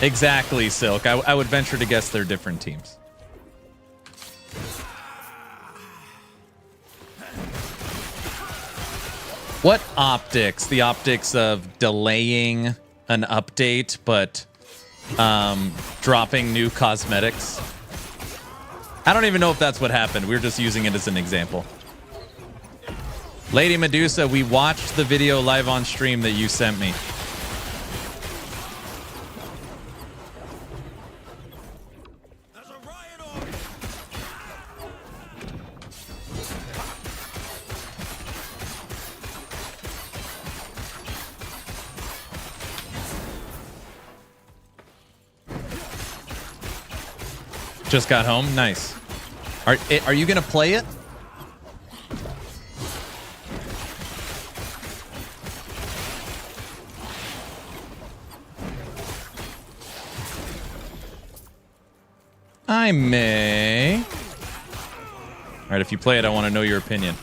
Exactly, Silk. I would venture to guess they're different teams. What optics? The optics of delaying an update, but dropping new cosmetics. I don't even know if that's what happened. We're just using it as an example. Lady Medusa, we watched the video live on stream that you sent me. Just got home. Nice. Are you gonna play it? I may. All right, if you play it, I want to know your opinion.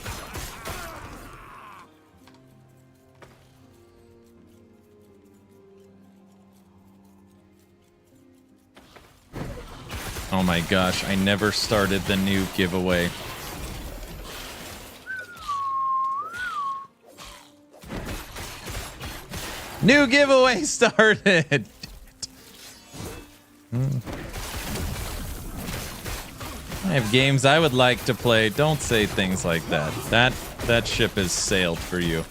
Oh my gosh, I never started the new giveaway. New giveaway started! I have games I would like to play. Don't say things like that. That ship has sailed for you.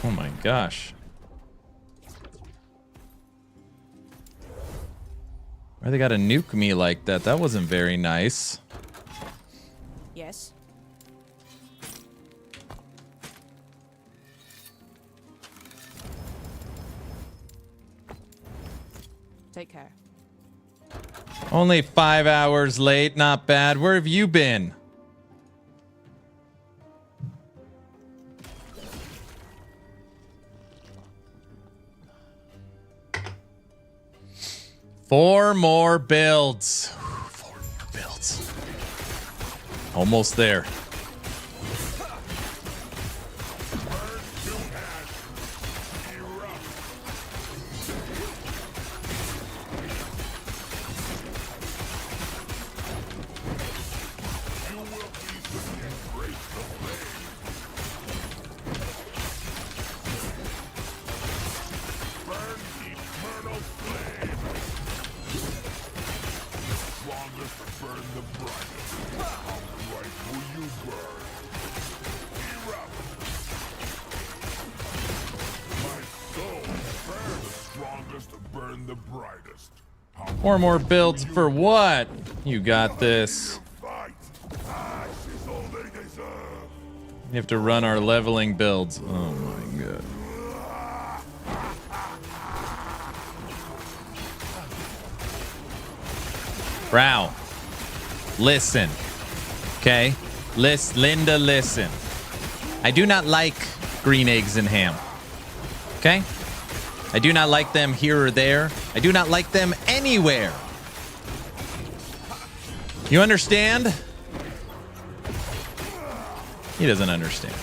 Oh my gosh. Why they gotta nuke me like that? That wasn't very nice. Yes. Take care. Only 5 hours late. Not bad. Where have you been? Four more builds. 4 more builds. Almost there. Four more builds for what? You got this. You have to run our leveling builds. Oh my god. Brow. Listen. Okay? Linda, listen. I do not like green eggs and ham. Okay? I do not like them here or there. I do not like them anywhere. You understand? He doesn't understand.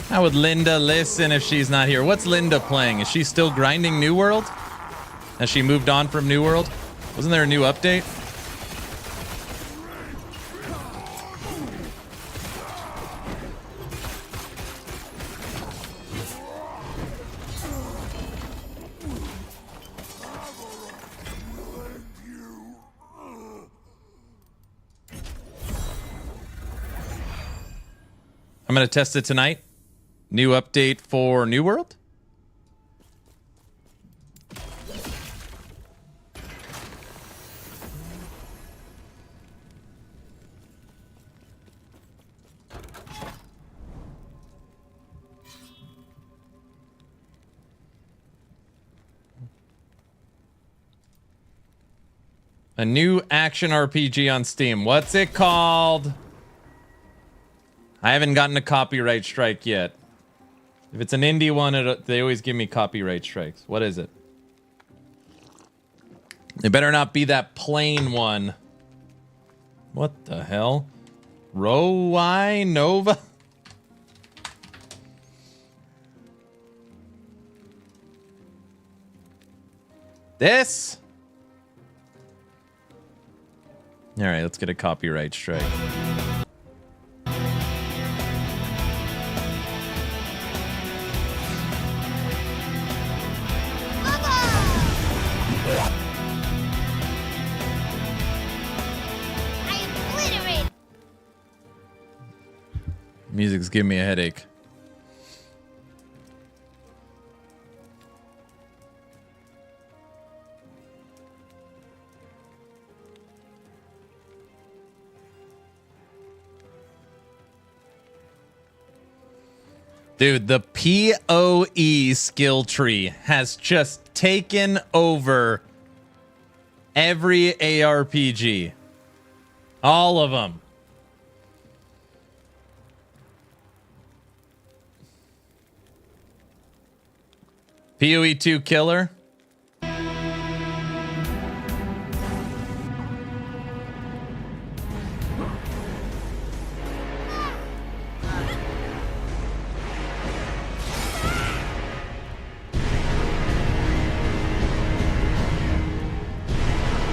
How would Linda listen if she's not here? What's Linda playing? Is she still grinding New World? Has she moved on from New World? Wasn't there a new update? I'm going to test it tonight. New update for New World? A new action RPG on Steam. What's it called? I haven't gotten a copyright strike yet. If it's an indie one, they always give me copyright strikes. What is it? It better not be that plain one. What the hell? Rowai Nova? This? All right, let's get a copyright strike. Music's giving me a headache. Dude, the PoE skill tree has just taken over every ARPG. All of them. PoE 2 killer.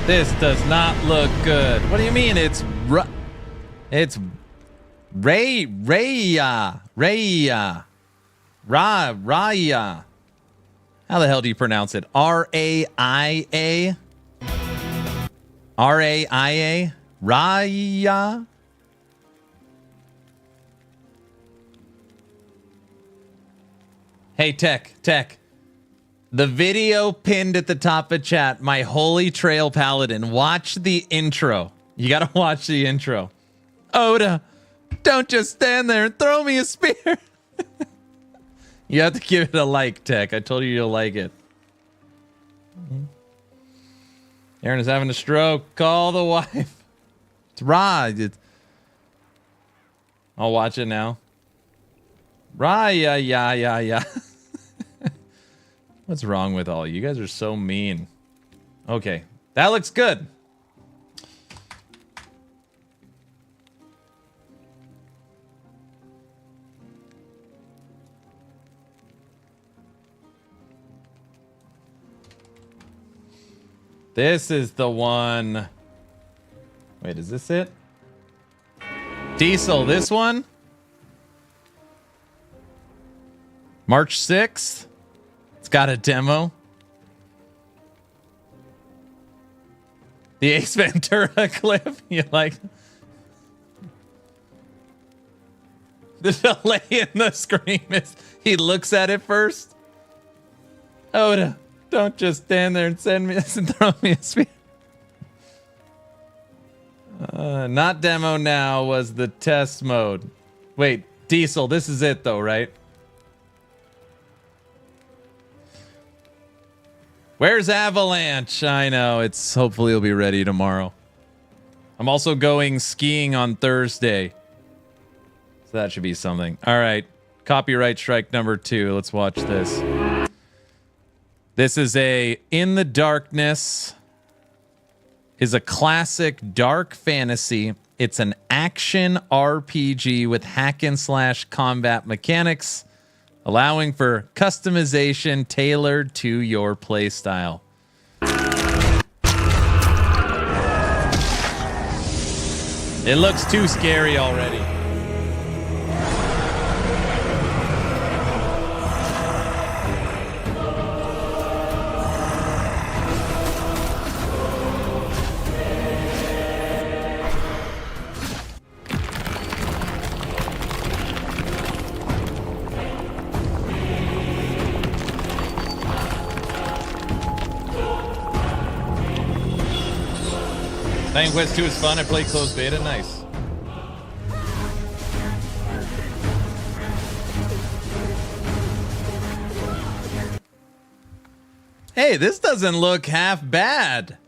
This does not look good. What do you mean? It's Raya. How the hell do you pronounce it? R-A-I-A? R-A-I-A? Raya? Hey, Tech. The video pinned at the top of chat, my Holy Trail Paladin. Watch the intro. You gotta watch the intro. Oda, don't just stand there and throw me a spear. You have to give it a like, Tech. I told you you'll like it. Aaron is having a stroke. Call the wife. It's Ra. I'll watch it now. Ra, yeah. What's wrong with all you guys? Are so mean. Okay, that looks good. This is the one. Wait, is this it? Diesel, this one? March 6th? It's got a demo. The Ace Ventura clip. You like the delay in the scream is he looks at it first. Oda, don't just stand there and send me this and throw me a spear. Not demo now was the test mode. Wait, Diesel, this is it though, right? Where's Avalanche? I know, it's hopefully it'll be ready tomorrow. I'm also going skiing on Thursday. So that should be something. All right, copyright strike number 2. Let's watch this. This is a In the Darkness is a classic dark fantasy. It's an action RPG with hack and slash combat mechanics, allowing for customization tailored to your playstyle. It looks too scary already. Dragon Quest 2 is fun. I played closed beta. Nice. Hey, this doesn't look half bad.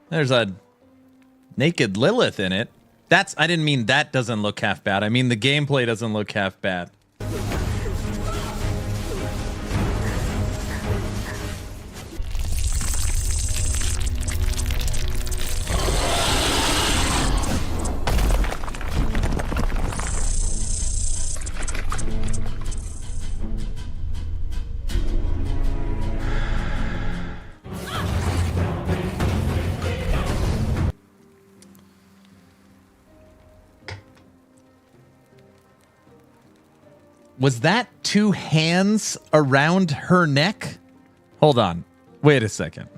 There's a naked Lilith in it. I didn't mean that doesn't look half bad. I mean the gameplay doesn't look half bad. Was that 2 hands around her neck? Hold on. Wait a second.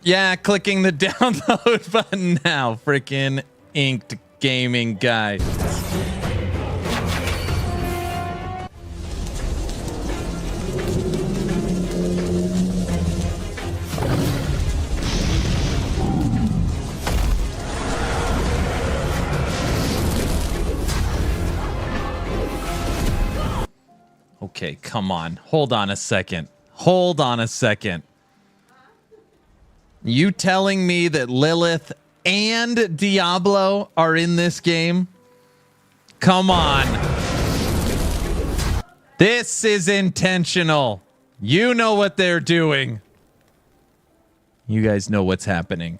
Yeah, clicking the download button now. Freaking inked gaming guy. Okay, come on. Hold on a second. Hold on a second. You telling me that Lilith and Diablo are in this game? Come on. This is intentional. You know what they're doing. You guys know what's happening.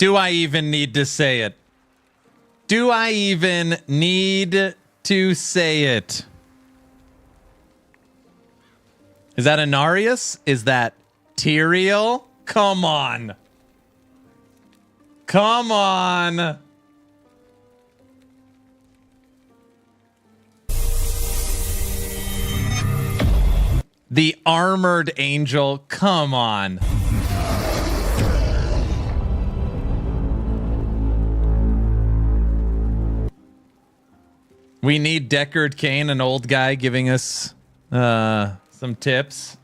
Do I even need to say it? Do I even need to say it? Is that Anarius? Is that Tyrael? Come on. Come on. The Armored Angel. Come on. We need Deckard Cain, an old guy, giving us some tips.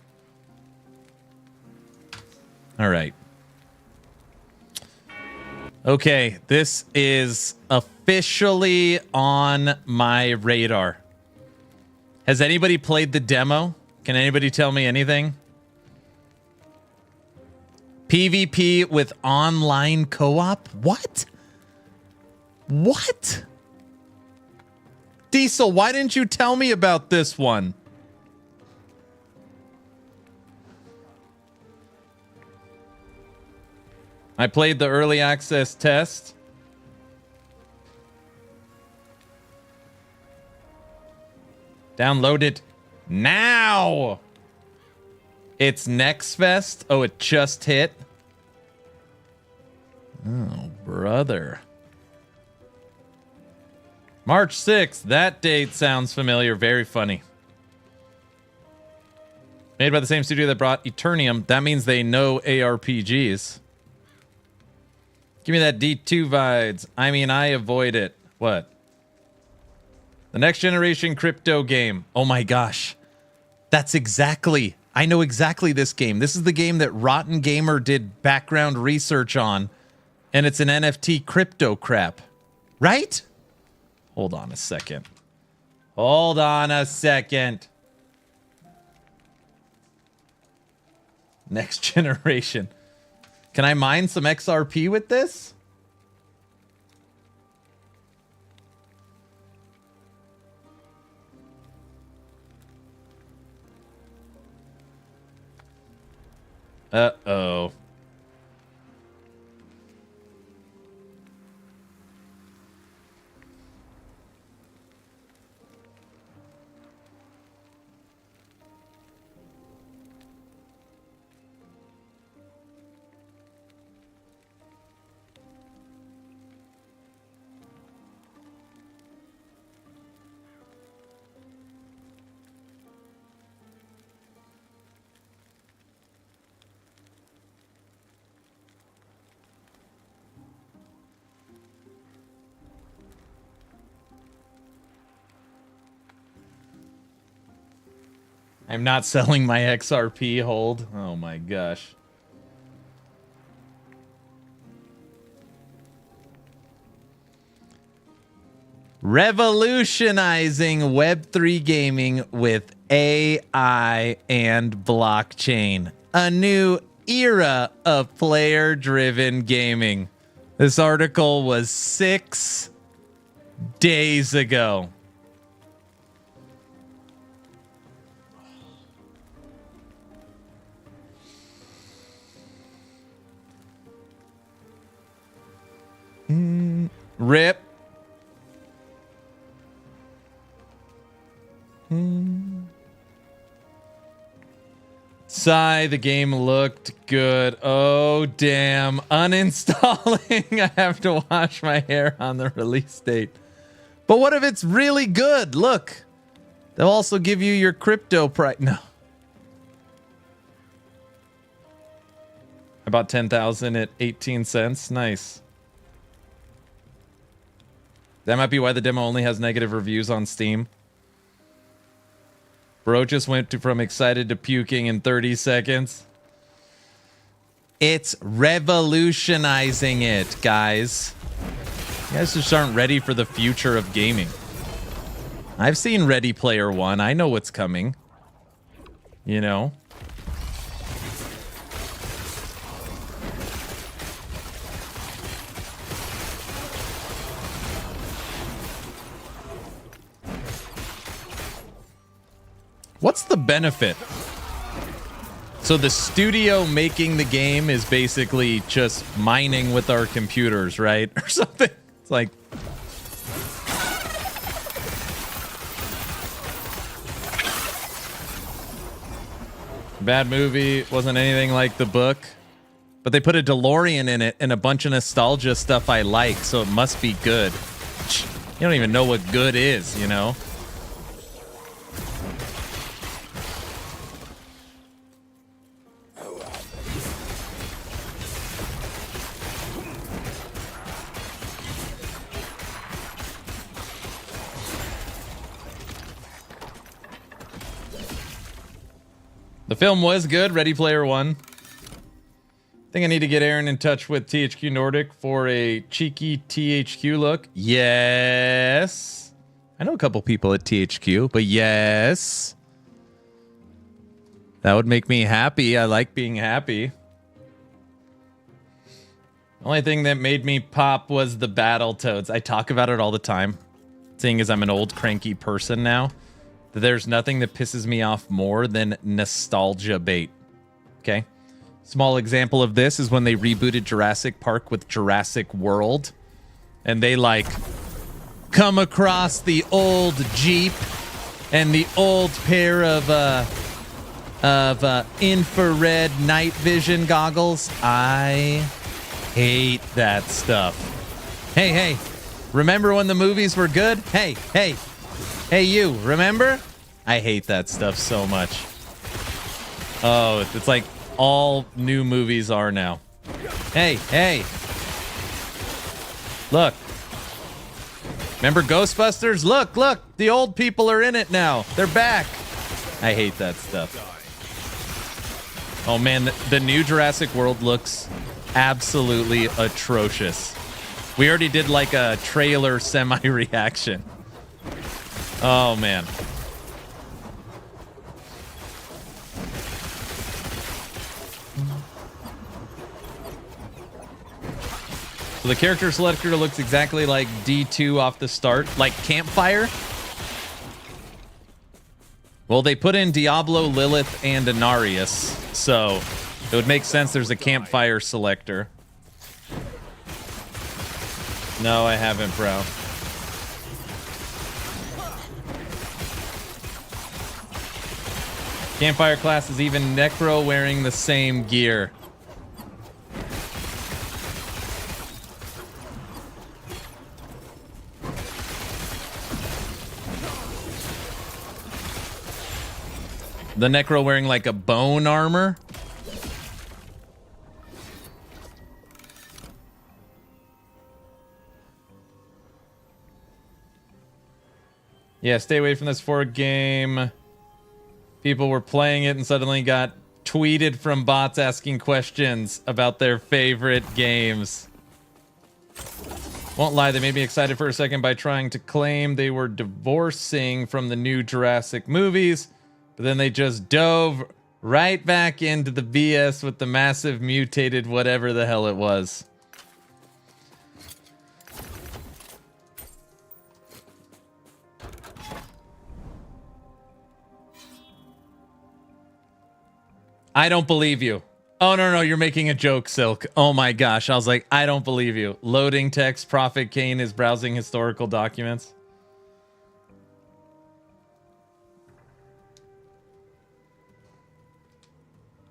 All right. Okay, this is officially on my radar. Has anybody played the demo? Can anybody tell me anything? PvP with online co-op? What? What? Diesel, why didn't you tell me about this one? I played the early access test. Download it now. It's Next Fest. Oh, it just hit. Oh, brother. March 6th. That date sounds familiar. Very funny. Made by the same studio that brought Eternium. That means they know ARPGs. Give me that D2 vibes. I mean, I avoid it. What? The next generation crypto game. Oh my gosh. That's exactly. I know exactly this game. This is the game that Rotten Gamer did background research on. And it's an NFT crypto crap. Right? Hold on a second. Hold on a second. Next generation. Can I mine some XRP with this? Uh-oh. I'm not selling my XRP hold. Oh my gosh. Revolutionizing Web3 gaming with AI and blockchain. A new era of player-driven gaming. This article was 6 days ago. Rip. Sigh, the game looked good. Oh, damn. Uninstalling. I have to wash my hair on the release date. But what if it's really good? Look. They'll also give you your crypto price. No. About 10,000 at 18 cents. Nice. That might be why the demo only has negative reviews on Steam. Bro just went from excited to puking in 30 seconds. It's revolutionizing it, guys. You guys just aren't ready for the future of gaming. I've seen Ready Player One. I know what's coming. You know? What's the benefit? So the studio making the game is basically just mining with our computers, right? Or something. It's like... Bad movie. Wasn't anything like the book. But they put a DeLorean in it and a bunch of nostalgia stuff I like, so it must be good. You don't even know what good is, you know? The film was good, Ready Player One. I think I need to get Aaron in touch with THQ Nordic for a cheeky THQ look. Yes. I know a couple people at THQ, but yes. That would make me happy. I like being happy. The only thing that made me pop was the Battletoads. I talk about it all the time, seeing as I'm an old cranky person now. There's nothing that pisses me off more than nostalgia bait. Okay? Small example of this is when they rebooted Jurassic Park with Jurassic World. And they, like, come across the old Jeep and the old pair of infrared night vision goggles. I hate that stuff. Hey, remember when the movies were good? Hey, you, remember? I hate that stuff so much. Oh, it's like all new movies are now. Hey. Look. Remember Ghostbusters? Look. The old people are in it now. They're back. I hate that stuff. Oh, man. The new Jurassic World looks absolutely atrocious. We already did like a trailer semi-reaction. Oh, man. So the character selector looks exactly like D2 off the start, like Campfire. Well, they put in Diablo, Lilith, and Inarius, so it would make sense there's a Campfire selector. No, I haven't, bro. Campfire class is even Necro wearing the same gear. The Necro wearing like a bone armor. Yeah, stay away from this 4 game. People were playing it and suddenly got tweeted from bots asking questions about their favorite games. Won't lie, they made me excited for a second by trying to claim they were divorcing from the new Jurassic movies, but then they just dove right back into the BS with the massive mutated whatever the hell it was. I don't believe you. Oh, no, you're making a joke, Silk. Oh my gosh. I was like, I don't believe you. Loading text, Prophet Kane is browsing historical documents.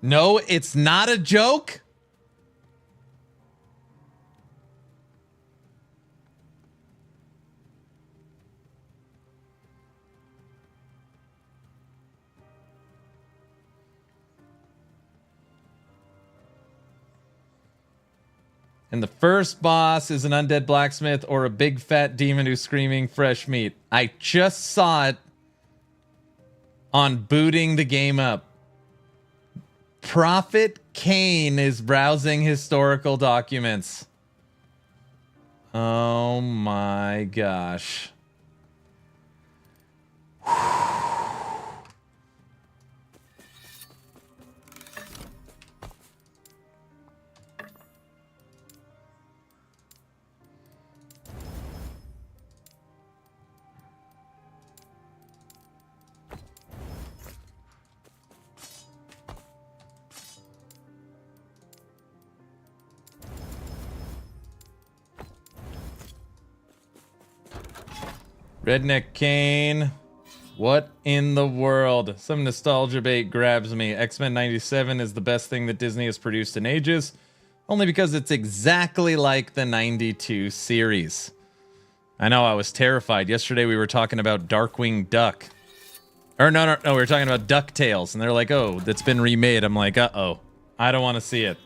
No, it's not a joke. And the first boss is an undead blacksmith or a big fat demon who's screaming fresh meat. I just saw it on booting the game up. Prophet Kane is browsing historical documents. Oh my gosh. Redneck Kane. What in the world? Some nostalgia bait grabs me. X-Men 97 is the best thing that Disney has produced in ages. Only because it's exactly like the 92 series. I know, I was terrified. Yesterday we were talking about Darkwing Duck. Or no, we were talking about DuckTales. And they're like, oh, that's been remade. I'm like, uh-oh. I don't want to see it.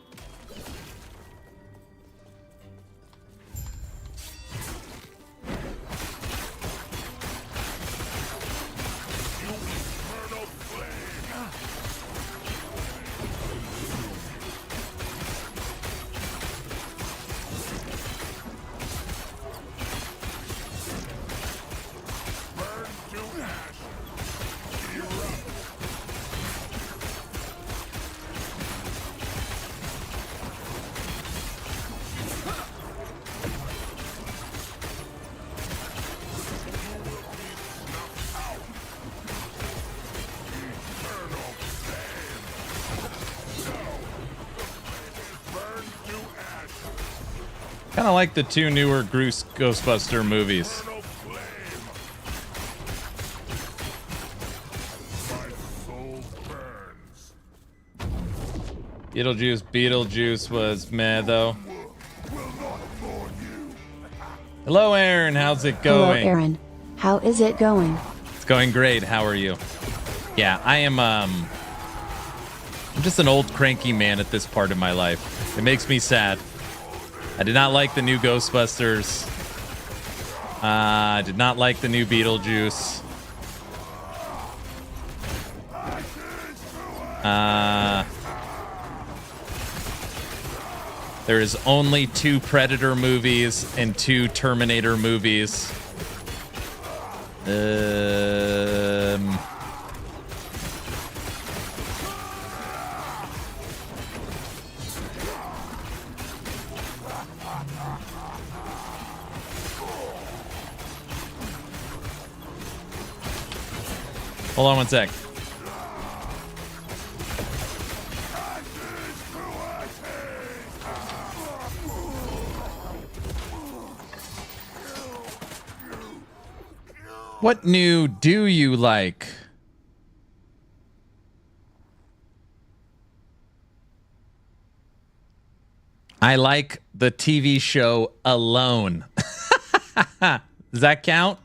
Kind of like the two newer Ghostbuster movies. Beetlejuice was meh though. Hello, Aaron. How's it Hello, going? Aaron. How is it going? It's going great. How are you? Yeah, I am. I'm just an old cranky man at this part of my life. It makes me sad. I did not like the new Ghostbusters. I did not like the new Beetlejuice. There is only 2 Predator movies and 2 Terminator movies. Hold on one sec. What new do you like? I like the TV show Alone. Does that count?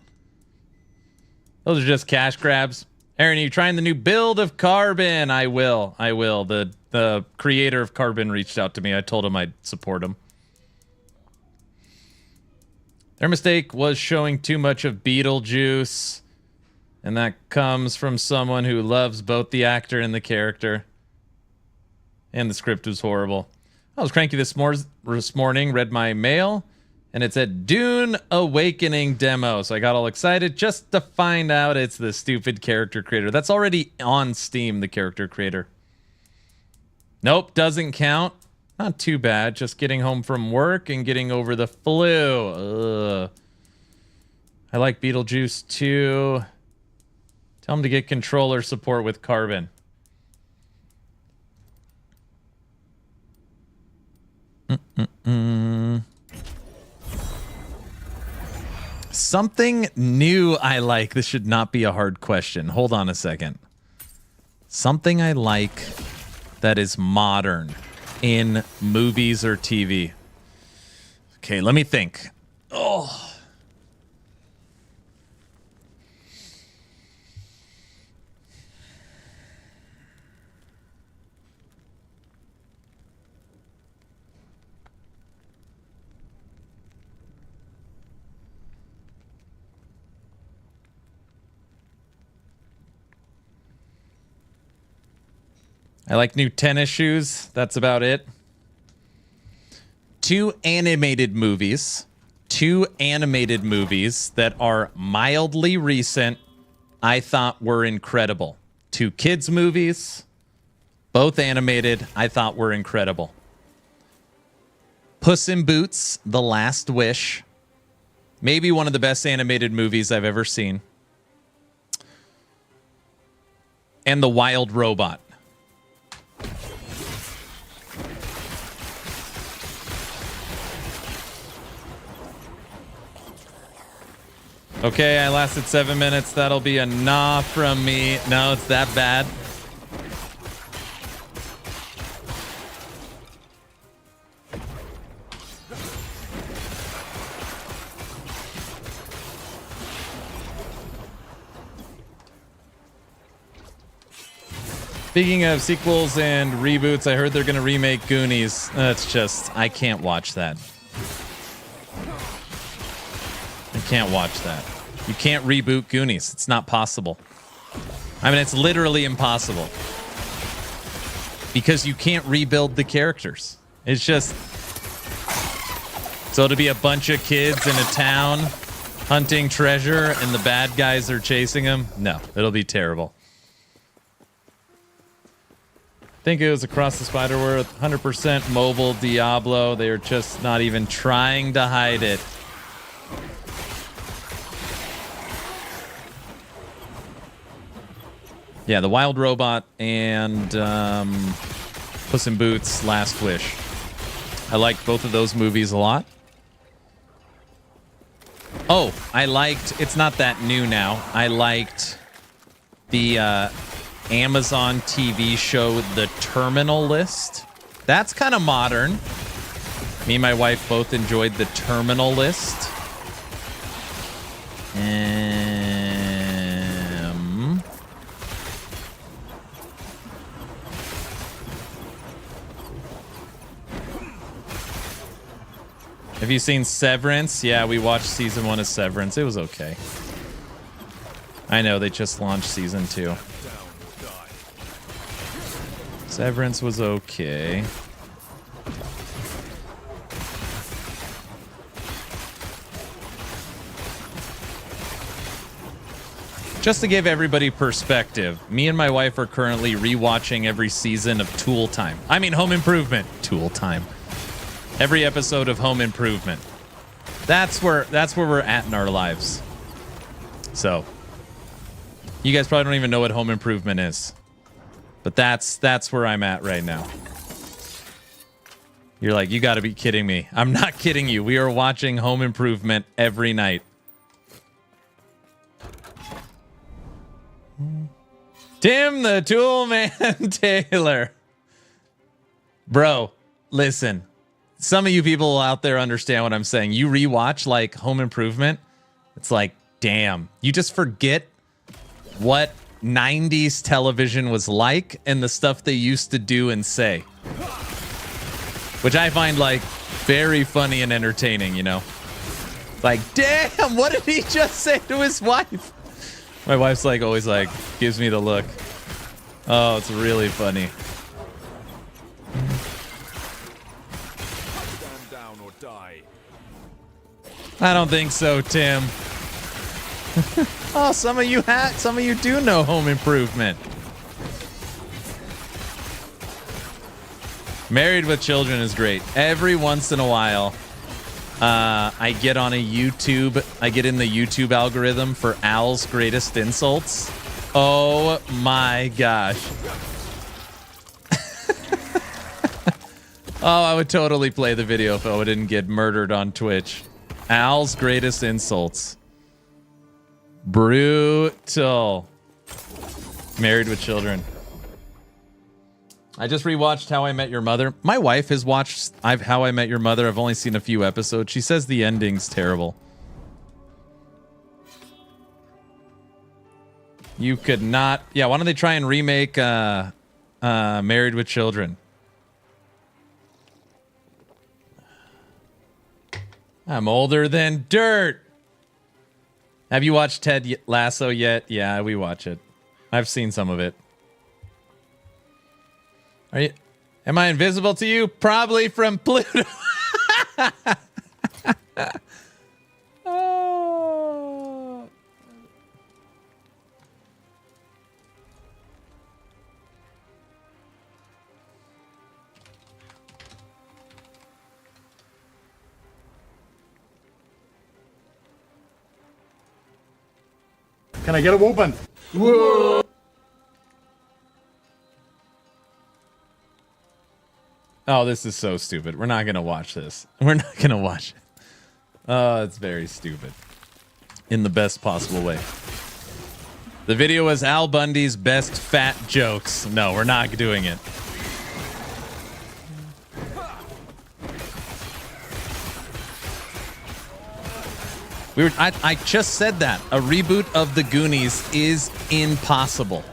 Those are just cash grabs. Aaron, are you trying the new build of Carbon? I will. The creator of Carbon reached out to me. I told him I'd support him. Their mistake was showing too much of Beetlejuice. And that comes from someone who loves both the actor and the character. And the script was horrible. I was cranky this morning, read my mail, and it said Dune Awakening demo. So I got all excited just to find out it's the stupid character creator. That's already on Steam, the character creator. Nope, doesn't count. Not too bad. Just getting home from work and getting over the flu. Ugh. I like Beetlejuice too. Tell him to get controller support with Carbon. Something new I like. This should not be a hard question. Hold on a second. Something I like that is modern in movies or TV. Okay, let me think. Oh. I like new tennis shoes. That's about it. 2 animated movies that are mildly recent, I thought were incredible. 2 kids movies, both animated, I thought were incredible. Puss in Boots: The Last Wish, maybe one of the best animated movies I've ever seen. And The Wild Robot. Okay, I lasted 7 minutes. That'll be a nah from me. No, it's that bad. Speaking of sequels and reboots, I heard they're going to remake Goonies. That's just, I can't watch that. I can't watch that. You can't reboot Goonies. It's not possible. I mean, it's literally impossible. Because you can't rebuild the characters. It's just... So to be a bunch of kids in a town hunting treasure and the bad guys are chasing them? No, it'll be terrible. I think it was Across the Spider-Verse, 100% mobile Diablo. They are just not even trying to hide it. Yeah, The Wild Robot and Puss in Boots: Last Wish. I liked both of those movies a lot. Oh, I liked, it's not that new now. I liked the Amazon TV show The Terminal List. That's kind of modern. Me and my wife both enjoyed The Terminal List. Have you seen Severance? Yeah, we watched season 1 of Severance. It was okay. I know, they just launched season 2. Severance was okay. Just to give everybody perspective, me and my wife are currently rewatching every season of Tool Time. I mean, Home Improvement. Tool Time. Every episode of Home Improvement. That's where we're at in our lives. So, you guys probably don't even know what Home Improvement is. But that's where I'm at right now. You're like, you got to be kidding me. I'm not kidding you. We are watching Home Improvement every night. Tim the Toolman Taylor. Bro, listen. Some of you people out there understand what I'm saying. You rewatch like Home Improvement, it's like, damn, you just forget what 90s television was like and the stuff they used to do and say. Which I find like very funny and entertaining, you know? Like, damn, what did he just say to his wife? My wife's like always like gives me the look. Oh, it's really funny. I don't think so, Tim. Oh, some of you do know Home Improvement. Married with Children is great. Every once in a while, I get on a YouTube. I get in the YouTube algorithm for Al's Greatest Insults. Oh my gosh. Oh, I would totally play the video if I didn't get murdered on Twitch. Al's Greatest Insults. Brutal. Married with Children. I just rewatched How I Met Your Mother. My wife has watched How I Met Your Mother. I've only seen a few episodes. She says the ending's terrible. You could not... Yeah, why don't they try and remake Married with Children? I'm older than dirt. Have you watched Ted Lasso yet? Yeah, we watch it. I've seen some of it. Are you? Am I invisible to you? Probably from Pluto. Oh. Can I get a whooping? Whoa. Oh, this is so stupid. We're not going to watch this. We're not going to watch it. Oh, it's very stupid. in the best possible way. The video was Al Bundy's best fat jokes. No, we're not doing it. I just said that. A reboot of The Goonies is impossible.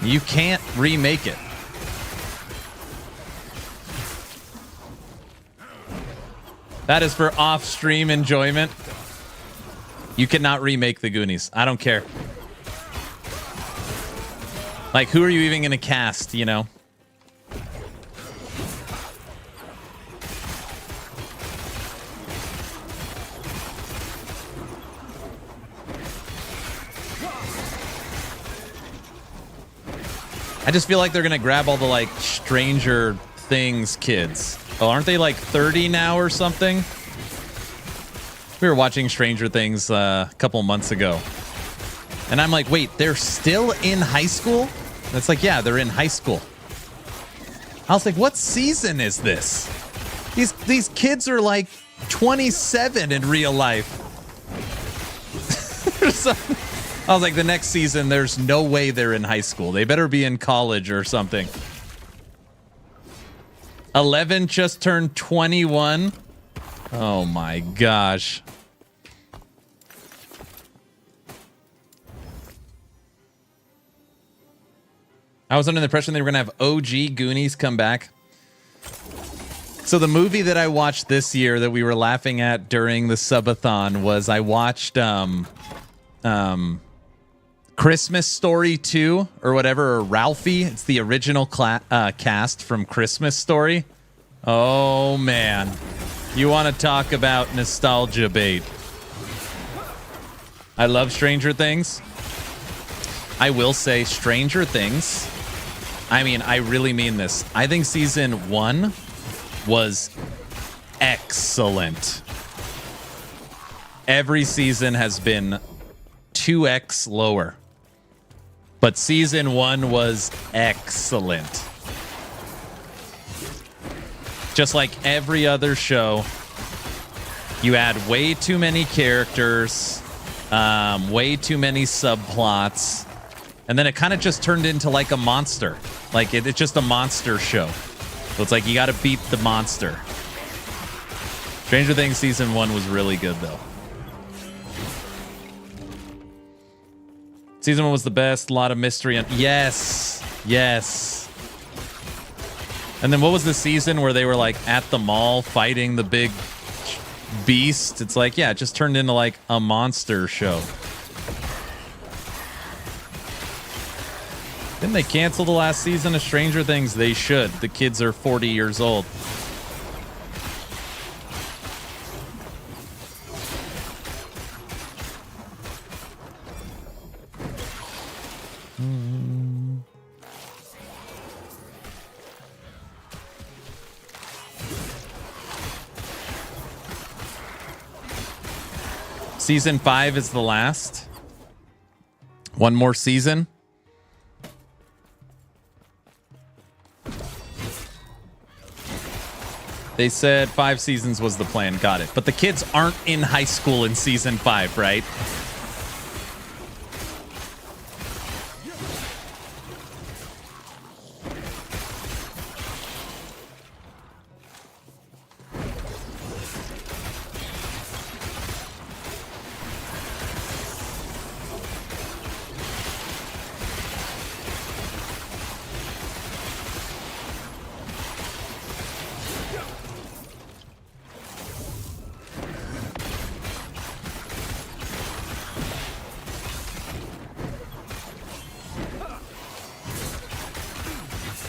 You can't remake it. That is for off-stream enjoyment. You cannot remake The Goonies. I don't care. Like, who are you even going to cast, you know? I just feel like they're going to grab all the, like, Stranger Things kids. Oh, aren't they, like, 30 now or something? We were watching Stranger Things a couple months ago. And I'm like, wait, they're still in high school? And it's like, yeah, they're in high school. I was like, what season is this? These kids are like 27 in real life. So, I was like, the next season, there's no way they're in high school. They better be in college or something. 11 just turned 21. Oh my gosh. I was under the impression they were going to have OG Goonies come back. So the movie that I watched this year that we were laughing at during the subathon was I watched Christmas Story 2 or whatever, or Ralphie. It's the original cast from Christmas Story. Oh man. You want to talk about nostalgia bait. I love Stranger Things. I will say Stranger Things. I mean, I really mean this. I think season 1 was excellent. Every season has been 2x lower. But season 1 was excellent. Just like every other show, you add way too many characters, way too many subplots, and then it kind of just turned into like a monster. Like it's just a monster show. So it's like you got to beat the monster. Stranger Things season 1 was really good though. Season 1 was the best. A lot of mystery. Yes. Yes. And then what was the season where they were like at the mall fighting the big beast? It's like, yeah, it just turned into like a monster show. Didn't they cancel the last season of Stranger Things? They should. The kids are 40 years old. Season 5 is the last. One more season. They said 5 seasons was the plan. Got it. But the kids aren't in high school in season 5, right?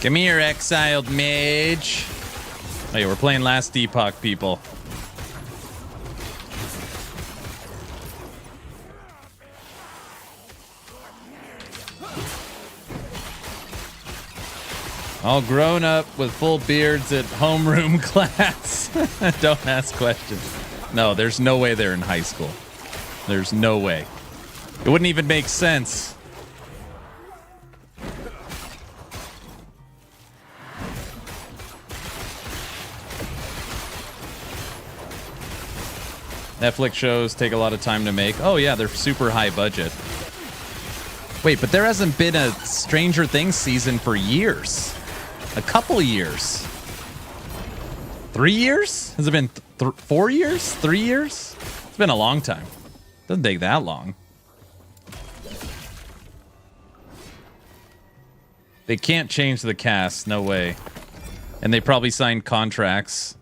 Come here, exiled mage. Oh yeah, we're playing Last Epoch, people. All grown up with full beards at homeroom class. Don't ask questions. No, there's no way they're in high school. There's no way. It wouldn't even make sense. Netflix shows take a lot of time to make. Oh yeah, they're super high budget. Wait, but there hasn't been a Stranger Things season for years. A couple years. 3 years? Has it been 4 years? 3 years? It's been a long time. Doesn't take that long. They can't change the cast, no way. And they probably signed contracts.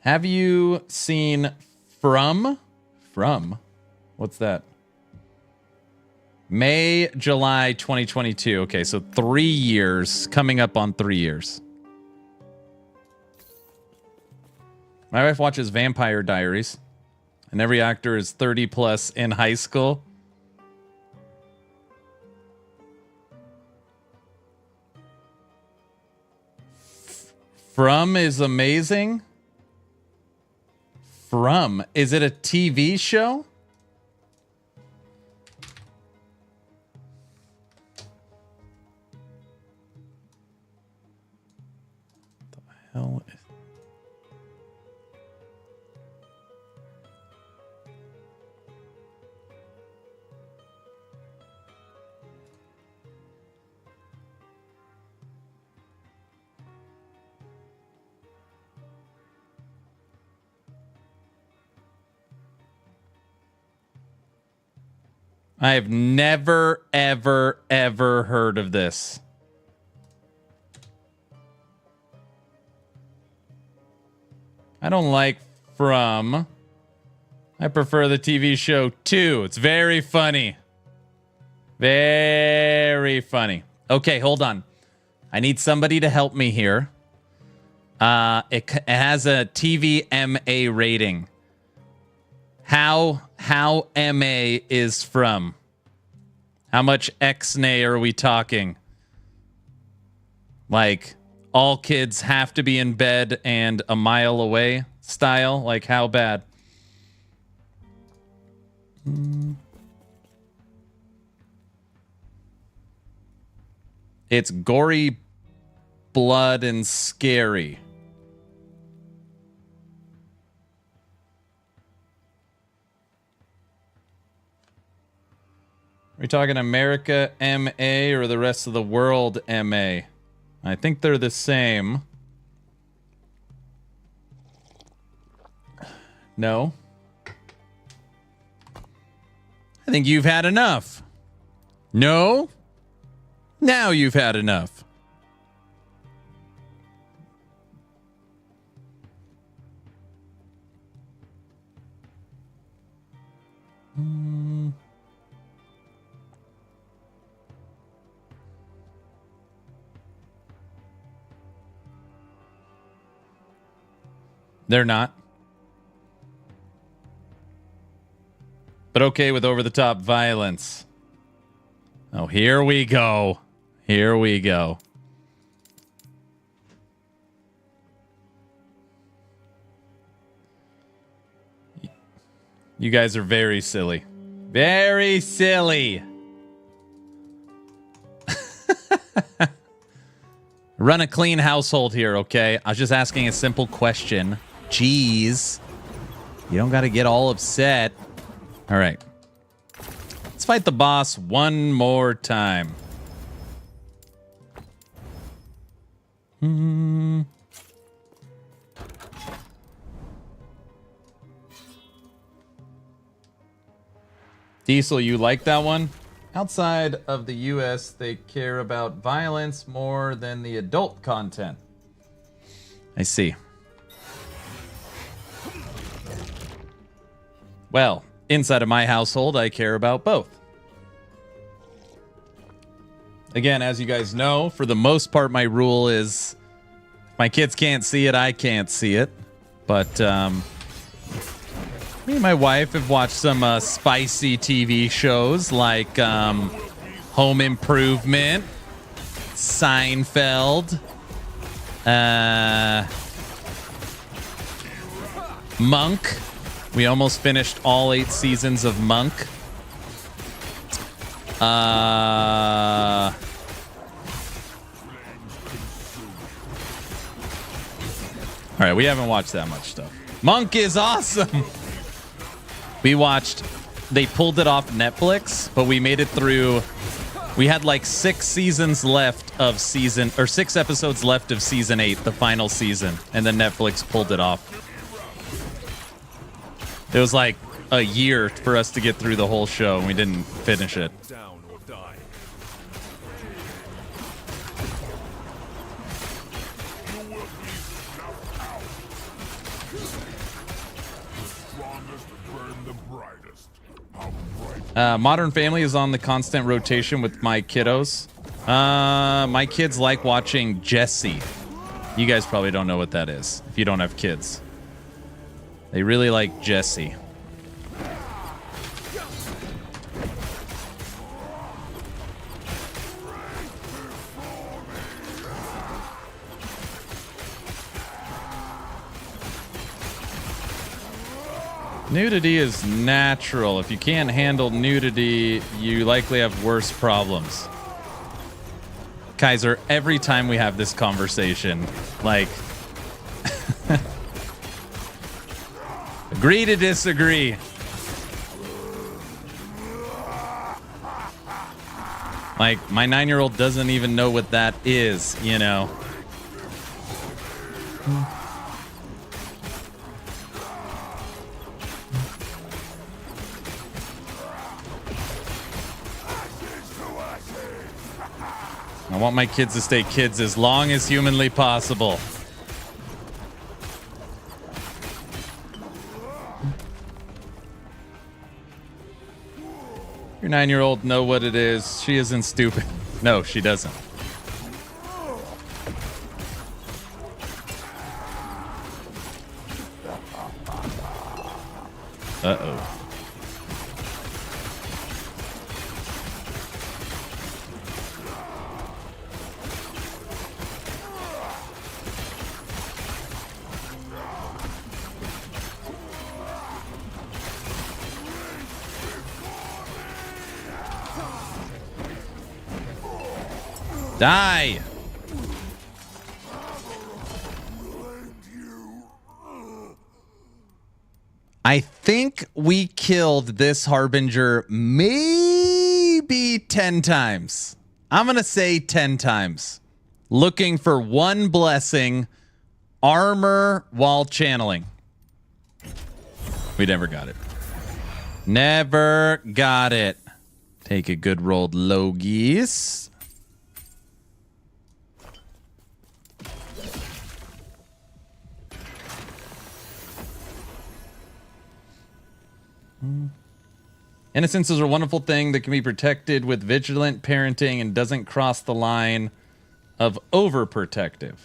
Have you seen From? What's that? May, July 2022. Okay, so 3 years. Coming up on 3 years. My wife watches Vampire Diaries. And every actor is 30 plus in high school. From is amazing. From, is it a TV show? What the hell is... I have never, ever, ever heard of this. I don't like From. I prefer the TV show too. It's very funny. Very funny. Okay, hold on. I need somebody to help me here. It has a TVMA rating. How MA is From? How much X-nay are we talking? Like, all kids have to be in bed and a mile away style? Like, how bad? It's gory blood and scary. Are we talking America MA or the rest of the world MA? I think they're the same. No. I think you've had enough. No. Now you've had enough. They're not. But okay with over-the-top violence. Oh, here we go. Here we go. You guys are very silly. Very silly. Run a clean household here, okay? I was just asking a simple question. Jeez. You don't got to get all upset. All right. Let's fight the boss one more time. Diesel, you like that one? Outside of the US, they care about violence more than the adult content. I see. Well, inside of my household, I care about both. Again, as you guys know, for the most part, my rule is if my kids can't see it, I can't see it. But me and my wife have watched some spicy TV shows like Home Improvement, Seinfeld, Monk. We almost finished all 8 seasons of Monk. All right, we haven't watched that much stuff. Monk is awesome. We watched, they pulled it off Netflix, but we made it through. We had like 6 seasons left of season, or 6 episodes left of season 8, the final season, and then Netflix pulled it off. It was like a year for us to get through the whole show, and we didn't finish it. Down or die. Modern Family is on the constant rotation with my kiddos. My kids like watching Jessie. You guys probably don't know what that is if you don't have kids. They really like Jessie. Nudity is natural. If you can't handle nudity, you likely have worse problems. Kaiser, every time we have this conversation, like, agree to disagree. Like, my 9-year-old doesn't even know what that is, you know. I want my kids to stay kids as long as humanly possible. Your 9-year-old know what it is. She isn't stupid. No, she doesn't. Uh-oh. Die! I think we killed this Harbinger maybe 10 times. I'm going to say 10 times. Looking for one blessing, armor while channeling. We never got it. Never got it. Take a good rolled Logies. Innocence is a wonderful thing that can be protected with vigilant parenting and doesn't cross the line of overprotective.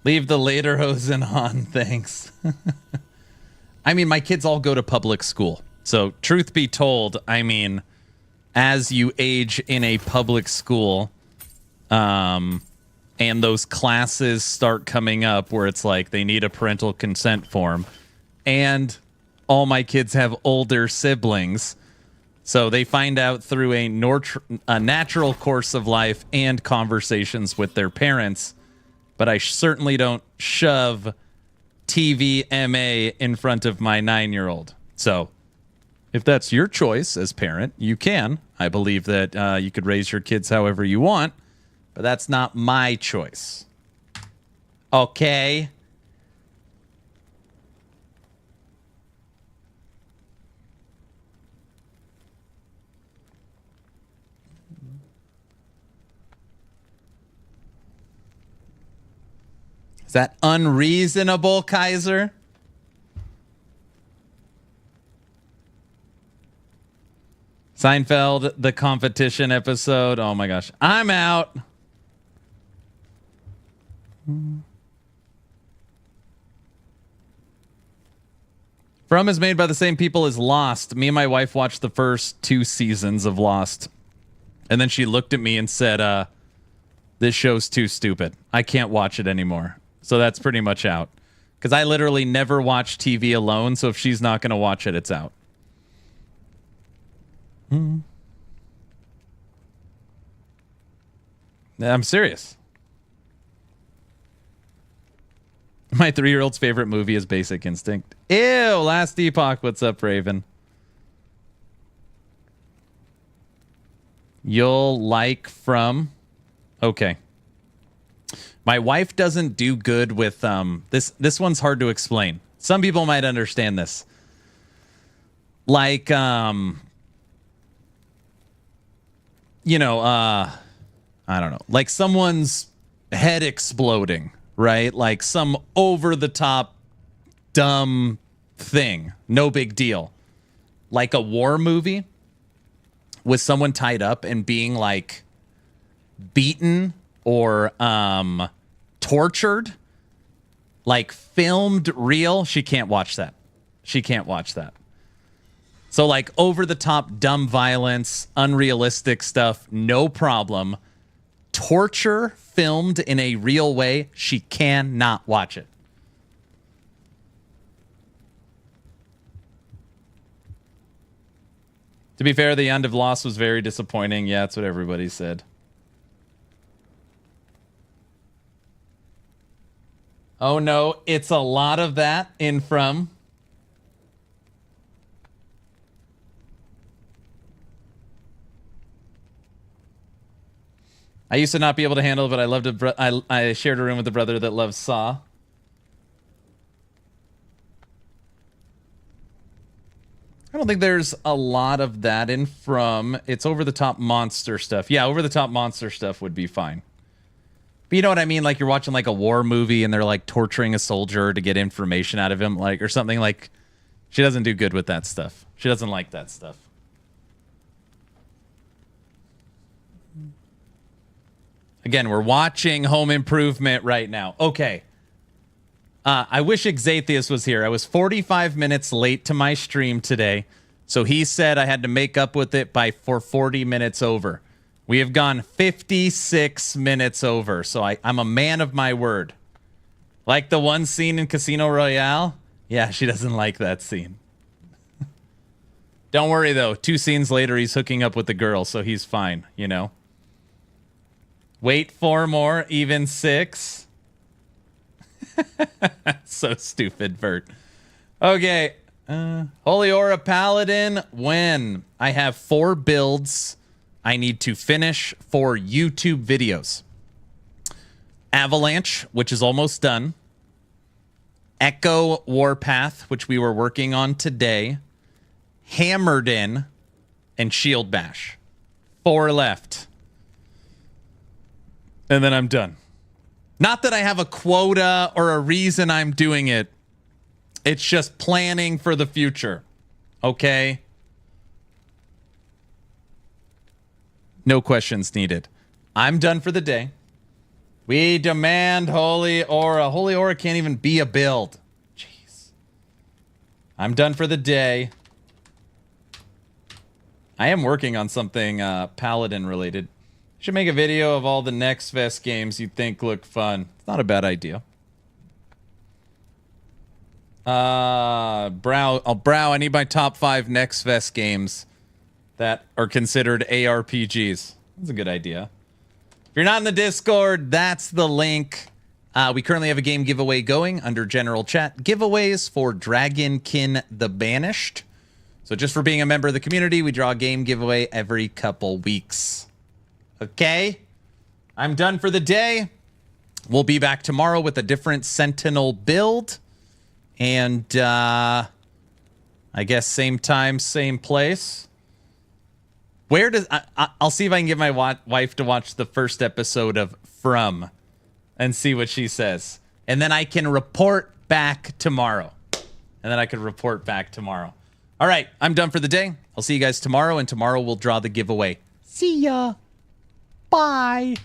Leave the lederhosen on, thanks. I mean, my kids all go to public school. So, truth be told, I mean, as you age in a public school, and those classes start coming up where it's like they need a parental consent form. And all my kids have older siblings. So they find out through a natural course of life and conversations with their parents. But I certainly don't shove TVMA in front of my 9-year-old. So if that's your choice as parent, you can. I believe that you could raise your kids however you want. But that's not my choice. Okay. Is that unreasonable, Kaiser? Seinfeld, the competition episode. Oh my gosh. I'm out. From is made by the same people as Lost. Me and my wife watched the first 2 seasons of Lost. And then she looked at me and said, this show's too stupid. I can't watch it anymore. So that's pretty much out. Because I literally never watch TV alone. So if she's not going to watch it, it's out. I'm serious. My 3-year-old's favorite movie is Basic Instinct. Ew, Last Epoch. What's up, Raven? You'll like from... Okay. My wife doesn't do good with... This one's hard to explain. Some people might understand this. Like, I don't know. Like someone's head exploding. Right? Like some over-the-top dumb thing. No big deal. Like a war movie with someone tied up and being like beaten or tortured. Like filmed real. She can't watch that. She can't watch that. So like over-the-top dumb violence, unrealistic stuff, no problem. Torture filmed in a real way, she cannot watch it. To be fair, the end of Lost was very disappointing. Yeah, that's what everybody said. Oh no, it's a lot of that in From. I used to not be able to handle it, but I loved it. I shared a room with a brother that loves Saw. I don't think there's a lot of that in From. It's over-the-top monster stuff. Yeah, over-the-top monster stuff would be fine. But you know what I mean? Like you're watching like a war movie and they're like torturing a soldier to get information out of him, like or something. Like she doesn't do good with that stuff. She doesn't like that stuff. Again, we're watching Home Improvement right now. Okay. I wish Xathius was here. I was 45 minutes late to my stream today, so he said I had to make up with it for 40 minutes over. We have gone 56 minutes over, so I'm a man of my word. Like the one scene in Casino Royale? Yeah, she doesn't like that scene. Don't worry, though. 2 scenes later, he's hooking up with the girl, so he's fine, you know? Wait 4 more, even 6. So stupid, Bert. Okay. Holy Aura Paladin, when? I have 4 builds I need to finish for YouTube videos. Avalanche, which is almost done. Echo Warpath, which we were working on today. Hammered In, and Shield Bash. 4 left. And then I'm done. Not that I have a quota or a reason I'm doing it. It's just planning for the future. Okay? No questions needed. I'm done for the day. We demand Holy Aura. Holy Aura can't even be a build. Jeez. I'm done for the day. I am working on something Paladin related. Should make a video of all the Next Fest games you think look fun. It's not a bad idea. Brow, I need my top 5 Next Fest games that are considered ARPGs. That's a good idea. If you're not in the Discord, that's the link. We currently have a game giveaway going under general chat. Giveaways for Dragonkin the Banished. So just for being a member of the community, we draw a game giveaway every couple weeks. Okay, I'm done for the day. We'll be back tomorrow with a different Sentinel build. And I guess same time, same place. Where does... I'll see if I can get my wife to watch the first episode of From and see what she says. And then I can report back tomorrow. All right, I'm done for the day. I'll see you guys tomorrow, and tomorrow we'll draw the giveaway. See ya. Bye.